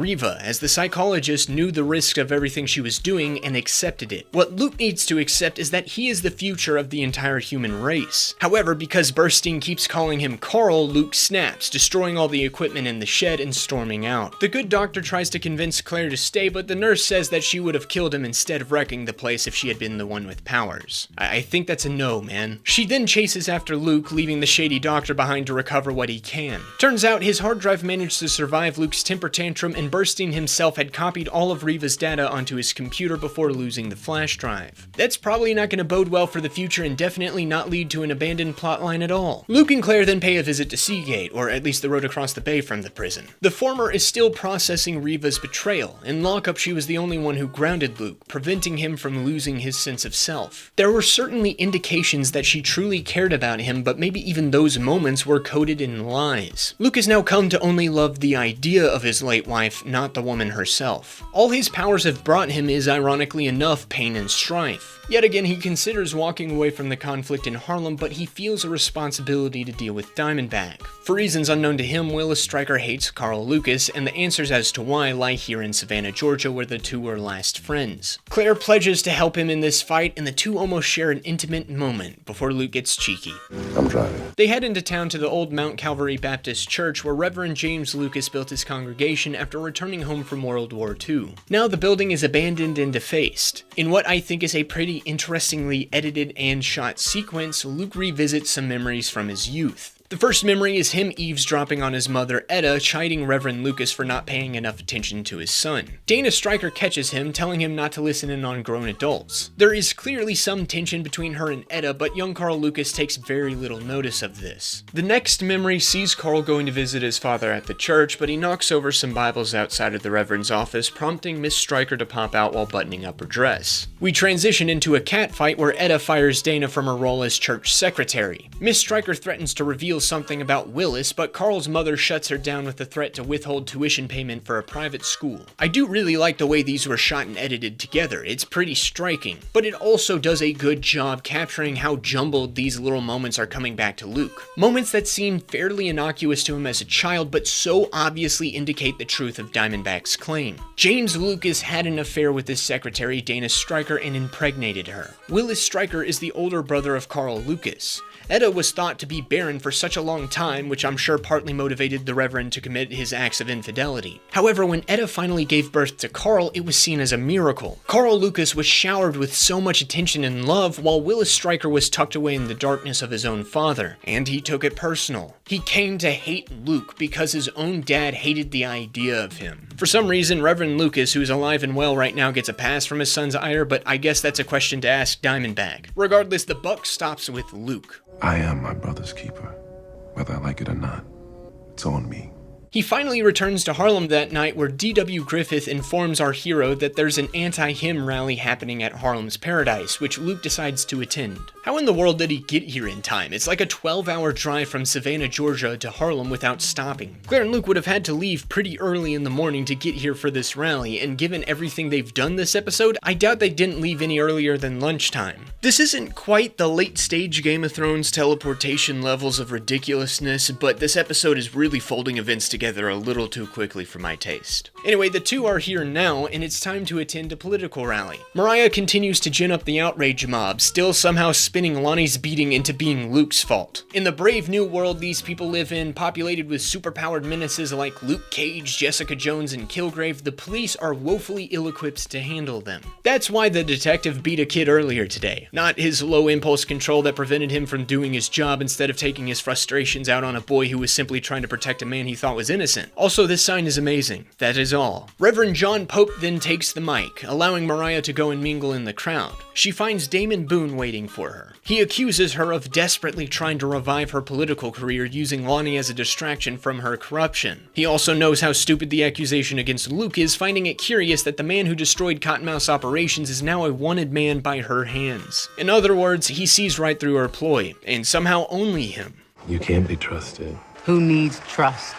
Riva, as the psychologist knew the risk of everything she was doing and accepted it. What Luke needs to accept is that he is the future of the entire human race. However, because Burstein keeps calling him Carl, Luke snaps, destroying all the equipment in the shed and storming out. The good doctor tries to convince Claire to stay, but the nurse says that she would have killed him instead of wrecking the place if she had been the one with powers. I think that's a no, man. She then chases after Luke, leaving the shady doctor behind to recover what he can. Turns out his hard drive managed to survive Luke's temper tantrum, and Burstein himself had copied all of Riva's data onto his computer before losing the flash drive. That's probably not going to bode well for the future and definitely not lead to an abandoned plotline at all. Luke and Claire then pay a visit to Seagate, or at least the road across the bay from the prison. The former is still processing Riva's betrayal. In lockup, she was the only one who grounded Luke, preventing him from losing his sense of self. There were certainly indications that she truly cared about him, but maybe even those moments were coded in lies. Luke has now come to only love the idea of his late wife, not the woman woman herself. All his powers have brought him is, ironically enough, pain and strife. Yet again, he considers walking away from the conflict in Harlem, but he feels a responsibility to deal with Diamondback. For reasons unknown to him, Willis Stryker hates Carl Lucas, and the answers as to why lie here in Savannah, Georgia, where the two were last friends. Claire pledges to help him in this fight, and the two almost share an intimate moment before Luke gets cheeky. I'm driving. They head into town to the old Mount Calvary Baptist Church, where Reverend James Lucas built his congregation after returning home from World War II. Now the building is abandoned and defaced. In what I think is a pretty interestingly edited and shot sequence, Luke revisits some memories from his youth. The first memory is him eavesdropping on his mother, Etta, chiding Reverend Lucas for not paying enough attention to his son. Dana Stryker catches him, telling him not to listen in on grown adults. There is clearly some tension between her and Etta, but young Carl Lucas takes very little notice of this. The next memory sees Carl going to visit his father at the church, but he knocks over some Bibles outside of the Reverend's office, prompting Miss Stryker to pop out while buttoning up her dress. We transition into a cat fight where Etta fires Dana from her role as church secretary. Miss Stryker threatens to reveal something about Willis, but Carl's mother shuts her down with the threat to withhold tuition payment for a private school. I do really like the way these were shot and edited together. It's pretty striking, but it also does a good job capturing how jumbled these little moments are coming back to Luke. Moments that seem fairly innocuous to him as a child, but so obviously indicate the truth of Diamondback's claim. James Lucas had an affair with his secretary, Dana Stryker, and impregnated her. Willis Stryker is the older brother of Carl Lucas. Etta was thought to be barren for such a long time, which I'm sure partly motivated the Reverend to commit his acts of infidelity. However, when Etta finally gave birth to Carl, it was seen as a miracle. Carl Lucas was showered with so much attention and love, while Willis Stryker was tucked away in the darkness of his own father, and he took it personal. He came to hate Luke because his own dad hated the idea of him. For some reason, Reverend Lucas, who's alive and well right now, gets a pass from his son's ire, but I guess that's a question to ask Diamondback. Regardless, the buck stops with Luke. I am my brother's keeper, whether I like it or not. It's on me. He finally returns to Harlem that night, where D.W. Griffith informs our hero that there's an anti-him rally happening at Harlem's Paradise, which Luke decides to attend. How in the world did he get here in time? It's like a 12-hour drive from Savannah, Georgia to Harlem without stopping. Claire and Luke would have had to leave pretty early in the morning to get here for this rally, and given everything they've done this episode, I doubt they didn't leave any earlier than lunchtime. This isn't quite the late-stage Game of Thrones teleportation levels of ridiculousness, but this episode is really folding events together a little too quickly for my taste. Anyway, the two are here now, and it's time to attend a political rally. Mariah continues to gin up the outrage mob, still somehow spinning Lonnie's beating into being Luke's fault. In the brave new world these people live in, populated with superpowered menaces like Luke Cage, Jessica Jones, and Kilgrave, the police are woefully ill-equipped to handle them. That's why the detective beat a kid earlier today. Not his low impulse control that prevented him from doing his job instead of taking his frustrations out on a boy who was simply trying to protect a man he thought was innocent. Also, this sign is amazing. That is all. Reverend John Pope then takes the mic, allowing Mariah to go and mingle in the crowd. She finds Damon Boone waiting for her. He accuses her of desperately trying to revive her political career using Lonnie as a distraction from her corruption. He also knows how stupid the accusation against Luke is, finding it curious that the man who destroyed Cottonmouth's operations is now a wanted man by her hands. In other words, he sees right through her ploy, and somehow only him. You can't be trusted. Who needs trust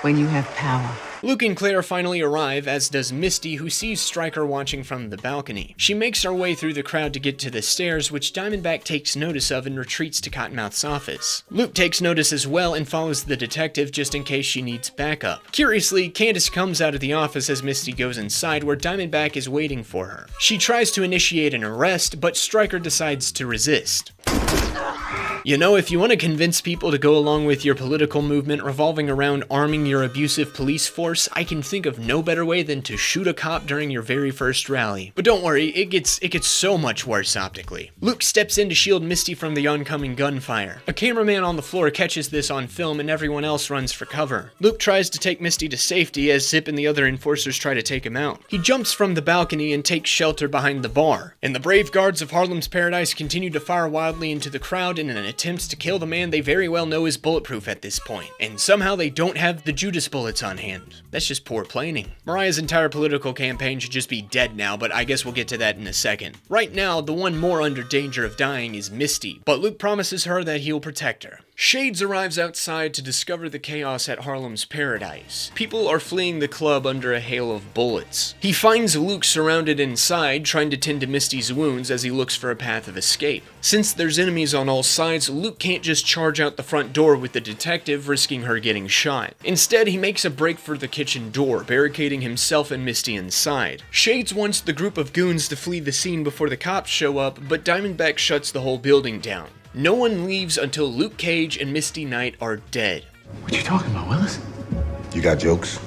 when you have power? Luke and Claire finally arrive, as does Misty, who sees Stryker watching from the balcony. She makes her way through the crowd to get to the stairs, which Diamondback takes notice of and retreats to Cottonmouth's office. Luke takes notice as well and follows the detective just in case she needs backup. Curiously, Candace comes out of the office as Misty goes inside, where Diamondback is waiting for her. She tries to initiate an arrest, but Stryker decides to resist. You know, if you want to convince people to go along with your political movement revolving around arming your abusive police force, I can think of no better way than to shoot a cop during your very first rally. But don't worry, it gets so much worse optically. Luke steps in to shield Misty from the oncoming gunfire. A cameraman on the floor catches this on film and everyone else runs for cover. Luke tries to take Misty to safety as Zip and the other enforcers try to take him out. He jumps from the balcony and takes shelter behind the bar. And the brave guards of Harlem's Paradise continue to fire wildly into the crowd in an attempts to kill the man they very well know is bulletproof at this point, and somehow they don't have the Judas bullets on hand. That's just poor planning. Mariah's entire political campaign should just be dead now, but I guess we'll get to that in a second. Right now, the one more under danger of dying is Misty, but Luke promises her that he'll protect her. Shades arrives outside to discover the chaos at Harlem's Paradise. People are fleeing the club under a hail of bullets. He finds Luke surrounded inside, trying to tend to Misty's wounds as he looks for a path of escape. Since there's enemies on all sides, Luke can't just charge out the front door with the detective, risking her getting shot. Instead, he makes a break for the kitchen door, barricading himself and Misty inside. Shades wants the group of goons to flee the scene before the cops show up, but Diamondback shuts the whole building down. No one leaves until Luke Cage and Misty Knight are dead. What you talking about, Willis? You got jokes?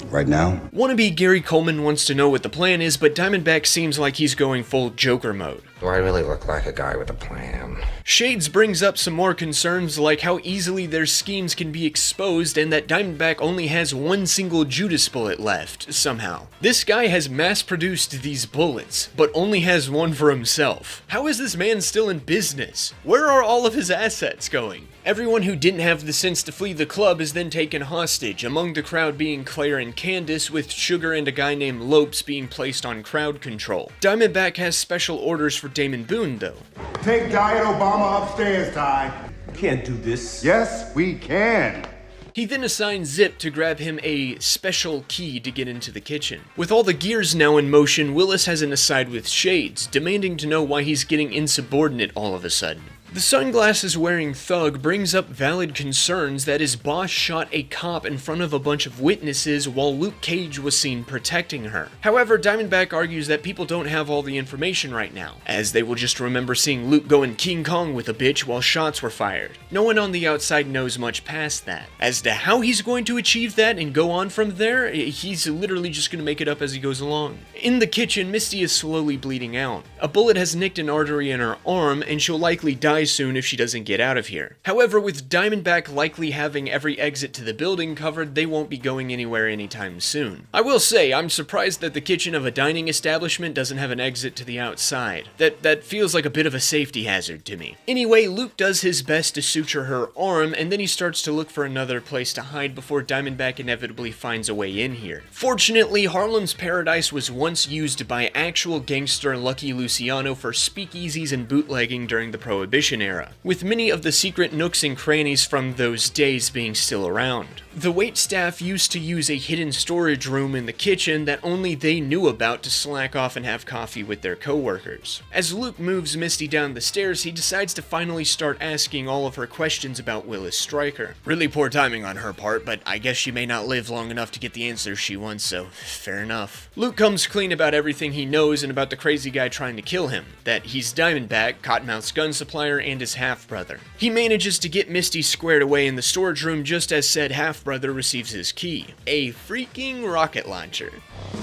Right now? Wannabe Gary Coleman wants to know what the plan is, but Diamondback seems like he's going full Joker mode. Do I really look like a guy with a plan? Shades brings up some more concerns like how easily their schemes can be exposed and that Diamondback only has one single Judas bullet left, somehow. This guy has mass-produced these bullets, but only has one for himself. How is this man still in business? Where are all of his assets going? Everyone who didn't have the sense to flee the club is then taken hostage, among the crowd being Claire and Candace, with Sugar and a guy named Lopes being placed on crowd control. Diamondback has special orders for Damon Boone, though. Take Diet Obama upstairs, Ty. Can't do this. Yes, we can. He then assigns Zip to grab him a special key to get into the kitchen. With all the gears now in motion, Willis has an aside with Shades, demanding to know why he's getting insubordinate all of a sudden. The sunglasses-wearing thug brings up valid concerns that his boss shot a cop in front of a bunch of witnesses while Luke Cage was seen protecting her. However, Diamondback argues that people don't have all the information right now, as they will just remember seeing Luke going King Kong with a bitch while shots were fired. No one on the outside knows much past that. As to how he's going to achieve that and go on from there, he's literally just going to make it up as he goes along. In the kitchen, Misty is slowly bleeding out. A bullet has nicked an artery in her arm, and she'll likely die soon if she doesn't get out of here. However, with Diamondback likely having every exit to the building covered, they won't be going anywhere anytime soon. I will say, I'm surprised that the kitchen of a dining establishment doesn't have an exit to the outside. That feels like a bit of a safety hazard to me. Anyway, Luke does his best to suture her arm, and then he starts to look for another place to hide before Diamondback inevitably finds a way in here. Fortunately, Harlem's Paradise was once used by actual gangster Lucky Luciano for speakeasies and bootlegging during the Prohibition era, with many of the secret nooks and crannies from those days being still around. The waitstaff used to use a hidden storage room in the kitchen that only they knew about to slack off and have coffee with their co-workers. As Luke moves Misty down the stairs, he decides to finally start asking all of her questions about Willis Stryker. Really poor timing on her part, but I guess she may not live long enough to get the answers she wants, so fair enough. Luke comes clean about everything he knows and about the crazy guy trying to kill him, that he's Diamondback, Cottonmouth's gun supplier, and his half-brother. He manages to get Misty squared away in the storage room just as said half-brother receives his key. A freaking rocket launcher.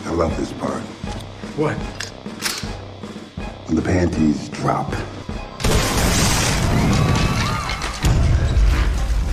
I love this part. What? When the panties drop.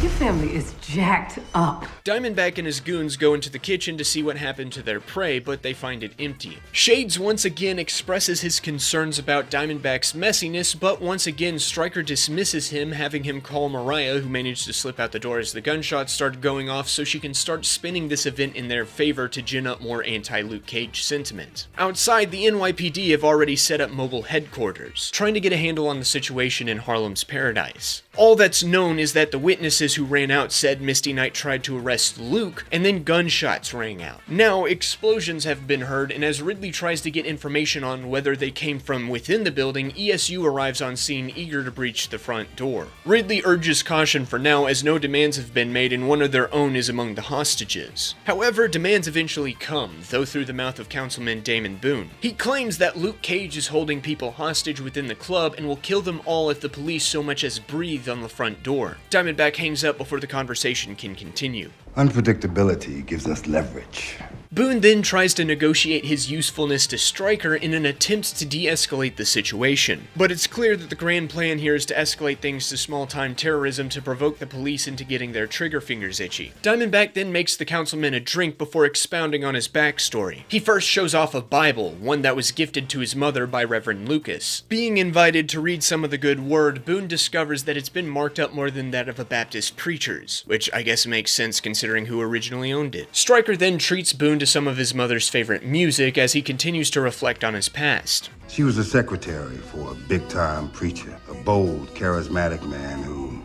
Your family is jacked up. Diamondback and his goons go into the kitchen to see what happened to their prey, but they find it empty. Shades once again expresses his concerns about Diamondback's messiness, but once again Stryker dismisses him, having him call Mariah, who managed to slip out the door as the gunshots started going off, so she can start spinning this event in their favor to gin up more anti-Luke Cage sentiment. Outside, the NYPD have already set up mobile headquarters, trying to get a handle on the situation in Harlem's Paradise. All that's known is that the witnesses who ran out said Misty Knight tried to arrest Luke, and then gunshots rang out. Now, explosions have been heard, and as Ridley tries to get information on whether they came from within the building, ESU arrives on scene eager to breach the front door. Ridley urges caution for now, as no demands have been made and one of their own is among the hostages. However, demands eventually come, though through the mouth of Councilman Damon Boone. He claims that Luke Cage is holding people hostage within the club and will kill them all if the police so much as breathe on the front door. Diamondback hangs up before the conversation can continue. Unpredictability gives us leverage. Boone then tries to negotiate his usefulness to Stryker in an attempt to de-escalate the situation. But it's clear that the grand plan here is to escalate things to small-time terrorism to provoke the police into getting their trigger fingers itchy. Diamondback then makes the councilman a drink before expounding on his backstory. He first shows off a Bible, one that was gifted to his mother by Reverend Lucas. Being invited to read some of the good word, Boone discovers that it's been marked up more than that of a Baptist preacher's, which I guess makes sense considering who originally owned it. Stryker then treats Boone to some of his mother's favorite music as he continues to reflect on his past. She was a secretary for a big-time preacher, a bold, charismatic man who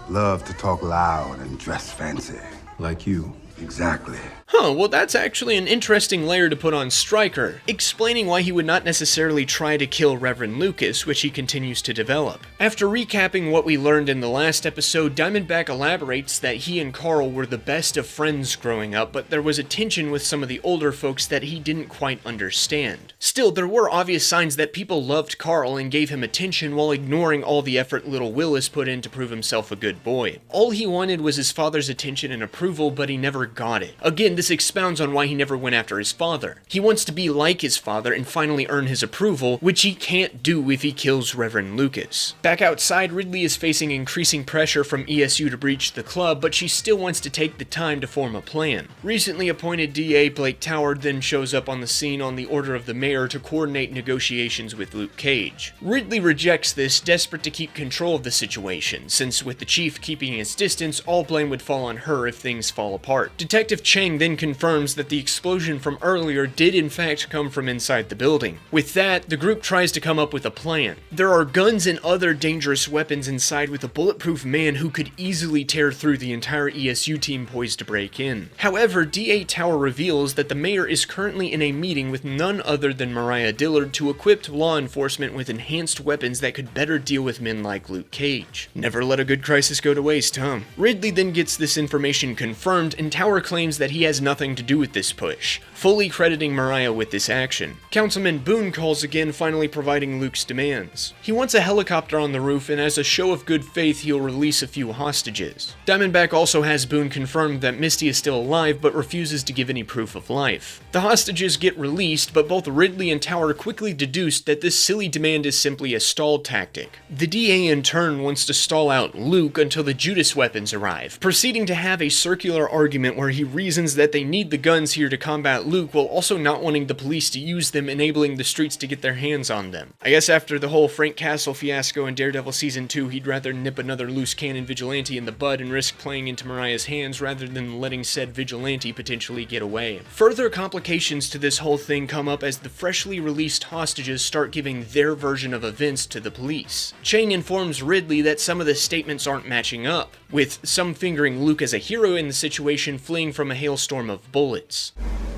Love to talk loud and dress fancy. Like you. Exactly. Huh, well that's actually an interesting layer to put on Stryker, explaining why he would not necessarily try to kill Reverend Lucas, which he continues to develop. After recapping what we learned in the last episode, Diamondback elaborates that he and Carl were the best of friends growing up, but there was a tension with some of the older folks that he didn't quite understand. Still, there were obvious signs that people loved Carl and gave him attention while ignoring all the effort little Willis put in to prove himself a good boy. All he wanted was his father's attention and approval, but he never got it. Again, this expounds on why he never went after his father. He wants to be like his father and finally earn his approval, which he can't do if he kills Reverend Lucas. Back outside, Ridley is facing increasing pressure from ESU to breach the club, but she still wants to take the time to form a plan. Recently appointed DA Blake Toward then shows up on the scene on the order of the mayor to coordinate negotiations with Luke Cage. Ridley rejects this, desperate to keep control of the situation, since with the chief keeping his distance, all blame would fall on her if things fall apart. Detective Chang then confirms that the explosion from earlier did in fact come from inside the building. With that, the group tries to come up with a plan. There are guns and other dangerous weapons inside with a bulletproof man who could easily tear through the entire ESU team poised to break in. However, DA Tower reveals that the mayor is currently in a meeting with none other than Mariah Dillard to equip law enforcement with enhanced weapons that could better deal with men like Luke Cage. Never let a good crisis go to waste, huh? Ridley then gets this information confirmed, and Tower claims that he has nothing to do with this push, fully crediting Mariah with this action. Councilman Boone calls again, finally providing Luke's demands. He wants a helicopter on the roof, and as a show of good faith, he'll release a few hostages. Diamondback also has Boone confirm that Misty is still alive, but refuses to give any proof of life. The hostages get released, but both Ridley and Tower quickly deduce that this silly demand is simply a stall tactic. The DA in turn wants to stall out Luke until the Judas weapons arrive, proceeding to have a circular argument where he reasons that they need the guns here to combat Luke while also not wanting the police to use them, enabling the streets to get their hands on them. I guess after the whole Frank Castle fiasco in Daredevil Season 2, he'd rather nip another loose cannon vigilante in the bud and risk playing into Mariah's hands rather than letting said vigilante potentially get away. Further complications to this whole thing come up as the freshly released hostages start giving their version of events to the police. Chang informs Ridley that some of the statements aren't matching up, with some fingering Luke as a hero in the situation, fleeing from a hailstorm of bullets.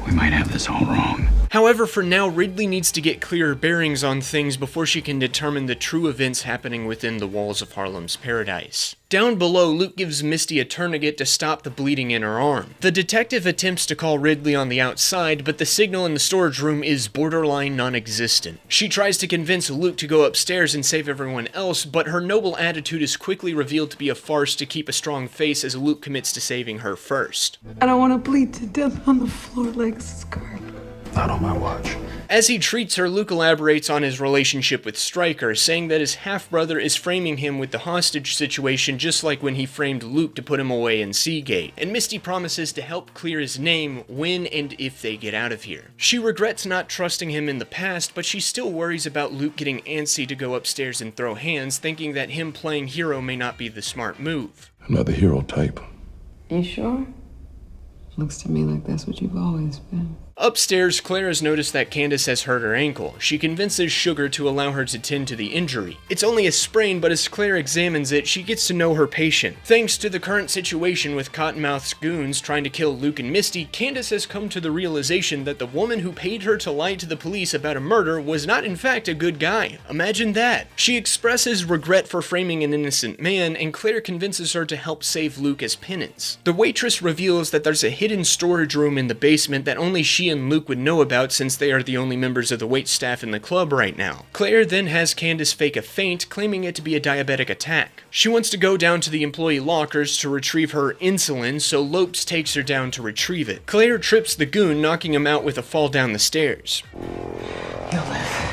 We might have this all wrong. However, for now, Ridley needs to get clearer bearings on things before she can determine the true events happening within the walls of Harlem's paradise. Down below, Luke gives Misty a tourniquet to stop the bleeding in her arm. The detective attempts to call Ridley on the outside, but the signal in the storage room is borderline non-existent. She tries to convince Luke to go upstairs and save everyone else, but her noble attitude is quickly revealed to be a farce to keep a strong face as Luke commits to saving her first. I don't want to bleed to death on the floor like a scar. Not on my watch. As he treats her, Luke elaborates on his relationship with Stryker, saying that his half-brother is framing him with the hostage situation just like when he framed Luke to put him away in Seagate, and Misty promises to help clear his name when and if they get out of here. She regrets not trusting him in the past, but she still worries about Luke getting antsy to go upstairs and throw hands, thinking that him playing hero may not be the smart move. Another hero type. You sure? Looks to me like that's what you've always been. Upstairs, Claire has noticed that Candace has hurt her ankle. She convinces Sugar to allow her to tend to the injury. It's only a sprain, but as Claire examines it, she gets to know her patient. Thanks to the current situation with Cottonmouth's goons trying to kill Luke and Misty, Candace has come to the realization that the woman who paid her to lie to the police about a murder was not in fact a good guy. Imagine that. She expresses regret for framing an innocent man, and Claire convinces her to help save Luke as penance. The waitress reveals that there's a hidden storage room in the basement that only she and Luke would know about, since they are the only members of the waitstaff in the club right now. Claire then has Candace fake a faint, claiming it to be a diabetic attack. She wants to go down to the employee lockers to retrieve her insulin, so Lopes takes her down to retrieve it. Claire trips the goon, knocking him out with a fall down the stairs. You'll live.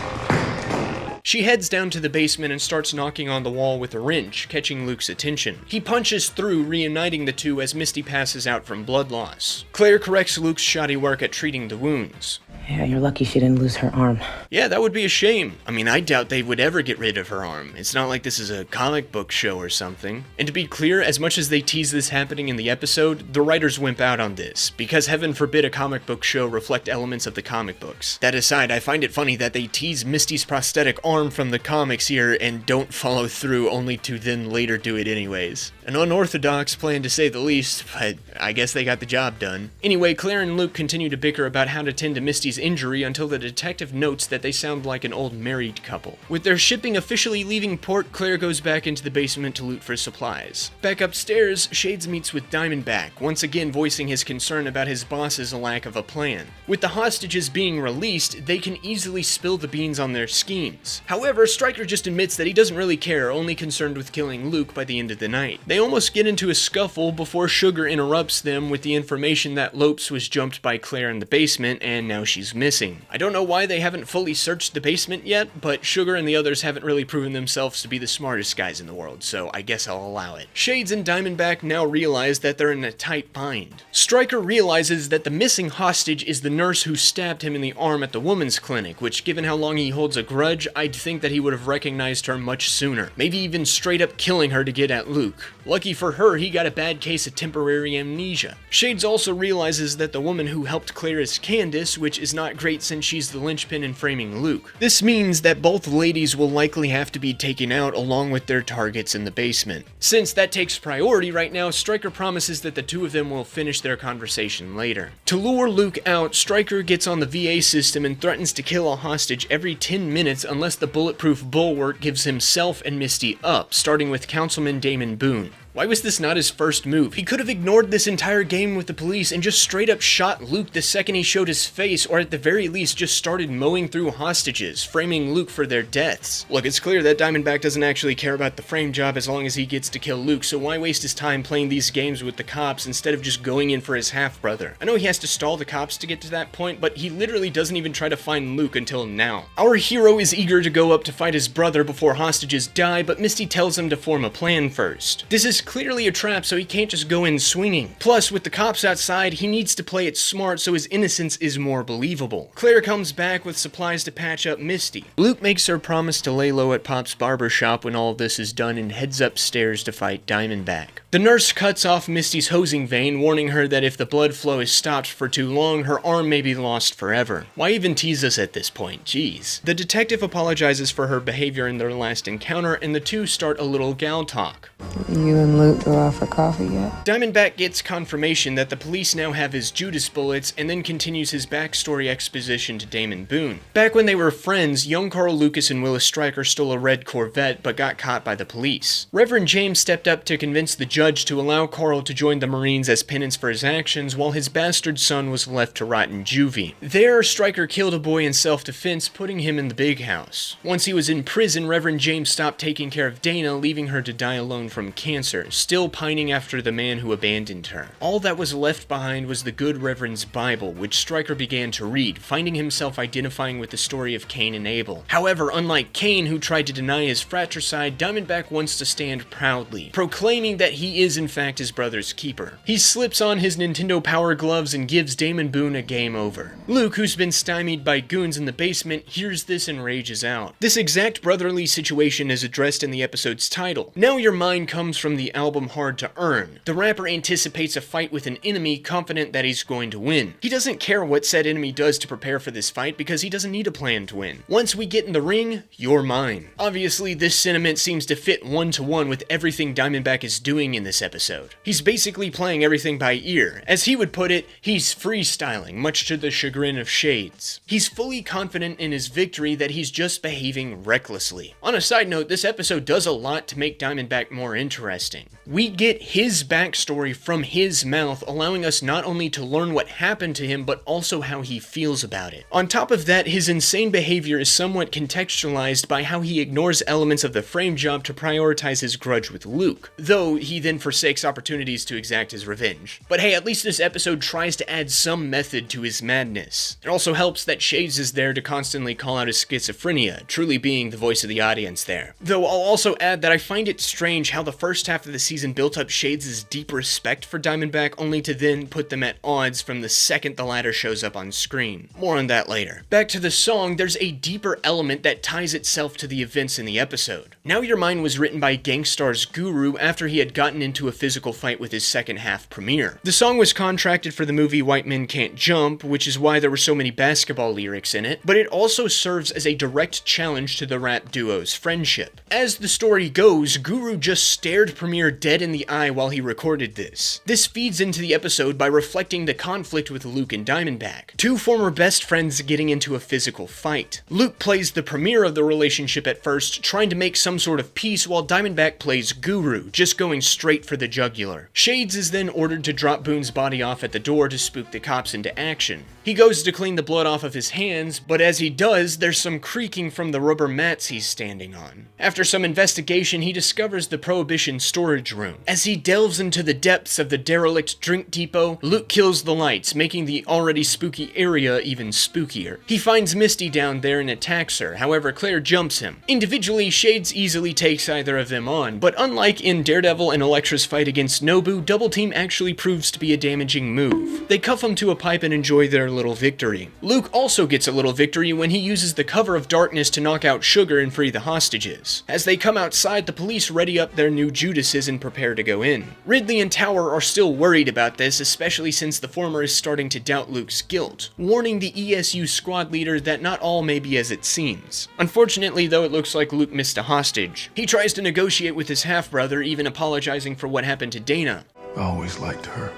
She heads down to the basement and starts knocking on the wall with a wrench, catching Luke's attention. He punches through, reuniting the two as Misty passes out from blood loss. Claire corrects Luke's shoddy work at treating the wounds. Yeah, you're lucky she didn't lose her arm. Yeah, that would be a shame. I mean, I doubt they would ever get rid of her arm. It's not like this is a comic book show or something. And to be clear, as much as they tease this happening in the episode, the writers wimp out on this, because heaven forbid a comic book show reflect elements of the comic books. That aside, I find it funny that they tease Misty's prosthetic arm from the comics here and don't follow through, only to then later do it anyways. An unorthodox plan to say the least, but I guess they got the job done. Anyway, Claire and Luke continue to bicker about how to tend to Misty's injury until the detective notes that they sound like an old married couple. With their shipping officially leaving port, Claire goes back into the basement to loot for supplies. Back upstairs, Shades meets with Diamondback, once again voicing his concern about his boss's lack of a plan. With the hostages being released, they can easily spill the beans on their schemes. However, Stryker just admits that he doesn't really care, only concerned with killing Luke by the end of the night. They almost get into a scuffle before Sugar interrupts them with the information that Lopes was jumped by Claire in the basement and now she's missing. I don't know why they haven't fully searched the basement yet, but Sugar and the others haven't really proven themselves to be the smartest guys in the world, so I guess I'll allow it. Shades and Diamondback now realize that they're in a tight bind. Stryker realizes that the missing hostage is the nurse who stabbed him in the arm at the woman's clinic, which, given how long he holds a grudge, I'd think that he would have recognized her much sooner, maybe even straight up killing her to get at Luke. Lucky for her, he got a bad case of temporary amnesia. Shades also realizes that the woman who helped Claire is Candace, which is not great since she's the linchpin in framing Luke. This means that both ladies will likely have to be taken out along with their targets in the basement. Since that takes priority right now, Stryker promises that the two of them will finish their conversation later. To lure Luke out, Stryker gets on the VA system and threatens to kill a hostage every 10 minutes unless the bulletproof bulwark gives himself and Misty up, starting with Councilman Damon Boone. Why was this not his first move? He could have ignored this entire game with the police and just straight up shot Luke the second he showed his face, or at the very least just started mowing through hostages, framing Luke for their deaths. Look, it's clear that Diamondback doesn't actually care about the frame job as long as he gets to kill Luke, so why waste his time playing these games with the cops instead of just going in for his half-brother? I know he has to stall the cops to get to that point, but he literally doesn't even try to find Luke until now. Our hero is eager to go up to fight his brother before hostages die, but Misty tells him to form a plan first. This is clearly a trap, so he can't just go in swinging. Plus, with the cops outside, he needs to play it smart so his innocence is more believable. Claire comes back with supplies to patch up Misty. Luke makes her promise to lay low at Pop's barber shop when all of this is done and heads upstairs to fight Diamondback. The nurse cuts off Misty's hosing vein, warning her that if the blood flow is stopped for too long, her arm may be lost forever. Why even tease us at this point? Jeez. The detective apologizes for her behavior in their last encounter, and the two start a little gal talk. You and Luke go out for coffee yet? Diamondback gets confirmation that the police now have his Judas bullets and then continues his backstory exposition to Damon Boone. Back when they were friends, young Carl Lucas and Willis Stryker stole a red Corvette but got caught by the police. Reverend James stepped up to convince the judge to allow Carl to join the Marines as penance for his actions while his bastard son was left to rot in juvie. There, Stryker killed a boy in self-defense, putting him in the big house. Once he was in prison, Reverend James stopped taking care of Dana, leaving her to die alone from cancer, still pining after the man who abandoned her. All that was left behind was the good Reverend's Bible, which Stryker began to read, finding himself identifying with the story of Cain and Abel. However, unlike Cain, who tried to deny his fratricide, Diamondback wants to stand proudly, proclaiming that he is in fact his brother's keeper. He slips on his Nintendo Power gloves and gives Damon Boone a game over. Luke, who's been stymied by goons in the basement, hears this and rages out. This exact brotherly situation is addressed in the episode's title. Now Your Mind comes from the album Hard to Earn. The rapper anticipates a fight with an enemy, confident that he's going to win. He doesn't care what said enemy does to prepare for this fight because he doesn't need a plan to win. Once we get in the ring, you're mine. Obviously, this sentiment seems to fit one-to-one with everything Diamondback is doing in this episode. He's basically playing everything by ear. As he would put it, he's freestyling, much to the chagrin of Shades. He's fully confident in his victory that he's just behaving recklessly. On a side note, this episode does a lot to make Diamondback more interesting. We get his backstory from his mouth, allowing us not only to learn what happened to him, but also how he feels about it. On top of that, his insane behavior is somewhat contextualized by how he ignores elements of the frame job to prioritize his grudge with Luke, though he then forsakes opportunities to exact his revenge. But hey, at least this episode tries to add some method to his madness. It also helps that Shades is there to constantly call out his schizophrenia, truly being the voice of the audience there. Though I'll also add that I find it strange how the first half of the season built up Shades' deep respect for Diamondback, only to then put them at odds from the second the latter shows up on screen. More on that later. Back to the song, there's a deeper element that ties itself to the events in the episode. Now Your Mind was written by Gangstar's Guru after he had gotten into a physical fight with his second half Premier. The song was contracted for the movie White Men Can't Jump, which is why there were so many basketball lyrics in it, but it also serves as a direct challenge to the rap duo's friendship. As the story goes, Guru just stared Premier dead in the eye while he recorded this. This feeds into the episode by reflecting the conflict with Luke and Diamondback, two former best friends getting into a physical fight. Luke plays the Premier of the relationship at first, trying to make some sort of peace, while Diamondback plays Guru, just going straight for the jugular. Shades is then ordered to drop Boone's body off at the door to spook the cops into action. He goes to clean the blood off of his hands, but as he does, there's some creaking from the rubber mats he's standing on. After some investigation, he discovers the Prohibition storage room. As he delves into the depths of the derelict drink depot, Luke kills the lights, making the already spooky area even spookier. He finds Misty down there and attacks her, however Claire jumps him. Individually, Shades easily takes either of them on, but unlike in Daredevil and Elektra's fight against Nobu, Double Team actually proves to be a damaging move. They cuff him to a pipe and enjoy their little victory. Luke also gets a little victory when he uses the cover of darkness to knock out Sugar and free the hostages. As they come outside, the police ready up their new Judases and prepare to go in. Ridley and Tower are still worried about this, especially since the former is starting to doubt Luke's guilt, warning the ESU squad leader that not all may be as it seems. Unfortunately though, it looks like Luke missed a hostage. He tries to negotiate with his half-brother, even apologizing for what happened to Dana. I always liked her.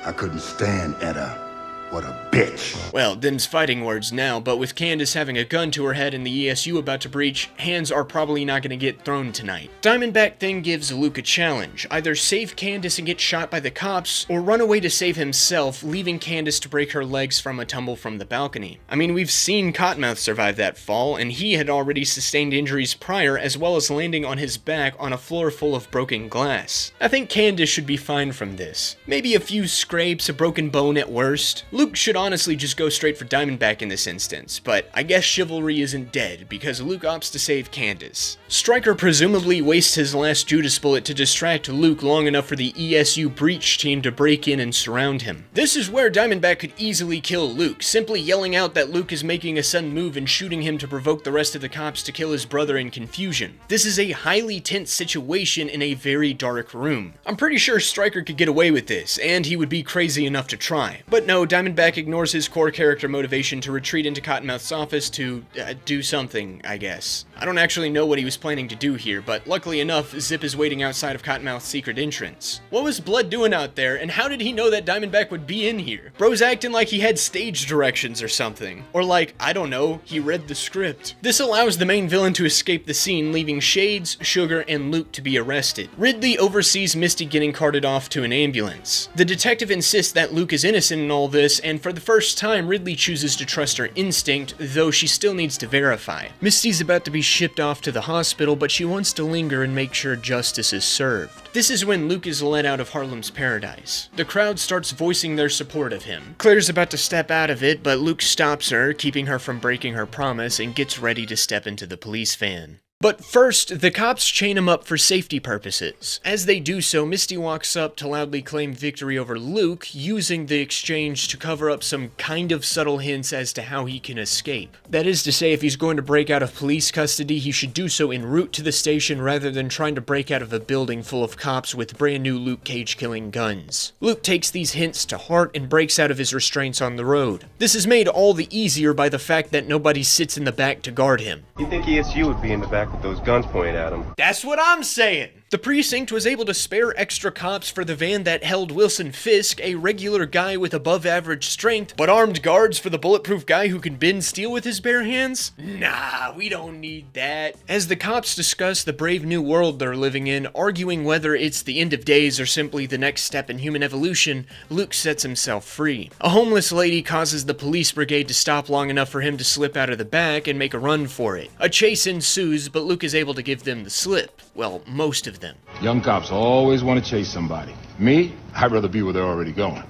I couldn't stand Etta. What a bitch. Well, them's fighting words now, but with Candace having a gun to her head and the ESU about to breach, hands are probably not going to get thrown tonight. Diamondback then gives Luke a challenge. Either save Candace and get shot by the cops, or run away to save himself, leaving Candace to break her legs from a tumble from the balcony. I mean, we've seen Cottonmouth survive that fall, and he had already sustained injuries prior, as well as landing on his back on a floor full of broken glass. I think Candace should be fine from this. Maybe a few scrapes, a broken bone at worst. Luke should honestly just go straight for Diamondback in this instance, but I guess chivalry isn't dead, because Luke opts to save Candace. Stryker presumably wastes his last Judas bullet to distract Luke long enough for the ESU breach team to break in and surround him. This is where Diamondback could easily kill Luke, simply yelling out that Luke is making a sudden move and shooting him to provoke the rest of the cops to kill his brother in confusion. This is a highly tense situation in a very dark room. I'm pretty sure Stryker could get away with this, and he would be crazy enough to try. But no, Diamondback ignores his core character motivation to retreat into Cottonmouth's office to do something, I guess. I don't actually know what he was planning to do here, but luckily enough, Zip is waiting outside of Cottonmouth's secret entrance. What was Blood doing out there, and how did he know that Diamondback would be in here? Bro's acting like he had stage directions or something. Or like, I don't know, he read the script. This allows the main villain to escape the scene, leaving Shades, Sugar, and Luke to be arrested. Ridley oversees Misty getting carted off to an ambulance. The detective insists that Luke is innocent in all this, and for the first time, Ridley chooses to trust her instinct, though she still needs to verify. Misty's about to be shipped off to the hospital, but she wants to linger and make sure justice is served. This is when Luke is let out of Harlem's paradise. The crowd starts voicing their support of him. Claire's about to step out of it, but Luke stops her, keeping her from breaking her promise, and gets ready to step into the police van. But first, the cops chain him up for safety purposes. As they do so, Misty walks up to loudly claim victory over Luke, using the exchange to cover up some kind of subtle hints as to how he can escape. That is to say, if he's going to break out of police custody, he should do so en route to the station rather than trying to break out of a building full of cops with brand new Luke Cage-killing guns. Luke takes these hints to heart and breaks out of his restraints on the road. This is made all the easier by the fact that nobody sits in the back to guard him. You think ESU would be in the back with those guns pointed at him? That's what I'm saying! The precinct was able to spare extra cops for the van that held Wilson Fisk, a regular guy with above average strength, but armed guards for the bulletproof guy who can bend steel with his bare hands? Nah, we don't need that. As the cops discuss the brave new world they're living in, arguing whether it's the end of days or simply the next step in human evolution, Luke sets himself free. A homeless lady causes the police brigade to stop long enough for him to slip out of the back and make a run for it. A chase ensues, but Luke is able to give them the slip. Well, most of of them. Young cops always want to chase somebody. Me, I'd rather be where they're already going.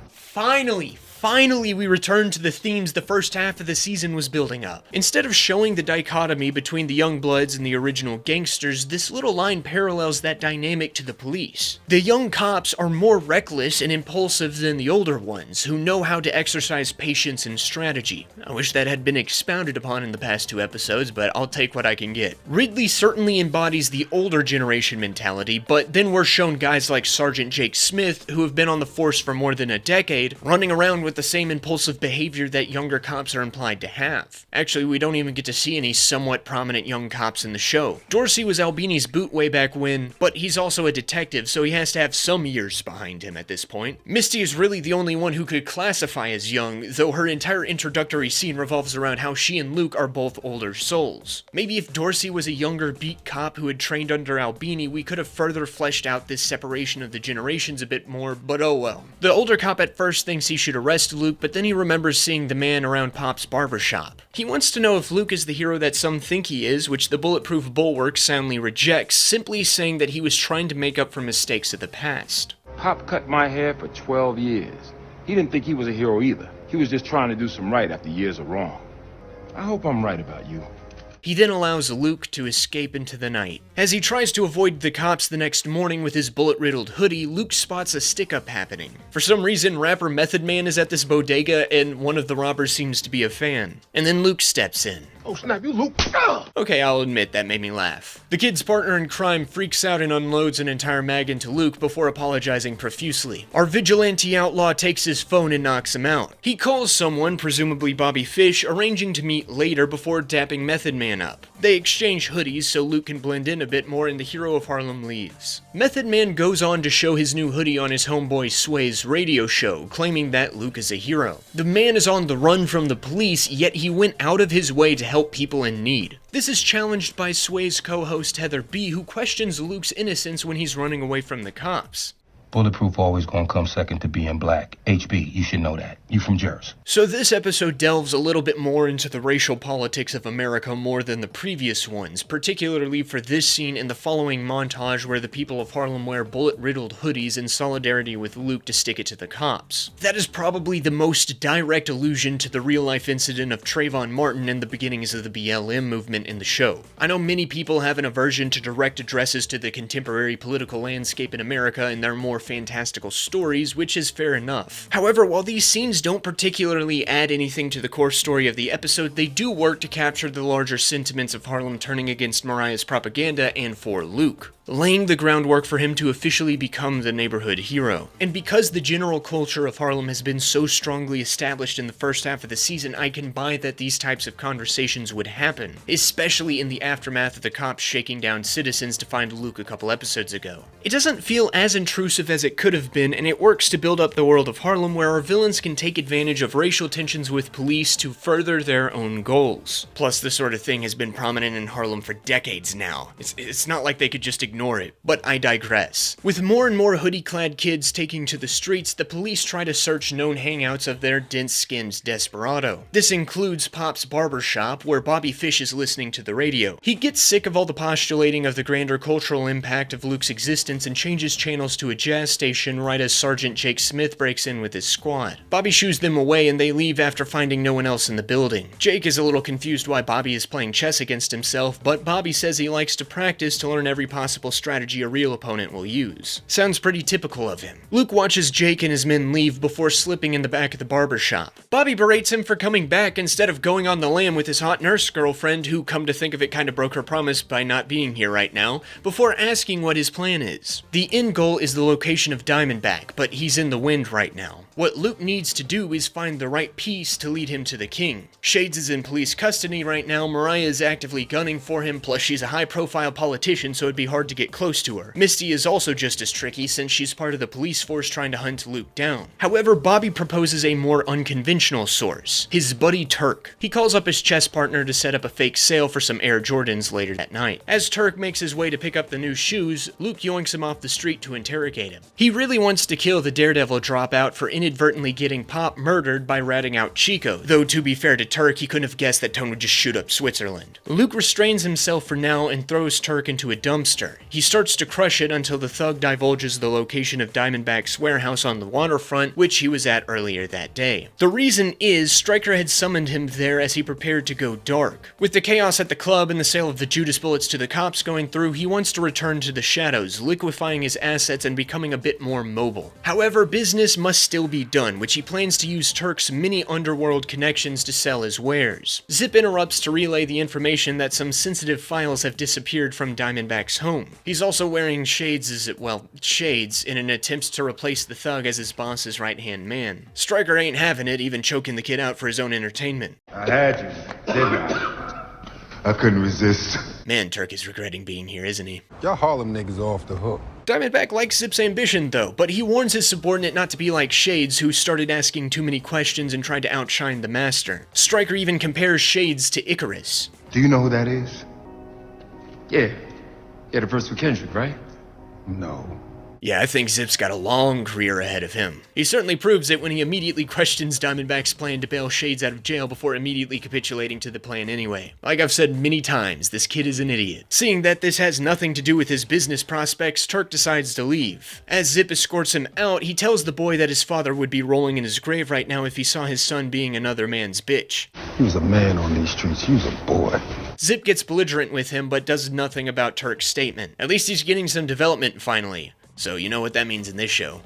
Finally, we return to the themes the first half of the season was building up. Instead of showing the dichotomy between the young bloods and the original gangsters, this little line parallels that dynamic to the police. The young cops are more reckless and impulsive than the older ones, who know how to exercise patience and strategy. I wish that had been expounded upon in the past 2 episodes, but I'll take what I can get. Ridley certainly embodies the older generation mentality, but then we're shown guys like Sergeant Jake Smith, who have been on the force for more than a decade, running around with the same impulsive behavior that younger cops are implied to have. Actually, we don't even get to see any somewhat prominent young cops in the show. Dorsey was Albini's boot way back when, but he's also a detective, so he has to have some years behind him at this point. Misty is really the only one who could classify as young, though her entire introductory scene revolves around how she and Luke are both older souls. Maybe if Dorsey was a younger beat cop who had trained under Albini, we could have further fleshed out this separation of the generations a bit more, but oh well. The older cop at first thinks he should arrest Luke, but then he remembers seeing the man around Pop's barbershop. He wants to know if Luke is the hero that some think he is, which the bulletproof bulwark soundly rejects, simply saying that he was trying to make up for mistakes of the past. Pop cut my hair for 12 years. He didn't think he was a hero either. He was just trying to do some right after years of wrong. I hope I'm right about you. He then allows Luke to escape into the night. As he tries to avoid the cops the next morning with his bullet-riddled hoodie, Luke spots a stick-up happening. For some reason, rapper Method Man is at this bodega, and one of the robbers seems to be a fan. And then Luke steps in. Oh snap, you Luke! Okay, I'll admit that made me laugh. The kid's partner in crime freaks out and unloads an entire mag into Luke before apologizing profusely. Our vigilante outlaw takes his phone and knocks him out. He calls someone, presumably Bobby Fish, arranging to meet later before dapping Method Man up. They exchange hoodies so Luke can blend in a bit more and the hero of Harlem leaves. Method Man goes on to show his new hoodie on his homeboy Sway's radio show, claiming that Luke is a hero. The man is on the run from the police, yet he went out of his way to help people in need. This is challenged by Sway's co-host Heather B, who questions Luke's innocence when he's running away from the cops. Bulletproof always gonna come second to being black. HB, you should know that. You from Jersey. So this episode delves a little bit more into the racial politics of America more than the previous ones, particularly for this scene in the following montage where the people of Harlem wear bullet-riddled hoodies in solidarity with Luke to stick it to the cops. That is probably the most direct allusion to the real-life incident of Trayvon Martin and the beginnings of the BLM movement in the show. I know many people have an aversion to direct addresses to the contemporary political landscape in America and their more fantastical stories, which is fair enough. However, while these scenes don't particularly add anything to the core story of the episode, they do work to capture the larger sentiments of Harlem turning against Mariah's propaganda and for Luke, laying the groundwork for him to officially become the neighborhood hero. And because the general culture of Harlem has been so strongly established in the first half of the season, I can buy that these types of conversations would happen, especially in the aftermath of the cops shaking down citizens to find Luke a couple episodes ago. It doesn't feel as intrusive as it could have been, and it works to build up the world of Harlem where our villains can take advantage of racial tensions with police to further their own goals. Plus, this sort of thing has been prominent in Harlem for decades now. It's not like they could just ignore it, but I digress. With more and more hoodie-clad kids taking to the streets, the police try to search known hangouts of their dense-skinned desperado. This includes Pop's barbershop, where Bobby Fish is listening to the radio. He gets sick of all the postulating of the grander cultural impact of Luke's existence and changes channels to a jazz station right as Sergeant Jake Smith breaks in with his squad. Bobby shoos them away and they leave after finding no one else in the building. Jake is a little confused why Bobby is playing chess against himself, but Bobby says he likes to practice to learn every possible strategy a real opponent will use. Sounds pretty typical of him. Luke watches Jake and his men leave before slipping in the back of the barbershop. Bobby berates him for coming back instead of going on the lam with his hot nurse girlfriend, who, come to think of it, kinda broke her promise by not being here right now, before asking what his plan is. The end goal is the location of Diamondback, but he's in the wind right now. What Luke needs to do is find the right piece to lead him to the king. Shades is in police custody right now, Mariah is actively gunning for him, plus she's a high-profile politician, so it'd be hard to get close to her. Misty is also just as tricky since she's part of the police force trying to hunt Luke down. However, Bobby proposes a more unconventional source, his buddy Turk. He calls up his chess partner to set up a fake sale for some Air Jordans later that night. As Turk makes his way to pick up the new shoes, Luke yoinks him off the street to interrogate him. He really wants to kill the Daredevil dropout for inadvertently inadvertently getting Pop murdered by ratting out Chico, though to be fair to Turk, he couldn't have guessed that Tone would just shoot up Switzerland. Luke restrains himself for now and throws Turk into a dumpster. He starts to crush it until the thug divulges the location of Diamondback's warehouse on the waterfront, which he was at earlier that day. The reason is Stryker had summoned him there as he prepared to go dark. With the chaos at the club and the sale of the Judas bullets to the cops going through, he wants to return to the shadows, liquefying his assets and becoming a bit more mobile. However, business must still be done, which he plans to use Turk's many underworld connections to sell his wares. Zip interrupts to relay the information that some sensitive files have disappeared from Diamondback's home. He's also wearing shades in an attempt to replace the thug as his boss's right-hand man. Stryker ain't having it, even choking the kid out for his own entertainment. I had you, didn't I? I couldn't resist. Man, Turk is regretting being here, isn't he? Y'all Harlem niggas are off the hook. Diamondback likes Zip's ambition, though, but he warns his subordinate not to be like Shades, who started asking too many questions and tried to outshine the master. Stryker even compares Shades to Icarus. Do you know who that is? Yeah, the first with Kendrick, right? No. Yeah, I think Zip's got a long career ahead of him. He certainly proves it when he immediately questions Diamondback's plan to bail Shades out of jail before immediately capitulating to the plan anyway. Like I've said many times, this kid is an idiot. Seeing that this has nothing to do with his business prospects, Turk decides to leave. As Zip escorts him out, he tells the boy that his father would be rolling in his grave right now if he saw his son being another man's bitch. He was a man on these streets. He was a boy. Zip gets belligerent with him, but does nothing about Turk's statement. At least he's getting some development finally. So you know what that means in this show.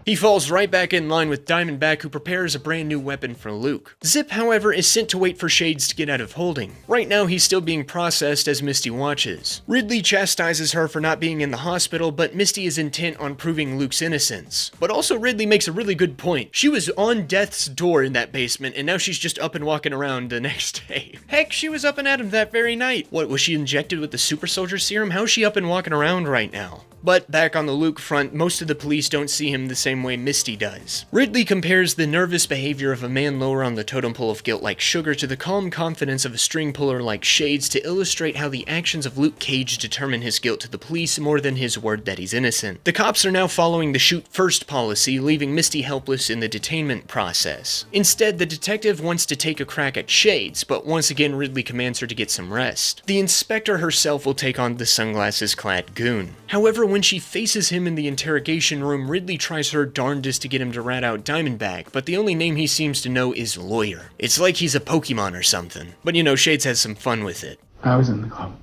He falls right back in line with Diamondback, who prepares a brand new weapon for Luke. Zip, however, is sent to wait for Shades to get out of holding. Right now, he's still being processed as Misty watches. Ridley chastises her for not being in the hospital, but Misty is intent on proving Luke's innocence. But also Ridley makes a really good point. She was on death's door in that basement, and now she's just up and walking around the next day. Heck, she was up and at him that very night. What, was she injected with the super soldier serum? How's she up and walking around right now? But back on the Luke front, most of the police don't see him the same way Misty does. Ridley compares the nervous behavior of a man lower on the totem pole of guilt like Sugar to the calm confidence of a string puller like Shades to illustrate how the actions of Luke Cage determine his guilt to the police more than his word that he's innocent. The cops are now following the shoot first policy, leaving Misty helpless in the detainment process. Instead, the detective wants to take a crack at Shades, but once again Ridley commands her to get some rest. The inspector herself will take on the sunglasses-clad goon. However, when she faces him in the interrogation room, Ridley tries her darndest to get him to rat out Diamondback, but the only name he seems to know is Lawyer. It's like he's a Pokemon or something. But you know, Shades has some fun with it. I was in the club.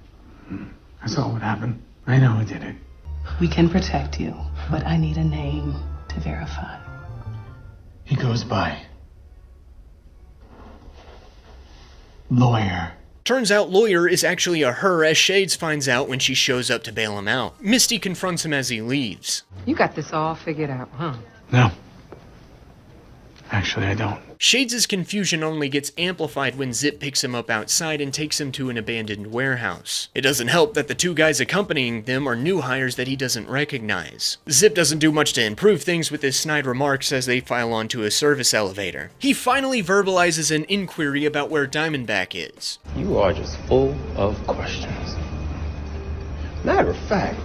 I saw what happened. I know I did it. We can protect you, but I need a name to verify. He goes by Lawyer. Turns out Lawyer is actually a her, as Shades finds out when she shows up to bail him out. Misty confronts him as he leaves. You got this all figured out, huh? No. Actually, I don't. Shades' confusion only gets amplified when Zip picks him up outside and takes him to an abandoned warehouse. It doesn't help that the two guys accompanying them are new hires that he doesn't recognize. Zip doesn't do much to improve things with his snide remarks as they file onto a service elevator. He finally verbalizes an inquiry about where Diamondback is. You are just full of questions. Matter of fact,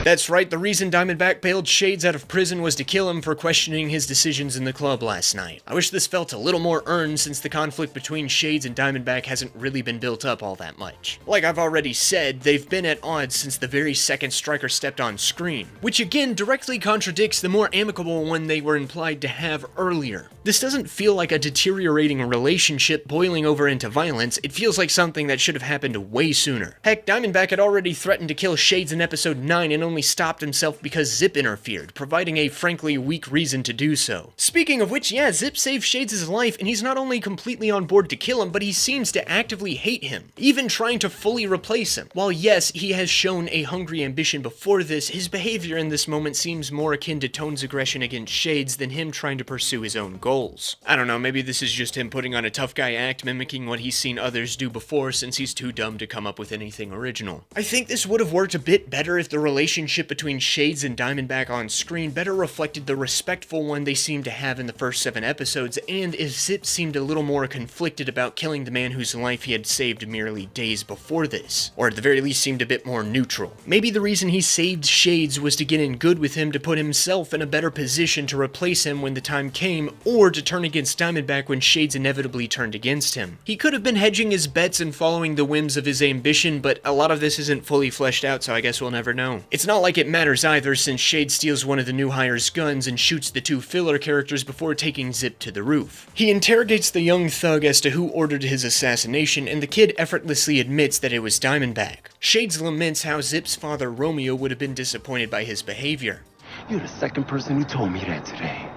That's right, the reason Diamondback bailed Shades out of prison was to kill him for questioning his decisions in the club last night. I wish this felt a little more earned since the conflict between Shades and Diamondback hasn't really been built up all that much. Like I've already said, they've been at odds since the very second Stryker stepped on screen, which again directly contradicts the more amicable one they were implied to have earlier. This doesn't feel like a deteriorating relationship boiling over into violence, it feels like something that should have happened way sooner. Heck, Diamondback had already threatened to kill Shades in episode 9 and only stopped himself because Zip interfered, providing a frankly weak reason to do so. Speaking of which, yeah, Zip saved Shades' life, and he's not only completely on board to kill him, but he seems to actively hate him, even trying to fully replace him. While yes, he has shown a hungry ambition before this, his behavior in this moment seems more akin to Tone's aggression against Shades than him trying to pursue his own goals. skulls. I don't know, maybe this is just him putting on a tough guy act, mimicking what he's seen others do before since he's too dumb to come up with anything original. I think this would have worked a bit better if the relationship between Shades and Diamondback on screen better reflected the respectful one they seemed to have in the first 7 episodes, and if Zip seemed a little more conflicted about killing the man whose life he had saved merely days before this, or at the very least seemed a bit more neutral. Maybe the reason he saved Shades was to get in good with him to put himself in a better position to replace him when the time came, or to turn against Diamondback when Shades inevitably turned against him. He could have been hedging his bets and following the whims of his ambition, but a lot of this isn't fully fleshed out, so I guess we'll never know. It's not like it matters either, since Shades steals one of the new hire's guns and shoots the 2 filler characters before taking Zip to the roof. He interrogates the young thug as to who ordered his assassination, and the kid effortlessly admits that it was Diamondback. Shades laments how Zip's father Romeo would have been disappointed by his behavior. You're the second person who told me that today.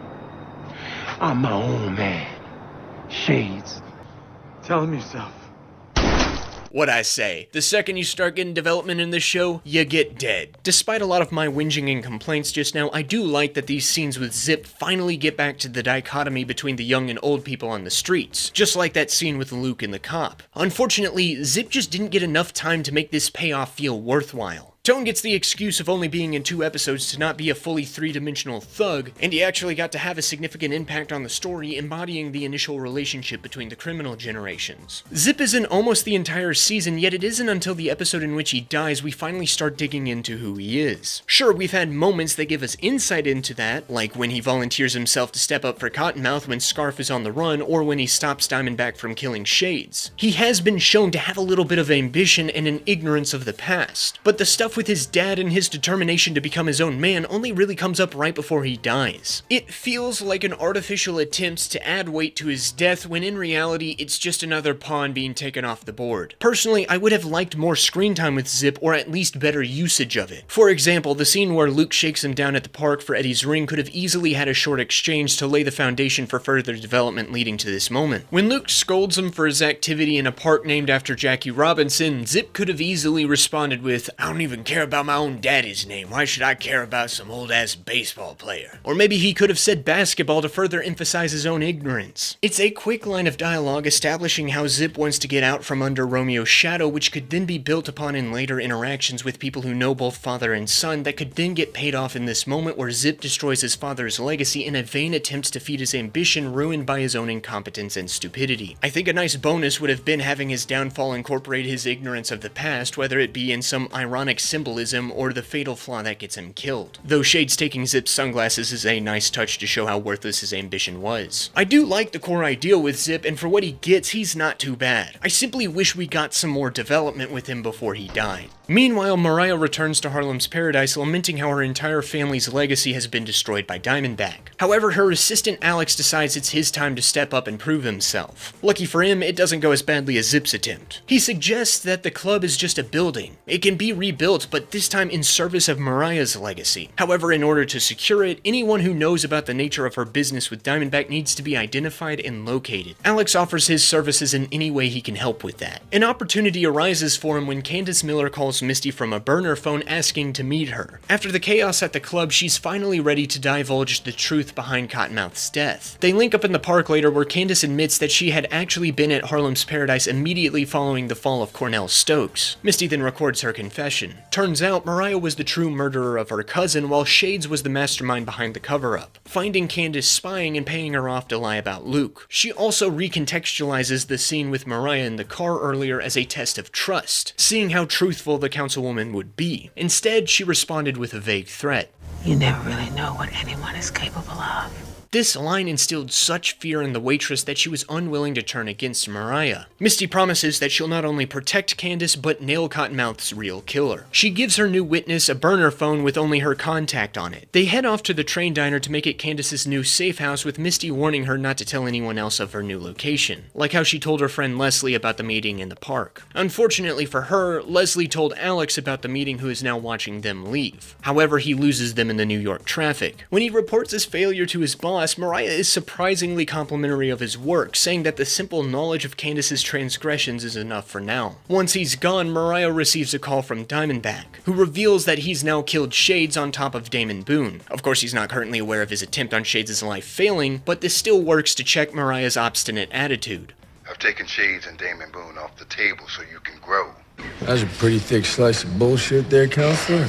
I'm my own man. Shades. Tell him yourself. What I say, the second you start getting development in this show, you get dead. Despite a lot of my whinging and complaints just now, I do like that these scenes with Zip finally get back to the dichotomy between the young and old people on the streets, just like that scene with Luke and the cop. Unfortunately, Zip just didn't get enough time to make this payoff feel worthwhile. Tone gets the excuse of only being in 2 episodes to not be a fully 3-dimensional thug, and he actually got to have a significant impact on the story, embodying the initial relationship between the criminal generations. Zip is in almost the entire season, yet it isn't until the episode in which he dies we finally start digging into who he is. Sure, we've had moments that give us insight into that, like when he volunteers himself to step up for Cottonmouth when Scarf is on the run, or when he stops Diamondback from killing Shades. He has been shown to have a little bit of ambition and an ignorance of the past, but the stuff with his dad and his determination to become his own man only really comes up right before he dies. It feels like an artificial attempt to add weight to his death when in reality it's just another pawn being taken off the board. Personally, I would have liked more screen time with Zip, or at least better usage of it. For example, the scene where Luke shakes him down at the park for Eddie's ring could have easily had a short exchange to lay the foundation for further development leading to this moment. When Luke scolds him for his activity in a park named after Jackie Robinson, Zip could have easily responded with, "I don't even care about my own daddy's name. Why should I care about some old-ass baseball player?" Or maybe he could have said basketball to further emphasize his own ignorance. It's a quick line of dialogue establishing how Zip wants to get out from under Romeo's shadow, which could then be built upon in later interactions with people who know both father and son that could then get paid off in this moment where Zip destroys his father's legacy in a vain attempt to feed his ambition ruined by his own incompetence and stupidity. I think a nice bonus would have been having his downfall incorporate his ignorance of the past, whether it be in some ironic symbolism or the fatal flaw that gets him killed. Though Shades taking Zip's sunglasses is a nice touch to show how worthless his ambition was. I do like the core idea with Zip, and for what he gets, he's not too bad. I simply wish we got some more development with him before he died. Meanwhile, Mariah returns to Harlem's Paradise, lamenting how her entire family's legacy has been destroyed by Diamondback. However, her assistant Alex decides it's his time to step up and prove himself. Lucky for him, it doesn't go as badly as Zip's attempt. He suggests that the club is just a building. It can be rebuilt, but this time in service of Mariah's legacy. However, in order to secure it, anyone who knows about the nature of her business with Diamondback needs to be identified and located. Alex offers his services in any way he can help with that. An opportunity arises for him when Candace Miller calls Misty from a burner phone asking to meet her. After the chaos at the club, she's finally ready to divulge the truth behind Cottonmouth's death. They link up in the park later where Candace admits that she had actually been at Harlem's Paradise immediately following the fall of Cornell Stokes. Misty then records her confession. Turns out, Mariah was the true murderer of her cousin, while Shades was the mastermind behind the cover-up, finding Candace spying and paying her off to lie about Luke. She also recontextualizes the scene with Mariah in the car earlier as a test of trust, seeing how truthful the councilwoman would be. Instead, she responded with a vague threat. You never really know what anyone is capable of. This line instilled such fear in the waitress that she was unwilling to turn against Mariah. Misty promises that she'll not only protect Candace, but nail Cottonmouth's real killer. She gives her new witness a burner phone with only her contact on it. They head off to the train diner to make it Candace's new safe house, with Misty warning her not to tell anyone else of her new location, like how she told her friend Leslie about the meeting in the park. Unfortunately for her, Leslie told Alex about the meeting, who is now watching them leave. However, he loses them in the New York traffic. When he reports his failure to his boss, boss, Mariah is surprisingly complimentary of his work, saying that the simple knowledge of Candace's transgressions is enough for now. Once he's gone, Mariah receives a call from Diamondback, who reveals that he's now killed Shades on top of Damon Boone. Of course, he's not currently aware of his attempt on Shades' life failing, but this still works to check Mariah's obstinate attitude. I've taken Shades and Damon Boone off the table so you can grow. That's a pretty thick slice of bullshit there, counselor.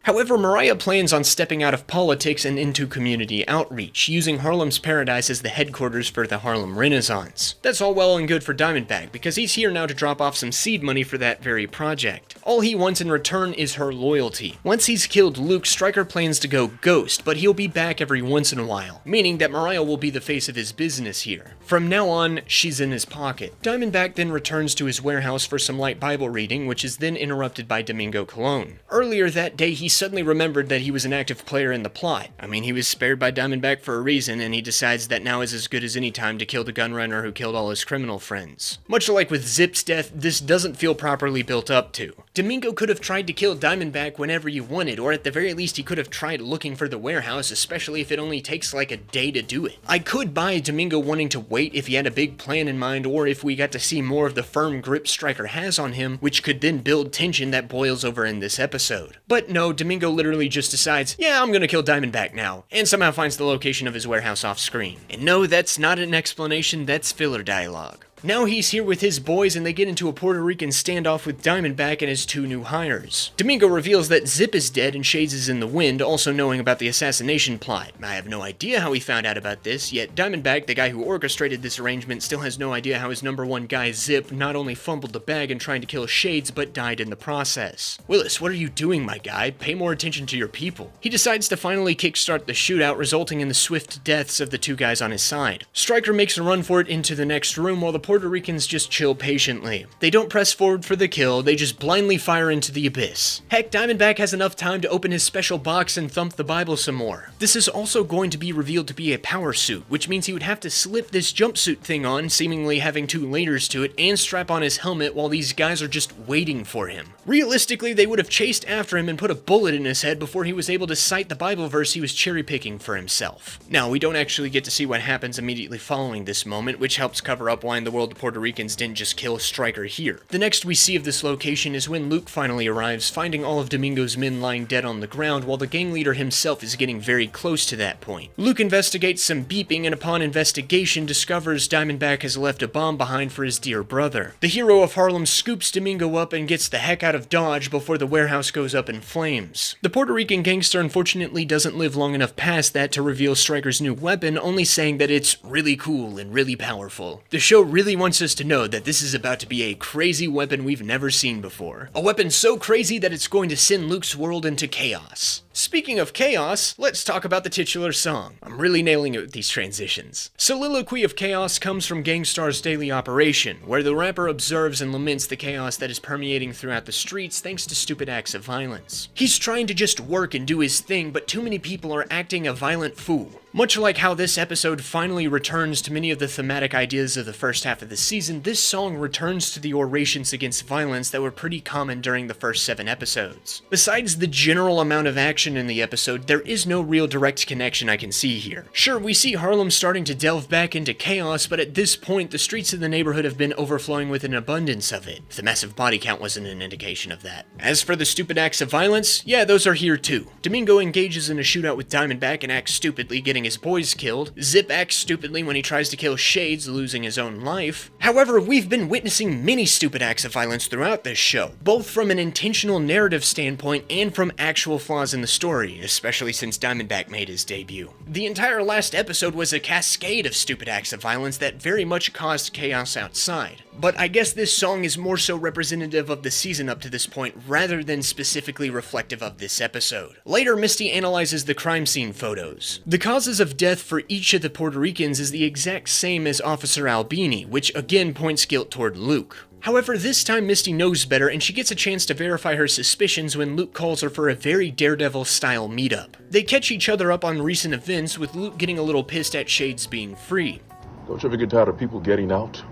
However, Mariah plans on stepping out of politics and into community outreach, using Harlem's Paradise as the headquarters for the Harlem Renaissance. That's all well and good for Diamondback, because he's here now to drop off some seed money for that very project. All he wants in return is her loyalty. Once he's killed Luke, Stryker plans to go ghost, but he'll be back every once in a while, meaning that Mariah will be the face of his business here. From now on, she's in his pocket. Diamondback then returns to his warehouse for some light Bible reading, which is then interrupted by Domingo Colon. Earlier that day, he suddenly remembered that he was an active player in the plot. I mean, he was spared by Diamondback for a reason, and he decides that now is as good as any time to kill the gunrunner who killed all his criminal friends. Much like with Zip's death, this doesn't feel properly built up to. Domingo could have tried to kill Diamondback whenever you wanted, or at the very least he could have tried looking for the warehouse, especially if it only takes like a day to do it. I could buy Domingo wanting to wait if he had a big plan in mind, or if we got to see more of the firm grip Stryker has on him, which could then build tension that boils over in this episode. But no, Domingo literally just decides, yeah, I'm gonna kill Diamondback now, and somehow finds the location of his warehouse off screen. And no, that's not an explanation, that's filler dialogue. Now he's here with his boys and they get into a Puerto Rican standoff with Diamondback and his two new hires. Domingo reveals that Zip is dead and Shades is in the wind, also knowing about the assassination plot. I have no idea how he found out about this, yet Diamondback, the guy who orchestrated this arrangement, still has no idea how his #1 guy Zip not only fumbled the bag in trying to kill Shades, but died in the process. Willis, what are you doing, my guy? Pay more attention to your people. He decides to finally kickstart the shootout, resulting in the swift deaths of the two guys on his side. Stryker makes a run for it into the next room while the Puerto Ricans just chill patiently. They don't press forward for the kill, they just blindly fire into the abyss. Heck, Diamondback has enough time to open his special box and thump the Bible some more. This is also going to be revealed to be a power suit, which means he would have to slip this jumpsuit thing on, seemingly having 2 layers to it, and strap on his helmet while these guys are just waiting for him. Realistically, they would have chased after him and put a bullet in his head before he was able to cite the Bible verse he was cherry-picking for himself. Now, we don't actually get to see what happens immediately following this moment, which helps cover up why in the world the Puerto Ricans didn't just kill Stryker here. The next we see of this location is when Luke finally arrives, finding all of Domingo's men lying dead on the ground while the gang leader himself is getting very close to that point. Luke investigates some beeping and upon investigation discovers Diamondback has left a bomb behind for his dear brother. The hero of Harlem scoops Domingo up and gets the heck out of Dodge before the warehouse goes up in flames. The Puerto Rican gangster unfortunately doesn't live long enough past that to reveal Stryker's new weapon, only saying that it's really cool and really powerful. The show really wants us to know that this is about to be a crazy weapon we've never seen before. A weapon so crazy that it's going to send Luke's world into chaos. Speaking of chaos, let's talk about the titular song. I'm really nailing it with these transitions. Soliloquy of Chaos comes from Gang Starr's daily operation, where the rapper observes and laments the chaos that is permeating throughout the streets thanks to stupid acts of violence. He's trying to just work and do his thing, but too many people are acting a violent fool. Much like how this episode finally returns to many of the thematic ideas of the first half of the season, this song returns to the orations against violence that were pretty common during the first 7 episodes. Besides the general amount of action in the episode, there is no real direct connection I can see here. Sure, we see Harlem starting to delve back into chaos, but at this point, the streets of the neighborhood have been overflowing with an abundance of it. The massive body count wasn't an indication of that. As for the stupid acts of violence, yeah, those are here too. Domingo engages in a shootout with Diamondback and acts stupidly, getting his boys killed. Zip acts stupidly when he tries to kill Shades, losing his own life. However, we've been witnessing many stupid acts of violence throughout this show, both from an intentional narrative standpoint and from actual flaws in the story, especially since Diamondback made his debut. The entire last episode was a cascade of stupid acts of violence that very much caused chaos outside. But I guess this song is more so representative of the season up to this point rather than specifically reflective of this episode. Later, Misty analyzes the crime scene photos. The causes of death for each of the Puerto Ricans is the exact same as Officer Albini, which again points guilt toward Luke. However, this time Misty knows better and she gets a chance to verify her suspicions when Luke calls her for a very Daredevil-style meetup. They catch each other up on recent events, with Luke getting a little pissed at Shades being free. Don't you ever get tired of people getting out?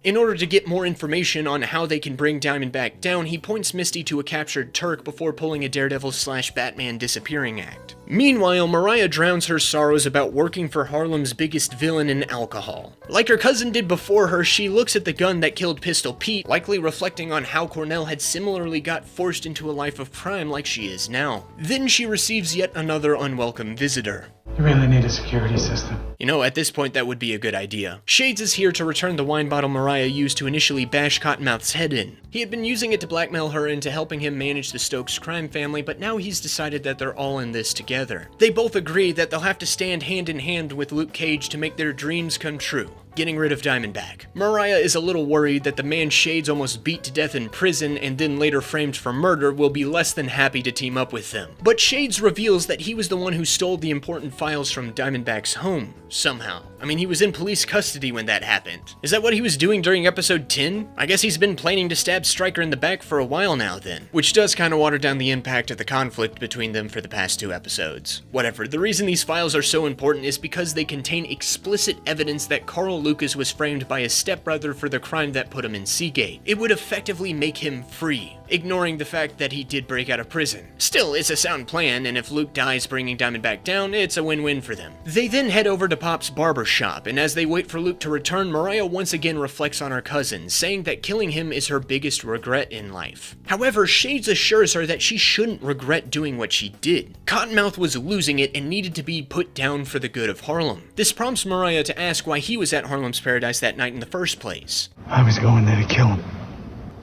In order to get more information on how they can bring Diamondback down, he points Misty to a captured Turk before pulling a Daredevil/Batman disappearing act. Meanwhile, Mariah drowns her sorrows about working for Harlem's biggest villain in alcohol. Like her cousin did before her, she looks at the gun that killed Pistol Pete, likely reflecting on how Cornell had similarly got forced into a life of crime like she is now. Then she receives yet another unwelcome visitor. You really need a security system. You know, at this point that would be a good idea. Shades is here to return the wine bottle Mariah used to initially bash Cottonmouth's head in. He had been using it to blackmail her into helping him manage the Stokes crime family, but now he's decided that they're all in this together. They both agree that they'll have to stand hand in hand with Luke Cage to make their dreams come true. Getting rid of Diamondback. Mariah is a little worried that the man Shades almost beat to death in prison and then later framed for murder will be less than happy to team up with them. But Shades reveals that he was the one who stole the important files from Diamondback's home, somehow. I mean, he was in police custody when that happened. Is that what he was doing during episode 10? I guess he's been planning to stab Stryker in the back for a while now then. Which does kind of water down the impact of the conflict between them for the past 2 episodes. Whatever, the reason these files are so important is because they contain explicit evidence that Carl Lucas was framed by his stepbrother for the crime that put him in Seagate. It would effectively make him free, ignoring the fact that he did break out of prison. Still, it's a sound plan, and if Luke dies bringing Diamondback down, it's a win-win for them. They then head over to Pop's barber shop, and as they wait for Luke to return, Mariah once again reflects on her cousin, saying that killing him is her biggest regret in life. However, Shades assures her that she shouldn't regret doing what she did. Cottonmouth was losing it and needed to be put down for the good of Harlem. This prompts Mariah to ask why he was at Harlem's Paradise that night in the first place. I was going there to kill him.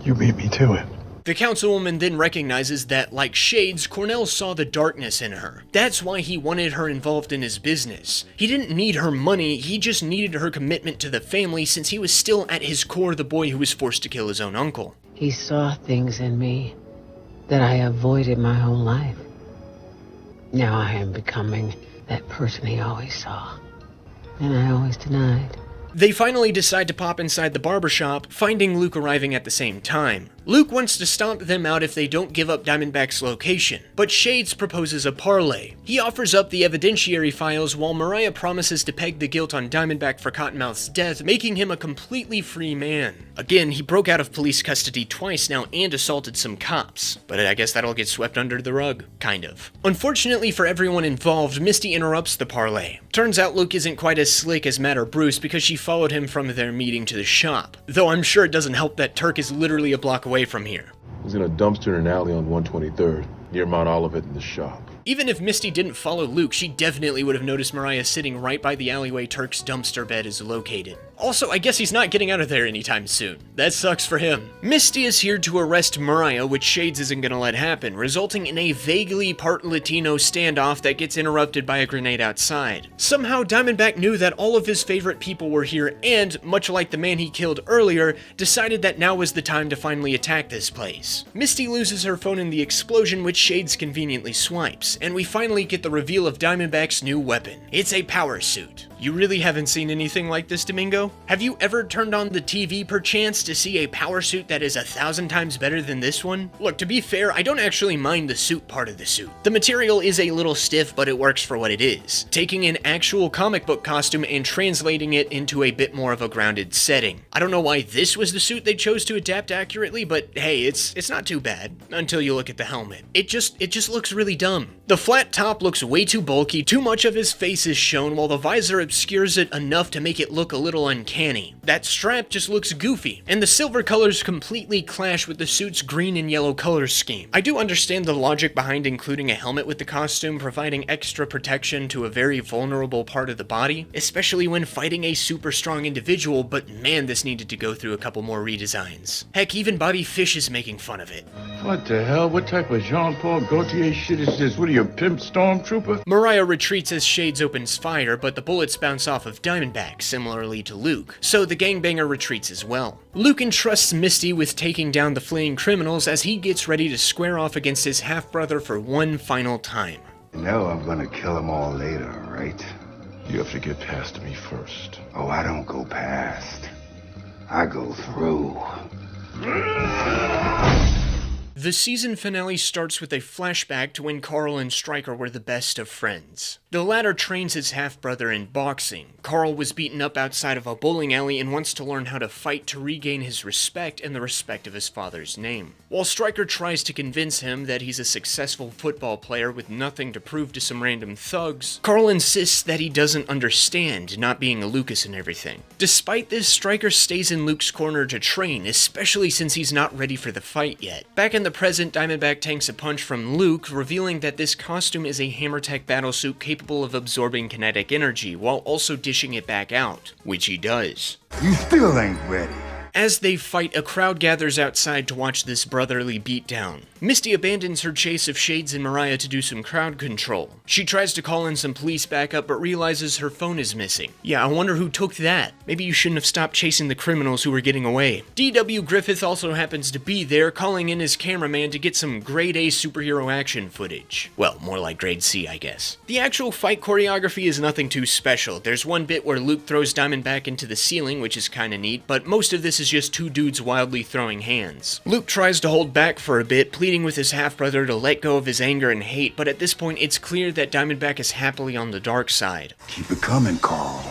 You beat me to it. The councilwoman then recognizes that, like Shades, Cornell saw the darkness in her. That's why he wanted her involved in his business. He didn't need her money, he just needed her commitment to the family since he was still at his core the boy who was forced to kill his own uncle. He saw things in me that I avoided my whole life. Now I am becoming that person he always saw, and I always denied. They finally decide to pop inside the barbershop, finding Luke arriving at the same time. Luke wants to stomp them out if they don't give up Diamondback's location, but Shades proposes a parlay. He offers up the evidentiary files while Mariah promises to peg the guilt on Diamondback for Cottonmouth's death, making him a completely free man. Again, he broke out of police custody twice now and assaulted some cops, but I guess that'll get swept under the rug, kind of. Unfortunately for everyone involved, Misty interrupts the parlay. Turns out Luke isn't quite as slick as Matt or Bruce because she followed him from their meeting to the shop, though I'm sure it doesn't help that Turk is literally a block away from here. He's in a dumpster in an alley on 123rd, near Mount Olivet in the shop. Even if Misty didn't follow Luke, she definitely would have noticed Mariah sitting right by the alleyway Turk's dumpster bed is located. Also, I guess he's not getting out of there anytime soon. That sucks for him. Misty is here to arrest Mariah, which Shades isn't gonna let happen, resulting in a vaguely part Latino standoff that gets interrupted by a grenade outside. Somehow, Diamondback knew that all of his favorite people were here and, much like the man he killed earlier, decided that now was the time to finally attack this place. Misty loses her phone in the explosion, which Shades conveniently swipes, and we finally get the reveal of Diamondback's new weapon. It's a power suit. You really haven't seen anything like this, Domingo? Have you ever turned on the TV perchance to see a power suit that is 1,000 times better than this one? Look, to be fair, I don't actually mind the suit part of the suit. The material is a little stiff, but it works for what it is, taking an actual comic book costume and translating it into a bit more of a grounded setting. I don't know why this was the suit they chose to adapt accurately, but hey, it's not too bad, until you look at the helmet. It just looks really dumb. The flat top looks way too bulky, too much of his face is shown, while the visor obscures it enough to make it look a little uncanny. That strap just looks goofy, and the silver colors completely clash with the suit's green and yellow color scheme. I do understand the logic behind including a helmet with the costume, providing extra protection to a very vulnerable part of the body, especially when fighting a super strong individual, but man, this needed to go through a couple more redesigns. Heck, even Bobby Fish is making fun of it. What the hell? What type of Jean-Paul Gaultier shit is this? What are you, a pimp stormtrooper? Mariah retreats as Shades opens fire, but the bullets bounce off of Diamondback, similarly to Luke, so the gangbanger retreats as well. Luke entrusts Misty with taking down the fleeing criminals as he gets ready to square off against his half-brother for one final time. You know I'm gonna kill them all later, right? You have to get past me first. Oh, I don't go past. I go through. The season finale starts with a flashback to when Carl and Stryker were the best of friends. The latter trains his half-brother in boxing. Carl was beaten up outside of a bowling alley and wants to learn how to fight to regain his respect and the respect of his father's name. While Stryker tries to convince him that he's a successful football player with nothing to prove to some random thugs, Carl insists that he doesn't understand, not being a Lucas and everything. Despite this, Stryker stays in Luke's corner to train, especially since he's not ready for the fight yet. Back in the present, Diamondback tanks a punch from Luke, revealing that this costume is a Hammertech battlesuit capable of absorbing kinetic energy, while also dishing it back out, which he does. You still ain't ready. As they fight, a crowd gathers outside to watch this brotherly beatdown. Misty abandons her chase of Shades and Mariah to do some crowd control. She tries to call in some police backup, but realizes her phone is missing. Yeah, I wonder who took that. Maybe you shouldn't have stopped chasing the criminals who were getting away. D.W. Griffith also happens to be there, calling in his cameraman to get some grade A superhero action footage. Well, more like grade C, I guess. The actual fight choreography is nothing too special. There's one bit where Luke throws Diamondback into the ceiling, which is kinda neat, but most of this is just two dudes wildly throwing hands. Luke tries to hold back for a bit, pleading with his half-brother to let go of his anger and hate, but at this point it's clear that Diamondback is happily on the dark side. Keep it coming, Carl.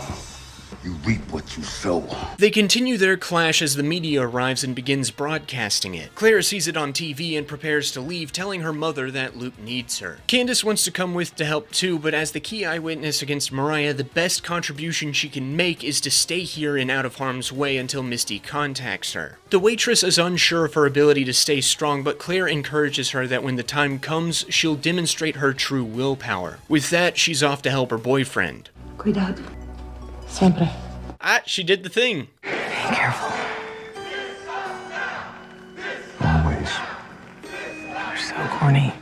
You reap what you sow. They continue their clash as the media arrives and begins broadcasting it. Claire sees it on TV and prepares to leave, telling her mother that Luke needs her. Candace wants to come with to help too, but as the key eyewitness against Mariah, the best contribution she can make is to stay here and out of harm's way until Misty contacts her. The waitress is unsure of her ability to stay strong, but Claire encourages her that when the time comes, she'll demonstrate her true willpower. With that, she's off to help her boyfriend. Cuidado. Siempre. Ah, she did the thing. Be careful. Always. You're so corny.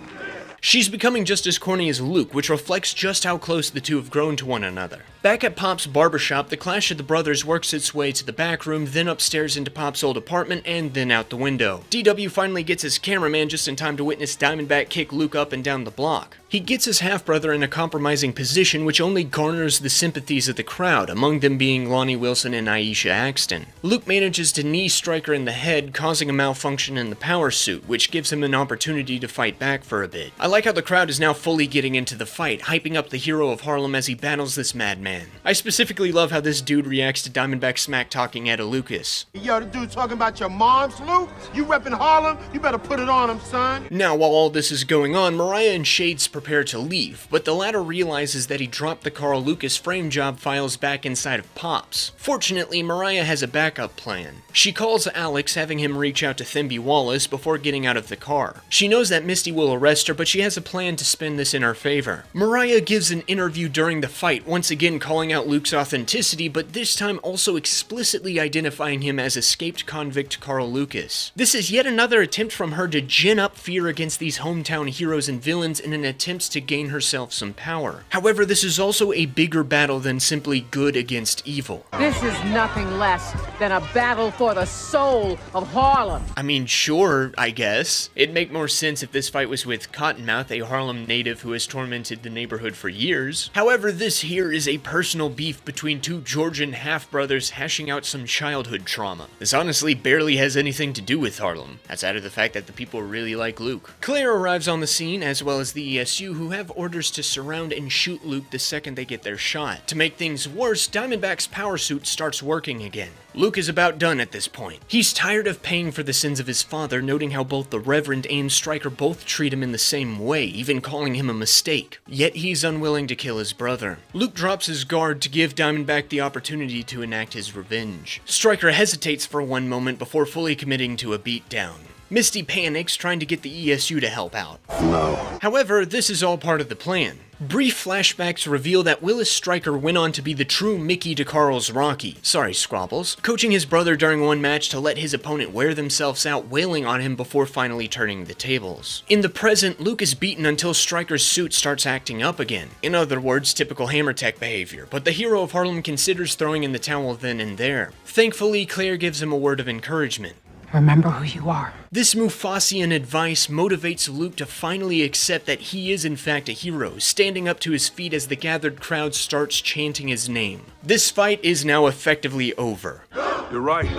She's becoming just as corny as Luke, which reflects just how close the two have grown to one another. Back at Pop's barbershop, the clash of the brothers works its way to the back room, then upstairs into Pop's old apartment, and then out the window. DW finally gets his cameraman just in time to witness Diamondback kick Luke up and down the block. He gets his half-brother in a compromising position, which only garners the sympathies of the crowd, among them being Lonnie Wilson and Aisha Axton. Luke manages to knee Stryker in the head, causing a malfunction in the power suit, which gives him an opportunity to fight back for a bit. I like how the crowd is now fully getting into the fight, hyping up the hero of Harlem as he battles this madman. I specifically love how this dude reacts to Diamondback smack-talking at a Lucas. Yo, the dude talking about your mom's Luke? You reppin' Harlem? You better put it on him, son. Now, while all this is going on, Mariah and Shades prepare to leave, but the latter realizes that he dropped the Carl Lucas frame job files back inside of Pop's. Fortunately, Mariah has a backup plan. She calls Alex, having him reach out to Themby Wallace before getting out of the car. She knows that Misty will arrest her, but she has a plan to spin this in her favor. Mariah gives an interview during the fight, once again calling out Luke's authenticity, but this time also explicitly identifying him as escaped convict Carl Lucas. This is yet another attempt from her to gin up fear against these hometown heroes and villains in an attempt to gain herself some power. However, this is also a bigger battle than simply good against evil. This is nothing less than a battle for the soul of Harlem. I mean, sure, I guess. It'd make more sense if this fight was with Cottonmouth, a Harlem native who has tormented the neighborhood for years. However, this here is a personal beef between two Georgian half-brothers hashing out some childhood trauma. This honestly barely has anything to do with Harlem, outside of the fact that the people really like Luke. Claire arrives on the scene, as well as the ESU, who have orders to surround and shoot Luke the second they get their shot. To make things worse, Diamondback's power suit starts working again. Luke is about done at this point. He's tired of paying for the sins of his father, noting how both the Reverend and Stryker both treat him in the same way, even calling him a mistake. Yet he's unwilling to kill his brother. Luke drops his guard to give Diamondback the opportunity to enact his revenge. Stryker hesitates for one moment before fully committing to a beatdown. Misty panics, trying to get the ESU to help out. No. However, this is all part of the plan. Brief flashbacks reveal that Willis Stryker went on to be the true Mickey to Carl's Rocky, sorry Squabbles, coaching his brother during one match to let his opponent wear themselves out, wailing on him before finally turning the tables. In the present, Luke is beaten until Stryker's suit starts acting up again. In other words, typical Hammertech behavior, but the hero of Harlem considers throwing in the towel then and there. Thankfully, Claire gives him a word of encouragement. Remember who you are. This Mufasian advice motivates Luke to finally accept that he is in fact a hero, standing up to his feet as the gathered crowd starts chanting his name. This fight is now effectively over. You're right.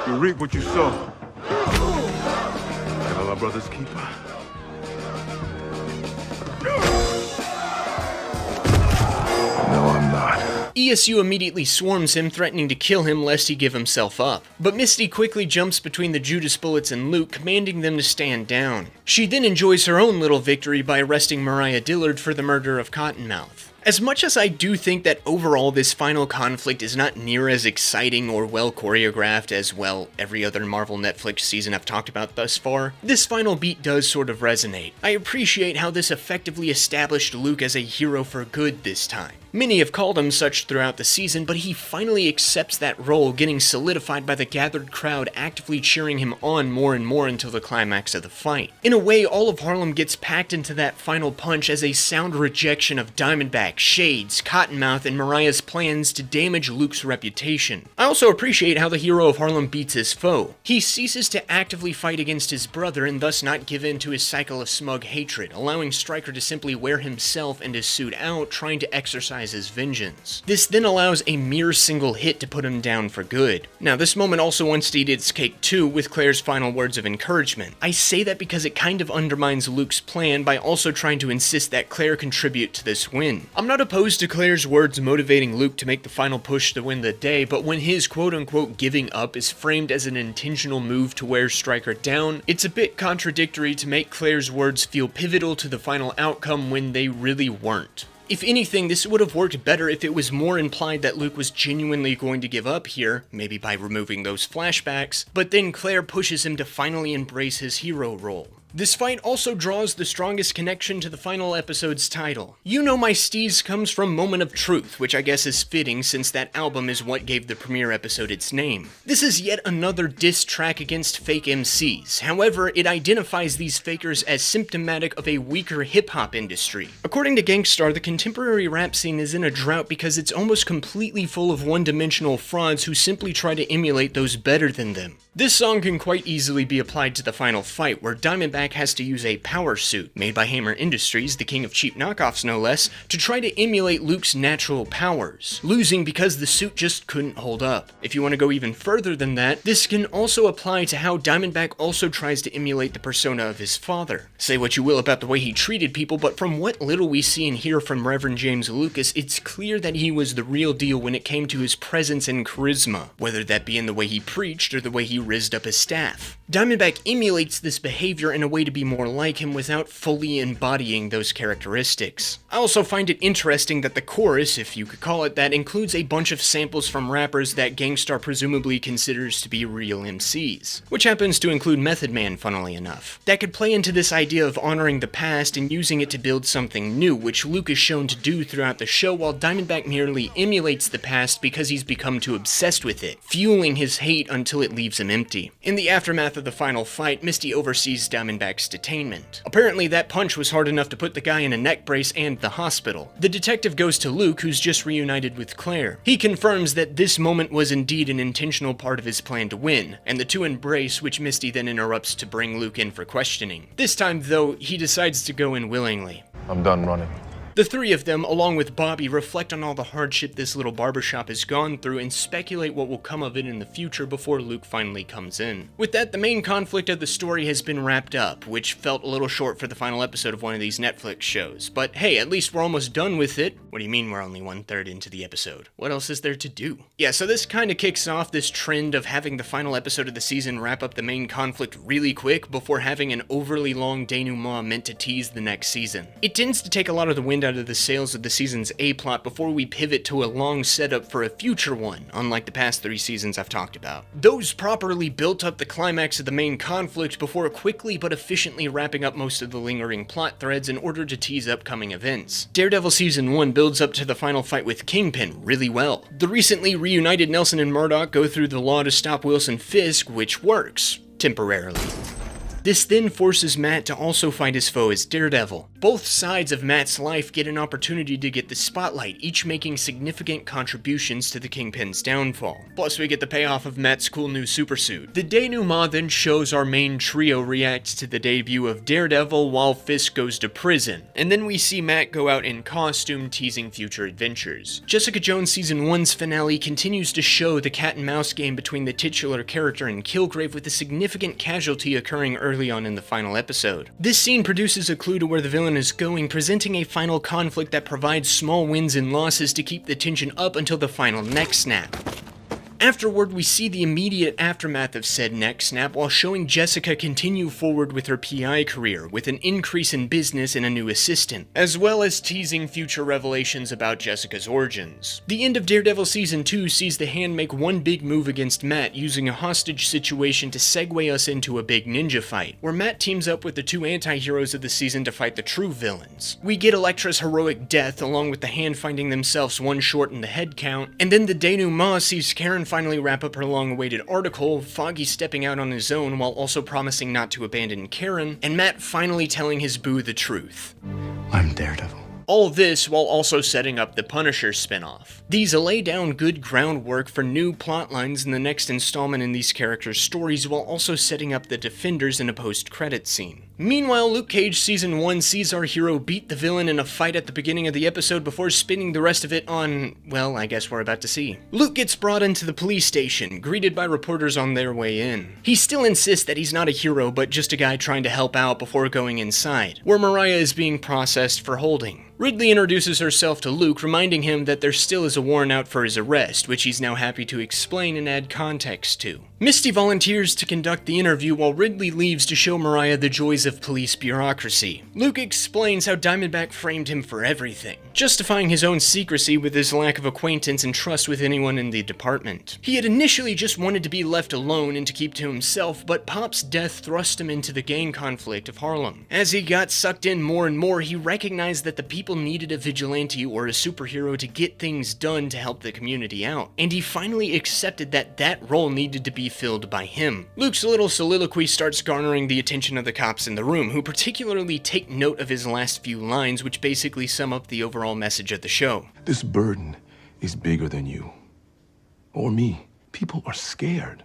You reap what you sow. brother's keeper. No, I'm not. ESU immediately swarms him, threatening to kill him lest he give himself up. But Misty quickly jumps between the Judas Bullets and Luke, commanding them to stand down. She then enjoys her own little victory by arresting Mariah Dillard for the murder of Cottonmouth. As much as I do think that overall this final conflict is not near as exciting or well choreographed as, well, every other Marvel Netflix season I've talked about thus far, this final beat does sort of resonate. I appreciate how this effectively established Luke as a hero for good this time. Many have called him such throughout the season, but he finally accepts that role, getting solidified by the gathered crowd actively cheering him on more and more until the climax of the fight. In a way, all of Harlem gets packed into that final punch as a sound rejection of Diamondback, Shades, Cottonmouth, and Mariah's plans to damage Luke's reputation. I also appreciate how the hero of Harlem beats his foe. He ceases to actively fight against his brother and thus not give in to his cycle of smug hatred, allowing Stryker to simply wear himself and his suit out, trying to exercise his vengeance. This then allows a mere single hit to put him down for good. Now, this moment also wants to eat its cake too with Claire's final words of encouragement. I say that because it kind of undermines Luke's plan by also trying to insist that Claire contribute to this win. I'm not opposed to Claire's words motivating Luke to make the final push to win the day, but when his quote-unquote giving up is framed as an intentional move to wear Stryker down, it's a bit contradictory to make Claire's words feel pivotal to the final outcome when they really weren't. If anything, this would have worked better if it was more implied that Luke was genuinely going to give up here, maybe by removing those flashbacks, but then Claire pushes him to finally embrace his hero role. This fight also draws the strongest connection to the final episode's title. You Know My Steez comes from Moment of Truth, which I guess is fitting since that album is what gave the premiere episode its name. This is yet another diss track against fake MCs. However, it identifies these fakers as symptomatic of a weaker hip-hop industry. According to Gangstar, the contemporary rap scene is in a drought because it's almost completely full of one-dimensional frauds who simply try to emulate those better than them. This song can quite easily be applied to the final fight, where Diamondback has to use a power suit, made by Hammer Industries, the king of cheap knockoffs no less, to try to emulate Luke's natural powers, losing because the suit just couldn't hold up. If you want to go even further than that, this can also apply to how Diamondback also tries to emulate the persona of his father. Say what you will about the way he treated people, but from what little we see and hear from Reverend James Lucas, it's clear that he was the real deal when it came to his presence and charisma, whether that be in the way he preached or the way he rizzed up his staff. Diamondback emulates this behavior in a way to be more like him without fully embodying those characteristics. I also find it interesting that the chorus, if you could call it that, includes a bunch of samples from rappers that Gangstar presumably considers to be real MCs, which happens to include Method Man, funnily enough. That could play into this idea of honoring the past and using it to build something new, which Luke is shown to do throughout the show, while Diamondback merely emulates the past because he's become too obsessed with it, fueling his hate until it leaves him empty. In the aftermath of the final fight, Misty oversees Diamondback's detainment. Apparently that punch was hard enough to put the guy in a neck brace and the hospital. The detective goes to Luke, who's just reunited with Claire. He confirms that this moment was indeed an intentional part of his plan to win, and the two embrace, which Misty then interrupts to bring Luke in for questioning. This time, though, he decides to go in willingly. I'm done running. The three of them, along with Bobby, reflect on all the hardship this little barbershop has gone through and speculate what will come of it in the future before Luke finally comes in. With that, the main conflict of the story has been wrapped up, which felt a little short for the final episode of one of these Netflix shows. But hey, at least we're almost done with it. What do you mean we're only 1/3 into the episode? What else is there to do? Yeah, so this kind of kicks off this trend of having the final episode of the season wrap up the main conflict really quick before having an overly long denouement meant to tease the next season. It tends to take a lot of the wind out of the sails of the season's A-plot before we pivot to a long setup for a future one, unlike the past 3 seasons I've talked about. Those properly built up the climax of the main conflict before quickly but efficiently wrapping up most of the lingering plot threads in order to tease upcoming events. Daredevil Season 1 builds up to the final fight with Kingpin really well. The recently reunited Nelson and Murdock go through the law to stop Wilson Fisk, which works, temporarily. This then forces Matt to also fight his foe as Daredevil. Both sides of Matt's life get an opportunity to get the spotlight, each making significant contributions to the Kingpin's downfall. Plus we get the payoff of Matt's cool new supersuit. The denouement then shows our main trio react to the debut of Daredevil while Fisk goes to prison, and then we see Matt go out in costume teasing future adventures. Jessica Jones Season 1's finale continues to show the cat and mouse game between the titular character and Kilgrave, with a significant casualty occurring early early on in the final episode. This scene produces a clue to where the villain is going, presenting a final conflict that provides small wins and losses to keep the tension up until the final neck snap. Afterward, we see the immediate aftermath of said neck snap while showing Jessica continue forward with her PI career, with an increase in business and a new assistant, as well as teasing future revelations about Jessica's origins. The end of Daredevil Season 2 sees the Hand make one big move against Matt, using a hostage situation to segue us into a big ninja fight, where Matt teams up with the two anti-heroes of the season to fight the true villains. We get Elektra's heroic death, along with the Hand finding themselves one short in the head count, and then the denouement sees Karen finally wrap up her long-awaited article, Foggy stepping out on his own while also promising not to abandon Karen, and Matt finally telling his boo the truth. I'm Daredevil. All this while also setting up the Punisher spinoff. These lay down good groundwork for new plot lines in the next installment in these characters' stories, while also setting up the Defenders in a post-credit scene. Meanwhile, Luke Cage Season 1 sees our hero beat the villain in a fight at the beginning of the episode before spinning the rest of it on, well, I guess we're about to see. Luke gets brought into the police station, greeted by reporters on their way in. He still insists that he's not a hero, but just a guy trying to help out before going inside, where Mariah is being processed for holding. Ridley introduces herself to Luke, reminding him that there still is a warrant out for his arrest, which he's now happy to explain and add context to. Misty volunteers to conduct the interview while Ridley leaves to show Mariah the joys of police bureaucracy. Luke explains how Diamondback framed him for everything, justifying his own secrecy with his lack of acquaintance and trust with anyone in the department. He had initially just wanted to be left alone and to keep to himself, but Pop's death thrust him into the gang conflict of Harlem. As he got sucked in more and more, he recognized that the people needed a vigilante or a superhero to get things done to help the community out, and he finally accepted that that role needed to be filled by him. Luke's little soliloquy starts garnering the attention of the cops in the room, who particularly take note of his last few lines, which basically sum up the overall message of the show. This burden is bigger than you or me. People are scared,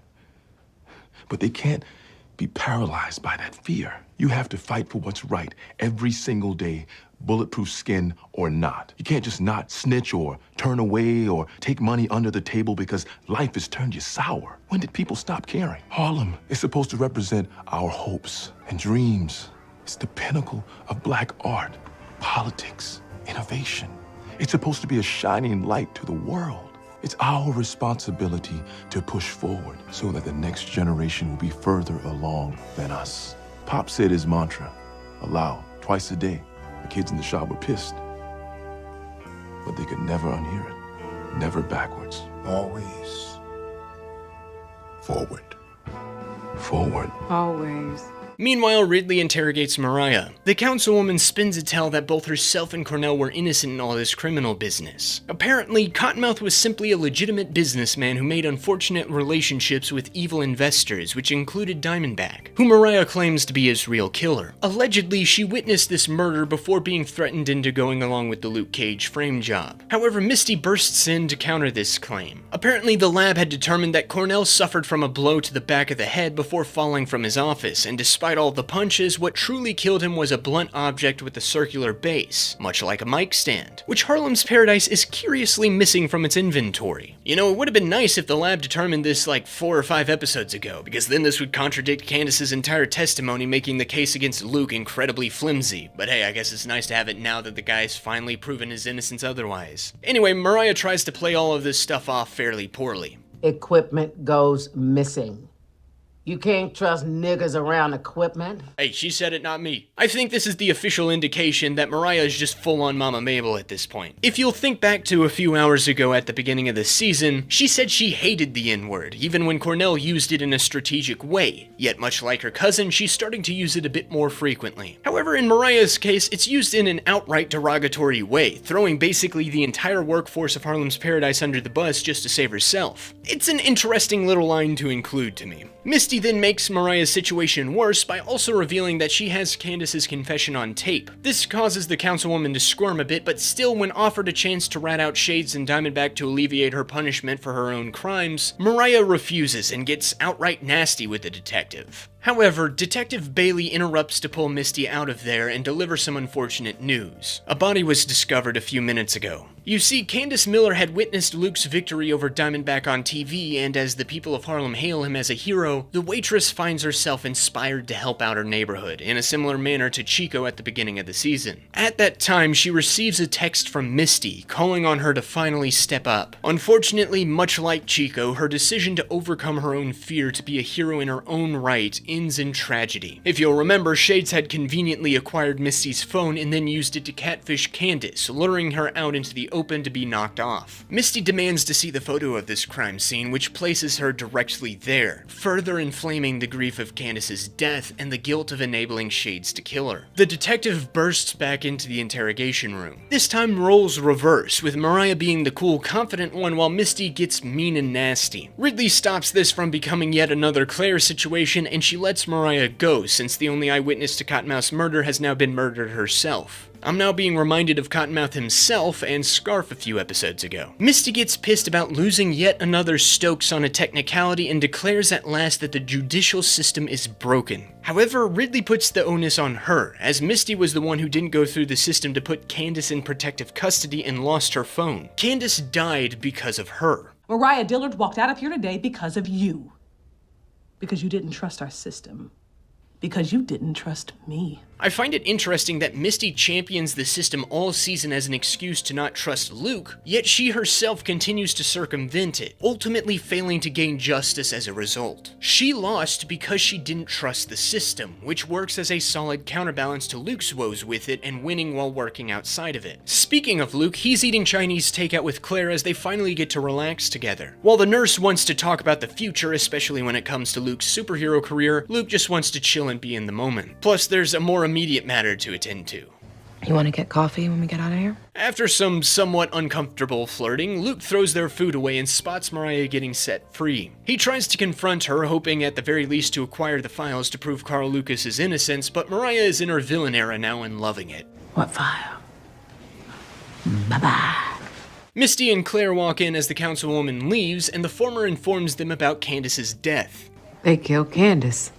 but they can't be paralyzed by that fear. You have to fight for what's right every single day, bulletproof skin or not. You can't just not snitch or turn away or take money under the table because life has turned you sour. When did people stop caring? Harlem is supposed to represent our hopes and dreams. It's the pinnacle of black art, politics, innovation. It's supposed to be a shining light to the world. It's our responsibility to push forward so that the next generation will be further along than us. Pop said his mantra, aloud, twice a day. The kids in the shop were pissed, but they could never unhear it. Never backwards. Always forward. Forward. Always. Meanwhile, Ridley interrogates Mariah. The councilwoman spins a tale that both herself and Cornell were innocent in all this criminal business. Apparently, Cottonmouth was simply a legitimate businessman who made unfortunate relationships with evil investors, which included Diamondback, who Mariah claims to be his real killer. Allegedly, she witnessed this murder before being threatened into going along with the Luke Cage frame job. However, Misty bursts in to counter this claim. Apparently, the lab had determined that Cornell suffered from a blow to the back of the head before falling from his office, and despite all the punches, what truly killed him was a blunt object with a circular base, much like a mic stand, which Harlem's Paradise is curiously missing from its inventory. You know, it would have been nice if the lab determined this like 4 or 5 episodes ago, because then this would contradict Candace's entire testimony, making the case against Luke incredibly flimsy. But hey, I guess it's nice to have it now that the guy's finally proven his innocence otherwise. Anyway, Mariah tries to play all of this stuff off fairly poorly. Equipment goes missing. You can't trust niggas around equipment. Hey, she said it, not me. I think this is the official indication that Mariah is just full-on Mama Mabel at this point. If you'll think back to a few hours ago at the beginning of the season, she said she hated the N-word, even when Cornell used it in a strategic way. Yet, much like her cousin, she's starting to use it a bit more frequently. However, in Mariah's case, it's used in an outright derogatory way, throwing basically the entire workforce of Harlem's Paradise under the bus just to save herself. It's an interesting little line to include to me. Misty then makes Mariah's situation worse by also revealing that she has Candace's confession on tape. This causes the councilwoman to squirm a bit, but still, when offered a chance to rat out Shades and Diamondback to alleviate her punishment for her own crimes, Mariah refuses and gets outright nasty with the detective. However, Detective Bailey interrupts to pull Misty out of there and deliver some unfortunate news. A body was discovered a few minutes ago. You see, Candace Miller had witnessed Luke's victory over Diamondback on TV, and as the people of Harlem hail him as a hero, the waitress finds herself inspired to help out her neighborhood, in a similar manner to Chico at the beginning of the season. At that time, she receives a text from Misty, calling on her to finally step up. Unfortunately, much like Chico, her decision to overcome her own fear to be a hero in her own right ends in tragedy. If you'll remember, Shades had conveniently acquired Misty's phone and then used it to catfish Candace, luring her out into the open to be knocked off. Misty demands to see the photo of this crime scene, which places her directly there, further inflaming the grief of Candace's death and the guilt of enabling Shades to kill her. The detective bursts back into the interrogation room. This time roles reverse, with Mariah being the cool, confident one while Misty gets mean and nasty. Ridley stops this from becoming yet another Claire situation, and she lets Mariah go, since the only eyewitness to Cottonmouth's murder has now been murdered herself. I'm now being reminded of Cottonmouth himself and Scarf a few episodes ago. Misty gets pissed about losing yet another Stokes on a technicality and declares at last that the judicial system is broken. However, Ridley puts the onus on her, as Misty was the one who didn't go through the system to put Candace in protective custody and lost her phone. Candace died because of her. Mariah Dillard walked out of here today because of you. Because you didn't trust our system. Because you didn't trust me. I find it interesting that Misty champions the system all season as an excuse to not trust Luke, yet she herself continues to circumvent it, ultimately failing to gain justice as a result. She lost because she didn't trust the system, which works as a solid counterbalance to Luke's woes with it and winning while working outside of it. Speaking of Luke, he's eating Chinese takeout with Claire as they finally get to relax together. While the nurse wants to talk about the future, especially when it comes to Luke's superhero career, Luke just wants to chill and be in the moment. Plus, there's a more immediate matter to attend to. You want to get coffee when we get out of here? After some somewhat uncomfortable flirting, Luke throws their food away and spots Mariah getting set free. He tries to confront her, hoping at the very least to acquire the files to prove Carl Lucas's innocence, but Mariah is in her villain era now and loving it. What file? Bye-bye. Misty and Claire walk in as the councilwoman leaves, and the former informs them about Candace's death. They killed Candace.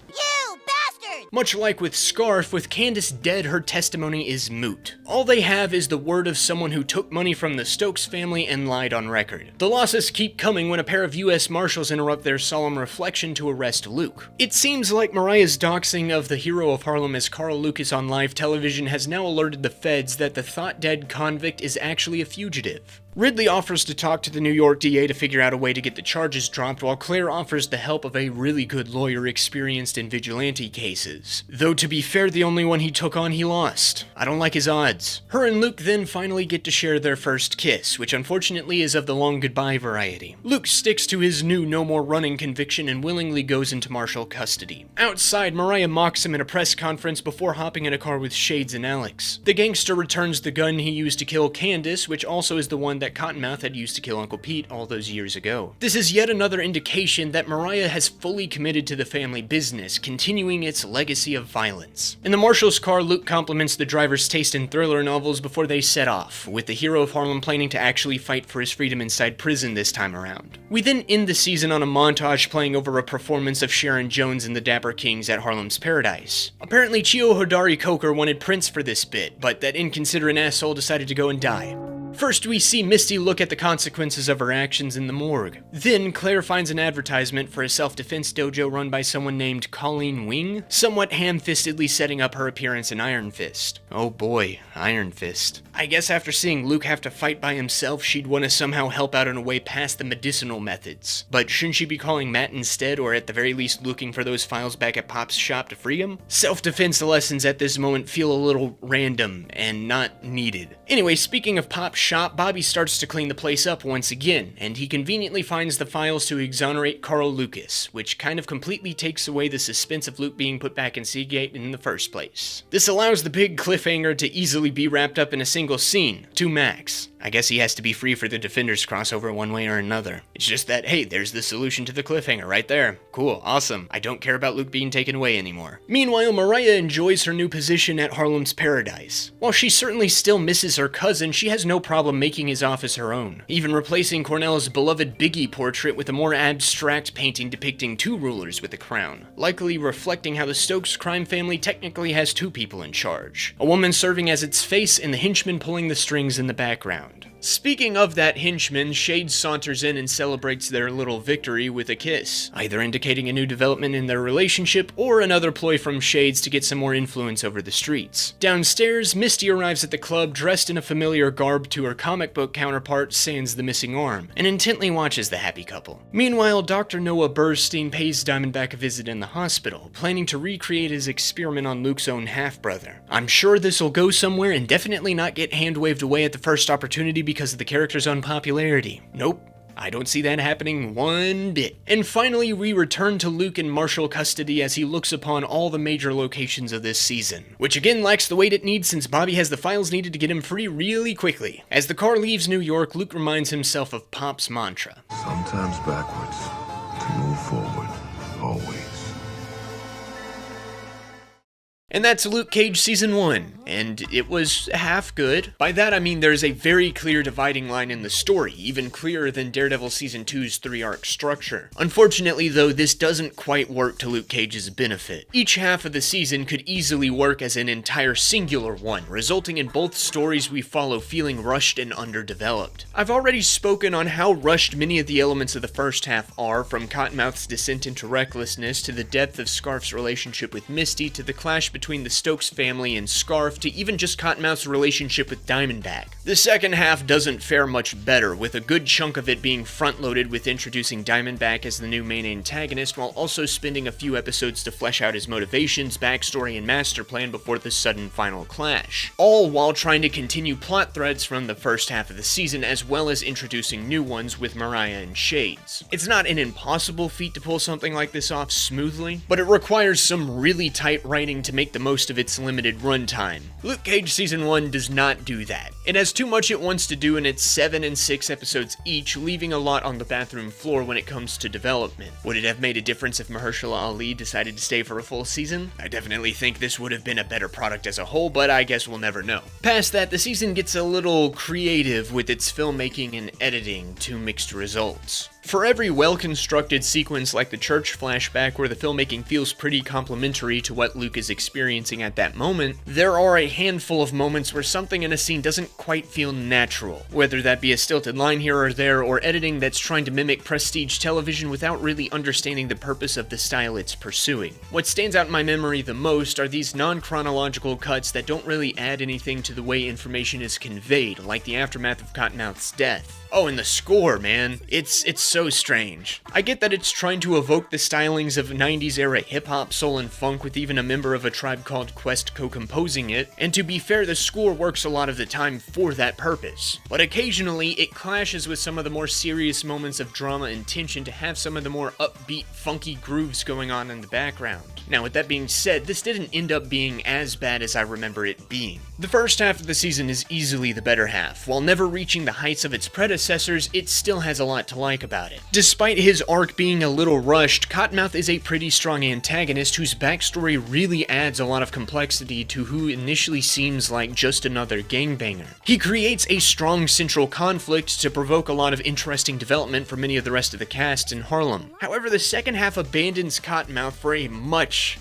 Much like with Scarf, with Candace dead, her testimony is moot. All they have is the word of someone who took money from the Stokes family and lied on record. The losses keep coming when a pair of US Marshals interrupt their solemn reflection to arrest Luke. It seems like Mariah's doxing of the hero of Harlem as Carl Lucas on live television has now alerted the feds that the thought-dead convict is actually a fugitive. Ridley offers to talk to the New York DA to figure out a way to get the charges dropped, while Claire offers the help of a really good lawyer experienced in vigilante cases. Though to be fair, the only one he took on he lost. I don't like his odds. Her and Luke then finally get to share their first kiss, which unfortunately is of the long goodbye variety. Luke sticks to his new no more running conviction and willingly goes into Marshal custody. Outside, Mariah mocks him in a press conference before hopping in a car with Shades and Alex. The gangster returns the gun he used to kill Candace, which also is the one that Cottonmouth had used to kill Uncle Pete all those years ago. This is yet another indication that Mariah has fully committed to the family business, continuing its legacy of violence. In the Marshal's car, Luke compliments the driver's taste in thriller novels before they set off, with the hero of Harlem planning to actually fight for his freedom inside prison this time around. We then end the season on a montage playing over a performance of Sharon Jones and the Dapper Kings at Harlem's Paradise. Apparently, Chio Hodari Coker wanted Prince for this bit, but that inconsiderate asshole decided to go and die. First, we see Misty look at the consequences of her actions in the morgue. Then, Claire finds an advertisement for a self-defense dojo run by someone named Colleen Wing, somewhat ham-fistedly setting up her appearance in Iron Fist. Oh boy, Iron Fist. I guess after seeing Luke have to fight by himself, she'd want to somehow help out in a way past the medicinal methods. But shouldn't she be calling Matt instead, or at the very least looking for those files back at Pop's shop to free him? Self-defense lessons at this moment feel a little random and not needed. Anyway, speaking of Pop's shop, Bobby starts to clean the place up once again, and he conveniently finds the files to exonerate Carl Lucas, which kind of completely takes away the suspense of Luke being put back in Seagate in the first place. This allows the big cliffhanger to easily be wrapped up in a single scene, to max. I guess he has to be free for the Defenders crossover one way or another. It's just that, hey, there's the solution to the cliffhanger right there. Cool, awesome. I don't care about Luke being taken away anymore. Meanwhile, Mariah enjoys her new position at Harlem's Paradise. While she certainly still misses her cousin, she has no problem making his office her own, even replacing Cornell's beloved Biggie portrait with a more abstract painting depicting two rulers with a crown, likely reflecting how the Stokes crime family technically has two people in charge. A woman serving as its face and the henchman pulling the strings in the background. Speaking of that henchman, Shades saunters in and celebrates their little victory with a kiss, either indicating a new development in their relationship or another ploy from Shades to get some more influence over the streets. Downstairs, Misty arrives at the club dressed in a familiar garb to her comic book counterpart, sans the missing arm, and intently watches the happy couple. Meanwhile, Dr. Noah Burstein pays Diamondback a visit in the hospital, planning to recreate his experiment on Luke's own half-brother. I'm sure this'll go somewhere and definitely not get hand-waved away at the first opportunity because of the character's unpopularity. Nope. I don't see that happening one bit. And finally, we return to Luke in Marshall custody as he looks upon all the major locations of this season, which again lacks the weight it needs since Bobby has the files needed to get him free really quickly. As the car leaves New York, Luke reminds himself of Pop's mantra. Sometimes backwards, to move forward, always. And that's Luke Cage Season 1, and it was half good. By that I mean there's a very clear dividing line in the story, even clearer than Daredevil Season 2's 3-arc structure. Unfortunately though, this doesn't quite work to Luke Cage's benefit. Each half of the season could easily work as an entire singular one, resulting in both stories we follow feeling rushed and underdeveloped. I've already spoken on how rushed many of the elements of the first half are, from Cottonmouth's descent into recklessness, to the depth of Scarf's relationship with Misty, to the clash between the Stokes family and Scarf, to even just Cottonmouth's relationship with Diamondback. The second half doesn't fare much better, with a good chunk of it being front-loaded with introducing Diamondback as the new main antagonist, while also spending a few episodes to flesh out his motivations, backstory, and master plan before the sudden final clash. All while trying to continue plot threads from the first half of the season, as well as introducing new ones with Mariah and Shades. It's not an impossible feat to pull something like this off smoothly, but it requires some really tight writing to make the most of its limited runtime. Luke Cage Season 1 does not do that. It has too much it wants to do in its 7 and 6 episodes each, leaving a lot on the bathroom floor when it comes to development. Would it have made a difference if Mahershala Ali decided to stay for a full season? I definitely think this would have been a better product as a whole, but I guess we'll never know. Past that, the season gets a little creative with its filmmaking and editing to mixed results. For every well-constructed sequence like the church flashback where the filmmaking feels pretty complementary to what Luke is experiencing at that moment, there are a handful of moments where something in a scene doesn't quite feel natural, whether that be a stilted line here or there, or editing that's trying to mimic prestige television without really understanding the purpose of the style it's pursuing. What stands out in my memory the most are these non-chronological cuts that don't really add anything to the way information is conveyed, like the aftermath of Cottonmouth's death. Oh, and the score, man. It's so strange. I get that it's trying to evoke the stylings of 90s era hip-hop, soul, and funk with even a member of A Tribe Called Quest co-composing it, and to be fair, the score works a lot of the time for that purpose. But occasionally, it clashes with some of the more serious moments of drama and tension to have some of the more upbeat, funky grooves going on in the background. Now, with that being said, this didn't end up being as bad as I remember it being. The first half of the season is easily the better half. While never reaching the heights of its predecessors, it still has a lot to like about it. Despite his arc being a little rushed, Cottonmouth is a pretty strong antagonist whose backstory really adds a lot of complexity to who initially seems like just another gangbanger. He creates a strong central conflict to provoke a lot of interesting development for many of the rest of the cast in Harlem. However, the second half abandons Cottonmouth for a much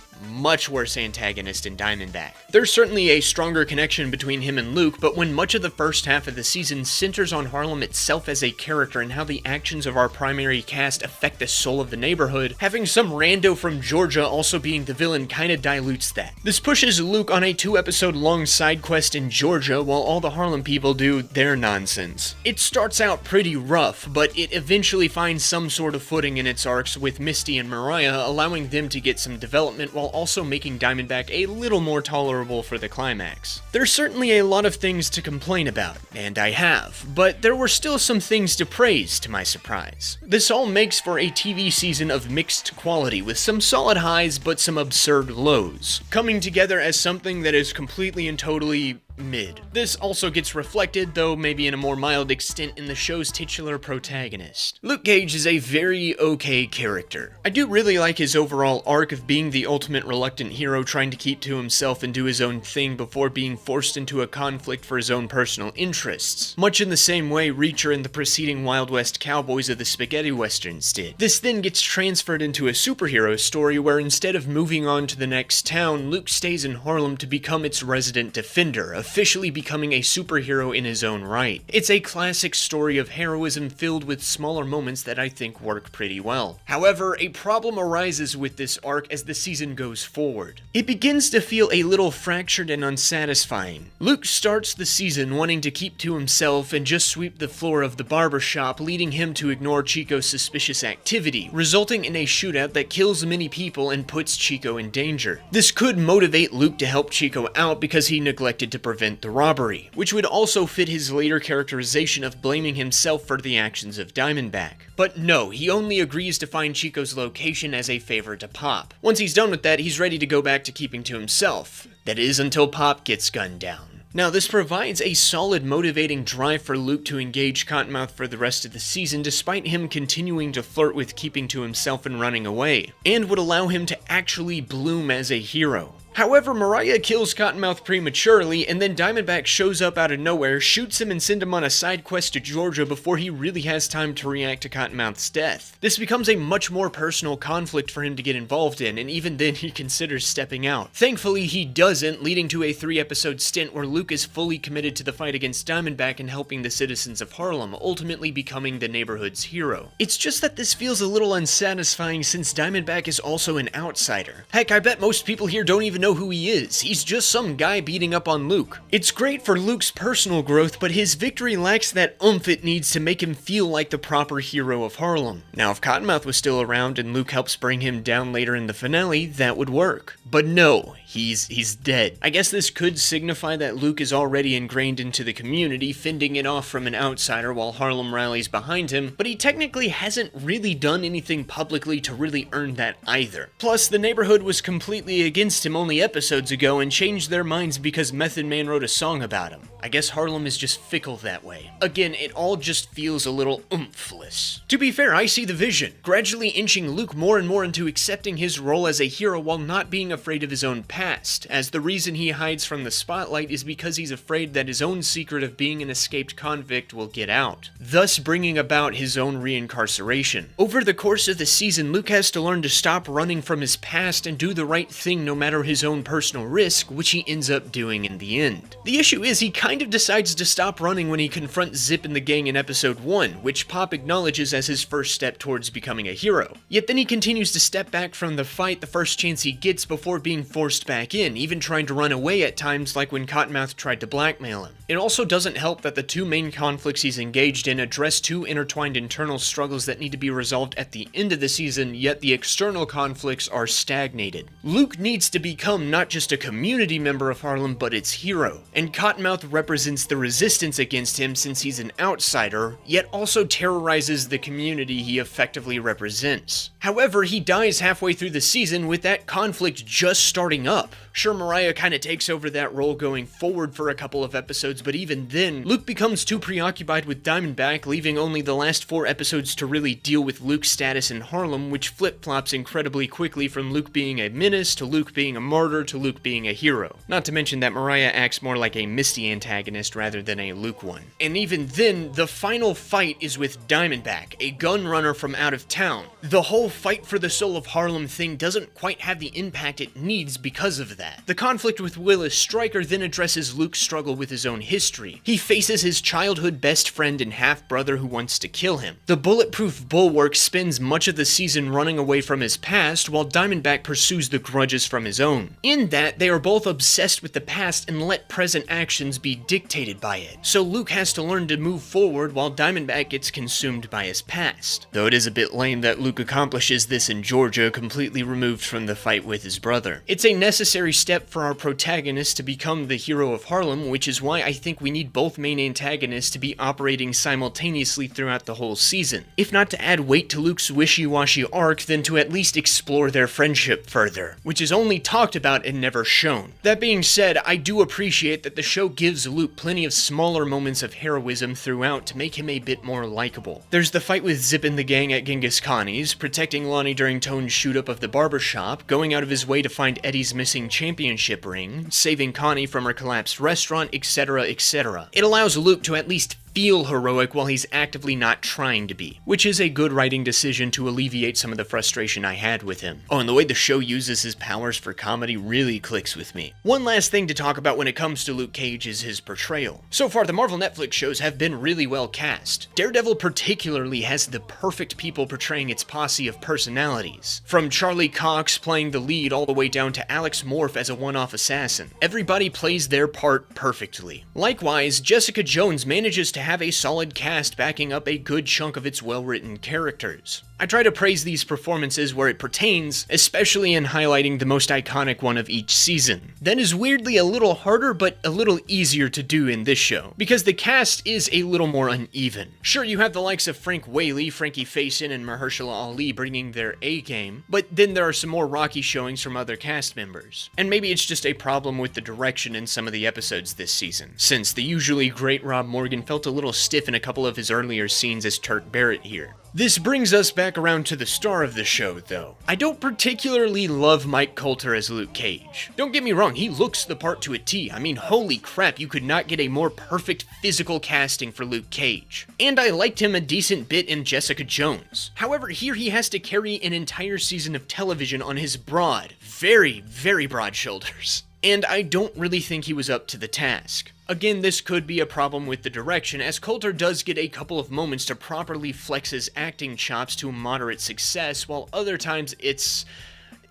worse antagonist in Diamondback. There's certainly a stronger connection between him and Luke, but when much of the first half of the season centers on Harlem itself as a character and how the actions of our primary cast affect the soul of the neighborhood, having some rando from Georgia also being the villain kinda dilutes that. This pushes Luke on a 2-episode long side quest in Georgia while all the Harlem people do their nonsense. It starts out pretty rough, but it eventually finds some sort of footing in its arcs with Misty and Mariah, allowing them to get some development while also making Diamondback a little more tolerable for the climax. There's certainly a lot of things to complain about, and I have, but there were still some things to praise to my surprise. This all makes for a TV season of mixed quality, with some solid highs but some absurd lows, coming together as something that is completely and totally mid. This also gets reflected, though maybe in a more mild extent, in the show's titular protagonist. Luke Cage is a very okay character. I do really like his overall arc of being the ultimate reluctant hero trying to keep to himself and do his own thing before being forced into a conflict for his own personal interests, much in the same way Reacher and the preceding Wild West cowboys of the spaghetti westerns did. This then gets transferred into a superhero story where instead of moving on to the next town, Luke stays in Harlem to become its resident defender, officially becoming a superhero in his own right. It's a classic story of heroism filled with smaller moments that I think work pretty well. However, a problem arises with this arc as the season goes forward. It begins to feel a little fractured and unsatisfying. Luke starts the season wanting to keep to himself and just sweep the floor of the barbershop, leading him to ignore Chico's suspicious activity, resulting in a shootout that kills many people and puts Chico in danger. This could motivate Luke to help Chico out because he neglected to prevent the robbery, which would also fit his later characterization of blaming himself for the actions of Diamondback. But no, he only agrees to find Chico's location as a favor to Pop. Once he's done with that, he's ready to go back to keeping to himself. That is, until Pop gets gunned down. Now, this provides a solid motivating drive for Luke to engage Cottonmouth for the rest of the season, despite him continuing to flirt with keeping to himself and running away, and would allow him to actually bloom as a hero. However, Mariah kills Cottonmouth prematurely, and then Diamondback shows up out of nowhere, shoots him and sends him on a side quest to Georgia before he really has time to react to Cottonmouth's death. This becomes a much more personal conflict for him to get involved in, and even then he considers stepping out. Thankfully, he doesn't, leading to a 3-episode stint where Luke is fully committed to the fight against Diamondback and helping the citizens of Harlem, ultimately becoming the neighborhood's hero. It's just that this feels a little unsatisfying since Diamondback is also an outsider. Heck, I bet most people here don't even know who he is. He's just some guy beating up on Luke. It's great for Luke's personal growth, but his victory lacks that oomph it needs to make him feel like the proper hero of Harlem. Now, if Cottonmouth was still around and Luke helps bring him down later in the finale, that would work. But no, he's dead. I guess this could signify that Luke is already ingrained into the community, fending it off from an outsider while Harlem rallies behind him, but he technically hasn't really done anything publicly to really earn that either. Plus, the neighborhood was completely against him only episodes ago and changed their minds because Method Man wrote a song about him. I guess Harlem is just fickle that way. Again, it all just feels a little oomphless. To be fair, I see the vision, gradually inching Luke more and more into accepting his role as a hero while not being afraid of his own past, as the reason he hides from the spotlight is because he's afraid that his own secret of being an escaped convict will get out, thus bringing about his own reincarceration. Over the course of the season, Luke has to learn to stop running from his past and do the right thing no matter his own personal risk, which he ends up doing in the end. The issue is he kind of decides to stop running when he confronts Zip and the gang in episode 1, which Pop acknowledges as his first step towards becoming a hero. Yet then he continues to step back from the fight the first chance he gets before being forced back in, even trying to run away at times like when Cottonmouth tried to blackmail him. It also doesn't help that the two main conflicts he's engaged in address two intertwined internal struggles that need to be resolved at the end of the season, yet the external conflicts are stagnated. Luke needs to become not just a community member of Harlem, but its hero, and Cottonmouth represents the resistance against him since he's an outsider, yet also terrorizes the community he effectively represents. However, he dies halfway through the season with that conflict just starting up. Sure, Mariah kinda takes over that role going forward for a couple of episodes, but even then, Luke becomes too preoccupied with Diamondback, leaving only the last 4 episodes to really deal with Luke's status in Harlem, which flip-flops incredibly quickly from Luke being a menace, to Luke being a martyr, to Luke being a hero. Not to mention that Mariah acts more like a Misty antagonist rather than a Luke one. And even then, the final fight is with Diamondback, a gun runner from out of town. The whole fight for the soul of Harlem thing doesn't quite have the impact it needs because of that. The conflict with Willis Stryker then addresses Luke's struggle with his own history. He faces his childhood best friend and half-brother who wants to kill him. The bulletproof bulwark spends much of the season running away from his past, while Diamondback pursues the grudges from his own. In that, they are both obsessed with the past and let present actions be dictated by it. So Luke has to learn to move forward while Diamondback gets consumed by his past. Though it is a bit lame that Luke accomplishes this in Georgia, completely removed from the fight with his brother. It's a necessary step for our protagonist to become the hero of Harlem, which is why I I think we need both main antagonists to be operating simultaneously throughout the whole season. If not to add weight to Luke's wishy-washy arc, then to at least explore their friendship further, which is only talked about and never shown. That being said, I do appreciate that the show gives Luke plenty of smaller moments of heroism throughout to make him a bit more likable. There's the fight with Zip and the gang at Genghis Khani's, protecting Lonnie during Tone's shoot-up of the barbershop, going out of his way to find Eddie's missing championship ring, saving Connie from her collapsed restaurant, etc., etc. It allows Luke to at least feel heroic while he's actively not trying to be, which is a good writing decision to alleviate some of the frustration I had with him. Oh, and the way the show uses his powers for comedy really clicks with me. One last thing to talk about when it comes to Luke Cage is his portrayal. So far, the Marvel Netflix shows have been really well cast. Daredevil particularly has the perfect people portraying its posse of personalities. From Charlie Cox playing the lead all the way down to Alex Morph as a one-off assassin. Everybody plays their part perfectly. Likewise, Jessica Jones manages to have a solid cast backing up a good chunk of its well-written characters. I try to praise these performances where it pertains, especially in highlighting the most iconic one of each season. That is weirdly a little harder, but a little easier to do in this show, because the cast is a little more uneven. Sure, you have the likes of Frank Whaley, Frankie Faison, and Mahershala Ali bringing their A-game, but then there are some more rocky showings from other cast members. And maybe it's just a problem with the direction in some of the episodes this season, since the usually great Rob Morgan felt a little stiff in a couple of his earlier scenes as Turk Barrett here. This brings us back around to the star of the show, though. I don't particularly love Mike Colter as Luke Cage. Don't get me wrong, he looks the part to a T. I mean, holy crap, you could not get a more perfect physical casting for Luke Cage. And I liked him a decent bit in Jessica Jones. However, here he has to carry an entire season of television on his broad, very, very broad shoulders. And I don't really think he was up to the task. Again, this could be a problem with the direction, as Colter does get a couple of moments to properly flex his acting chops to moderate success, while other times it's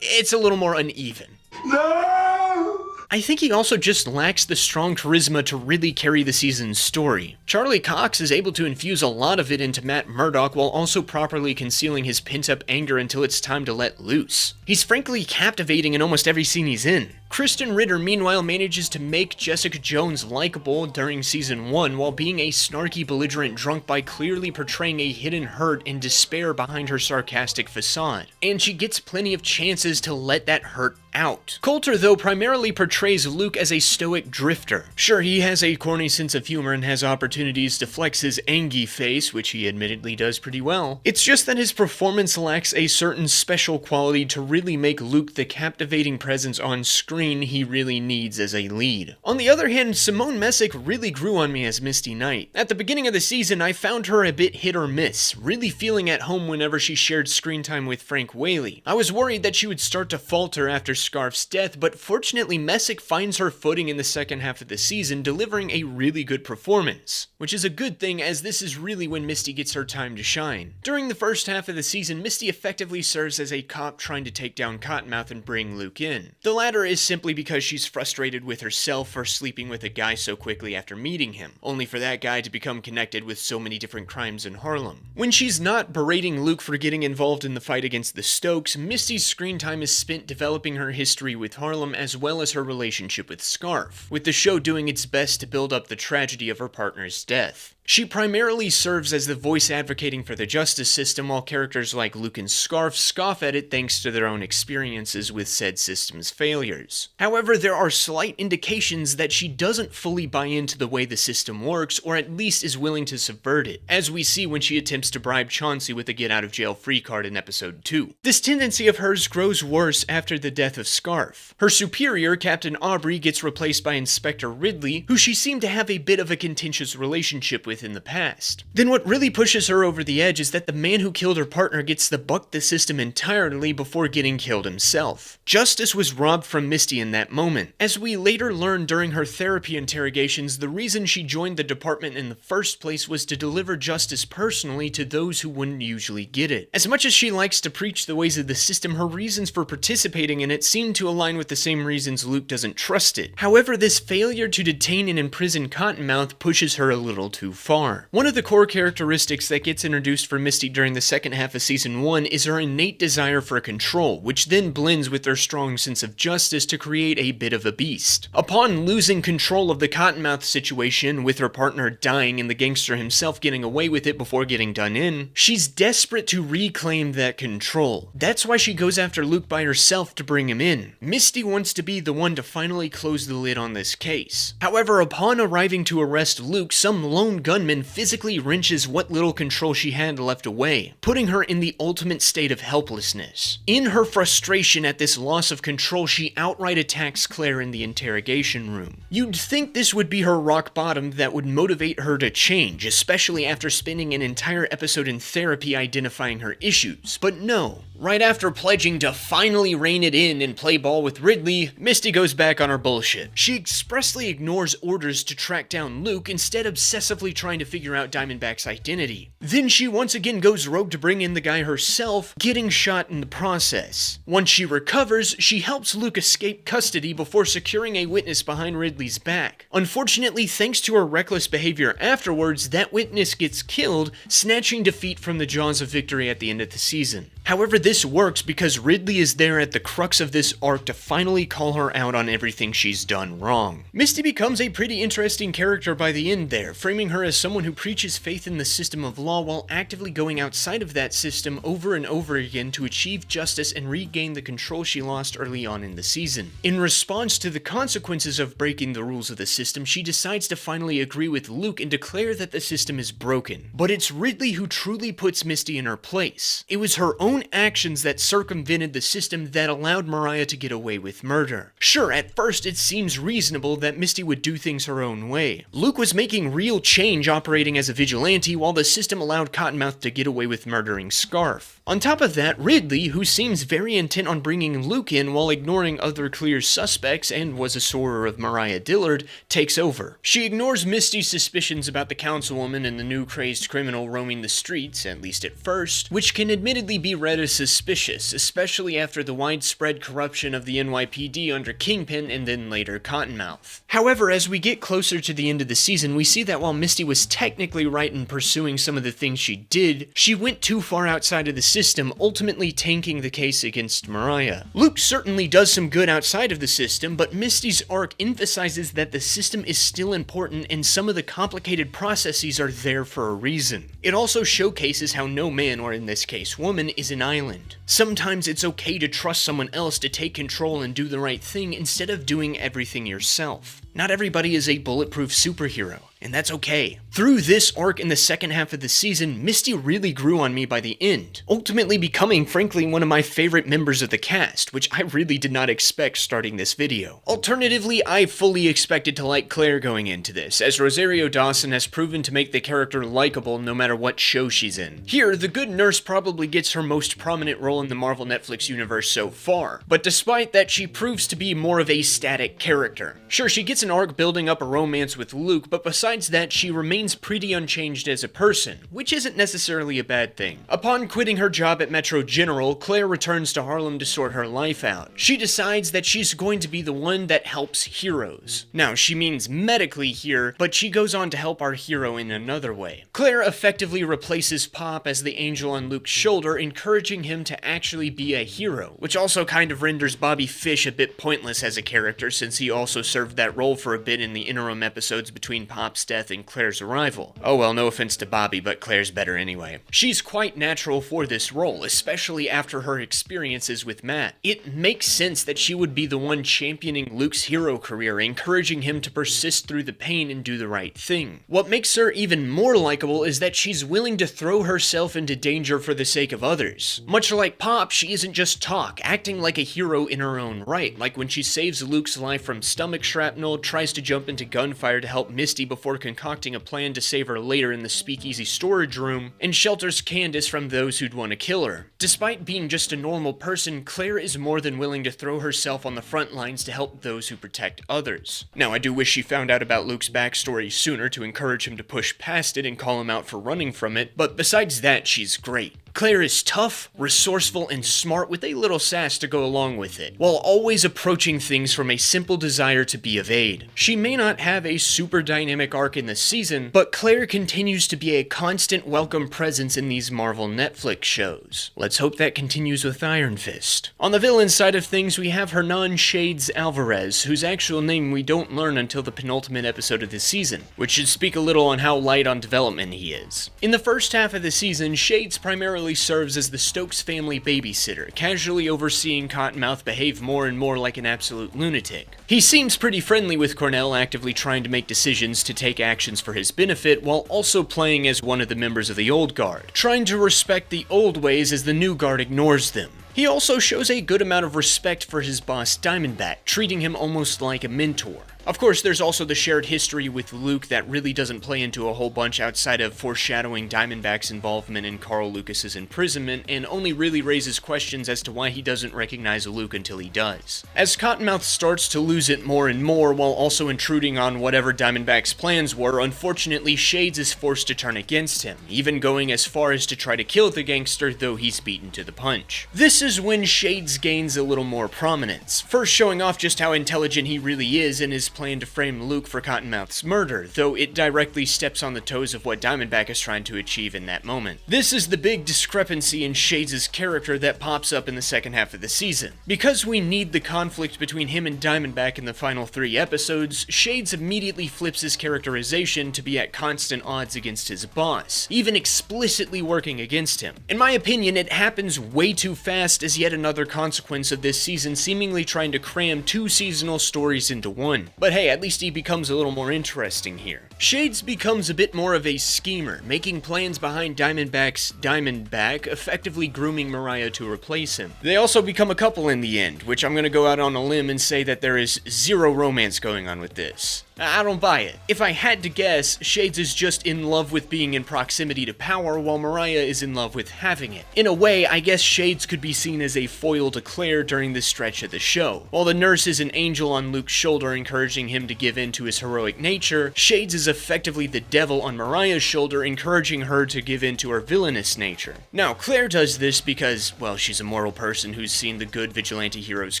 a little more uneven. No! I think he also just lacks the strong charisma to really carry the season's story. Charlie Cox is able to infuse a lot of it into Matt Murdock while also properly concealing his pent-up anger until it's time to let loose. He's frankly captivating in almost every scene he's in. Kristen Ritter, meanwhile, manages to make Jessica Jones likable during season 1 while being a snarky, belligerent drunk by clearly portraying a hidden hurt and despair behind her sarcastic facade. And she gets plenty of chances to let that hurt out. Colter, though, primarily portrays Luke as a stoic drifter. Sure, he has a corny sense of humor and has opportunities to flex his angy face, which he admittedly does pretty well. It's just that his performance lacks a certain special quality to really make Luke the captivating presence on screen he really needs as a lead. On the other hand, Simone Messick really grew on me as Misty Knight. At the beginning of the season, I found her a bit hit or miss, really feeling at home whenever she shared screen time with Frank Whaley. I was worried that she would start to falter after Scarf's death, but fortunately Messick finds her footing in the second half of the season, delivering a really good performance. Which is a good thing, as this is really when Misty gets her time to shine. During the first half of the season, Misty effectively serves as a cop trying to take down Cottonmouth and bring Luke in. The latter is simply because she's frustrated with herself for sleeping with a guy so quickly after meeting him, only for that guy to become connected with so many different crimes in Harlem. When she's not berating Luke for getting involved in the fight against the Stokes, Misty's screen time is spent developing her history with Harlem as well as her relationship with Scarf, with the show doing its best to build up the tragedy of her partner's death. She primarily serves as the voice advocating for the justice system, while characters like Luke and Scarf scoff at it thanks to their own experiences with said system's failures. However, there are slight indications that she doesn't fully buy into the way the system works, or at least is willing to subvert it, as we see when she attempts to bribe Chauncey with a get-out-of-jail-free card in episode 2. This tendency of hers grows worse after the death of Scarf. Her superior, Captain Aubrey, gets replaced by Inspector Ridley, who she seemed to have a bit of a contentious relationship with in the past. Then what really pushes her over the edge is that the man who killed her partner gets to buck the system entirely before getting killed himself. Justice was robbed from Misty in that moment. As we later learn during her therapy interrogations, the reason she joined the department in the first place was to deliver justice personally to those who wouldn't usually get it. As much as she likes to preach the ways of the system, her reasons for participating in it seem to align with the same reasons Luke doesn't trust it. However, this failure to detain and imprison Cottonmouth pushes her a little too far. far. One of the core characteristics that gets introduced for Misty during the second half of season 1 is her innate desire for control, which then blends with her strong sense of justice to create a bit of a beast. Upon losing control of the Cottonmouth situation, with her partner dying and the gangster himself getting away with it before getting done in, she's desperate to reclaim that control. That's why she goes after Luke by herself to bring him in. Misty wants to be the one to finally close the lid on this case. However, upon arriving to arrest Luke, some lone gunman physically wrenches what little control she had left away, putting her in the ultimate state of helplessness. In her frustration at this loss of control, she outright attacks Claire in the interrogation room. You'd think this would be her rock bottom that would motivate her to change, especially after spending an entire episode in therapy identifying her issues, but no. Right after pledging to finally rein it in and play ball with Ridley, Misty goes back on her bullshit. She expressly ignores orders to track down Luke, instead obsessively trying to figure out Diamondback's identity. Then she once again goes rogue to bring in the guy herself, getting shot in the process. Once she recovers, she helps Luke escape custody before securing a witness behind Ridley's back. Unfortunately, thanks to her reckless behavior afterwards, that witness gets killed, snatching defeat from the jaws of victory at the end of the season. However, this works because Ridley is there at the crux of this arc to finally call her out on everything she's done wrong. Misty becomes a pretty interesting character by the end there, framing her as someone who preaches faith in the system of law while actively going outside of that system over and over again to achieve justice and regain the control she lost early on in the season. In response to the consequences of breaking the rules of the system, she decides to finally agree with Luke and declare that the system is broken. But it's Ridley who truly puts Misty in her place. It was her own actions that circumvented the system that allowed Mariah to get away with murder. Sure, at first it seems reasonable that Misty would do things her own way. Luke was making real change operating as a vigilante while the system allowed Cottonmouth to get away with murdering Scarf. On top of that, Ridley, who seems very intent on bringing Luke in while ignoring other clear suspects and was a sorer of Mariah Dillard, takes over. She ignores Misty's suspicions about the councilwoman and the new crazed criminal roaming the streets, at least at first, which can admittedly be read as suspicious, especially after the widespread corruption of the NYPD under Kingpin and then later Cottonmouth. However, as we get closer to the end of the season, we see that while Misty was technically right in pursuing some of the things she did, she went too far outside of the system, ultimately tanking the case against Mariah. Luke certainly does some good outside of the system, but Misty's arc emphasizes that the system is still important and some of the complicated processes are there for a reason. It also showcases how no man, or in this case woman, is an island. Sometimes it's okay to trust someone else to take control and do the right thing instead of doing everything yourself. Not everybody is a bulletproof superhero, and that's okay. Through this arc in the second half of the season, Misty really grew on me by the end, ultimately becoming, frankly, one of my favorite members of the cast, which I really did not expect starting this video. Alternatively, I fully expected to like Claire going into this, as Rosario Dawson has proven to make the character likable no matter what show she's in. Here, the good nurse probably gets her most prominent role in the Marvel Netflix universe so far, but despite that, she proves to be more of a static character. Sure, she gets an arc building up a romance with Luke, but besides that, she remains pretty unchanged as a person, which isn't necessarily a bad thing. Upon quitting her job at Metro General, Claire returns to Harlem to sort her life out. She decides that she's going to be the one that helps heroes. Now, she means medically here, but she goes on to help our hero in another way. Claire effectively replaces Pop as the angel on Luke's shoulder, encouraging him to actually be a hero, which also kind of renders Bobby Fish a bit pointless as a character since he also served that role for a bit in the interim episodes between Pop's death and Claire's arrival. Oh well, no offense to Bobby, but Claire's better anyway. She's quite natural for this role, especially after her experiences with Matt. It makes sense that she would be the one championing Luke's hero career, encouraging him to persist through the pain and do the right thing. What makes her even more likable is that she's willing to throw herself into danger for the sake of others. Much like Pop, she isn't just talk, acting like a hero in her own right, like when she saves Luke's life from stomach shrapnel, tries to jump into gunfire to help Misty before concocting a plan to save her later in the speakeasy storage room, and shelters Candace from those who'd want to kill her. Despite being just a normal person, Claire is more than willing to throw herself on the front lines to help those who protect others. Now, I do wish she found out about Luke's backstory sooner to encourage him to push past it and call him out for running from it, but besides that, she's great. Claire is tough, resourceful, and smart with a little sass to go along with it, while always approaching things from a simple desire to be of aid. She may not have a super dynamic arc in the season, but Claire continues to be a constant welcome presence in these Marvel Netflix shows. Let's hope that continues with Iron Fist. On the villain side of things, we have Hernan Shades Alvarez, whose actual name we don't learn until the penultimate episode of this season, which should speak a little on how light on development he is. In the first half of the season, Shades primarily serves as the Stokes family babysitter, casually overseeing Cottonmouth behave more and more like an absolute lunatic. He seems pretty friendly with Cornell, actively trying to make decisions to take actions for his benefit, while also playing as one of the members of the old guard, trying to respect the old ways as the new guard ignores them. He also shows a good amount of respect for his boss Diamondback, treating him almost like a mentor. Of course, there's also the shared history with Luke that really doesn't play into a whole bunch outside of foreshadowing Diamondback's involvement in Carl Lucas's imprisonment, and only really raises questions as to why he doesn't recognize Luke until he does. As Cottonmouth starts to lose it more and more while also intruding on whatever Diamondback's plans were, unfortunately Shades is forced to turn against him, even going as far as to try to kill the gangster, though he's beaten to the punch. This is when Shades gains a little more prominence, first showing off just how intelligent he really is in his plan to frame Luke for Cottonmouth's murder, though it directly steps on the toes of what Diamondback is trying to achieve in that moment. This is the big discrepancy in Shades' character that pops up in the second half of the season. Because we need the conflict between him and Diamondback in the final 3 episodes, Shades immediately flips his characterization to be at constant odds against his boss, even explicitly working against him. In my opinion, it happens way too fast as yet another consequence of this season seemingly trying to cram 2 seasonal stories into one. But hey, at least he becomes a little more interesting here. Shades becomes a bit more of a schemer, making plans behind Diamondback's Diamondback, effectively grooming Mariah to replace him. They also become a couple in the end, which I'm gonna go out on a limb and say that there is zero romance going on with this. I don't buy it. If I had to guess, Shades is just in love with being in proximity to power, while Mariah is in love with having it. In a way, I guess Shades could be seen as a foil to Claire during this stretch of the show. While the nurse is an angel on Luke's shoulder encouraging him to give in to his heroic nature, Shades is effectively the devil on Mariah's shoulder encouraging her to give in to her villainous nature. Now, Claire does this because, well, she's a moral person who's seen the good vigilante heroes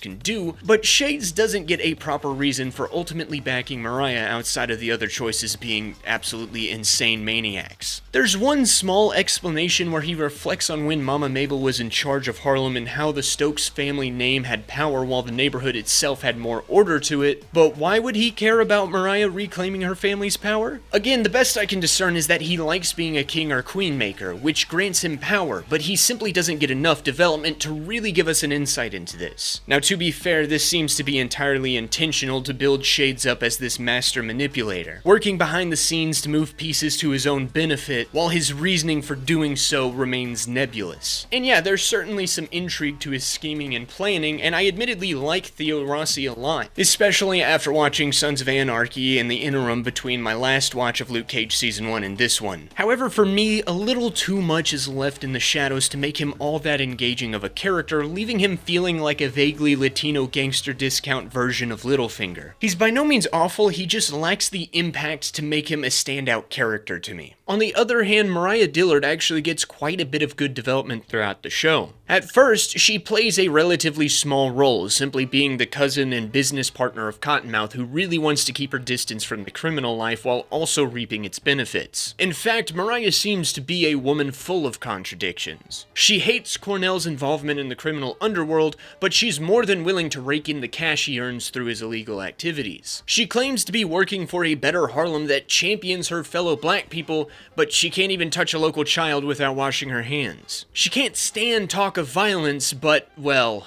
can do, but Shades doesn't get a proper reason for ultimately backing Mariah outside of the other choices being absolutely insane maniacs. There's one small explanation where he reflects on when Mama Mabel was in charge of Harlem and how the Stokes family name had power while the neighborhood itself had more order to it, but why would he care about Mariah reclaiming her family's power? Again, the best I can discern is that he likes being a king or queen maker, which grants him power, but he simply doesn't get enough development to really give us an insight into this. Now, to be fair, this seems to be entirely intentional to build Shades up as this master manipulator, working behind the scenes to move pieces to his own benefit, while his reasoning for doing so remains nebulous. And yeah, there's certainly some intrigue to his scheming and planning, and I admittedly like Theo Rossi a lot, especially after watching Sons of Anarchy in the interim between my last watch of Luke Cage Season 1 and this one. However, for me, a little too much is left in the shadows to make him all that engaging of a character, leaving him feeling like a vaguely Latino gangster discount version of Littlefinger. He's by no means awful, he just lacks the impact to make him a standout character to me. On the other hand, Mariah Dillard actually gets quite a bit of good development throughout the show. At first, she plays a relatively small role, simply being the cousin and business partner of Cottonmouth who really wants to keep her distance from the criminal life while also reaping its benefits. In fact, Mariah seems to be a woman full of contradictions. She hates Cornell's involvement in the criminal underworld, but she's more than willing to rake in the cash he earns through his illegal activities. She claims to be working for a better Harlem that champions her fellow black people, but she can't even touch a local child without washing her hands. She can't stand talk of violence, but, well...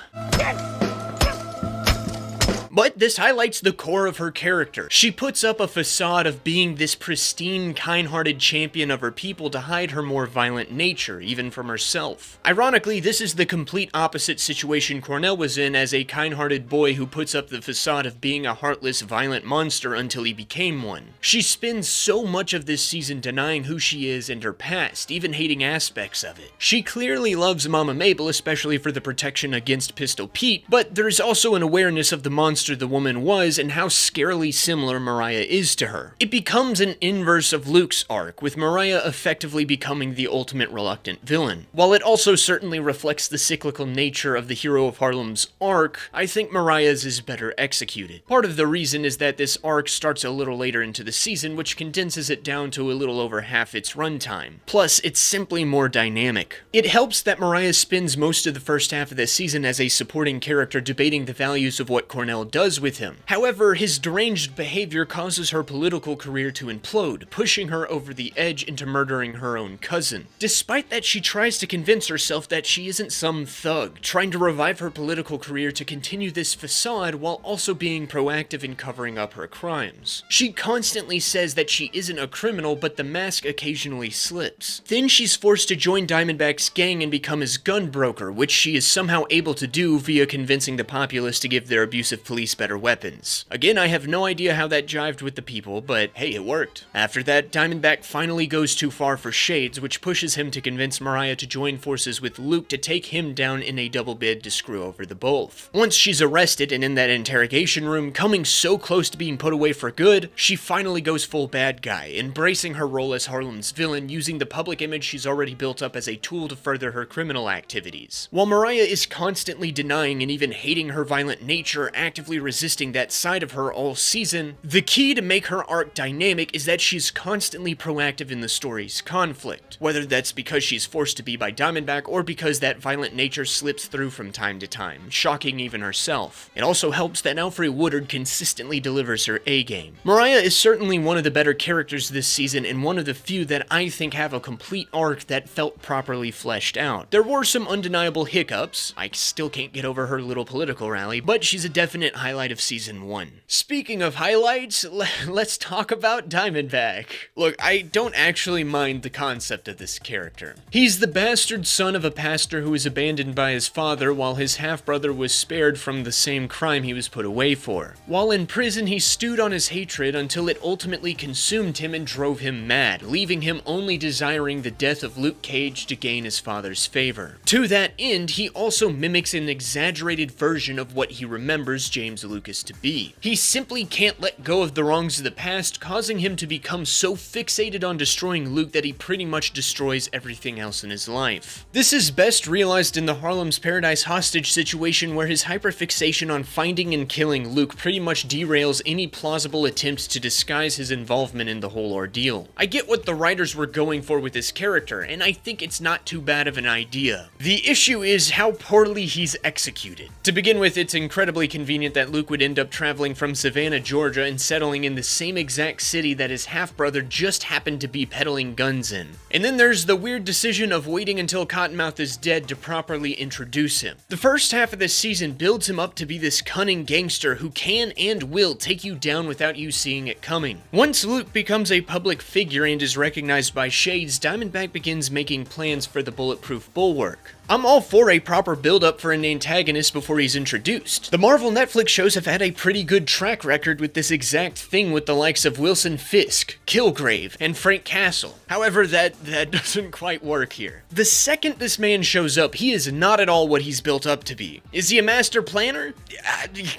But this highlights the core of her character. She puts up a facade of being this pristine, kind-hearted champion of her people to hide her more violent nature, even from herself. Ironically, this is the complete opposite situation Cornell was in as a kind-hearted boy who puts up the facade of being a heartless, violent monster until he became one. She spends so much of this season denying who she is and her past, even hating aspects of it. She clearly loves Mama Mabel, especially for the protection against Pistol Pete, but there's also an awareness of the monster monster the woman was and how scarily similar Mariah is to her. It becomes an inverse of Luke's arc, with Mariah effectively becoming the ultimate reluctant villain. While it also certainly reflects the cyclical nature of the Hero of Harlem's arc, I think Mariah's is better executed. Part of the reason is that this arc starts a little later into the season, which condenses it down to a little over half its runtime. Plus, it's simply more dynamic. It helps that Mariah spends most of the first half of this season as a supporting character debating the values of what Cornell does with him. However, his deranged behavior causes her political career to implode, pushing her over the edge into murdering her own cousin. Despite that, she tries to convince herself that she isn't some thug, trying to revive her political career to continue this facade while also being proactive in covering up her crimes. She constantly says that she isn't a criminal, but the mask occasionally slips. Then she's forced to join Diamondback's gang and become his gun broker, which she is somehow able to do via convincing the populace to give their abusive police better weapons. Again, I have no idea how that jived with the people, but hey, it worked. After that, Diamondback finally goes too far for Shades, which pushes him to convince Mariah to join forces with Luke to take him down in a double bid to screw over the both. Once she's arrested and in that interrogation room, coming so close to being put away for good, she finally goes full bad guy, embracing her role as Harlem's villain, using the public image she's already built up as a tool to further her criminal activities. While Mariah is constantly denying and even hating her violent nature, actively resisting that side of her all season, the key to make her arc dynamic is that she's constantly proactive in the story's conflict, whether that's because she's forced to be by Diamondback or because that violent nature slips through from time to time, shocking even herself. It also helps that Alfre Woodard consistently delivers her A-game. Mariah is certainly one of the better characters this season and one of the few that I think have a complete arc that felt properly fleshed out. There were some undeniable hiccups. I still can't get over her little political rally, but she's a definite highlight of season 1. Speaking of highlights, let's talk about Diamondback. Look, I don't actually mind the concept of this character. He's the bastard son of a pastor who was abandoned by his father while his half-brother was spared from the same crime he was put away for. While in prison, he stewed on his hatred until it ultimately consumed him and drove him mad, leaving him only desiring the death of Luke Cage to gain his father's favor. To that end, he also mimics an exaggerated version of what he remembers James Lucas to be. He simply can't let go of the wrongs of the past, causing him to become so fixated on destroying Luke that he pretty much destroys everything else in his life. This is best realized in the Harlem's Paradise hostage situation, where his hyperfixation on finding and killing Luke pretty much derails any plausible attempts to disguise his involvement in the whole ordeal. I get what the writers were going for with this character, and I think it's not too bad of an idea. The issue is how poorly he's executed. To begin with, it's incredibly convenient that Luke would end up traveling from Savannah, Georgia, and settling in the same exact city that his half-brother just happened to be peddling guns in. And then there's the weird decision of waiting until Cottonmouth is dead to properly introduce him. The first half of this season builds him up to be this cunning gangster who can and will take you down without you seeing it coming. Once Luke becomes a public figure and is recognized by Shades, Diamondback begins making plans for the Bulletproof Bulwark. I'm all for a proper build-up for an antagonist before he's introduced. The Marvel Netflix shows have had a pretty good track record with this exact thing with the likes of Wilson Fisk, Kilgrave, and Frank Castle. However, that doesn't quite work here. The second this man shows up, he is not at all what he's built up to be. Is he a master planner?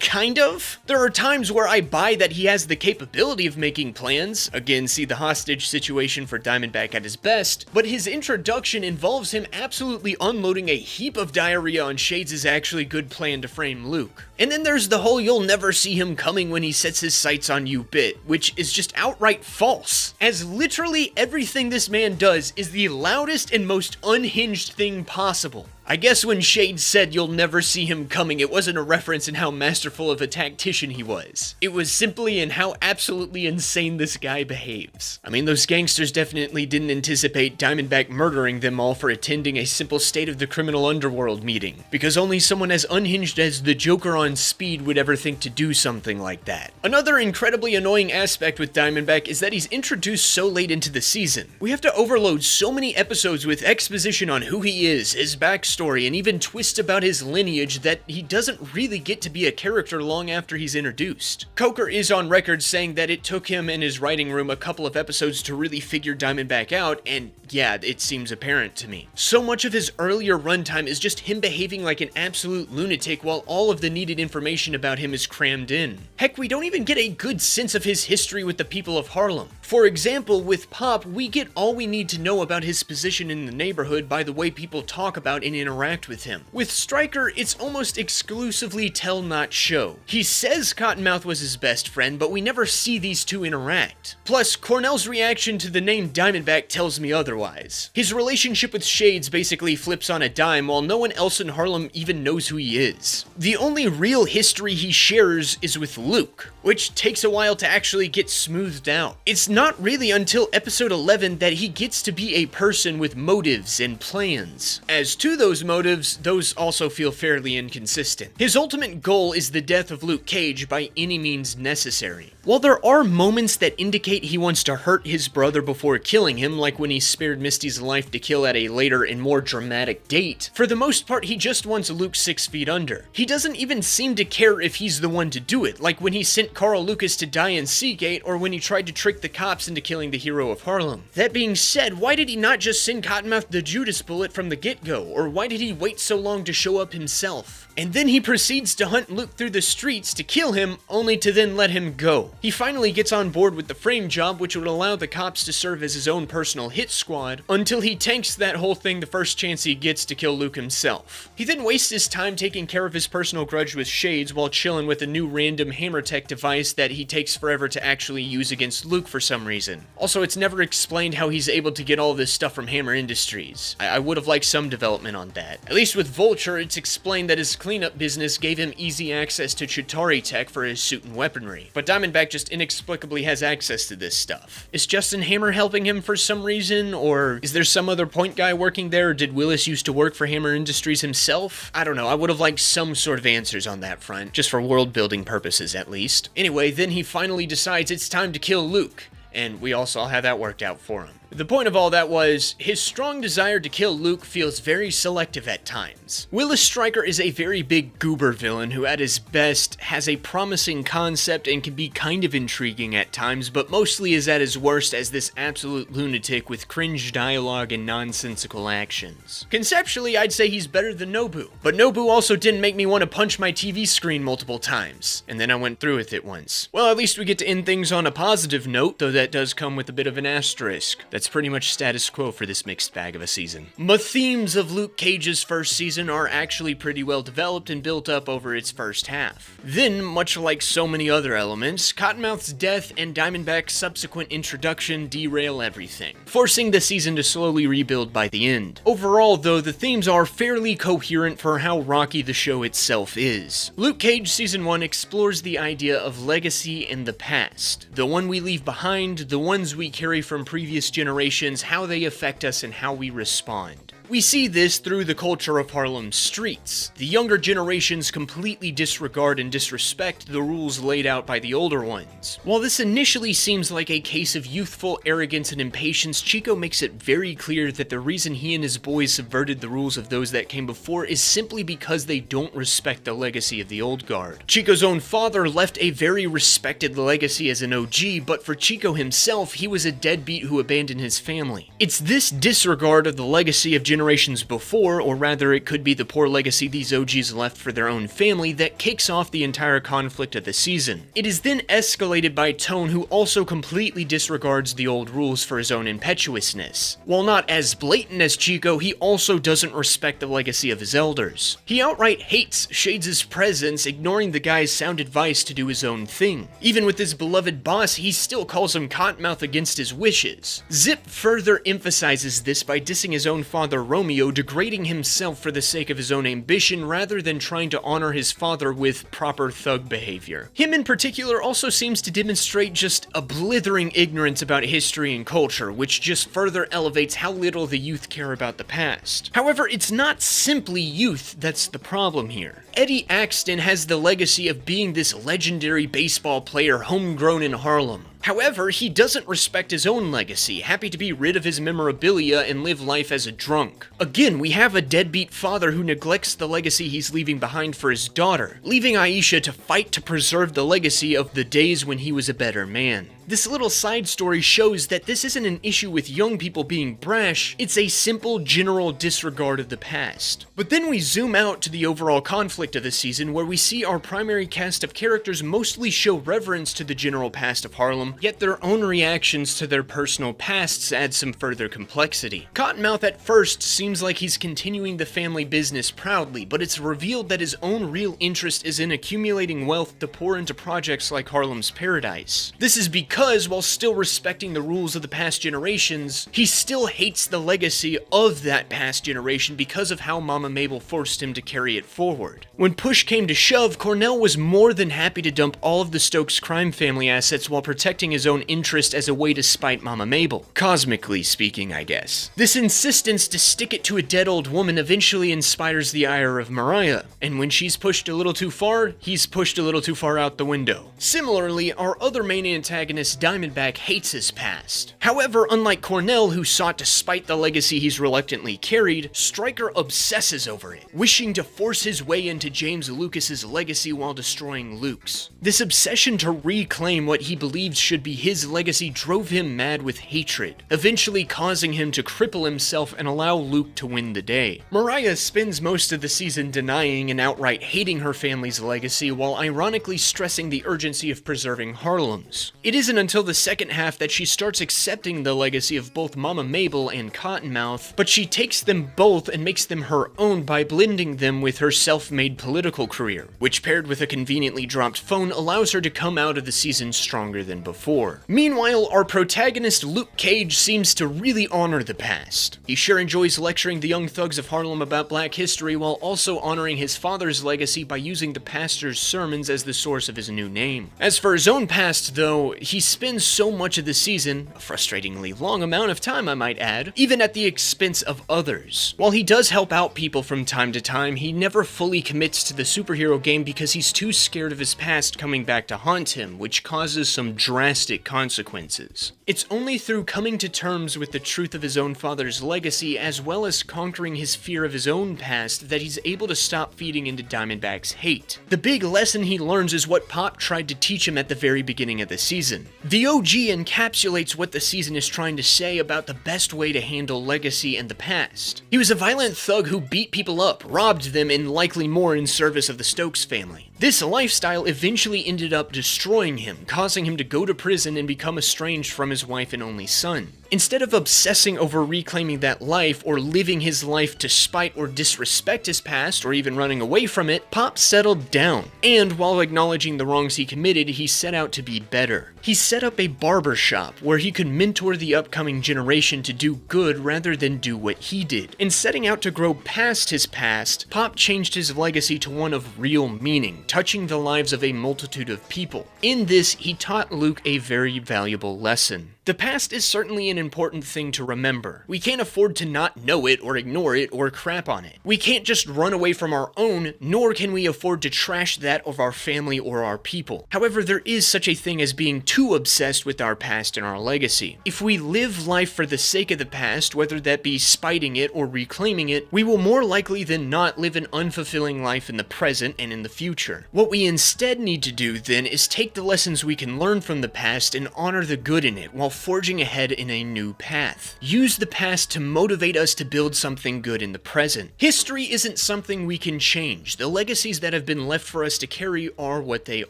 Kind of. There are times where I buy that he has the capability of making plans. Again, see the hostage situation for Diamondback at his best, but his introduction involves him absolutely unloading a heap of diarrhea on Shades' actually good plan to frame Luke. And then there's the whole "you'll never see him coming when he sets his sights on you" bit, which is just outright false, as literally everything this man does is the loudest and most unhinged thing possible. I guess when Shades said "you'll never see him coming," it wasn't a reference in how masterful of a tactician he was. It was simply in how absolutely insane this guy behaves. I mean, those gangsters definitely didn't anticipate Diamondback murdering them all for attending a simple State of the Criminal Underworld meeting, because only someone as unhinged as the Joker on speed would ever think to do something like that. Another incredibly annoying aspect with Diamondback is that he's introduced so late into the season. We have to overload so many episodes with exposition on who he is, his backstory, backstory and even twists about his lineage that he doesn't really get to be a character long after he's introduced. Coker is on record saying that it took him in his writing room a couple of episodes to really figure Diamondback out, and yeah, it seems apparent to me. So much of his earlier runtime is just him behaving like an absolute lunatic while all of the needed information about him is crammed in. Heck, we don't even get a good sense of his history with the people of Harlem. For example, with Pop, we get all we need to know about his position in the neighborhood by the way people talk about and interact with him. With Stryker, it's almost exclusively tell not show. He says Cottonmouth was his best friend, but we never see these two interact. Plus, Cornell's reaction to the name Diamondback tells me otherwise. His relationship with Shades basically flips on a dime while no one else in Harlem even knows who he is. The only real history he shares is with Luke, which takes a while to actually get smoothed out. It's not really until episode 11 that he gets to be a person with motives and plans. As to those motives, those also feel fairly inconsistent. His ultimate goal is the death of Luke Cage by any means necessary. While there are moments that indicate he wants to hurt his brother before killing him, like when he spared Misty's life to kill at a later and more dramatic date, for the most part he just wants Luke 6 feet under. He doesn't even seem to care if he's the one to do it, like when he sent Carl Lucas to die in Seagate or when he tried to trick the cops into killing the hero of Harlem. That being said, why did he not just send Cottonmouth the Judas bullet from the get-go, or why did he wait so long to show up himself? And then he proceeds to hunt Luke through the streets to kill him, only to then let him go. He finally gets on board with the frame job, which would allow the cops to serve as his own personal hit squad, until he tanks that whole thing the first chance he gets to kill Luke himself. He then wastes his time taking care of his personal grudge with Shades while chilling with a new random hammer tech device that he takes forever to actually use against Luke for some reason. Also, it's never explained how he's able to get all this stuff from Hammer Industries. I would have liked some development on that. At least with Vulture, it's explained that his cleanup business gave him easy access to Chitauri tech for his suit and weaponry, but Diamondback just inexplicably has access to this stuff. Is Justin Hammer helping him for some reason, or is there some other point guy working there, or did Willis used to work for Hammer Industries himself? I don't know, I would have liked some sort of answers on that front, just for world building purposes at least. Anyway, then he finally decides it's time to kill Luke, and we all saw how that worked out for him. The point of all that was, his strong desire to kill Luke feels very selective at times. Willis Stryker is a very big goober villain who at his best has a promising concept and can be kind of intriguing at times, but mostly is at his worst as this absolute lunatic with cringe dialogue and nonsensical actions. Conceptually, I'd say he's better than Nobu, but Nobu also didn't make me want to punch my TV screen multiple times, and then I went through with it once. Well, at least we get to end things on a positive note, though that does come with a bit of an asterisk. That's pretty much status quo for this mixed bag of a season. The themes of Luke Cage's first season are actually pretty well developed and built up over its first half. Then, much like so many other elements, Cottonmouth's death and Diamondback's subsequent introduction derail everything, forcing the season to slowly rebuild by the end. Overall, though, the themes are fairly coherent for how rocky the show itself is. Luke Cage Season 1 explores the idea of legacy and the past, the one we leave behind, the ones we carry from previous generations, how they affect us and how we respond. We see this through the culture of Harlem's streets. The younger generations completely disregard and disrespect the rules laid out by the older ones. While this initially seems like a case of youthful arrogance and impatience, Chico makes it very clear that the reason he and his boys subverted the rules of those that came before is simply because they don't respect the legacy of the old guard. Chico's own father left a very respected legacy as an OG, but for Chico himself, he was a deadbeat who abandoned his family. It's this disregard of the legacy of generations before, or rather it could be the poor legacy these OGs left for their own family, that kicks off the entire conflict of the season. It is then escalated by Tone, who also completely disregards the old rules for his own impetuousness. While not as blatant as Chico, he also doesn't respect the legacy of his elders. He outright hates Shades' presence, ignoring the guy's sound advice to do his own thing. Even with his beloved boss, he still calls him Cottonmouth against his wishes. Zip further emphasizes this by dissing his own father Romeo, degrading himself for the sake of his own ambition rather than trying to honor his father with proper thug behavior. Him in particular also seems to demonstrate just a blithering ignorance about history and culture, which just further elevates how little the youth care about the past. However, it's not simply youth that's the problem here. Eddie Axton has the legacy of being this legendary baseball player homegrown in Harlem. However, he doesn't respect his own legacy, happy to be rid of his memorabilia and live life as a drunk. Again, we have a deadbeat father who neglects the legacy he's leaving behind for his daughter, leaving Aisha to fight to preserve the legacy of the days when he was a better man. This little side story shows that this isn't an issue with young people being brash, it's a simple general disregard of the past. But then we zoom out to the overall conflict of the season, where we see our primary cast of characters mostly show reverence to the general past of Harlem, yet their own reactions to their personal pasts add some further complexity. Cottonmouth at first seems like he's continuing the family business proudly, but it's revealed that his own real interest is in accumulating wealth to pour into projects like Harlem's Paradise. This is because, while still respecting the rules of the past generations, he still hates the legacy of that past generation because of how Mama Mabel forced him to carry it forward. When push came to shove, Cornell was more than happy to dump all of the Stokes crime family assets while protecting his own interest as a way to spite Mama Mabel. Cosmically speaking, I guess. This insistence to stick it to a dead old woman eventually inspires the ire of Mariah, and when she's pushed a little too far, he's pushed a little too far out the window. Similarly, our other main antagonist, Diamondback, hates his past. However, unlike Cornell, who sought to spite the legacy he's reluctantly carried, Stryker obsesses over it, wishing to force his way into James Lucas's legacy while destroying Luke's. This obsession to reclaim what he believes should be his legacy drove him mad with hatred, eventually causing him to cripple himself and allow Luke to win the day. Mariah spends most of the season denying and outright hating her family's legacy while ironically stressing the urgency of preserving Harlem's. It isn't until the second half that she starts accepting the legacy of both Mama Mabel and Cottonmouth, but she takes them both and makes them her own by blending them with her self-made political career, which paired with a conveniently dropped phone allows her to come out of the season stronger than before. Meanwhile, our protagonist Luke Cage seems to really honor the past. He sure enjoys lecturing the young thugs of Harlem about Black history while also honoring his father's legacy by using the pastor's sermons as the source of his new name. As for his own past, though, he spends so much of the season, a frustratingly long amount of time I might add, even at the expense of others. While he does help out people from time to time, he never fully commits to the superhero game because he's too scared of his past coming back to haunt him, which causes some drastic consequences. It's only through coming to terms with the truth of his own father's legacy, as well as conquering his fear of his own past, that he's able to stop feeding into Diamondback's hate. The big lesson he learns is what Pop tried to teach him at the very beginning of the season. The OG encapsulates what the season is trying to say about the best way to handle legacy and the past. He was a violent thug who beat people up, robbed them, and likely more in service of the Stokes family. This lifestyle eventually ended up destroying him, causing him to go to prison and become estranged from his wife and only son. Instead of obsessing over reclaiming that life or living his life to spite or disrespect his past or even running away from it, Pop settled down. And while acknowledging the wrongs he committed, he set out to be better. He set up a barber shop where he could mentor the upcoming generation to do good rather than do what he did. In setting out to grow past his past, Pop changed his legacy to one of real meaning, touching the lives of a multitude of people. In this, he taught Luke a very valuable lesson. The past is certainly an important thing to remember. We can't afford to not know it or ignore it or crap on it. We can't just run away from our own, nor can we afford to trash that of our family or our people. However, there is such a thing as being too obsessed with our past and our legacy. If we live life for the sake of the past, whether that be spiting it or reclaiming it, we will more likely than not live an unfulfilling life in the present and in the future. What we instead need to do then is take the lessons we can learn from the past and honor the good in it while forging ahead in a new path. Use the past to motivate us to build something good in the present. History isn't something we can change. The legacies that have been left for us to carry are what they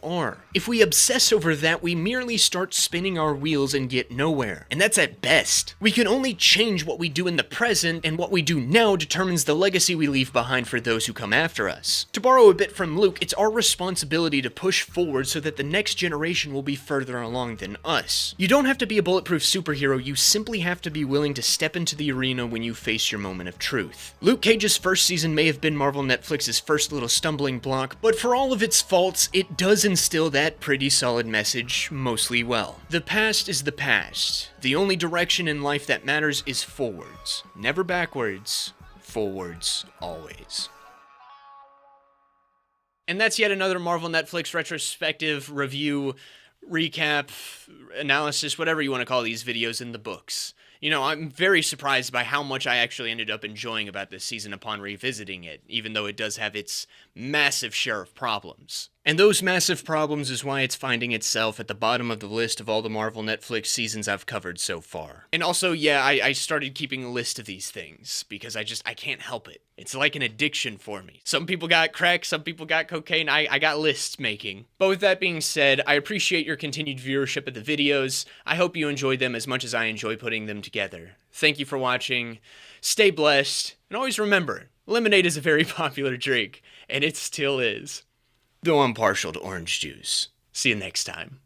are. If we obsess over that, we merely start spinning our wheels and get nowhere. And that's at best. We can only change what we do in the present, and what we do now determines the legacy we leave behind for those who come after us. To borrow a bit from Luke, it's our responsibility to push forward so that the next generation will be further along than us. You don't have to be a bulletproof superhero, you simply have to be willing to step into the arena when you face your moment of truth. Luke Cage's first season may have been Marvel Netflix's first little stumbling block, but for all of its faults, it does instill that pretty solid message mostly well. The past is the past. The only direction in life that matters is forwards. Never backwards, forwards always. And that's yet another Marvel Netflix retrospective review. recap, analysis, whatever you want to call these videos in the books. You know, I'm very surprised by how much I actually ended up enjoying about this season upon revisiting it, even though it does have its massive share of problems. And those massive problems is why it's finding itself at the bottom of the list of all the Marvel Netflix seasons I've covered so far. And also, yeah, I started keeping a list of these things, because I can't help it. It's like an addiction for me. Some people got crack, some people got cocaine, I got lists making. But with that being said, I appreciate your continued viewership of the videos. I hope you enjoyed them as much as I enjoy putting them together. Thank you for watching, stay blessed, and always remember, lemonade is a very popular drink, and it still is. Though I'm partial to orange juice. See you next time.